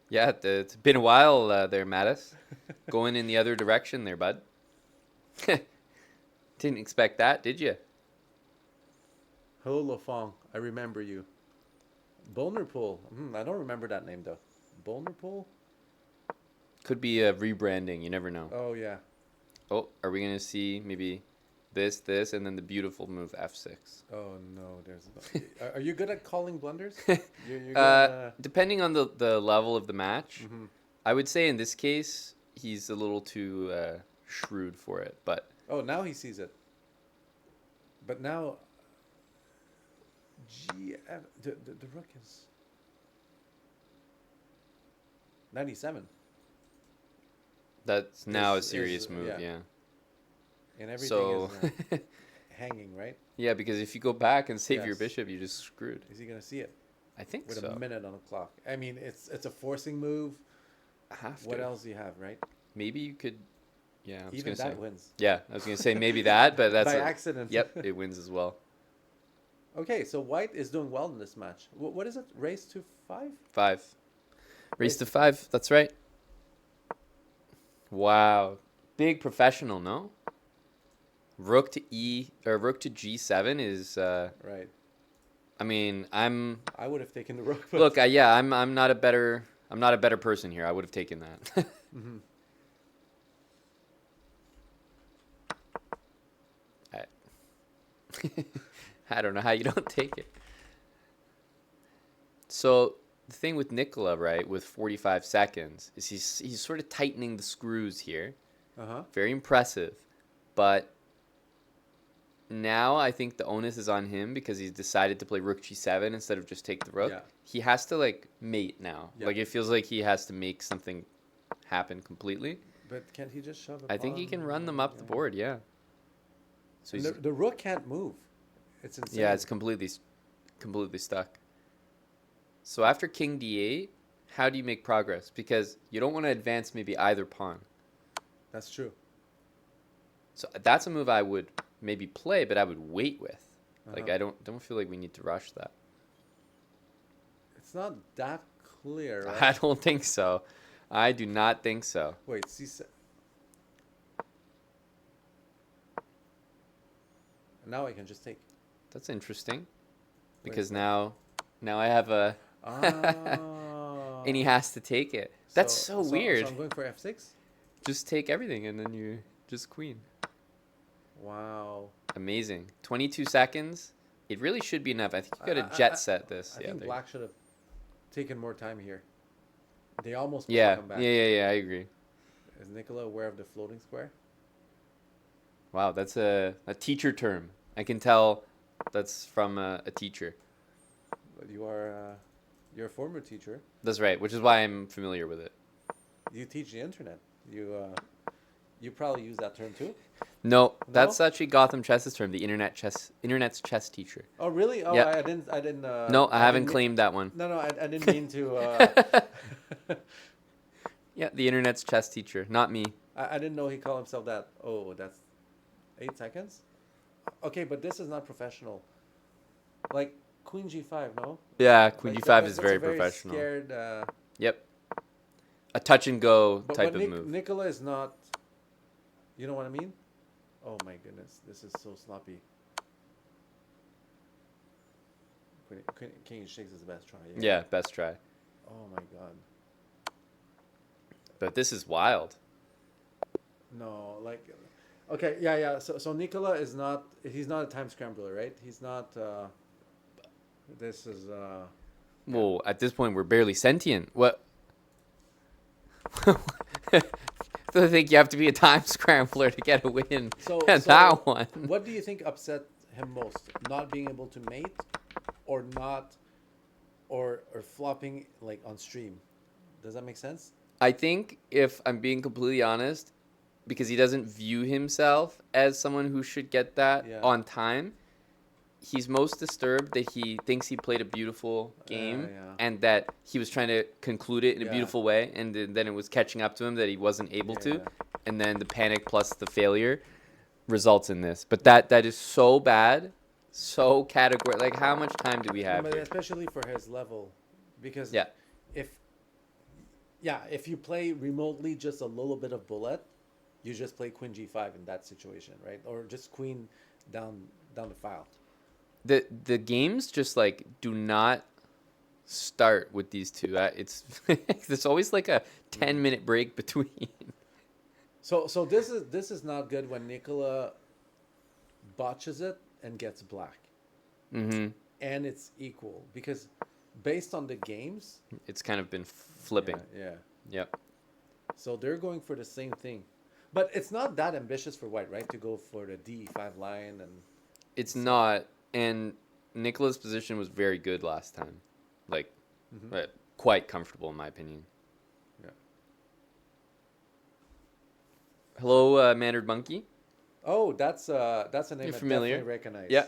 Yeah, it's been a while there, Mattis. Going in the other direction there, bud. Didn't expect that, did you? Hello, Lafong. I remember you. Bonerpool. I don't remember that name, though. Bonerpool? Could be a rebranding. You never know. Oh, yeah. Oh, are we going to see maybe this, and then the beautiful move F6? Oh, no. Are you good at calling blunders? You're good, depending on the level of the match, Mhm. I would say in this case, he's a little too shrewd for it. But Oh, now he sees it. But now, GF, the rook is 97. that's now a Is- serious is- move, yeah. And everything So, is hanging, right? yeah, because if you go back and save your Yes. bishop, you're just screwed. Is he going to see it? I think With so. a minute on the clock. I mean, it's a forcing move. Have What to. else do you have, right? Maybe you could. Yeah, I was Even gonna that say. wins. Yeah, I was gonna say maybe that, but that's By a- accident. Yep, it wins as well. Okay, so White is doing well in this match. What is it? Race to 5? 5. Race to 5. That's right. Wow, big professional, no? Rook to rook to G7 is. Right. I mean, I would have taken the rook. But Look, yeah, I'm not a better person here. I would have taken that. hmm I don't know how you don't take it. So the thing with Nikola, right, with 45 seconds, is he's sort of tightening the screws here. Uh-huh. Very impressive, but now I think the onus is on him because he's decided to play Rook G7 instead of just take the rook. Yeah. He has to like mate now. Yeah. Like it feels like he has to make something happen completely. But can't he just shove it? I think he can run them up the board, yeah. So And he's, the rook can't move. It's insane. yeah, it's completely stuck. So after King D8, how do you make progress? Because you don't want to advance maybe either pawn. That's true. So that's a move I would maybe play, but I would wait with. Like Uh-huh. I don't feel like we need to rush that. It's not that clear, right? I don't think so. I do not think so. Wait, C7. Now I can just take. That's interesting. Wait, Because wait. now I have a Ah. and he has to take it. That's so weird. So I'm going for F6? Just take everything and then you just queen. Wow. Amazing. 22 seconds. It really should be enough. I think you got to I- jet set this. I Yeah, think there- Black should have taken more time here. They almost yeah, come back. yeah, I agree. Is Nicola aware of the floating square? Wow, that's a teacher term. I can tell that's from a teacher. But you're a former teacher. That's right, which is why I'm familiar with it. You teach the internet. You probably use that term too. No, that's actually Gotham Chess's term, the internet's chess teacher. Oh really? Oh, Yep. I didn't. No, I haven't didn't mean- claimed that one. No, I didn't mean to. Yeah, the internet's chess teacher, not me. I didn't know he called himself that. Oh, that's 8 seconds. Okay, but this is not professional. Like Queen G5, no? Yeah, Queen Like, G5 is that's very a professional. Scared. Yep. A touch and go But, type but of move. Nicola is not. You know what I mean? Oh my goodness, this is so sloppy. King H6 is the best try. Yeah, best try. Oh my god. But this is wild. No, like, okay, yeah. So Nicola is not. He's not a time scrambler, right? He's not. This is. Well, at this point, we're barely sentient. What? I think you have to be a time scrambler to get a win at that one. What do you think upset him most? Not being able to mate, or not, or flopping like on stream? Does that make sense? I think, if I'm being completely honest, because he doesn't view himself as someone who should get that Yeah. on time, he's most disturbed that he thinks he played a beautiful game yeah. and that he was trying to conclude it in a Yeah. beautiful way, and then it was catching up to him that he wasn't able Yeah. to, and then the panic plus the failure results in this, but that is so bad, so category. Like, how much time do we have But here? especially for his level, because Yeah. if you play remotely just a little bit of bullet, you just play queen g5 in that situation, right? Or just queen down the file. The games just like do not start with these two. It's there's always like a 10-minute break between. So this is not good when Nicola botches it and gets black. Mm-hmm. And it's equal because based on the games, It's kind of been flipping. Yeah. Yep. So they're going for the same thing. But it's not that ambitious for white, right? To go for the d5 line and It's not, and Nicola's position was very good last time, like quite comfortable in my opinion. Yeah. Hello, Mannered Monkey. Oh, that's a name You're I familiar. definitely recognize. Yeah.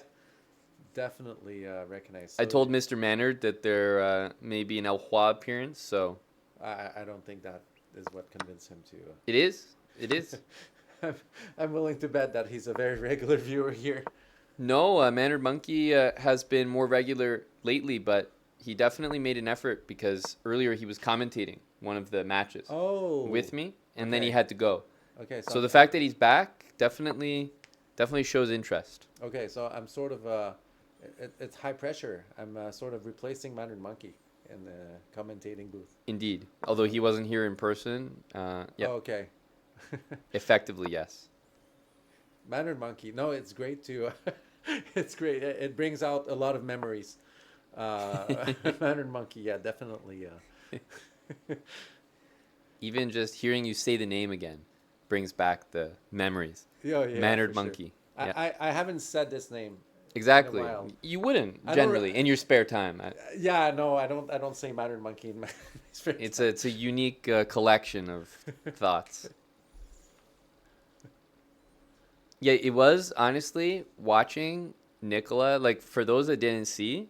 Definitely recognize. I So told Mr. Mannered that there may be an El Hua appearance, so I don't think that is what convinced him to. it is. It is. I'm willing to bet that he's a very regular viewer here. No, Mannered Monkey has been more regular lately, but he definitely made an effort because earlier he was commentating one of the matches with me, and then he okay. had to go. Okay, So the fact that he's back definitely shows interest. Okay, so I'm sort of it's high pressure. I'm sort of replacing Mandarin Monkey in the commentating booth. Indeed. Although he wasn't here in person. Yeah. Oh, okay. Effectively, yes. Mandarin Monkey. No, it's great to. It's great. It brings out a lot of memories. Mandarin Monkey, yeah, definitely. Even just hearing you say the name again brings back the memories. Yeah, Mannered for sure. Monkey. Yeah. I haven't said this name. Exactly. In a while. You wouldn't I don't generally in your spare time. Yeah, no, I don't say Mandarin Monkey in my spare time. It's a unique collection of thoughts. Yeah, it was honestly watching Nicola. Like for those that didn't see,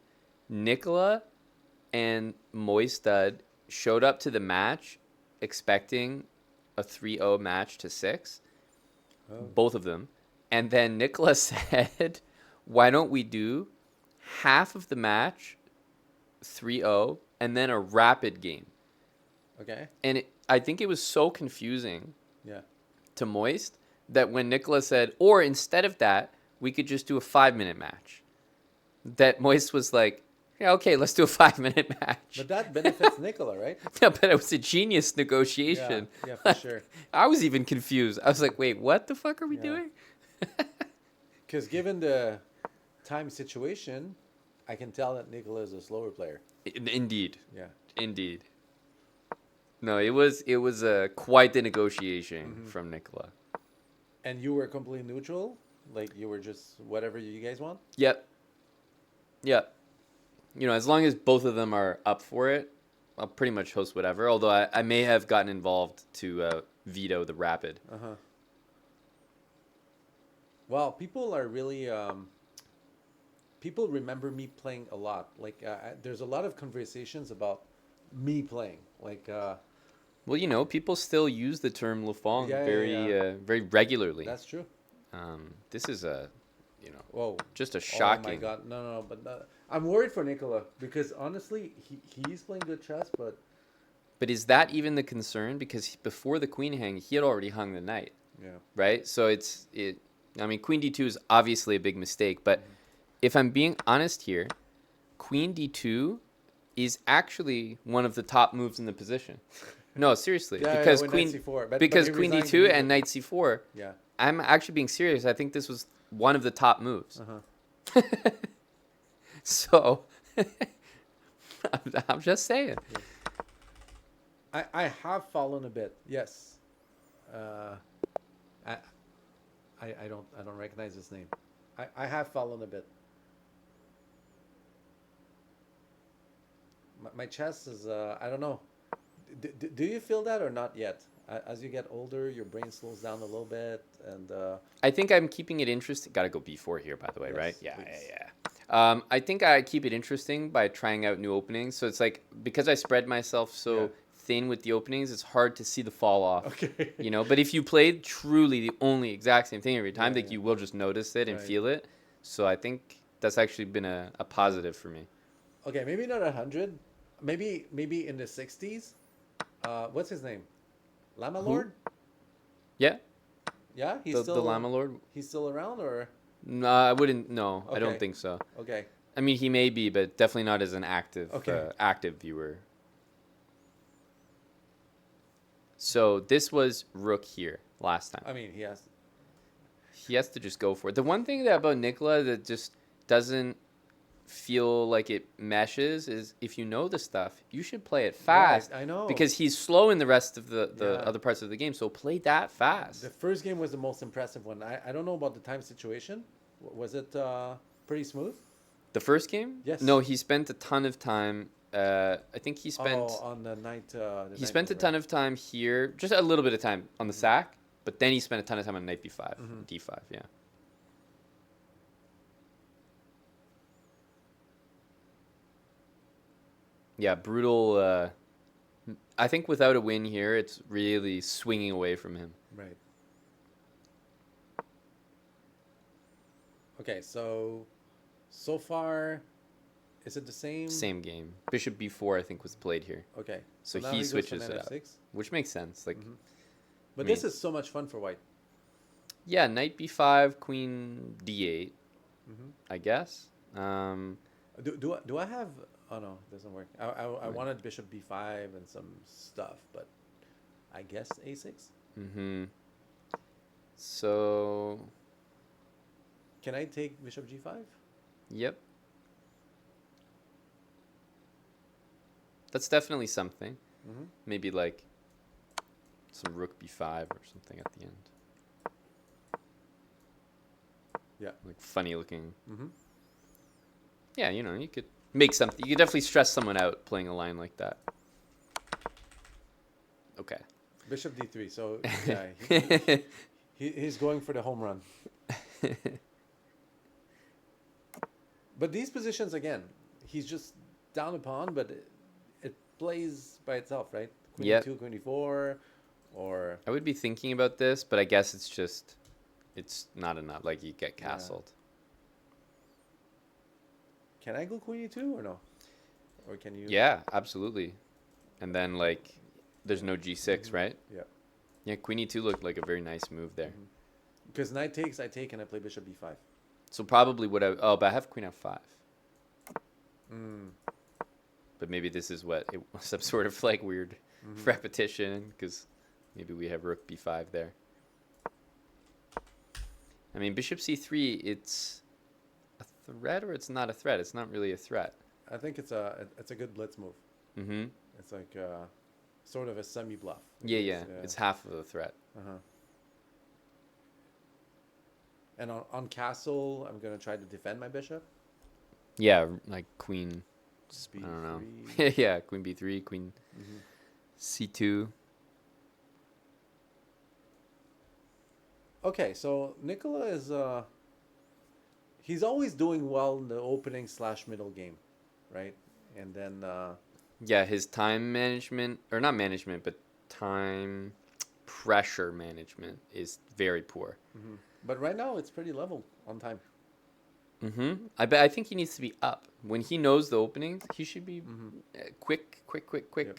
Nicola and Moistad showed up to the match expecting a 3-0 match to 6. Both of them. And then Nicola said, why don't we do half of the match 3-0 and then a rapid game? Okay. And I think it was so confusing Yeah. to Moist that when Nicola said, or instead of that, we could just do a 5-minute match, that Moist was like, yeah, okay, let's do a 5-minute match. But that benefits Nicola, right? Yeah, but it was a genius negotiation. Yeah, for sure. I was even confused. I was like, wait, what the fuck are we doing? Because given the time situation, I can tell that Nicola is a slower player. Indeed. Yeah. Indeed. No, it was quite the negotiation from Nicola. And you were completely neutral? Like you were just whatever you guys want? Yep. Yep. You know, as long as both of them are up for it, I'll pretty much host whatever. Although I may have gotten involved to veto the rapid. Uh-huh. Well, people are really people remember me playing a lot. Like there's a lot of conversations about me playing. Like well, you know, people still use the term Le Fong very regularly. That's true. This is a, you know, whoa, just a shocking. Oh my god, no, but I'm worried for Nicola because honestly, he's playing good chess, but. But is that even the concern? Because before the queen hang, he had already hung the knight. Yeah. Right. So I mean, queen d2 is obviously a big mistake, but if I'm being honest here, queen d2 is actually one of the top moves in the position. No, seriously, because queen queen d2 and knight c4. Yeah. I'm actually being serious. I think this was one of the top moves. So I'm just saying. I have fallen a bit. Yes. I don't recognize his name. I have fallen a bit. My chess is I don't know. Do you feel that or not yet? As you get older, your brain slows down a little bit, and I think I'm keeping it interesting. Got to go B4 here, by the way, Yes, right? please. Yeah. I think I keep it interesting by trying out new openings. So it's like because I spread myself so thin with the openings, it's hard to see the fall off. Okay. You know, but if you played truly the only exact same thing every time, Yeah, like you will just notice it and Right. feel it. So I think that's actually been a positive for me. Okay, maybe not 100. Maybe in the 60s. What's his name? Lama Who? Lord? Yeah. Yeah, he's The still Llama Lord. He's still around, or No, I wouldn't. No, I don't Okay. think so. Okay. I mean, he may be, but definitely not as an active Okay. active viewer. So this was rook here last time. I mean, he has. He has to just go for it. The one thing that about Nikola that just doesn't feel like it meshes is if you know the stuff, you should play it fast. Right, I know. Because he's slow in the rest of the Yeah. other parts of the game, so play that fast. The first game was the most impressive one. I don't know about the time situation. Was it pretty smooth? The first game? Yes. No, he spent a ton of time. I think he spent. On the night. He spent a ton of time here, just a little bit of time on the sack, but then he spent a ton of time on knight b5, d5, yeah. Yeah, brutal. I think without a win here, it's really swinging away from him. Right. Okay, so far, is it the same? Same game. Bishop b4, I think, was played here. Okay. So now he goes for switches knight it up, f6? which makes sense. Like, But I this mean- is so much fun for white. Yeah, knight b5, queen d8, I guess. Do I have? Oh no, it doesn't work. I wanted bishop b5 and some stuff, but I guess a6. So, Can I take bishop g5? yep. That's definitely something. Maybe like some rook b5 or something at the end. Yeah. Like funny looking. Yeah, you know, you could make something. You could definitely stress someone out playing a line like that. Okay. Bishop d3. So yeah, he's going for the home run. But these positions again, he's just down a pawn, but it plays by itself, right? Queen Yep. e2, queen e4, or I would be thinking about this, but I guess it's just, it's not enough. Like, you get castled. can I go queen e2 or no? Or can you? Yeah, absolutely. And then, like, there's no g6, right? Yeah. Yeah, queen e2 looked like a very nice move there. Because knight takes, I take, and I play bishop b5. So probably what I... Oh, but I have queen f5. Mm. But maybe this is what... It was some sort of, like, weird repetition, because maybe we have rook b5 there. I mean, bishop c3, it's a threat or it's not a threat? It's not really a threat. I think it's a good blitz move. It's like sort of a semi bluff. Yeah. It's half of the threat. And on castle, I'm gonna try to defend my bishop. Yeah, like queen. I don't know. Yeah, queen b3, queen c2. Okay, so Nikola is he's always doing well in the opening / middle game, right? And then Yeah, his time management, or not management, but time pressure management is very poor. but right now it's pretty level on time. I think he needs to be up. When he knows the openings, he should be quick. Yep.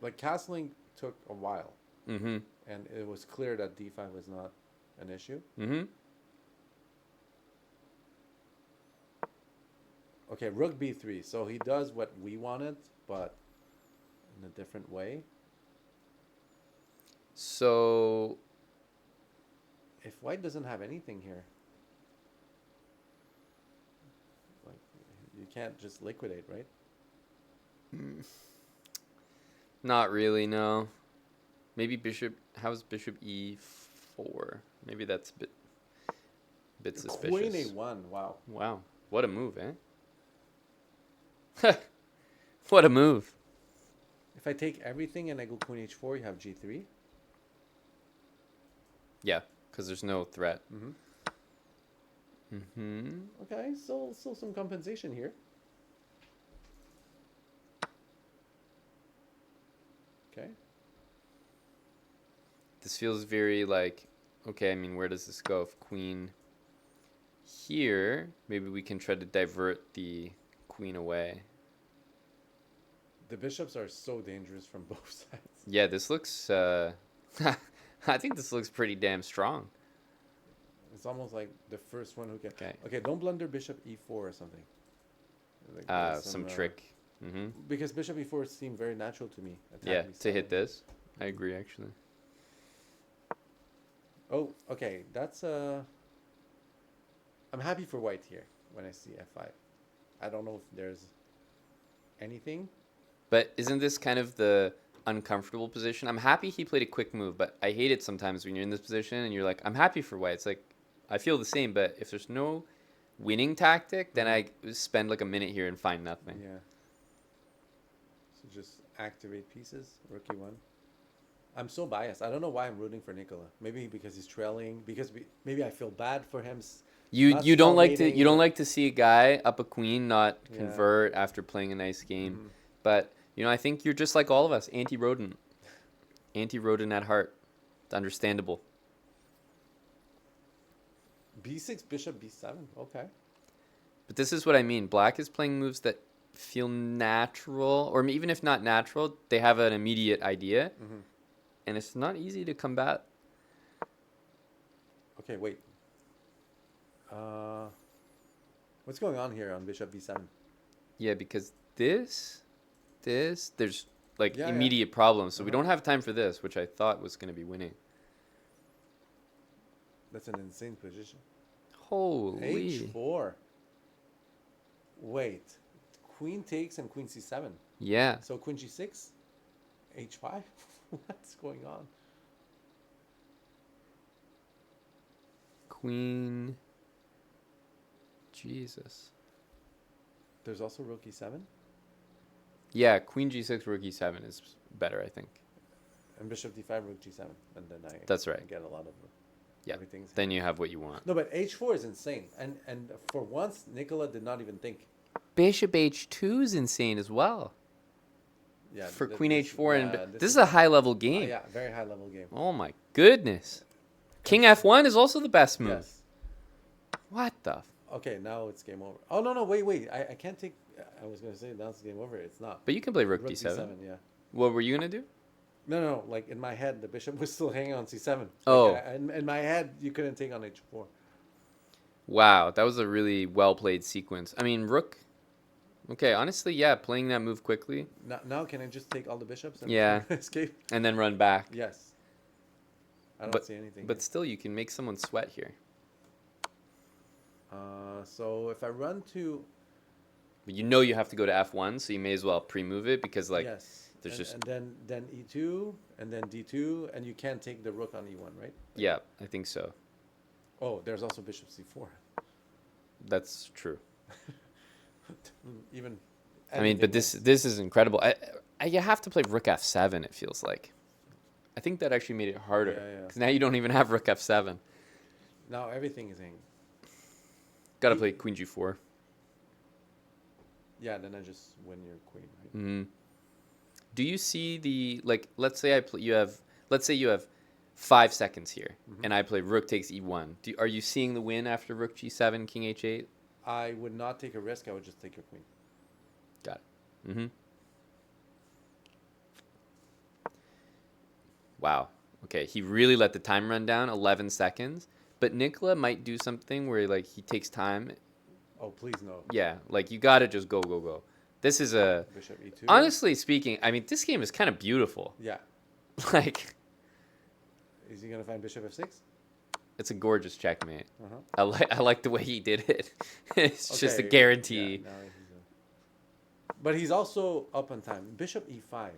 Like castling took a while. And it was clear that d5 was not an issue. Okay, rook b3. So he does what we wanted, but in a different way. So If white doesn't have anything here, like you can't just liquidate, right? not really, no. Maybe bishop. How's bishop e4? Maybe that's a bit suspicious. Queen a1. Wow. Wow, what a move, eh? What a move. If I take everything and I go queen h4, you have g3. Yeah, because there's no threat. Okay, still some compensation here. Okay. This feels very like, okay, I mean, where does this go? If queen here, maybe we can try to divert the queen away. The bishops are so dangerous from both sides. Yeah, this looks, I think this looks pretty damn strong. It's almost like the first one who can. Okay. Okay, don't blunder bishop e4 or something. Like there's Some trick. Mm-hmm. Because bishop e4 seemed very natural to me. Yeah, Attack to b7. hit this. I agree, actually. Oh, okay. That's I'm happy for white here when I see f5. I don't know if there's anything. But isn't this kind of the uncomfortable position? I'm happy he played a quick move, but I hate it sometimes when you're in this position and you're like, I'm happy for white. It's like, I feel the same, but if there's no winning tactic, then I spend like a minute here and find nothing. Yeah. So just activate pieces, rook e1. I'm so biased. I don't know why I'm rooting for Nikola. Maybe because he's trailing. Because maybe I feel bad for him. You don't like to mating or- like to see a guy up a queen not Yeah. convert after playing a nice game. But you know, I think you're just like all of us, anti-rodent at heart. It's understandable. b6, bishop b7. Okay. But this is what I mean. Black is playing moves that feel natural, or even if not natural, they have an immediate idea, and it's not easy to combat. Okay, wait. What's going on here on bishop b7? Yeah, because there's like Yeah, yeah. immediate problems, so we don't have time for this, which I thought was going to be winning. That's an insane position. Holy. h4. Wait. Queen takes and queen c7. Yeah. So queen g6, h5. What's going on? Queen. Jesus. There's also rook e7. Yeah, queen g6, rook e7 is better, I think. And bishop d5, rook g7. And then I That's right. get a lot of Yeah. everything's Then you have what you want. No, but h4 is insane. And for once, Nikola did not even think. Bishop h2 is insane as well. Yeah, For th- queen this- h4 yeah, and this this is- is a high level game. Yeah, very high level game. Oh my goodness. King f1 is also the best move. Yes. What the? Okay, now it's game over. Oh, no, wait. I can't take... I was going to say now it's game over. It's not. But you can play rook d7. Yeah. What were you going to do? No, like in my head, the bishop was still hanging on c7. Like, Oh. in my head, you couldn't take on h4. Wow, that was a really well played sequence. I mean, rook. Okay, honestly, yeah, playing that move quickly. Now can I just take all the bishops and Yeah. escape? And then run back. Yes. I don't see anything. But still, you can make someone sweat here. So if I run to... But you know you have to go to f1, so you may as well pre-move it because like yes. there's just and then e2 and then d2 and you can't take the rook on e1, right? yeah, I think so. Oh, there's also bishop c4. That's true. Even. I mean, but this is incredible. You have to play rook f7. It feels like. I think that actually made it harder Yeah. because now you don't even have rook f7. Now everything is hanging. Got to play queen g4. Yeah, then I just win your queen, right? Mm-hmm. Do you see the like? Let's say let's say you have 5 seconds here, and I play rook takes e1. Are you seeing the win after rook g7, king h8? I would not take a risk. I would just take your queen. Got it. Mm-hmm. Wow. Okay, he really let the time run down, 11 seconds. But Nikola might do something where like he takes time. Oh, please no. Yeah, like you gotta just go. This is a Bishop e2. honestly speaking. I mean, this game is kind of beautiful. Yeah. Like, is he gonna find bishop f6? it's a gorgeous checkmate. Uh-huh. I like the way he did it. It's just a Okay, guarantee. yeah, now but he's also up on time. Bishop e5.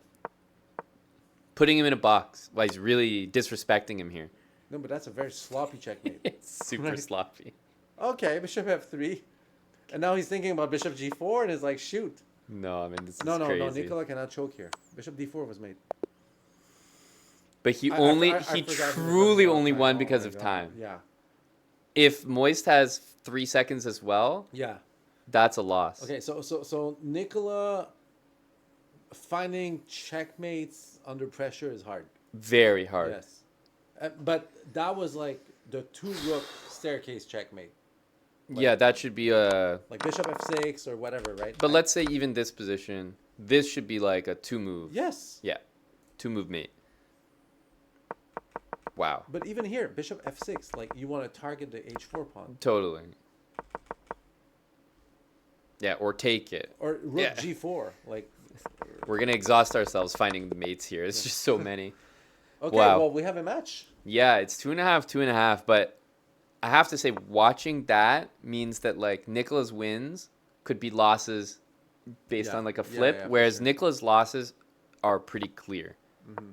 Putting him in a box. Well, he's really disrespecting him here. No, but that's a very sloppy checkmate. It's super Right. sloppy. Okay, bishop f3. And now he's thinking about bishop g4 and is like, shoot. No, I mean, this is No, crazy. Nikola cannot choke here. Bishop d4 was made. But he I he forgot he was truly running out only of time. won Oh because my of God. time. Yeah. If Moist has 3 seconds as well, Yeah. that's a loss. Okay, so Nikola finding checkmates under pressure is hard. Very hard. Yes. But that was like the 2-rook staircase checkmate. Yeah, that should be a... Like bishop f6 or whatever, right? But let's say even this position, this should be like a 2-move. Yes. Yeah, 2-move mate. Wow. But even here, bishop f6, like you want to target the h4 pawn. Totally. Yeah, or take it. Or rook g4. Like we're going to exhaust ourselves finding the mates here. It's just so many. Okay, wow. well, we have a match. Yeah, it's 2.5, 2.5, but I have to say, watching that means that like Nicola's wins could be losses based on like a flip, whereas Nicola's losses are pretty clear. Mm-hmm.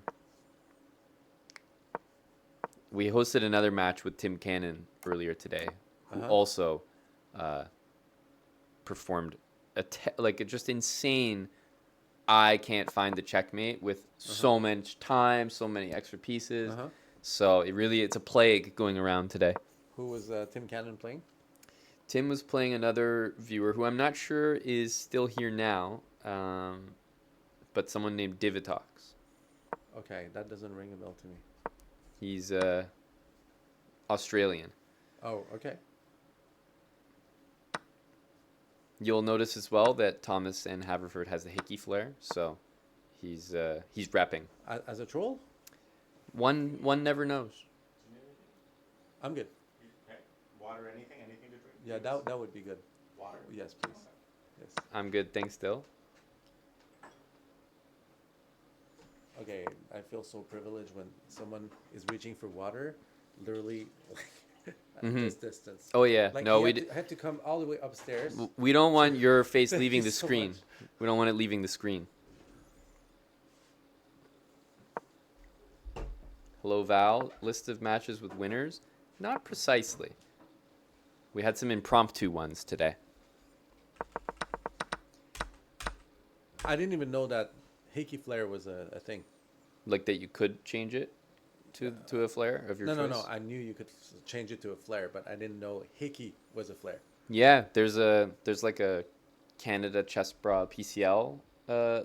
We hosted another match with Tim Cannon earlier today, who also performed like just insane. I can't find the checkmate with so much time, so many extra pieces. So it's a plague going around today. Who was Tim Cannon playing? Tim was playing another viewer who I'm not sure is still here now, but someone named Divitox. Okay, that doesn't ring a bell to me. He's Australian. Oh, okay. You'll notice as well that Thomas and Haverford has the hickey flair, so he's repping. As a troll? One never knows. I'm good. Okay. Water, anything to drink? Yeah, that would be good. Water? Yes, please. Yes. I'm good, thanks, Dill. Okay, I feel so privileged when someone is reaching for water, literally at this distance. Oh yeah, like no, I have to come all the way upstairs. We don't want your face Thank leaving you the so screen. much. We don't want it leaving the screen. Hello, Val. List of matches with winners? Not precisely. We had some impromptu ones today. I didn't even know that hickey flare was a thing. Like that you could change it to a flare of your choice? No. I knew you could change it to a flare, but I didn't know hickey was a flare. Yeah, there's like a Canada chessbrah PCL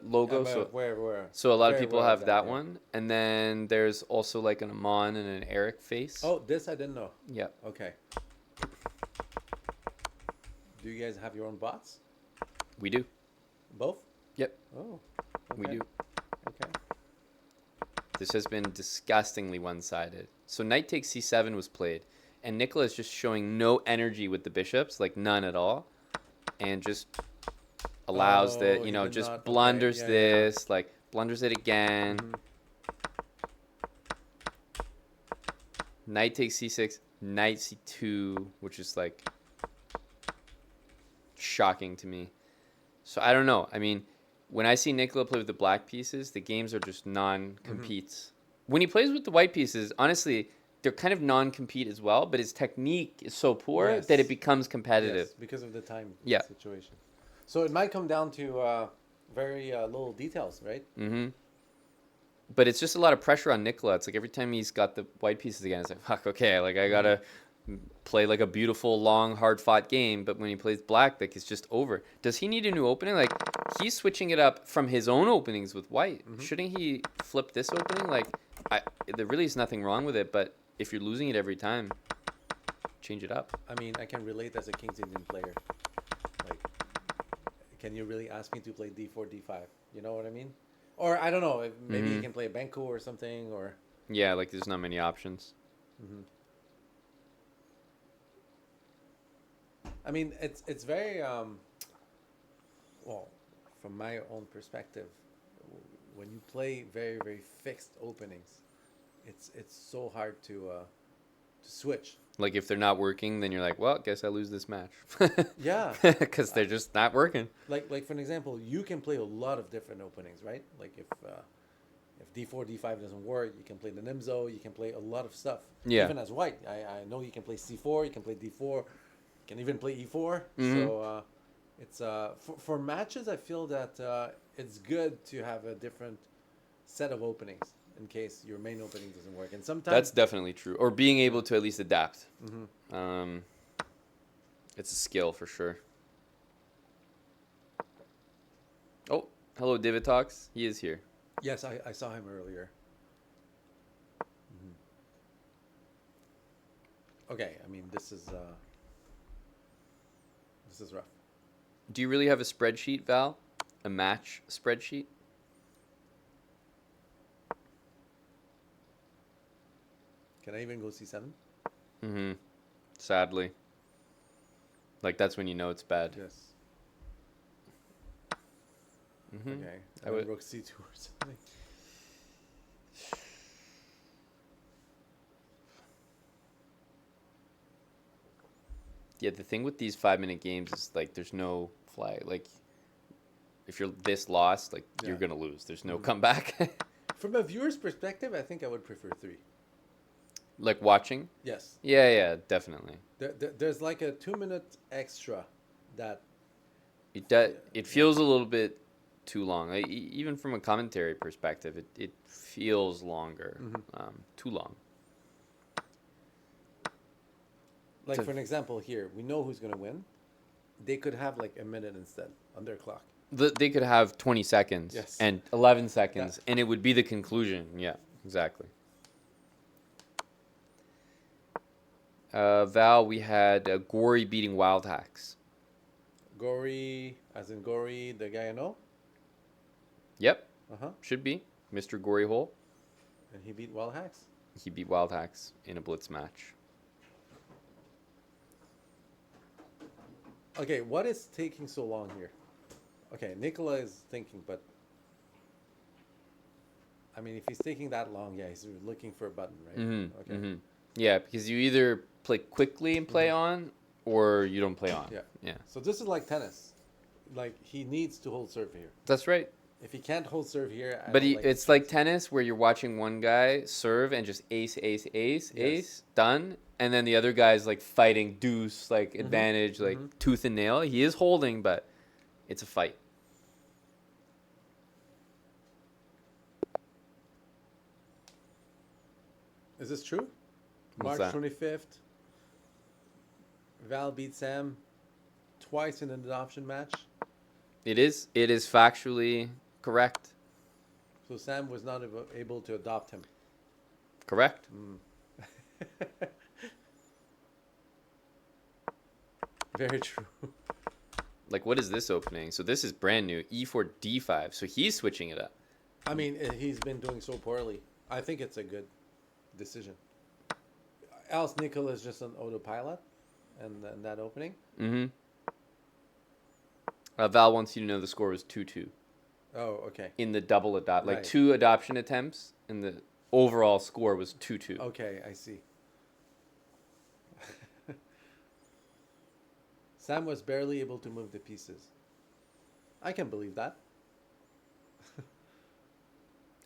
logo. So where? So a lot of Where people is have that? that Yeah. one, and then there's also like an Amon and an Eric face. Oh, this I didn't know. Yeah. Okay. Do you guys have your own bots? We do. Both? Yep. Oh. We okay. do. Okay. This has been disgustingly one-sided. So knight takes c7 was played, and Nicola is just showing no energy with the bishops, like none at all, and just allows that, he you know, did just not- okay, blunders yeah, this, like blunders it again. Knight takes c6, knight c2, which is like shocking to me. So I don't know. I mean, when I see Nicola play with the black pieces, the games are just non-competes. When he plays with the white pieces, honestly, they're kind of non-compete as well, but his technique is so poor Yes. that it becomes competitive. Yes, because of the time Yeah. situation. So it might come down to very little details, right? Mm-hmm. But it's just a lot of pressure on Nicola. It's like every time he's got the white pieces again, it's like, fuck, okay, like I gotta play like a beautiful, long, hard-fought game. But when he plays black, like it's just over. Does he need a new opening? Like he's switching it up from his own openings with white. Shouldn't he flip this opening? Like there really is nothing wrong with it, but if you're losing it every time, change it up. I mean, I can relate as a King's Indian player. Like, can you really ask me to play d4, d5? You know what I mean? Or I don't know, if maybe you can play Benko or something, or... Yeah, like there's not many options. I mean, it's very well, from my own perspective, when you play very, very fixed openings, it's so hard to switch. Like if they're not working, then you're like, well, guess I lose this match. Yeah, because they're just not working. Like for an example, you can play a lot of different openings, right? Like if d4, d5 doesn't work, you can play the Nimzo, you can play a lot of stuff. Yeah. Even as white, I know you can play c4, you can play d4, you can even play e4. So it's for matches, I feel that it's good to have a different set of openings in case your main opening doesn't work. And sometimes That's definitely true. Or being able to at least adapt. Mhm. It's a skill for sure. Oh, Hello, Divitox. He is here. Yes, I saw him earlier. Okay, I mean this is rough. Do you really have a spreadsheet, Val? A match spreadsheet? Can I even go C7? Mm-hmm. Sadly. Like, that's when you know it's bad. Yes. Mm-hmm. Okay. I would... Rook C2 or something. Yeah, the thing with these 5-minute games is, like, there's no flag. Like, if you're this lost, like, you're going to lose. There's no comeback. From a viewer's perspective, I think I would prefer 3. Like, watching? Yes. Yeah, definitely. There's like a 2-minute extra that... It feels a little bit too long. Like, even from a commentary perspective, it feels longer. Too long. Like, for an example here, we know who's going to win. They could have, like, a minute instead on their clock. They could have 20 seconds and 11 seconds, and it would be the conclusion. Yeah, exactly. Val, we had Gory beating Wild Hacks. Gory, as in Gory, the guy I know? Yep. Should be. Mr. Gory Hole. And he beat Wild Hacks? He beat Wild Hacks in a blitz match. Okay, what is taking so long here? Okay, Nicola is thinking, but... I mean, if he's taking that long, yeah, he's looking for a button, right? Okay. Yeah, because you either play quickly and play on, or you don't play on. Yeah. So this is like tennis. Like, he needs to hold serve here. That's right. If he can't hold serve here... It's like tennis where you're watching one guy serve and just ace, done. And then the other guy's like fighting deuce, like advantage, like tooth and nail. He is holding, but it's a fight. Is this true? What's March that? 25th. Val beat Sam twice in an adoption match. It is factually correct. So Sam was not able to adopt him. Correct. Very true. Like, what is this opening? So this is brand new. E4, D5. So he's switching it up. I mean, he's been doing so poorly. I think it's a good decision. Else Nicola is just an autopilot and that opening. Val wants you to know the score was 2-2. Oh, okay. In the double like Right. 2 adoption attempts, and the overall score was 2-2. Okay, I see. Sam was barely able to move the pieces. I can believe that.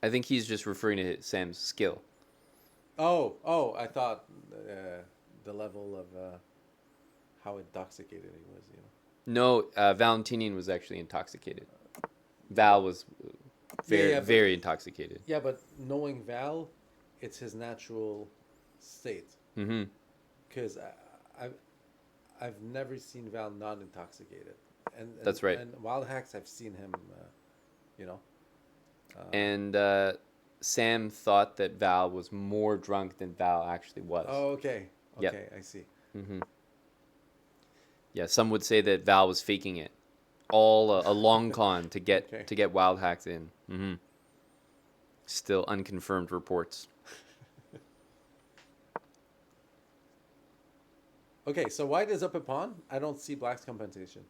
I think he's just referring to Sam's skill. Oh, I thought the level of how intoxicated he was, you know. No, Valentinian was actually intoxicated. Val was very intoxicated. Yeah, but knowing Val, it's his natural state. Because I've never seen Val not intoxicated. And That's right. And Wild Hacks, I've seen him, you know. And Sam thought that Val was more drunk than Val actually was. Oh, okay. Yep. Okay, I see. Yeah, some would say that Val was faking it. All a long con to get Wild Hacks in. Still unconfirmed reports. Okay, so white is up a pawn. I don't see black's compensation.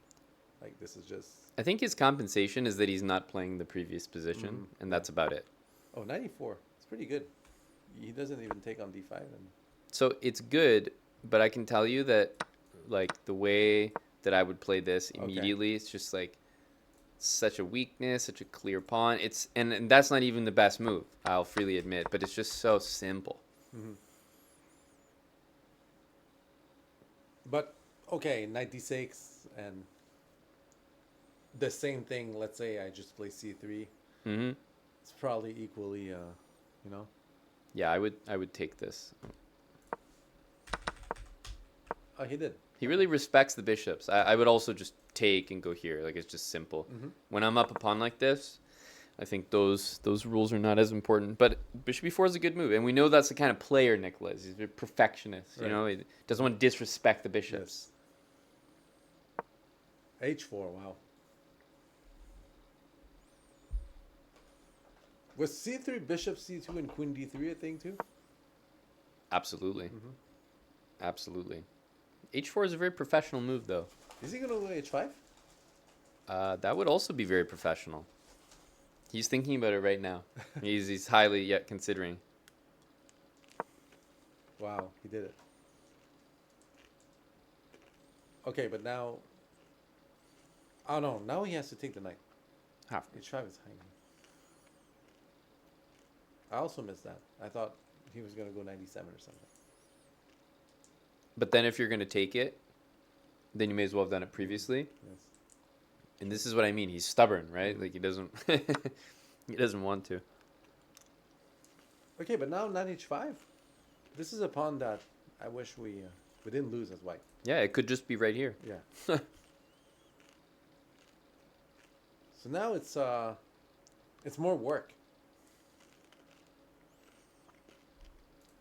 Like, this is just... I think his compensation is that he's not playing the previous position, and that's about it. Oh, 94. It's pretty good. He doesn't even take on d5. And... So it's good, but I can tell you that, like, the way that I would play this immediately, it's just like such a weakness, such a clear pawn. It's and that's not even the best move, I'll freely admit, but it's just so simple. But okay, 96 and the same thing. Let's say I just play c3. It's probably equally, you know. Yeah, I would take this. Oh, he did. He really respects the bishops. I would also just take and go here. Like, it's just simple. Mhm. When I'm up a pawn like this, I think those rules are not as important. But bishop e4 is a good move. And we know that's the kind of player Nicola is. He's a perfectionist. You Right. know, he doesn't want to disrespect the bishops. H4, wow. Was c3 bishop c2 and queen d3 a thing too? Absolutely. Mhm. Absolutely. H4 is a very professional move, though. Is he going to go h5? That would also be very professional. He's thinking about it right now. He's highly yet considering. Wow, he did it. Okay, but now... Oh no, now he has to take the knight. Half. H5 is hanging. I also missed that. I thought he was going to go 97 or something. But then if you're going to take it, then you may as well have done it previously. Yes. And this is what I mean. He's stubborn, right? Like, he doesn't he doesn't want to. Okay, but now knight h5. This is a pawn that I wish we didn't lose as white. Yeah, it could just be right here. Yeah. So now it's more work.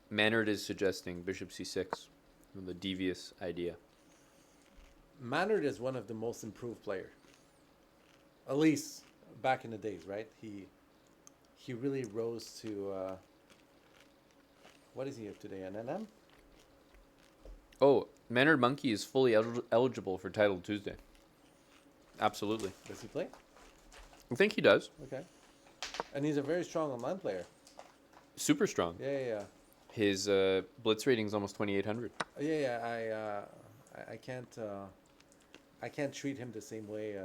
Mannard is suggesting bishop c6. The devious idea. Mannard is one of the most improved player. At least back in the days, right? He really rose to what is he up today? An NM? Oh, Mannard Monkey is fully eligible for Title Tuesday. Absolutely. Does he play? I think he does. Okay. And he's a very strong online player. Super strong. Yeah. His blitz rating is almost 2,800. Yeah. I can't treat him the same way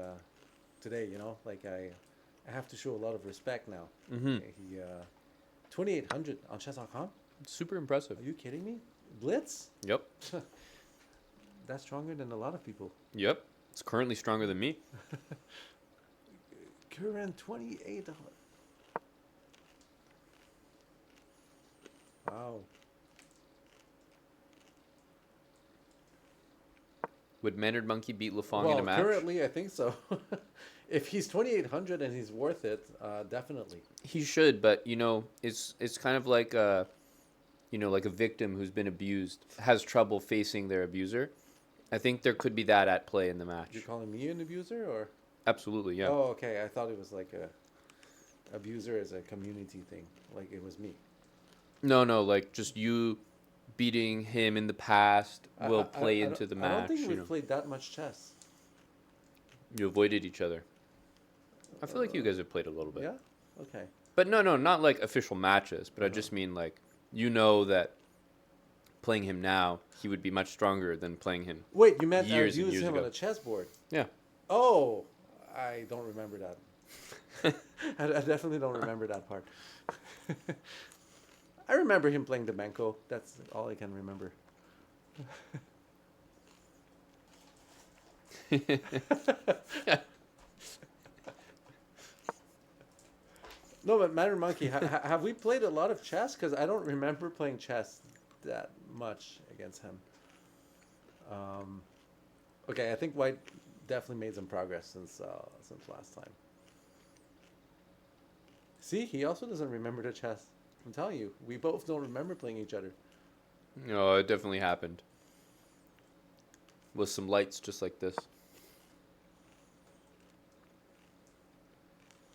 today. You know, like I have to show a lot of respect now. Mm-hmm. He 2,800 on chess.com. Super impressive. Are you kidding me? Blitz? Yep. That's stronger than a lot of people. Yep. It's currently stronger than me. Current 2,800. Wow. Would Mannard Monkey beat Lafong in a match? Currently, I think so. If he's 2,800 and he's worth it, definitely. He should, but you know, it's kind of like a, like a victim who's been abused has trouble facing their abuser. I think there could be that at play in the match. You're calling me an abuser, or? Absolutely, yeah. Oh, okay. I thought it was like a abuser as a community thing, like it was me. No, like just you beating him in the past will play into the match. I don't think we've played that much chess. You avoided each other. I feel like you guys have played a little bit. Yeah? Okay. But no, not like official matches, but I just mean like, that playing him now, he would be much stronger than playing him. Wait, you meant years use and years him ago. on a chessboard? Yeah. Oh, I don't remember that. I definitely don't remember that part. I remember him playing Demenko. That's all I can remember. No, but Matter Monkey, have we played a lot of chess? Because I don't remember playing chess that much against him. Okay, I think White definitely made some progress since last time. See, he also doesn't remember the chess. I'm telling you, we both don't remember playing each other. No, it definitely happened. With some lights just like this.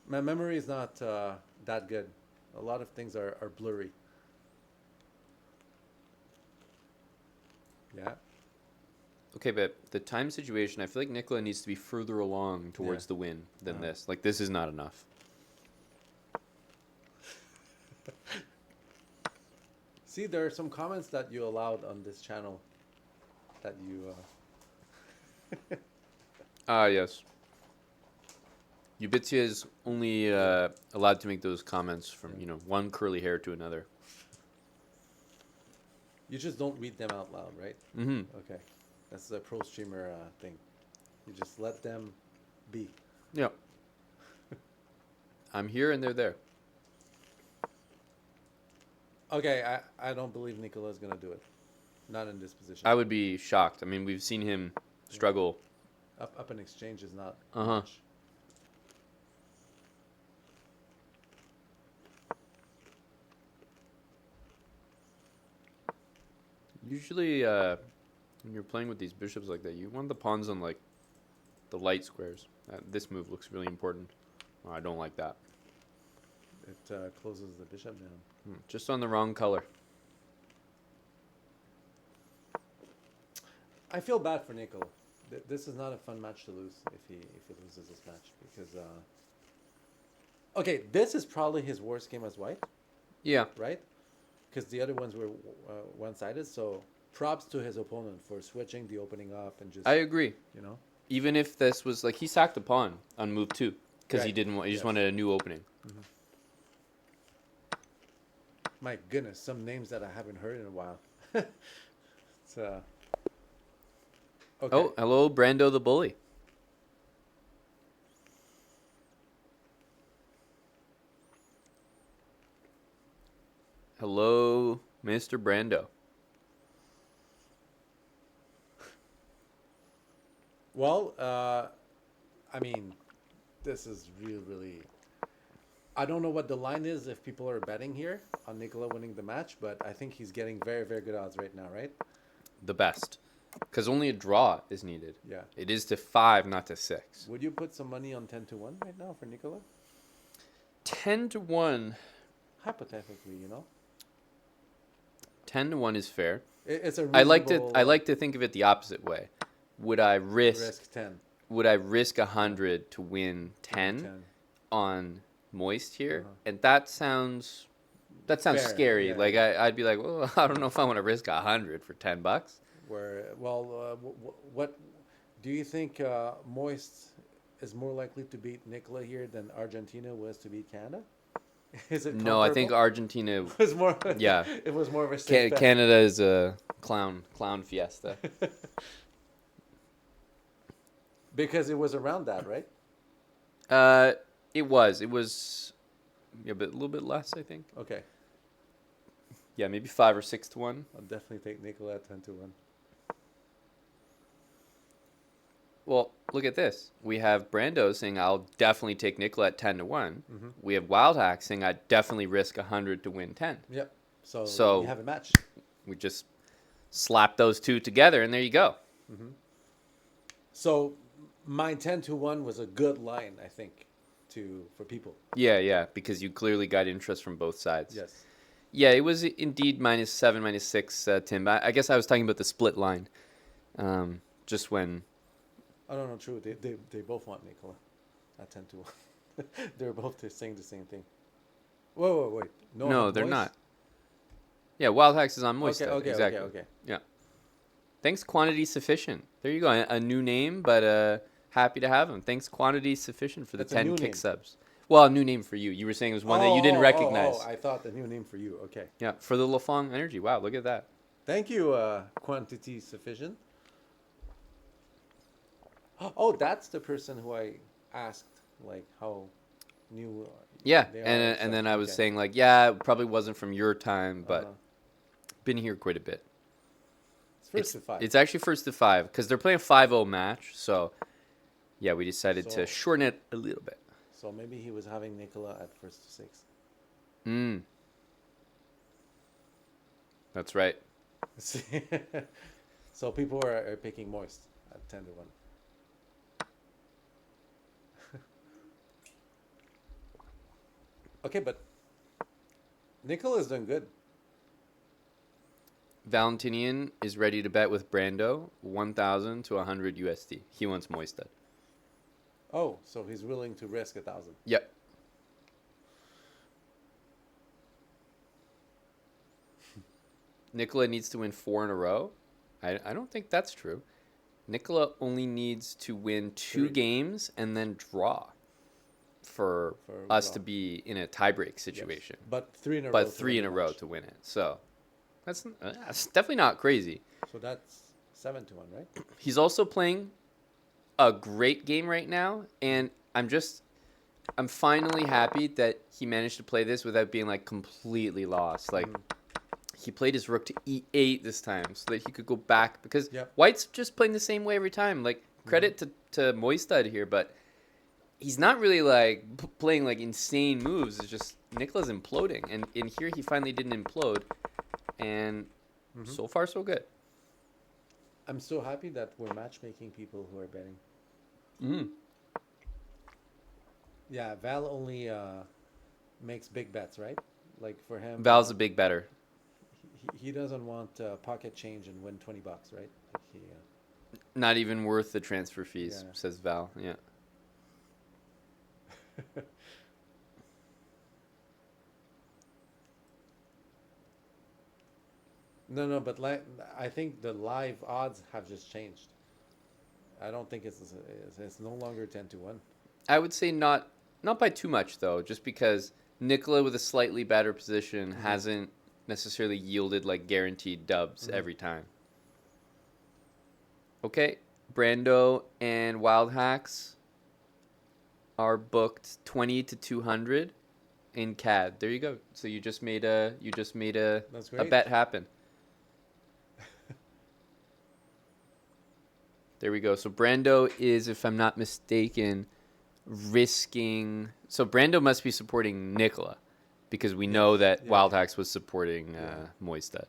My memory is not that good. A lot of things are blurry. Yeah. Okay, but the time situation, I feel like Nicola needs to be further along towards the win than this. Like, this is not enough. See, there are some comments that you allowed on this channel that you... Yes. Ubitia is only allowed to make those comments from, one curly hair to another. You just don't read them out loud, right? Mm-hmm. Okay. That's the pro streamer thing. You just let them be. Yep. I'm here and they're there. Okay, I don't believe Nicola's going to do it. Not in this position. I would be shocked. I mean, we've seen him struggle. Up in exchange is not Uh-huh. much. Usually, when you're playing with these bishops like that, you want the pawns on like the light squares. This move looks really important. Oh, I don't like that. It closes the bishop down. Just on the wrong color. I feel bad for Nico. This is not a fun match to lose if he loses this match because okay, this is probably his worst game as white. Yeah. Right? Because the other ones were one-sided. So props to his opponent for switching the opening up and just. I agree. You know. Even if this was like he sacked a pawn on move 2 because he Right. didn't want. He just Yes. wanted a new opening. Mm-hmm. My goodness, some names that I haven't heard in a while. It's okay. Oh, hello, Brando the bully. Hello, Mr. Brando. Well, I mean, this is really. I don't know what the line is if people are betting here on Nicola winning the match, but I think he's getting very, very good odds right now, right? The best. Because only a draw is needed. Yeah. It is to 5, not to 6. Would you put some money on 10-1 right now for Nicola? 10-1. Hypothetically, you know? 10-1 is fair. It's a I like reasonable, to think of it the opposite way. Would I risk 10. Would I risk 100 to win 10, 10. on moist here? And that sounds Fair, scary. yeah. Like I'd be like, well, I don't know if I want to risk 100 for $10. What do you think? Moist is more likely to beat Nicola here than Argentina was to beat Canada. Is it? No, I think comparable? Argentina was more. Yeah, it was more of a safe bet. Canada is a clown fiesta. Because it was around that, right? It was a little bit less, I think. Okay. Yeah, maybe 5 or 6-1. I'll definitely take Nicola at 10-1. Well, look at this. We have Brando saying I'll definitely take Nicola at 10-1. Mhm. We have Wild Hack saying I'd definitely risk 100 to win 10. Yep. So So you have a match. We just slap those two together, and there you go. Mm-hmm. So my 10-1 was a good line, I think, for people. Yeah, because you clearly got interest from both sides. Yes. Yeah, it was indeed -7, -6, Tim. I guess I was talking about the split line. Just when. Oh, no, true. They both want Nicola at 10-1. They're both saying the same thing. Whoa, wait. No, they're Moist? not. Yeah, Wild Hacks is on Moist. Okay, exactly. okay. Yeah. Thanks, Quantity Sufficient. There you go. A new name, but happy to have him. Thanks, Quantity Sufficient for the That's a 10 new kick name. subs. Well, a new name for you. You were saying it was one that you didn't recognize. I thought the new name for you. Okay. Yeah, for the Lafong Energy. Wow, look at that. Thank you, Quantity Sufficient. Oh, that's the person who I asked, like, how new. Yeah, they are and stuff. then I was Okay. saying like, yeah, it probably wasn't from your time, but been here quite a bit. It's first to 5. It's actually first to 5 because they're playing a 5-0 match. So, yeah, we decided So- to shorten it a little bit. So maybe he was having Nicola at first to 6. That's right. So people are picking Moist at 10-1. Okay, but Nicola is doing good. Valentinian is ready to bet with Brando 1,000 to 100 USD. He wants Moisted. Oh, so he's willing to risk 1,000. Yep. Nicola needs to win 4 in a row. I don't think that's true. Nicola only needs to win 2 3. games and then draw for us draw. to be in a tiebreak situation. But 3 in a row. But to 3 win in a the row match. to win it. So that's definitely not crazy. So that's 7-1, right? He's also playing a great game right now, and I'm finally happy that he managed to play this without being like completely lost. Like he played his rook to e8 this time so that he could go back because Yep. White's just playing the same way every time. Like credit to Moistad here, but he's not really like playing like insane moves. It's just Nicola's imploding, and in here he finally didn't implode, and so far so good. I'm so happy that we're matchmaking people who are betting. Yeah, Val only makes big bets, right? Like for him, Val's a big better. He doesn't want pocket change and win $20, right? Like he, Not even worth the transfer fees, Yeah. says Val. Yeah. No, but I think the live odds have just changed. I don't think it's no longer 10-1. I would say not by too much though, just because Nicola with a slightly better position hasn't necessarily yielded like guaranteed dubs every time. Okay, Brando and Wild Hacks are booked 20 to 200 in CAD. There you go. So you just made a That's a great. bet happen. There we go. So Brando is, if I'm not mistaken, risking. So Brando must be supporting Nicola, because we know that Wild Hacks was supporting Moistad.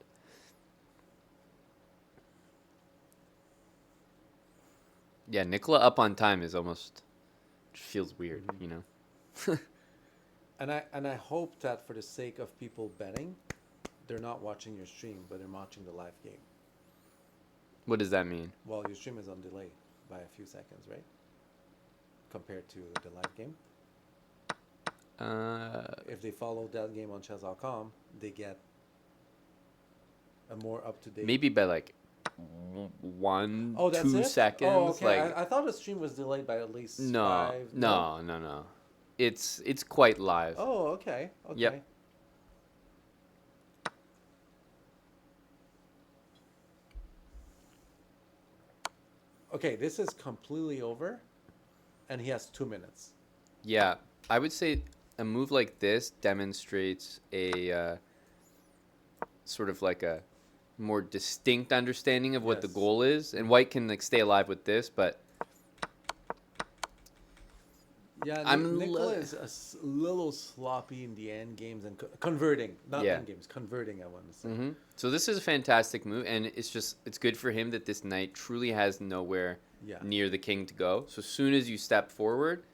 Yeah, Nicola up on time is almost just feels weird, you know. And I hope that for the sake of people betting, they're not watching your stream, but they're watching the live game. What does that mean? Well, your stream is on delay by a few seconds, right? Compared to the live game. If they follow that game on chess.com, they get a more up-to-date... Maybe by like 2 seconds. Oh, okay. Like, I thought the stream was delayed by at least no, 5... no. It's quite live. Oh, okay. Yep. Okay, this is completely over, and he has 2 minutes. Yeah, I would say a move like this demonstrates a sort of like a more distinct understanding of what the goal is, and White can like stay alive with this, but yeah, Nicola is a little sloppy in the end games and converting, not end games, converting. I want to say. So this is a fantastic move, and it's good for him that this knight truly has nowhere near the king to go. So as soon as you step forward,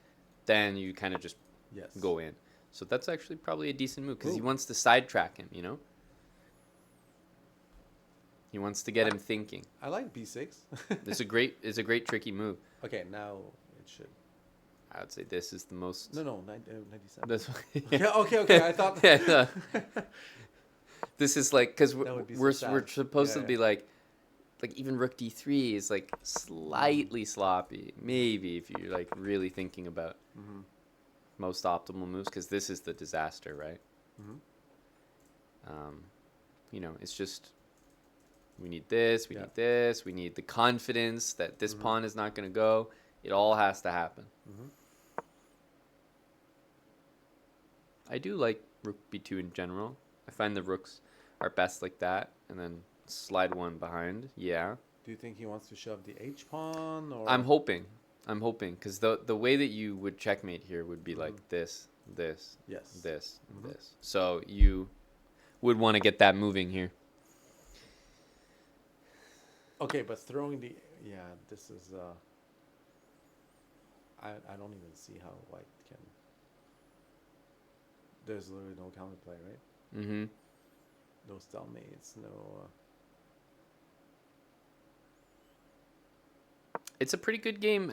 then you kind of just go in. So that's actually probably a decent move because he wants to sidetrack him. You know, he wants to get him thinking. I like b6. It's a great tricky move. Okay, now it should. I would say this is the most. No, 97. This yeah, okay. I thought. This is like because we're so supposed to be like even rook d3 is like slightly sloppy. Maybe if you're like really thinking about most optimal moves, because this is the disaster, right? You know, it's just we need this, we need this, we need the confidence that this pawn is not going to go. It all has to happen. I do like rook b2 in general. I find the rooks are best like that, and then slide one behind. Yeah. Do you think he wants to shove the h pawn? Or I'm hoping, because the way that you would checkmate here would be like this, this, this, this. So you would want to get that moving here. Okay, but throwing the this is I don't even see how White can. There's literally no counterplay, right? No stalemates, no. It's a pretty good game.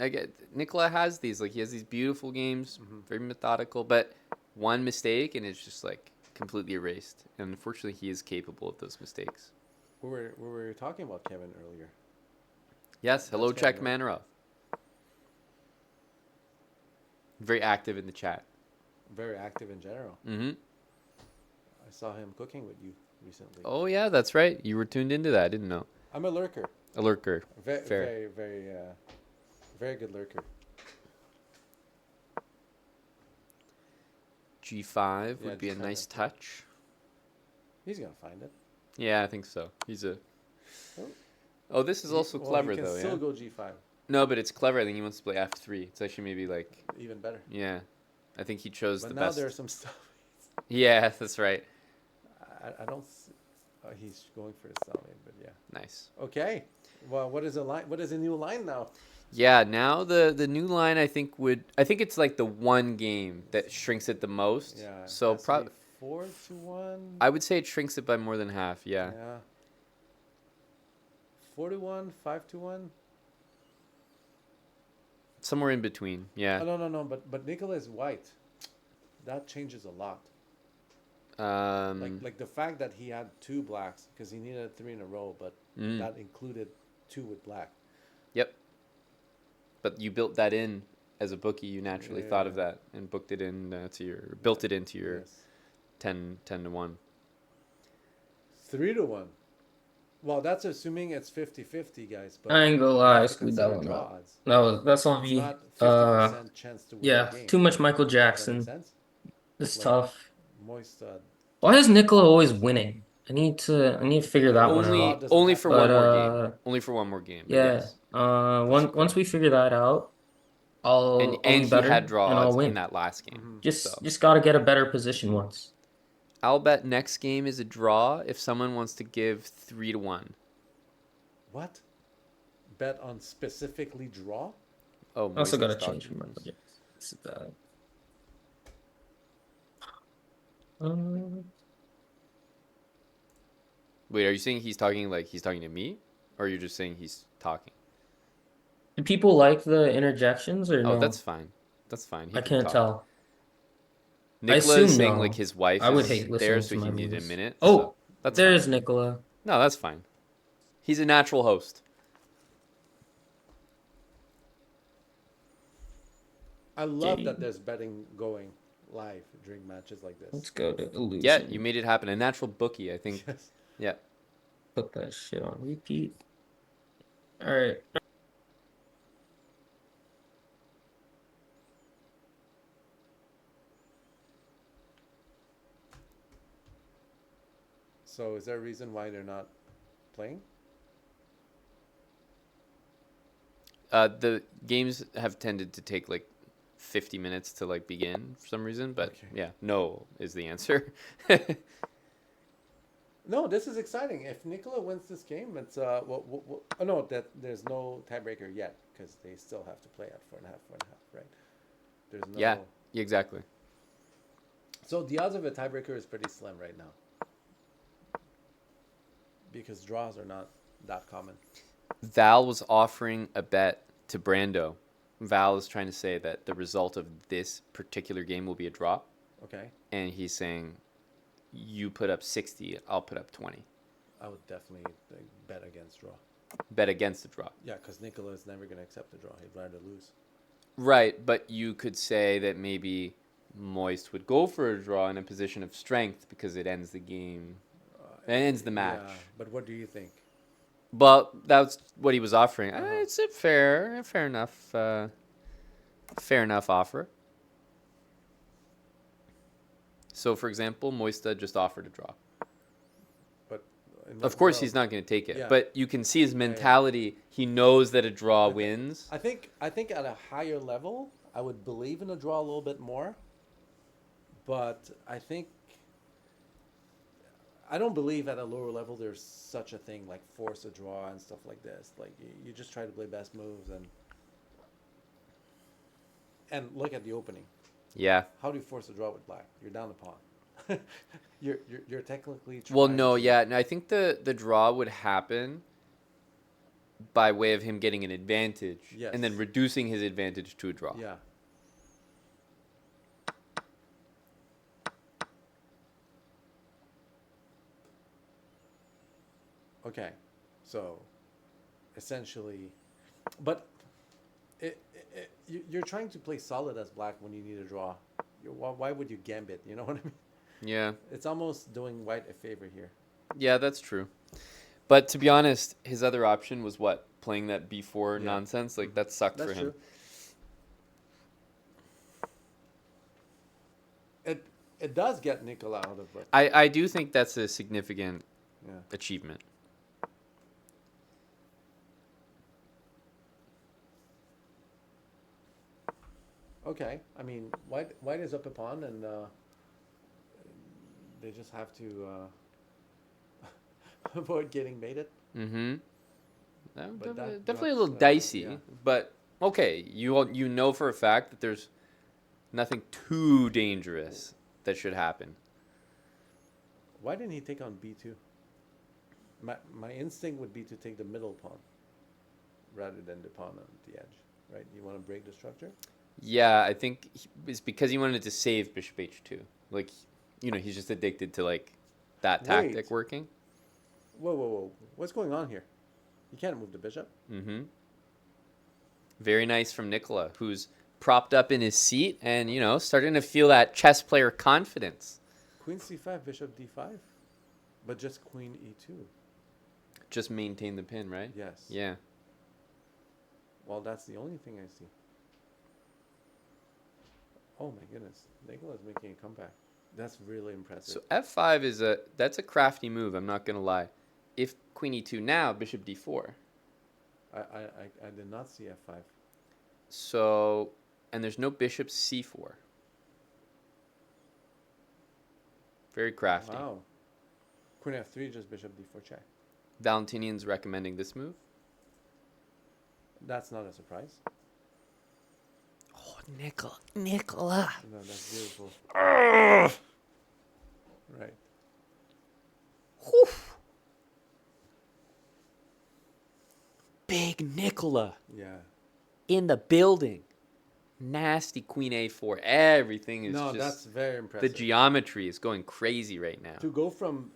Nicola has these, like he has these beautiful games, very methodical, but one mistake and it's just like completely erased. And unfortunately, he is capable of those mistakes. We were talking about Kevin earlier. Yes, hello, That's Czech Kevin, Manarov. Very active in the chat. Very active in general. I saw him cooking with you recently. Oh yeah, that's right. You were tuned into that. I didn't know. I'm a lurker. A lurker. Very, very good lurker. G5 would be a nice touch. He's gonna find it. Yeah, I think so. He's a. Oh, this is also Well, clever he can though. still Yeah. go G5. No, but it's clever. I think he wants to play F3. It's actually maybe like. Even better. Yeah, I think he chose But the now best. there's some stuff. Yeah, that's right. I don't. He's going for the stalemate, but yeah. Nice. Okay. Well, what is a line? What is a new line now? Yeah, now the new line I think it's like the one game that shrinks it the most. Yeah. So probably 4-1. I would say it shrinks it by more than half. Yeah. Yeah. 4-1, 5-1. Somewhere in between. Yeah. Oh, no. But Nicola is white. That changes a lot. Like the fact that he had 2 blacks because he needed 3 in a row, but that included 2 with black. Yep. But you built that in as a bookie. You naturally thought of that and booked it in built it into your 10-1. 3-1. Well, that's assuming it's 50-50, guys. But I ain't gonna you lie, I have to screwed consider that one draw up. odds. That's on It's me. not 50% chance to win Yeah, the game. too much Michael Does that make Jackson. sense? It's Like, tough. Moist. Why is Nicola always winning? I need to figure that one out. Only for But, one more game. Only for one more game. But Yeah. yes. Once we figure that out, I'll And be he better had draw and I'll odds win. in that last game. Just gotta get a better position once. I'll bet next game is a draw if someone wants to give 3-1. What? Bet on specifically draw? Oh, I also Moises gotta talking. change my budget. It's bad. Wait, are you saying he's talking to me, or you're just saying he's talking? Do people like the interjections or no? Oh, that's fine. That's fine. He I can can't talk. tell. Nicola is saying no. like his wife I would is hate there, listening so to he my needed a moves. minute. Oh, so that's there's fine. Nicola. No, that's fine. He's a natural host. I love that there's betting going live during matches like this. Let's go to illusion. Yeah, you made it happen. A natural bookie, I think. Yes. Yeah. Put that shit on repeat. All right. So is there a reason why they're not playing? The games have tended to take like 50 minutes to like begin for some reason, but yeah, no is the answer. No, this is exciting. If Nicola wins this game, it's oh no, that there's no tiebreaker yet because they still have to play at 4.5, right? There's no. Yeah, exactly. So the odds of a tiebreaker is pretty slim right now because draws are not that common. Val was offering a bet to Brando. Val is trying to say that the result of this particular game will be a draw. Okay. And he's saying, you put up 60, I'll put up 20. I would definitely bet against draw. Bet against the draw. Yeah, because Nicola is never going to accept the draw. He'd rather lose. Right, but you could say that maybe Moist would go for a draw in a position of strength because it ends the game. It ends the match. Yeah, but what do you think? But that's what he was offering. It's a fair enough offer. So, for example, Moista just offered a draw. But of course, he's not going to take it. Yeah. But you can see his mentality. He knows that a draw wins. I think at a higher level, I would believe in a draw a little bit more. But I don't believe at a lower level there's such a thing like force a draw and stuff like this. Like you just try to play best moves and look at the opening. Yeah. How do you force a draw with black? You're down the pawn. you're technically trying Well, no, yeah. And I think the draw would happen by way of him getting an advantage and then reducing his advantage to a draw. Yeah. Okay, so essentially, but you're trying to play solid as black when you need a draw. Why would you gambit? You know what I mean? Yeah. It's almost doing white a favor here. Yeah, that's true. But to be honest, his other option was what? Playing that B4 nonsense? Like, that sucked for him. True. It does get Nicola out of it. I do think that's a significant achievement. Okay, I mean, white is up a pawn, and they just have to avoid getting mated. Mm-hmm. But that Definitely a drops, little dicey, yeah. but okay. You know for a fact that there's nothing too dangerous that should happen. Why didn't he take on b2? My instinct would be to take the middle pawn rather than the pawn on the edge, right? You want to break the structure? Yeah, I think it's because he wanted to save bishop h2. Like, he's just addicted to like that tactic Wait. working. Whoa. What's going on here? You can't move the bishop. Mm-hmm. Very nice from Nicola, who's propped up in his seat and, starting to feel that chess player confidence. Queen c5, bishop d5, but just queen e2. Just maintain the pin, right? Yes. Yeah. Well, that's the only thing I see. Oh my goodness, Nicola's making a comeback. That's really impressive. So f5 that's a crafty move, I'm not going to lie. If queen e2 now, bishop d4. I did not see f5. So, and there's no bishop c4. Very crafty. Wow. Queen f3, just bishop d4 check. Valentinian's recommending this move. That's not a surprise. Oh, Nicola. No, that's beautiful. Right. Whew. Big Nicola. Yeah. In the building. Nasty queen a4. Everything is just... that's very impressive. The geometry is going crazy right now. To go from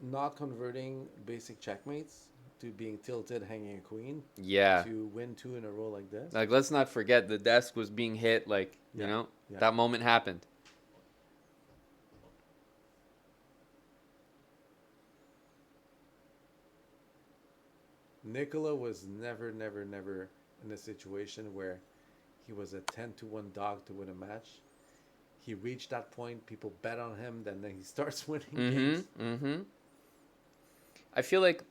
not converting basic checkmates to being tilted, hanging a queen. Yeah. To win 2 in a row like this. Like, let's not forget the desk was being hit. Like, that moment happened. Nicola was never in a situation where he was a 10-1 dog to win a match. He reached that point, people bet on him, then he starts winning games. Mm-hmm. I feel like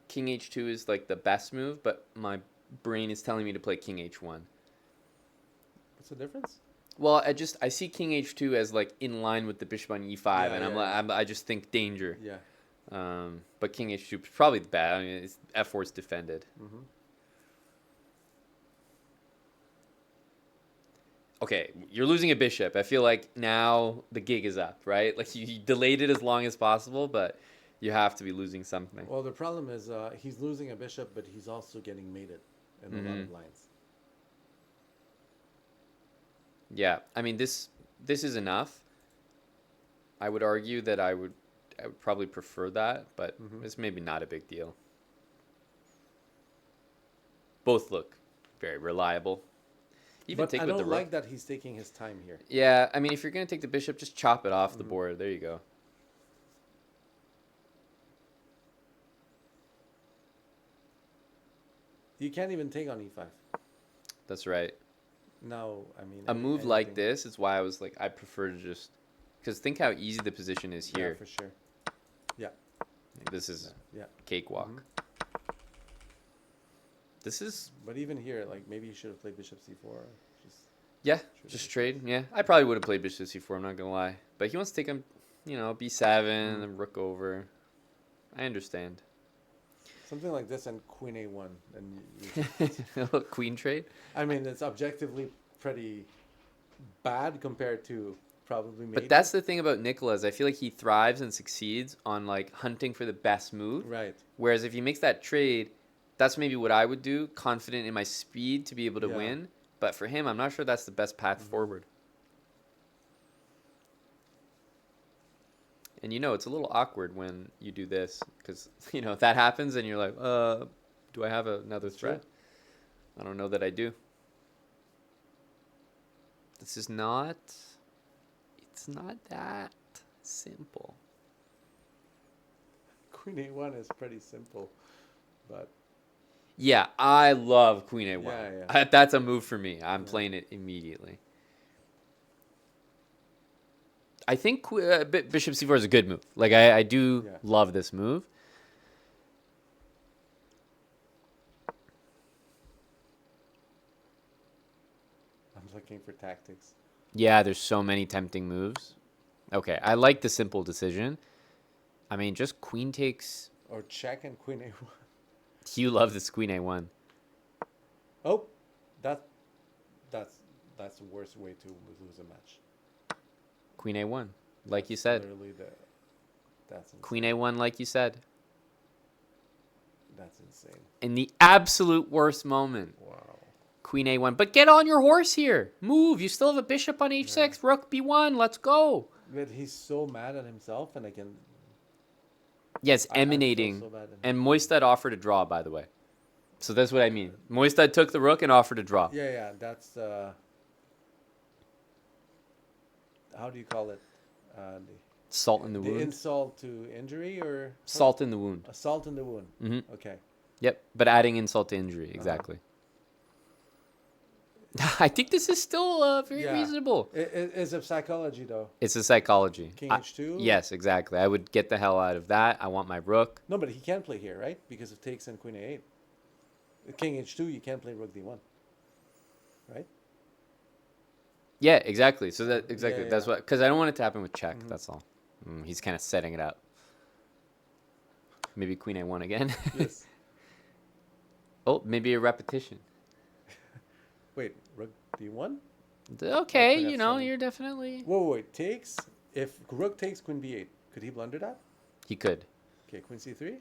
king h2 is like the best move, but my brain is telling me to play king h1. What's the difference? Well, I see king h2 as like in line with the bishop on e5, and I just think danger. Yeah. But king h2 is probably the bad. I mean, f4 is defended. Mm-hmm. Okay, you're losing a bishop. I feel like now the gig is up, right? Like you delayed it as long as possible, but you have to be losing something. Well, the problem is he's losing a bishop, but he's also getting mated in a lot of lines. Yeah, I mean this is enough. I would argue that I would probably prefer that, but it's maybe not a big deal. Both look very reliable. Even But take I with don't the rook. like that he's taking his time here. Yeah, I mean if you're gonna take the bishop, just chop it off the board. There you go. You can't even take on e5. That's right. No, I mean A move like this is why I was like, I prefer to just, because think how easy the position is here. Yeah, for sure. Yeah. This is Yeah. cakewalk. This is. But even here, like maybe you should have played bishop c4. Just trade. Yeah, I probably would have played bishop c4. I'm not gonna lie, but he wants to take him, b7, and rook over. I understand. Something like this and queen a1, and you queen trade. I mean, it's objectively pretty bad compared to probably. But that's the thing about Nicolas. I feel like he thrives and succeeds on like hunting for the best move. Right. Whereas if he makes that trade, that's maybe what I would do, confident in my speed to be able to win. But for him, I'm not sure that's the best path forward. And it's a little awkward when you do this because, if that happens and you're like, do I have another threat? I don't know that I do. This is not, it's not that simple. Queen a1 is pretty simple, but. Yeah, I love queen a1. Yeah. That's a move for me. I'm playing it immediately. I think bishop c4 is a good move. Like I do Yeah. love this move. I'm looking for tactics. Yeah, there's so many tempting moves. Okay, I like the simple decision. I mean, just queen takes. Or check and queen a1. You love this queen a1. Oh, that's the worst way to lose a match. Queen a1, like you said. Literally that's insane. Queen a1, like you said. That's insane. In the absolute worst moment. Wow. Queen a1. But get on your horse here. Move. You still have a bishop on h6. Yeah. Rook b1. Let's go. But he's so mad at himself, and I can... Yes, emanating. So and Moistad offered a draw, by the way. So that's what I mean. Moistad took the rook and offered a draw. Yeah, that's... how do you call it? Salt in the wound. The insult to injury, or... Salt in the wound. A salt in the wound. Mm-hmm. Okay. Yep, but adding insult to injury, exactly. I think this is still very reasonable. It's a psychology, though. It's a psychology. King h2? Yes, exactly. I would get the hell out of that. I want my rook. No, but he can't play here, right? Because it takes and queen a8. King h2, you can't play rook d1. Right? Yeah, exactly. So that's what... Because I don't want it to happen with check, that's all. He's kind of setting it up. Maybe queen a1 again. Yes. Oh, maybe a repetition. Wait, rook d1? Okay, you know, you're definitely... Whoa, wait, takes... If rook takes queen b8, could he blunder that? He could. Okay, queen c3?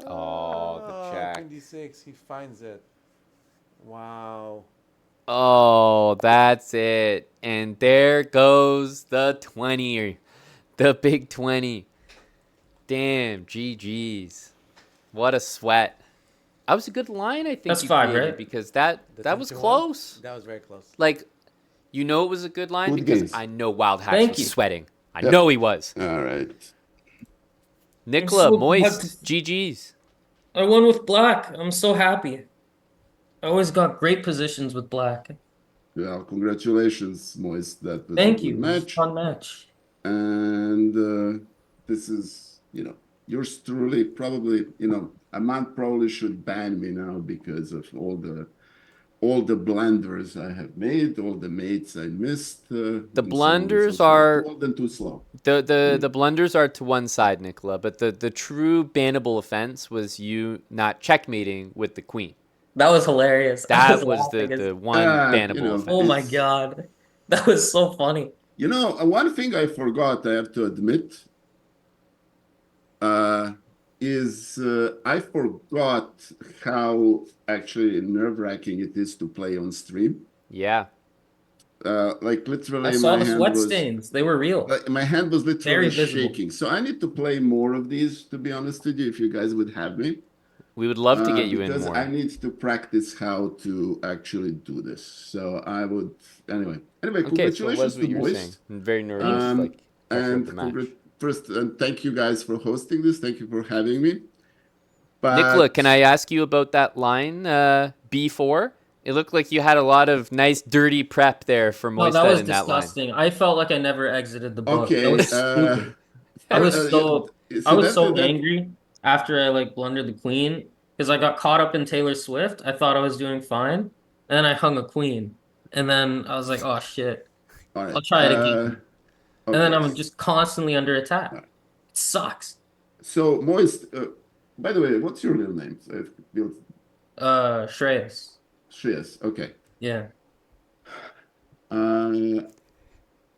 Oh, the check. Queen d6, he finds it. Wow. Oh, that's it. And there goes the 20. The big 20. Damn, GG's. What a sweat. That was a good line, I think. That's 5, right? Because that was close. That was very close. Like, you know it was a good line Good because games. I know Wild Hacks was sweating. I Yep. know he was. All right. Nicola, so Moist, GG's. I won with black. I'm so happy. I always got great positions with black. Well, congratulations, Moist. That was Thank a good you. match. Fun match. And this is, yours truly. Probably, Amant probably should ban me now because of all the blunders I have made, all the mates I missed. The blunders are too old and too slow. The blunders are to one side, Nicola, but the true bannable offense was you not checkmating with the queen. That was hilarious. That was the one bannable offense. Oh my god. That was so funny. One thing I forgot, I have to admit, is I forgot how actually nerve-wracking it is to play on stream. Yeah. Like literally, I saw my the hand sweat was, stains. They were real. my hand was literally Very visible. shaking. So I need to play more of these, to be honest with you, if you guys would have me. We would love to get you in because more. I need to practice how to actually do this. So I would anyway. Okay, Congratulations so what to you were saying. Moist. I'm very nervous. And first, and thank you guys for hosting this. Thank you for having me. But Nicola, can I ask you about that line B4? It looked like you had a lot of nice dirty prep there for No, Moistad that was in that line. disgusting. I felt like I never exited the book. Okay, That was stupid. I was so angry after I blundered the queen because I got caught up in Taylor Swift. I thought I was doing fine, and then I hung a queen, and then I was like, "Oh shit, All right. I'll try it again." And then okay. I'm just constantly under attack. It sucks. So Moist, by the way, what's your real name? Shreyas. Shreyas. Okay. Yeah.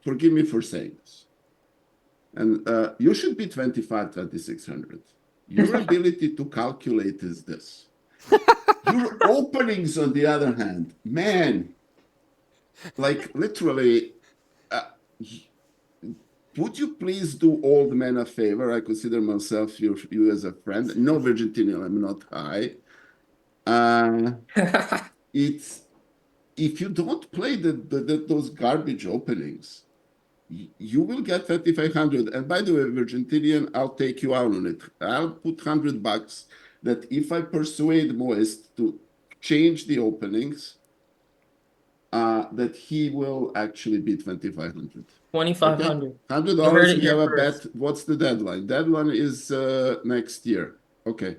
Forgive me for saying this. And you should be 2600. Your ability to calculate is this. Your openings, on the other hand, man, like literally, would you please do old men a favor? I consider myself you as a friend. No Virgintinian, I'm not high. It's if you don't play those garbage openings, you will get 3,500. And by the way, Virgintinian, I'll take you out on it. I'll put $100 that if I persuade Moist to change the openings, that he will actually be 2,500. 2,500. Okay? You heard $100. it We have here a first. bet. What's the deadline? Deadline is next year. Okay.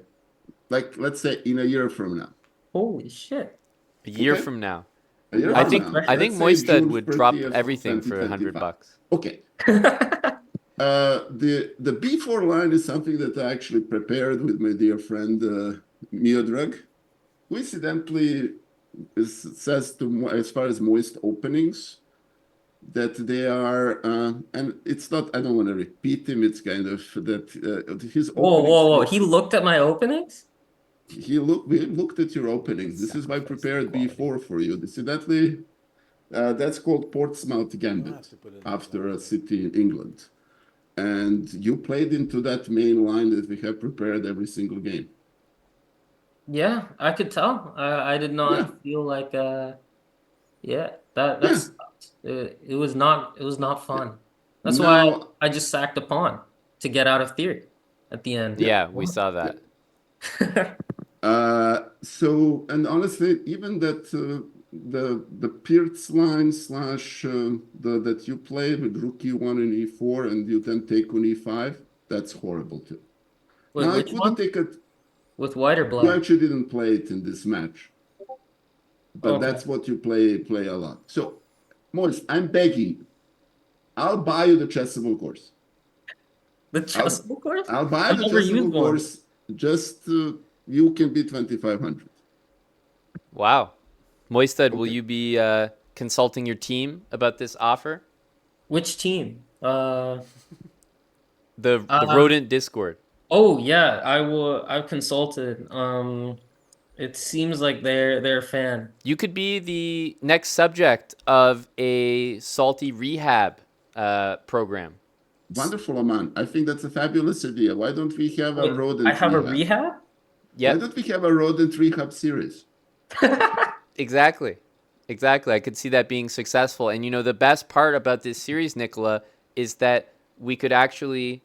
Like, let's say in a year from now. Holy shit. A year Okay? from now. A year I from think now. I think Let's say Moisted June would drop 30th, everything for $100. Okay. The B4 line is something that I actually prepared with my dear friend Miodrag. Coincidentally, says as far as moist openings that they are, and it's not. I don't want to repeat him. It's kind of that his Whoa, openings. whoa, whoa. He looked at my openings? We looked at your openings. This is my prepared B4 for you. Incidentally, that's called Portsmouth Gambit after a city in England. And you played into that main line that we have prepared every single game. Yeah, I could tell. I did not feel like yeah, that's it was not fun. That's why Now, I just sacked a pawn to get out of theory at the end. Yeah, we saw that. So, and honestly, even that the Pirtz line slash that you play with rook e1 and e4 and you then take on e5, that's horrible too. Wait, Now, I which one? couldn't take it. With white or You black? actually didn't play it in this match, but Okay. that's what you play a lot. So, Moise, I'm begging you. I'll buy you the chessable course. The chessable course? I'll buy I've the never chessable used one. course. Just you can be 2,500. Wow. Moisted, will you be consulting your team about this offer? Which team? The rodent Discord. Oh yeah, I will. I've consulted. It seems like they're a fan. You could be the next subject of a salty rehab program. Wonderful, Aman. I think that's a fabulous idea. Why don't we have a rodent I have a rehab? rehab? Yeah. Why don't we have a rodent rehab series? Exactly. I could see that being successful. And the best part about this series, Nicola, is that we could actually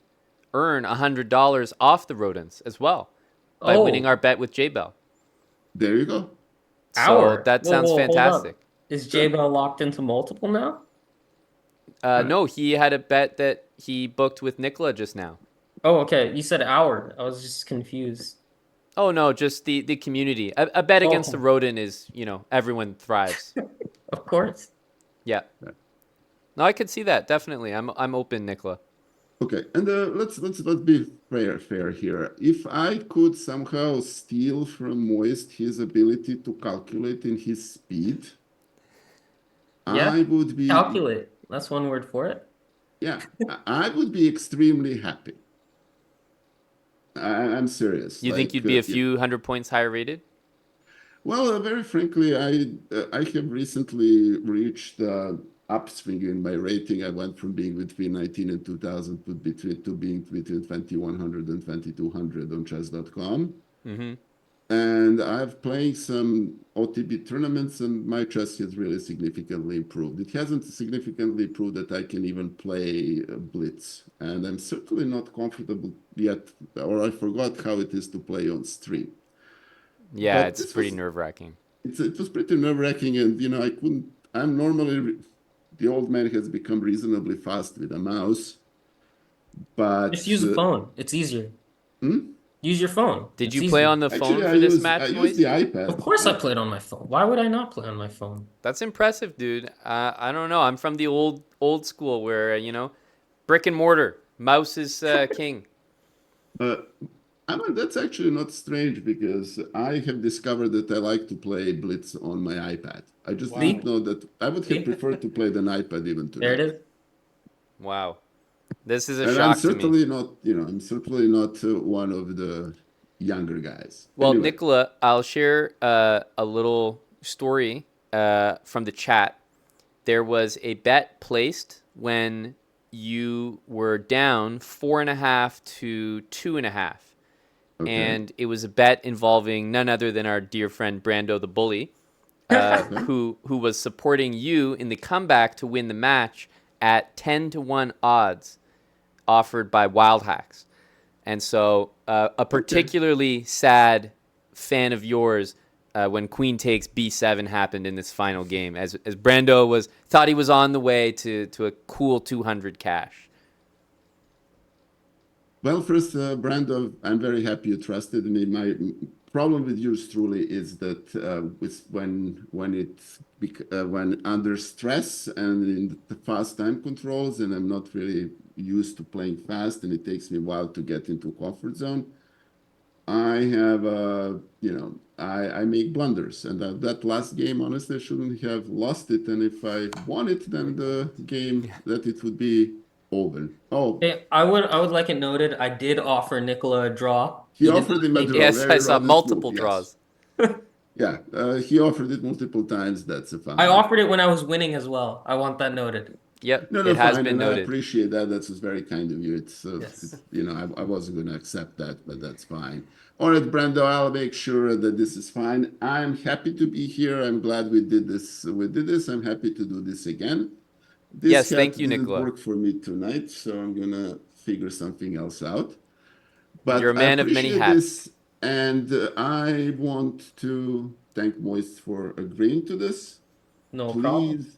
earn $100 off the rodents as well by winning our bet with J-Bell. There you go. So that sounds Hold up. fantastic. Is J-Bell locked into multiple now? No, he had a bet that he booked with Nicola just now. Oh, okay. You said hour. I was just confused. Oh, no, just the community. A bet against the rodent is, everyone thrives. Of course. Yeah. No, I could see that. Definitely. I'm open, Nicola. Okay, and let's be fair here. If I could somehow steal from Moist his ability to calculate in his speed, Yeah. I would be Calculate. That's one word for it. Yeah, I would be extremely happy. I'm serious. You think you'd be a few hundred points higher rated? Well, very frankly, I have recently reached upswing in my rating. I went from being between 19 and 2000 to being between 2100 and 2200 on chess.com. Mm-hmm. And I've played some OTB tournaments, and my chess has really significantly improved. It hasn't significantly improved that I can even play Blitz, and I'm certainly not comfortable yet, or I forgot how it is to play on stream. Yeah, it's pretty nerve-wracking. It was pretty nerve-wracking, and I couldn't. I'm normally the old man has become reasonably fast with a mouse, but just use a phone. It's easier. Use your phone. Did you play on the phone for this match? I used the iPad. Of course, I played on my phone. Why would I not play on my phone? That's impressive, dude. I don't know. I'm from the old school where brick and mortar, mouse is king. I mean, that's actually not strange because I have discovered that I like to play Blitz on my iPad. I just didn't know that I would have preferred to play an iPad even today. There it is. Wow. This is a and shock I'm to me. certainly not, I'm certainly not one of the younger guys. Well, Anyway. Nicola, I'll share a little story from the chat. There was a bet placed when you were down 4.5 to 2.5. Okay. And it was a bet involving none other than our dear friend Brando the Bully, who was supporting you in the comeback to win the match at 10-1 odds offered by Wild Hacks. And so a particularly sad fan of yours when Queen takes B7 happened in this final game, as Brando thought he was on the way to a cool 200 cash. Well, first, Brando, I'm very happy you trusted me. My problem with yours truly is that when under stress and in the fast time controls, and I'm not really used to playing fast, and it takes me a while to get into comfort zone. I have, I make blunders, and that last game, honestly, I shouldn't have lost it. And if I won it, then the game that it would be over. Oh, Hey, I would like it noted. I did offer Nicola a draw. he did offered not him a take it. draw. Yes, Very I saw honest multiple move, draws. Yeah, he offered it multiple times. That's a fun. I offered it when I was winning as well. I want that noted. Yep, No, it has fine, been and I noted. appreciate that. That's very kind of you. Yes. I wasn't going to accept that, but that's fine. All right, Brando, I'll make sure that this is fine. I'm happy to be here. I'm glad we did this. I'm happy to do this again. This Yes, thank you, didn't Nicola. work for me tonight, so I'm gonna figure something else out. But You're a man I of many appreciate hats. this, and I want to thank Moist for agreeing to this. No problem. Please,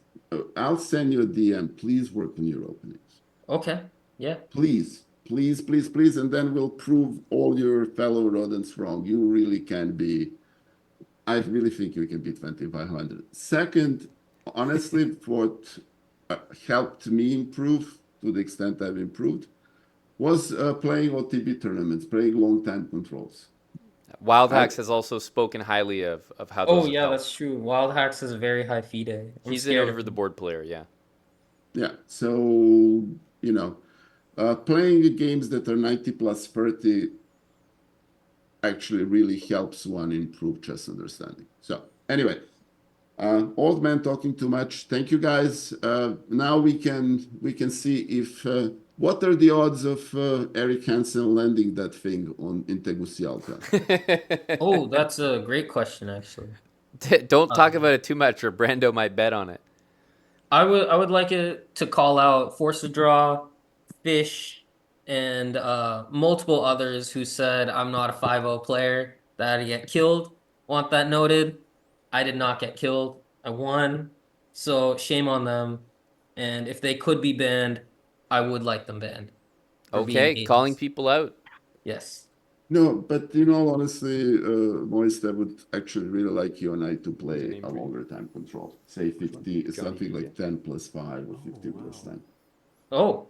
I'll send you a DM. Please work on your openings. Okay. Yeah. Please, please, please, please, and then we'll prove all your fellow rodents wrong. You really can be. I really think you can be 2,500. Second, honestly, what helped me improve to the extent I've improved was playing OTB tournaments, playing long time controls. Wild Hacks has also spoken highly of how those Oh have yeah, helped. that's true. Wild Hacks is a very high FIDE. He's an over the board player, yeah. Yeah, so playing games that are 90 plus 30 actually really helps one improve chess understanding. So anyway, old man talking too much. Thank you guys. Now we can see if what are the odds of Eric Hansen landing that thing in Tegucigalpa? Oh, that's a great question, actually. Don't talk about it too much, or Brando might bet on it. I would like it to call out Force a Draw, Fish, and multiple others who said I'm not a 5-0 player, that I get killed. Want that noted. I did not get killed. I won. So shame on them. And if they could be banned, I would like them banned. for being Okay, calling agents. people out. Yes. No, but honestly, Moist, I would actually really like you and I to play a longer time control. Say 50, something like 10 plus 5 or 50 plus 10. Oh,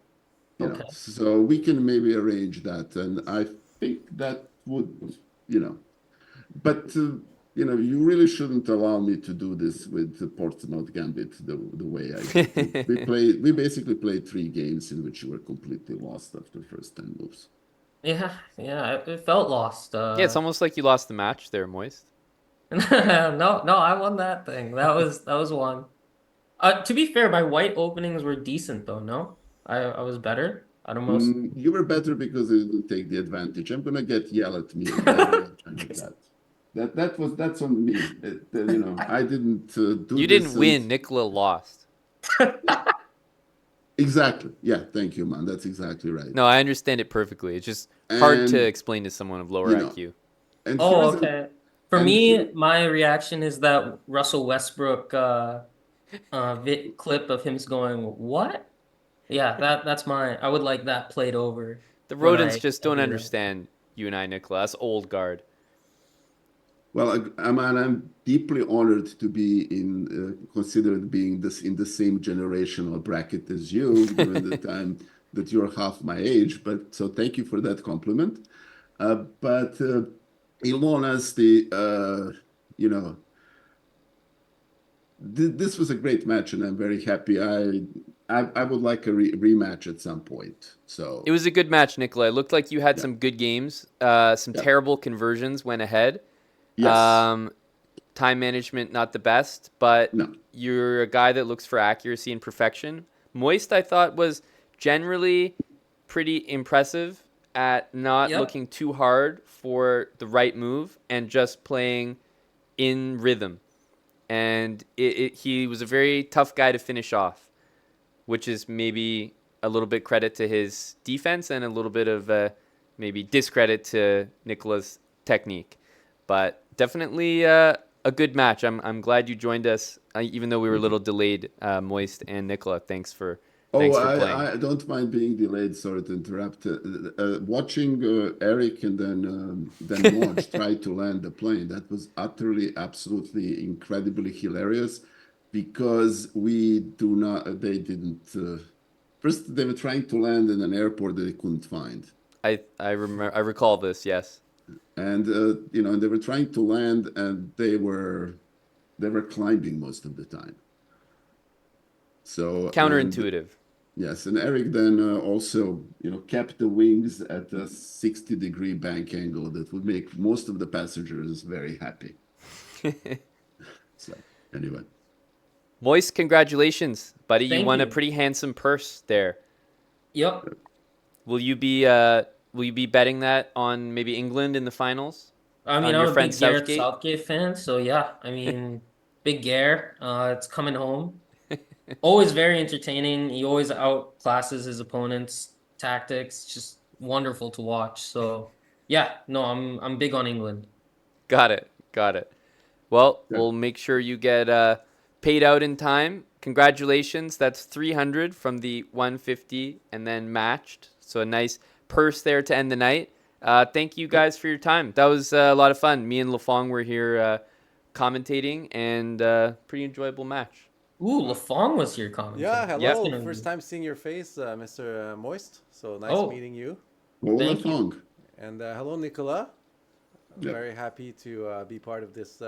okay. So we can maybe arrange that. And I think that would, but, you really shouldn't allow me to do this with the Portsmouth Gambit the way I did. We basically played 3 games in which you were completely lost after the first 10 moves. Yeah, it felt lost. Yeah, it's almost like you lost the match there, Moist. No, I won that thing. That was one. To be fair, my white openings were decent though. No, I was better out of most. You were better because you didn't take the advantage. I'm gonna get yelled at me. That's on me. I didn't do. You didn't win. Nicola lost. Exactly. Yeah. Thank you, man. That's exactly right. No, I understand it perfectly. It's just hard to explain to someone of lower IQ. Oh, okay. For me, my reaction is that Russell Westbrook clip of him going, "What?" Yeah, that's mine. I would like that played over. The rodents just don't understand you and I, Nicola. That's old guard. Well, I'm deeply honored to be considered being in the same generational bracket as you, given the time that you're half my age. But so thank you for that compliment. But in all honesty, this was a great match, and I'm very happy. I would like a rematch at some point. So it was a good match, Nicola. It looked like you had some good games. Some terrible conversions went ahead. Yes. Time management not the best, but you're a guy that looks for accuracy and perfection. Moist, I thought, was generally pretty impressive at not looking too hard for the right move and just playing in rhythm. And he was a very tough guy to finish off, which is maybe a little bit credit to his defense and a little bit of maybe discredit to Nicola's technique. But definitely a a good match. I'm glad you joined us, even though we were a little delayed. Moist and Nicola, thanks for playing. I don't mind being delayed. Sorry to interrupt. Watching Eric and then Moj try to land the plane, that was utterly, absolutely, incredibly hilarious, because we do not. They didn't. First, they were trying to land in an airport that they couldn't find. I remember. I recall this. Yes. And and they were trying to land, and they were climbing most of the time. So counterintuitive. Yes, and Eric then also, kept the wings at a 60-degree bank angle that would make most of the passengers very happy. So, anyway. Moist, congratulations, buddy. Thank you won a you. pretty handsome purse there. Yep. Will you be betting that on maybe England in the finals? I mean, on your I'm a friend big Gareth Southgate fan, so yeah. I mean, big Gare. It's coming home. Always very entertaining. He always outclasses his opponents' tactics. Just wonderful to watch. So yeah, no, I'm big on England. Got it. Well, we'll make sure you get paid out in time. Congratulations. That's 300 from the 150 and then matched. So a nice purse there to end the night. Thank you guys for your time. That was a lot of fun. Me and Lafong were here commentating, and pretty enjoyable match. Ooh, Lafong was here commentating. Yeah, hello. That's gonna First be- time seeing your face, Mr. Moist. So nice meeting you. Thank you. And hello, Nicola. Yep. Very happy to be part of this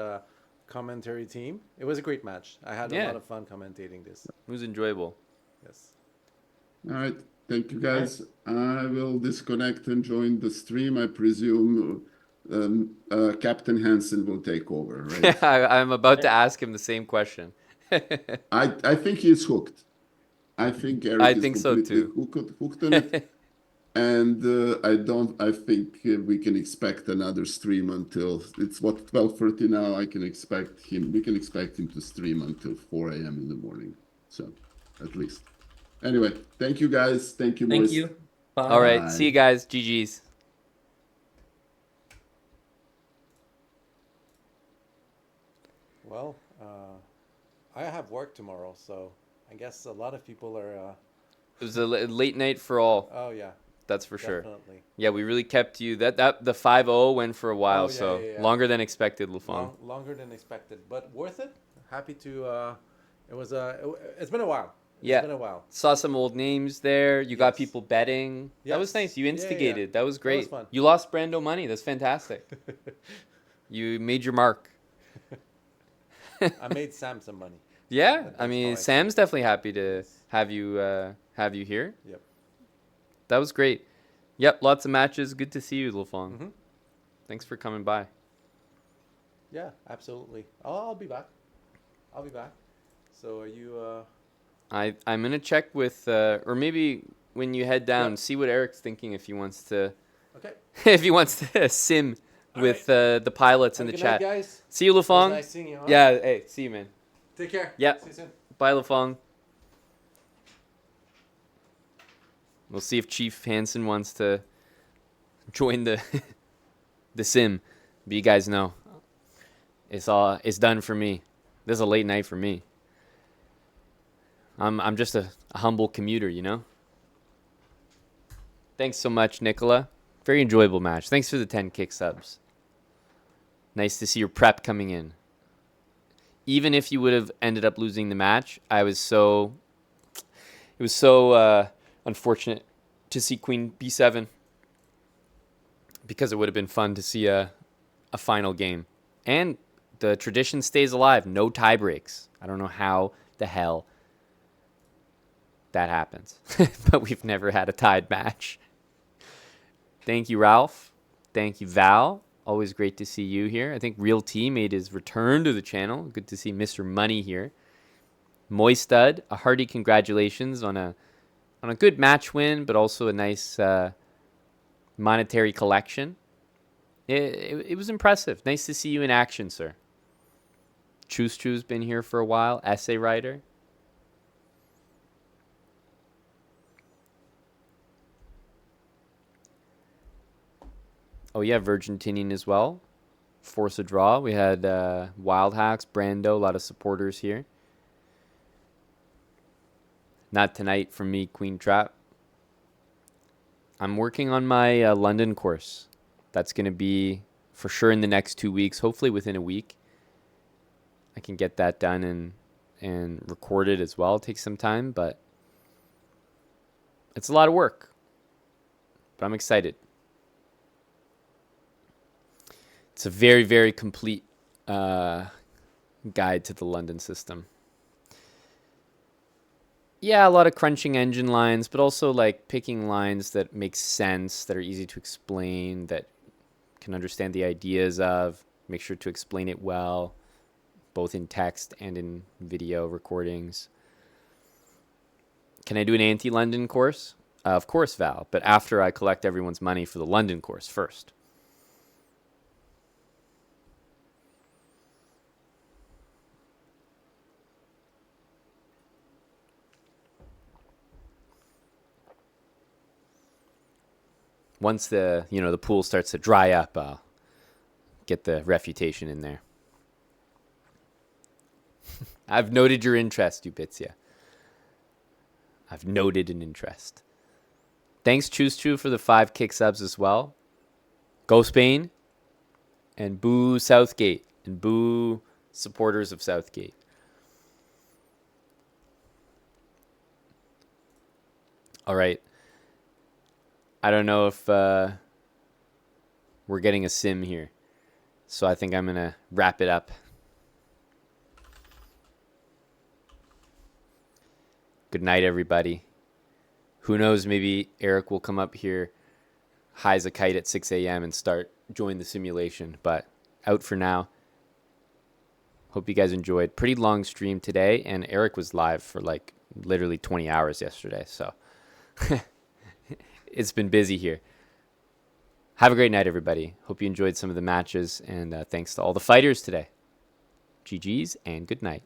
commentary team. It was a great match. I had a Yeah. lot of fun commentating this. It was enjoyable. Yes. All right. Thank you, guys. I will disconnect and join the stream. I presume Captain Hansen will take over, right? I'm about to ask him the same question. I think he's hooked. I think Eric I is think so completely too. hooked on it. And I think we can expect another stream until it's 12:30 now. We can expect him to stream until 4 a.m. in the morning. So at least. Anyway, thank you guys. Thank you, Thank Moist. you. Bye. All right. Bye. See you guys. GG's. Well, I have work tomorrow, so I guess a lot of people are. It was a late night for all. Oh yeah. That's for sure. Definitely. Yeah, we really kept you. The 5-0 went for a while, Oh, yeah, so yeah, yeah. longer than expected, Lufang. Longer than expected, but worth it. Happy to. It's been a while. Yeah. It's been a while. Saw some old names there. You got people betting. That was Yes. nice. You Yeah, yeah. instigated. That was That was great. fun. You lost Brando money. That's fantastic. You made your mark. I made Sam some money. Yeah, That's I mean, how Sam's definitely happy to have you here. Yep. That was great. Yep, lots of matches. Good to see you, Lufang. Mhm. Thanks for coming by. Yeah, absolutely. I'll be back. I'll be back. So are you? I'm gonna check with or maybe when you head down, Yep. see what Eric's thinking if he wants to. Okay. If he wants to sim with the pilots in Have the a good night, chat. guys. See you, It was Lufang. nice seeing you, huh? Yeah. Hey, see you, man. Take care. Yep. See you soon. Bye, Lufang. We'll see if Chief Hansen wants to join the the sim. But you guys know, it's done for me. This is a late night for me. I'm just a humble commuter, you know. Thanks so much, Nicola. Very enjoyable match. Thanks for the 10 kick subs. Nice to see your prep coming in. Even if you would have ended up losing the match, it was so unfortunate to see Queen B7 because it would have been fun to see a final game. And the tradition stays alive. No tie breaks. I don't know how the hell that happens. But we've never had a tied match. Thank you, Ralph. Thank you, Val. Always great to see you here. I think Real T made his return to the channel. Good to see Mr. Money here. Moistud, a hearty congratulations on a good match win, but also a nice monetary collection. It was impressive. Nice to see you in action, sir. Choo's been here for a while. Essay writer. Oh yeah, Virgintinian as well. force a draw. We had Wild Hacks, Brando, a lot of supporters here. Not tonight for me, Queen Trap. I'm working on my London course. That's going to be for sure in the next 2 weeks, hopefully within a week. I can get that done and record it as well. It takes some time, but it's a lot of work. But I'm excited. It's a very, very complete guide to the London system. Yeah, a lot of crunching engine lines, but also like picking lines that make sense, that are easy to explain, that can understand the ideas of. Make sure to explain it well, both in text and in video recordings. Can I do an anti-London course? Of course, Val, but after I collect everyone's money for the London course first. Once the pool starts to dry up, I'll get the refutation in there. I've noted your interest, Ubitsia. I've noted an interest. Thanks, Choose True, for the 5 kick subs as well. Go Spain. And boo Southgate. And boo supporters of Southgate. All right. I don't know if we're getting a sim here. So I think I'm going to wrap it up. Good night, everybody. Who knows, maybe Eric will come up here, high as a kite at 6 a.m. and join the simulation. But out for now. Hope you guys enjoyed. Pretty long stream today, and Eric was live for like literally 20 hours yesterday. So it's been busy here. Have a great night, everybody. Hope you enjoyed some of the matches, and thanks to all the fighters today. GG's and good night.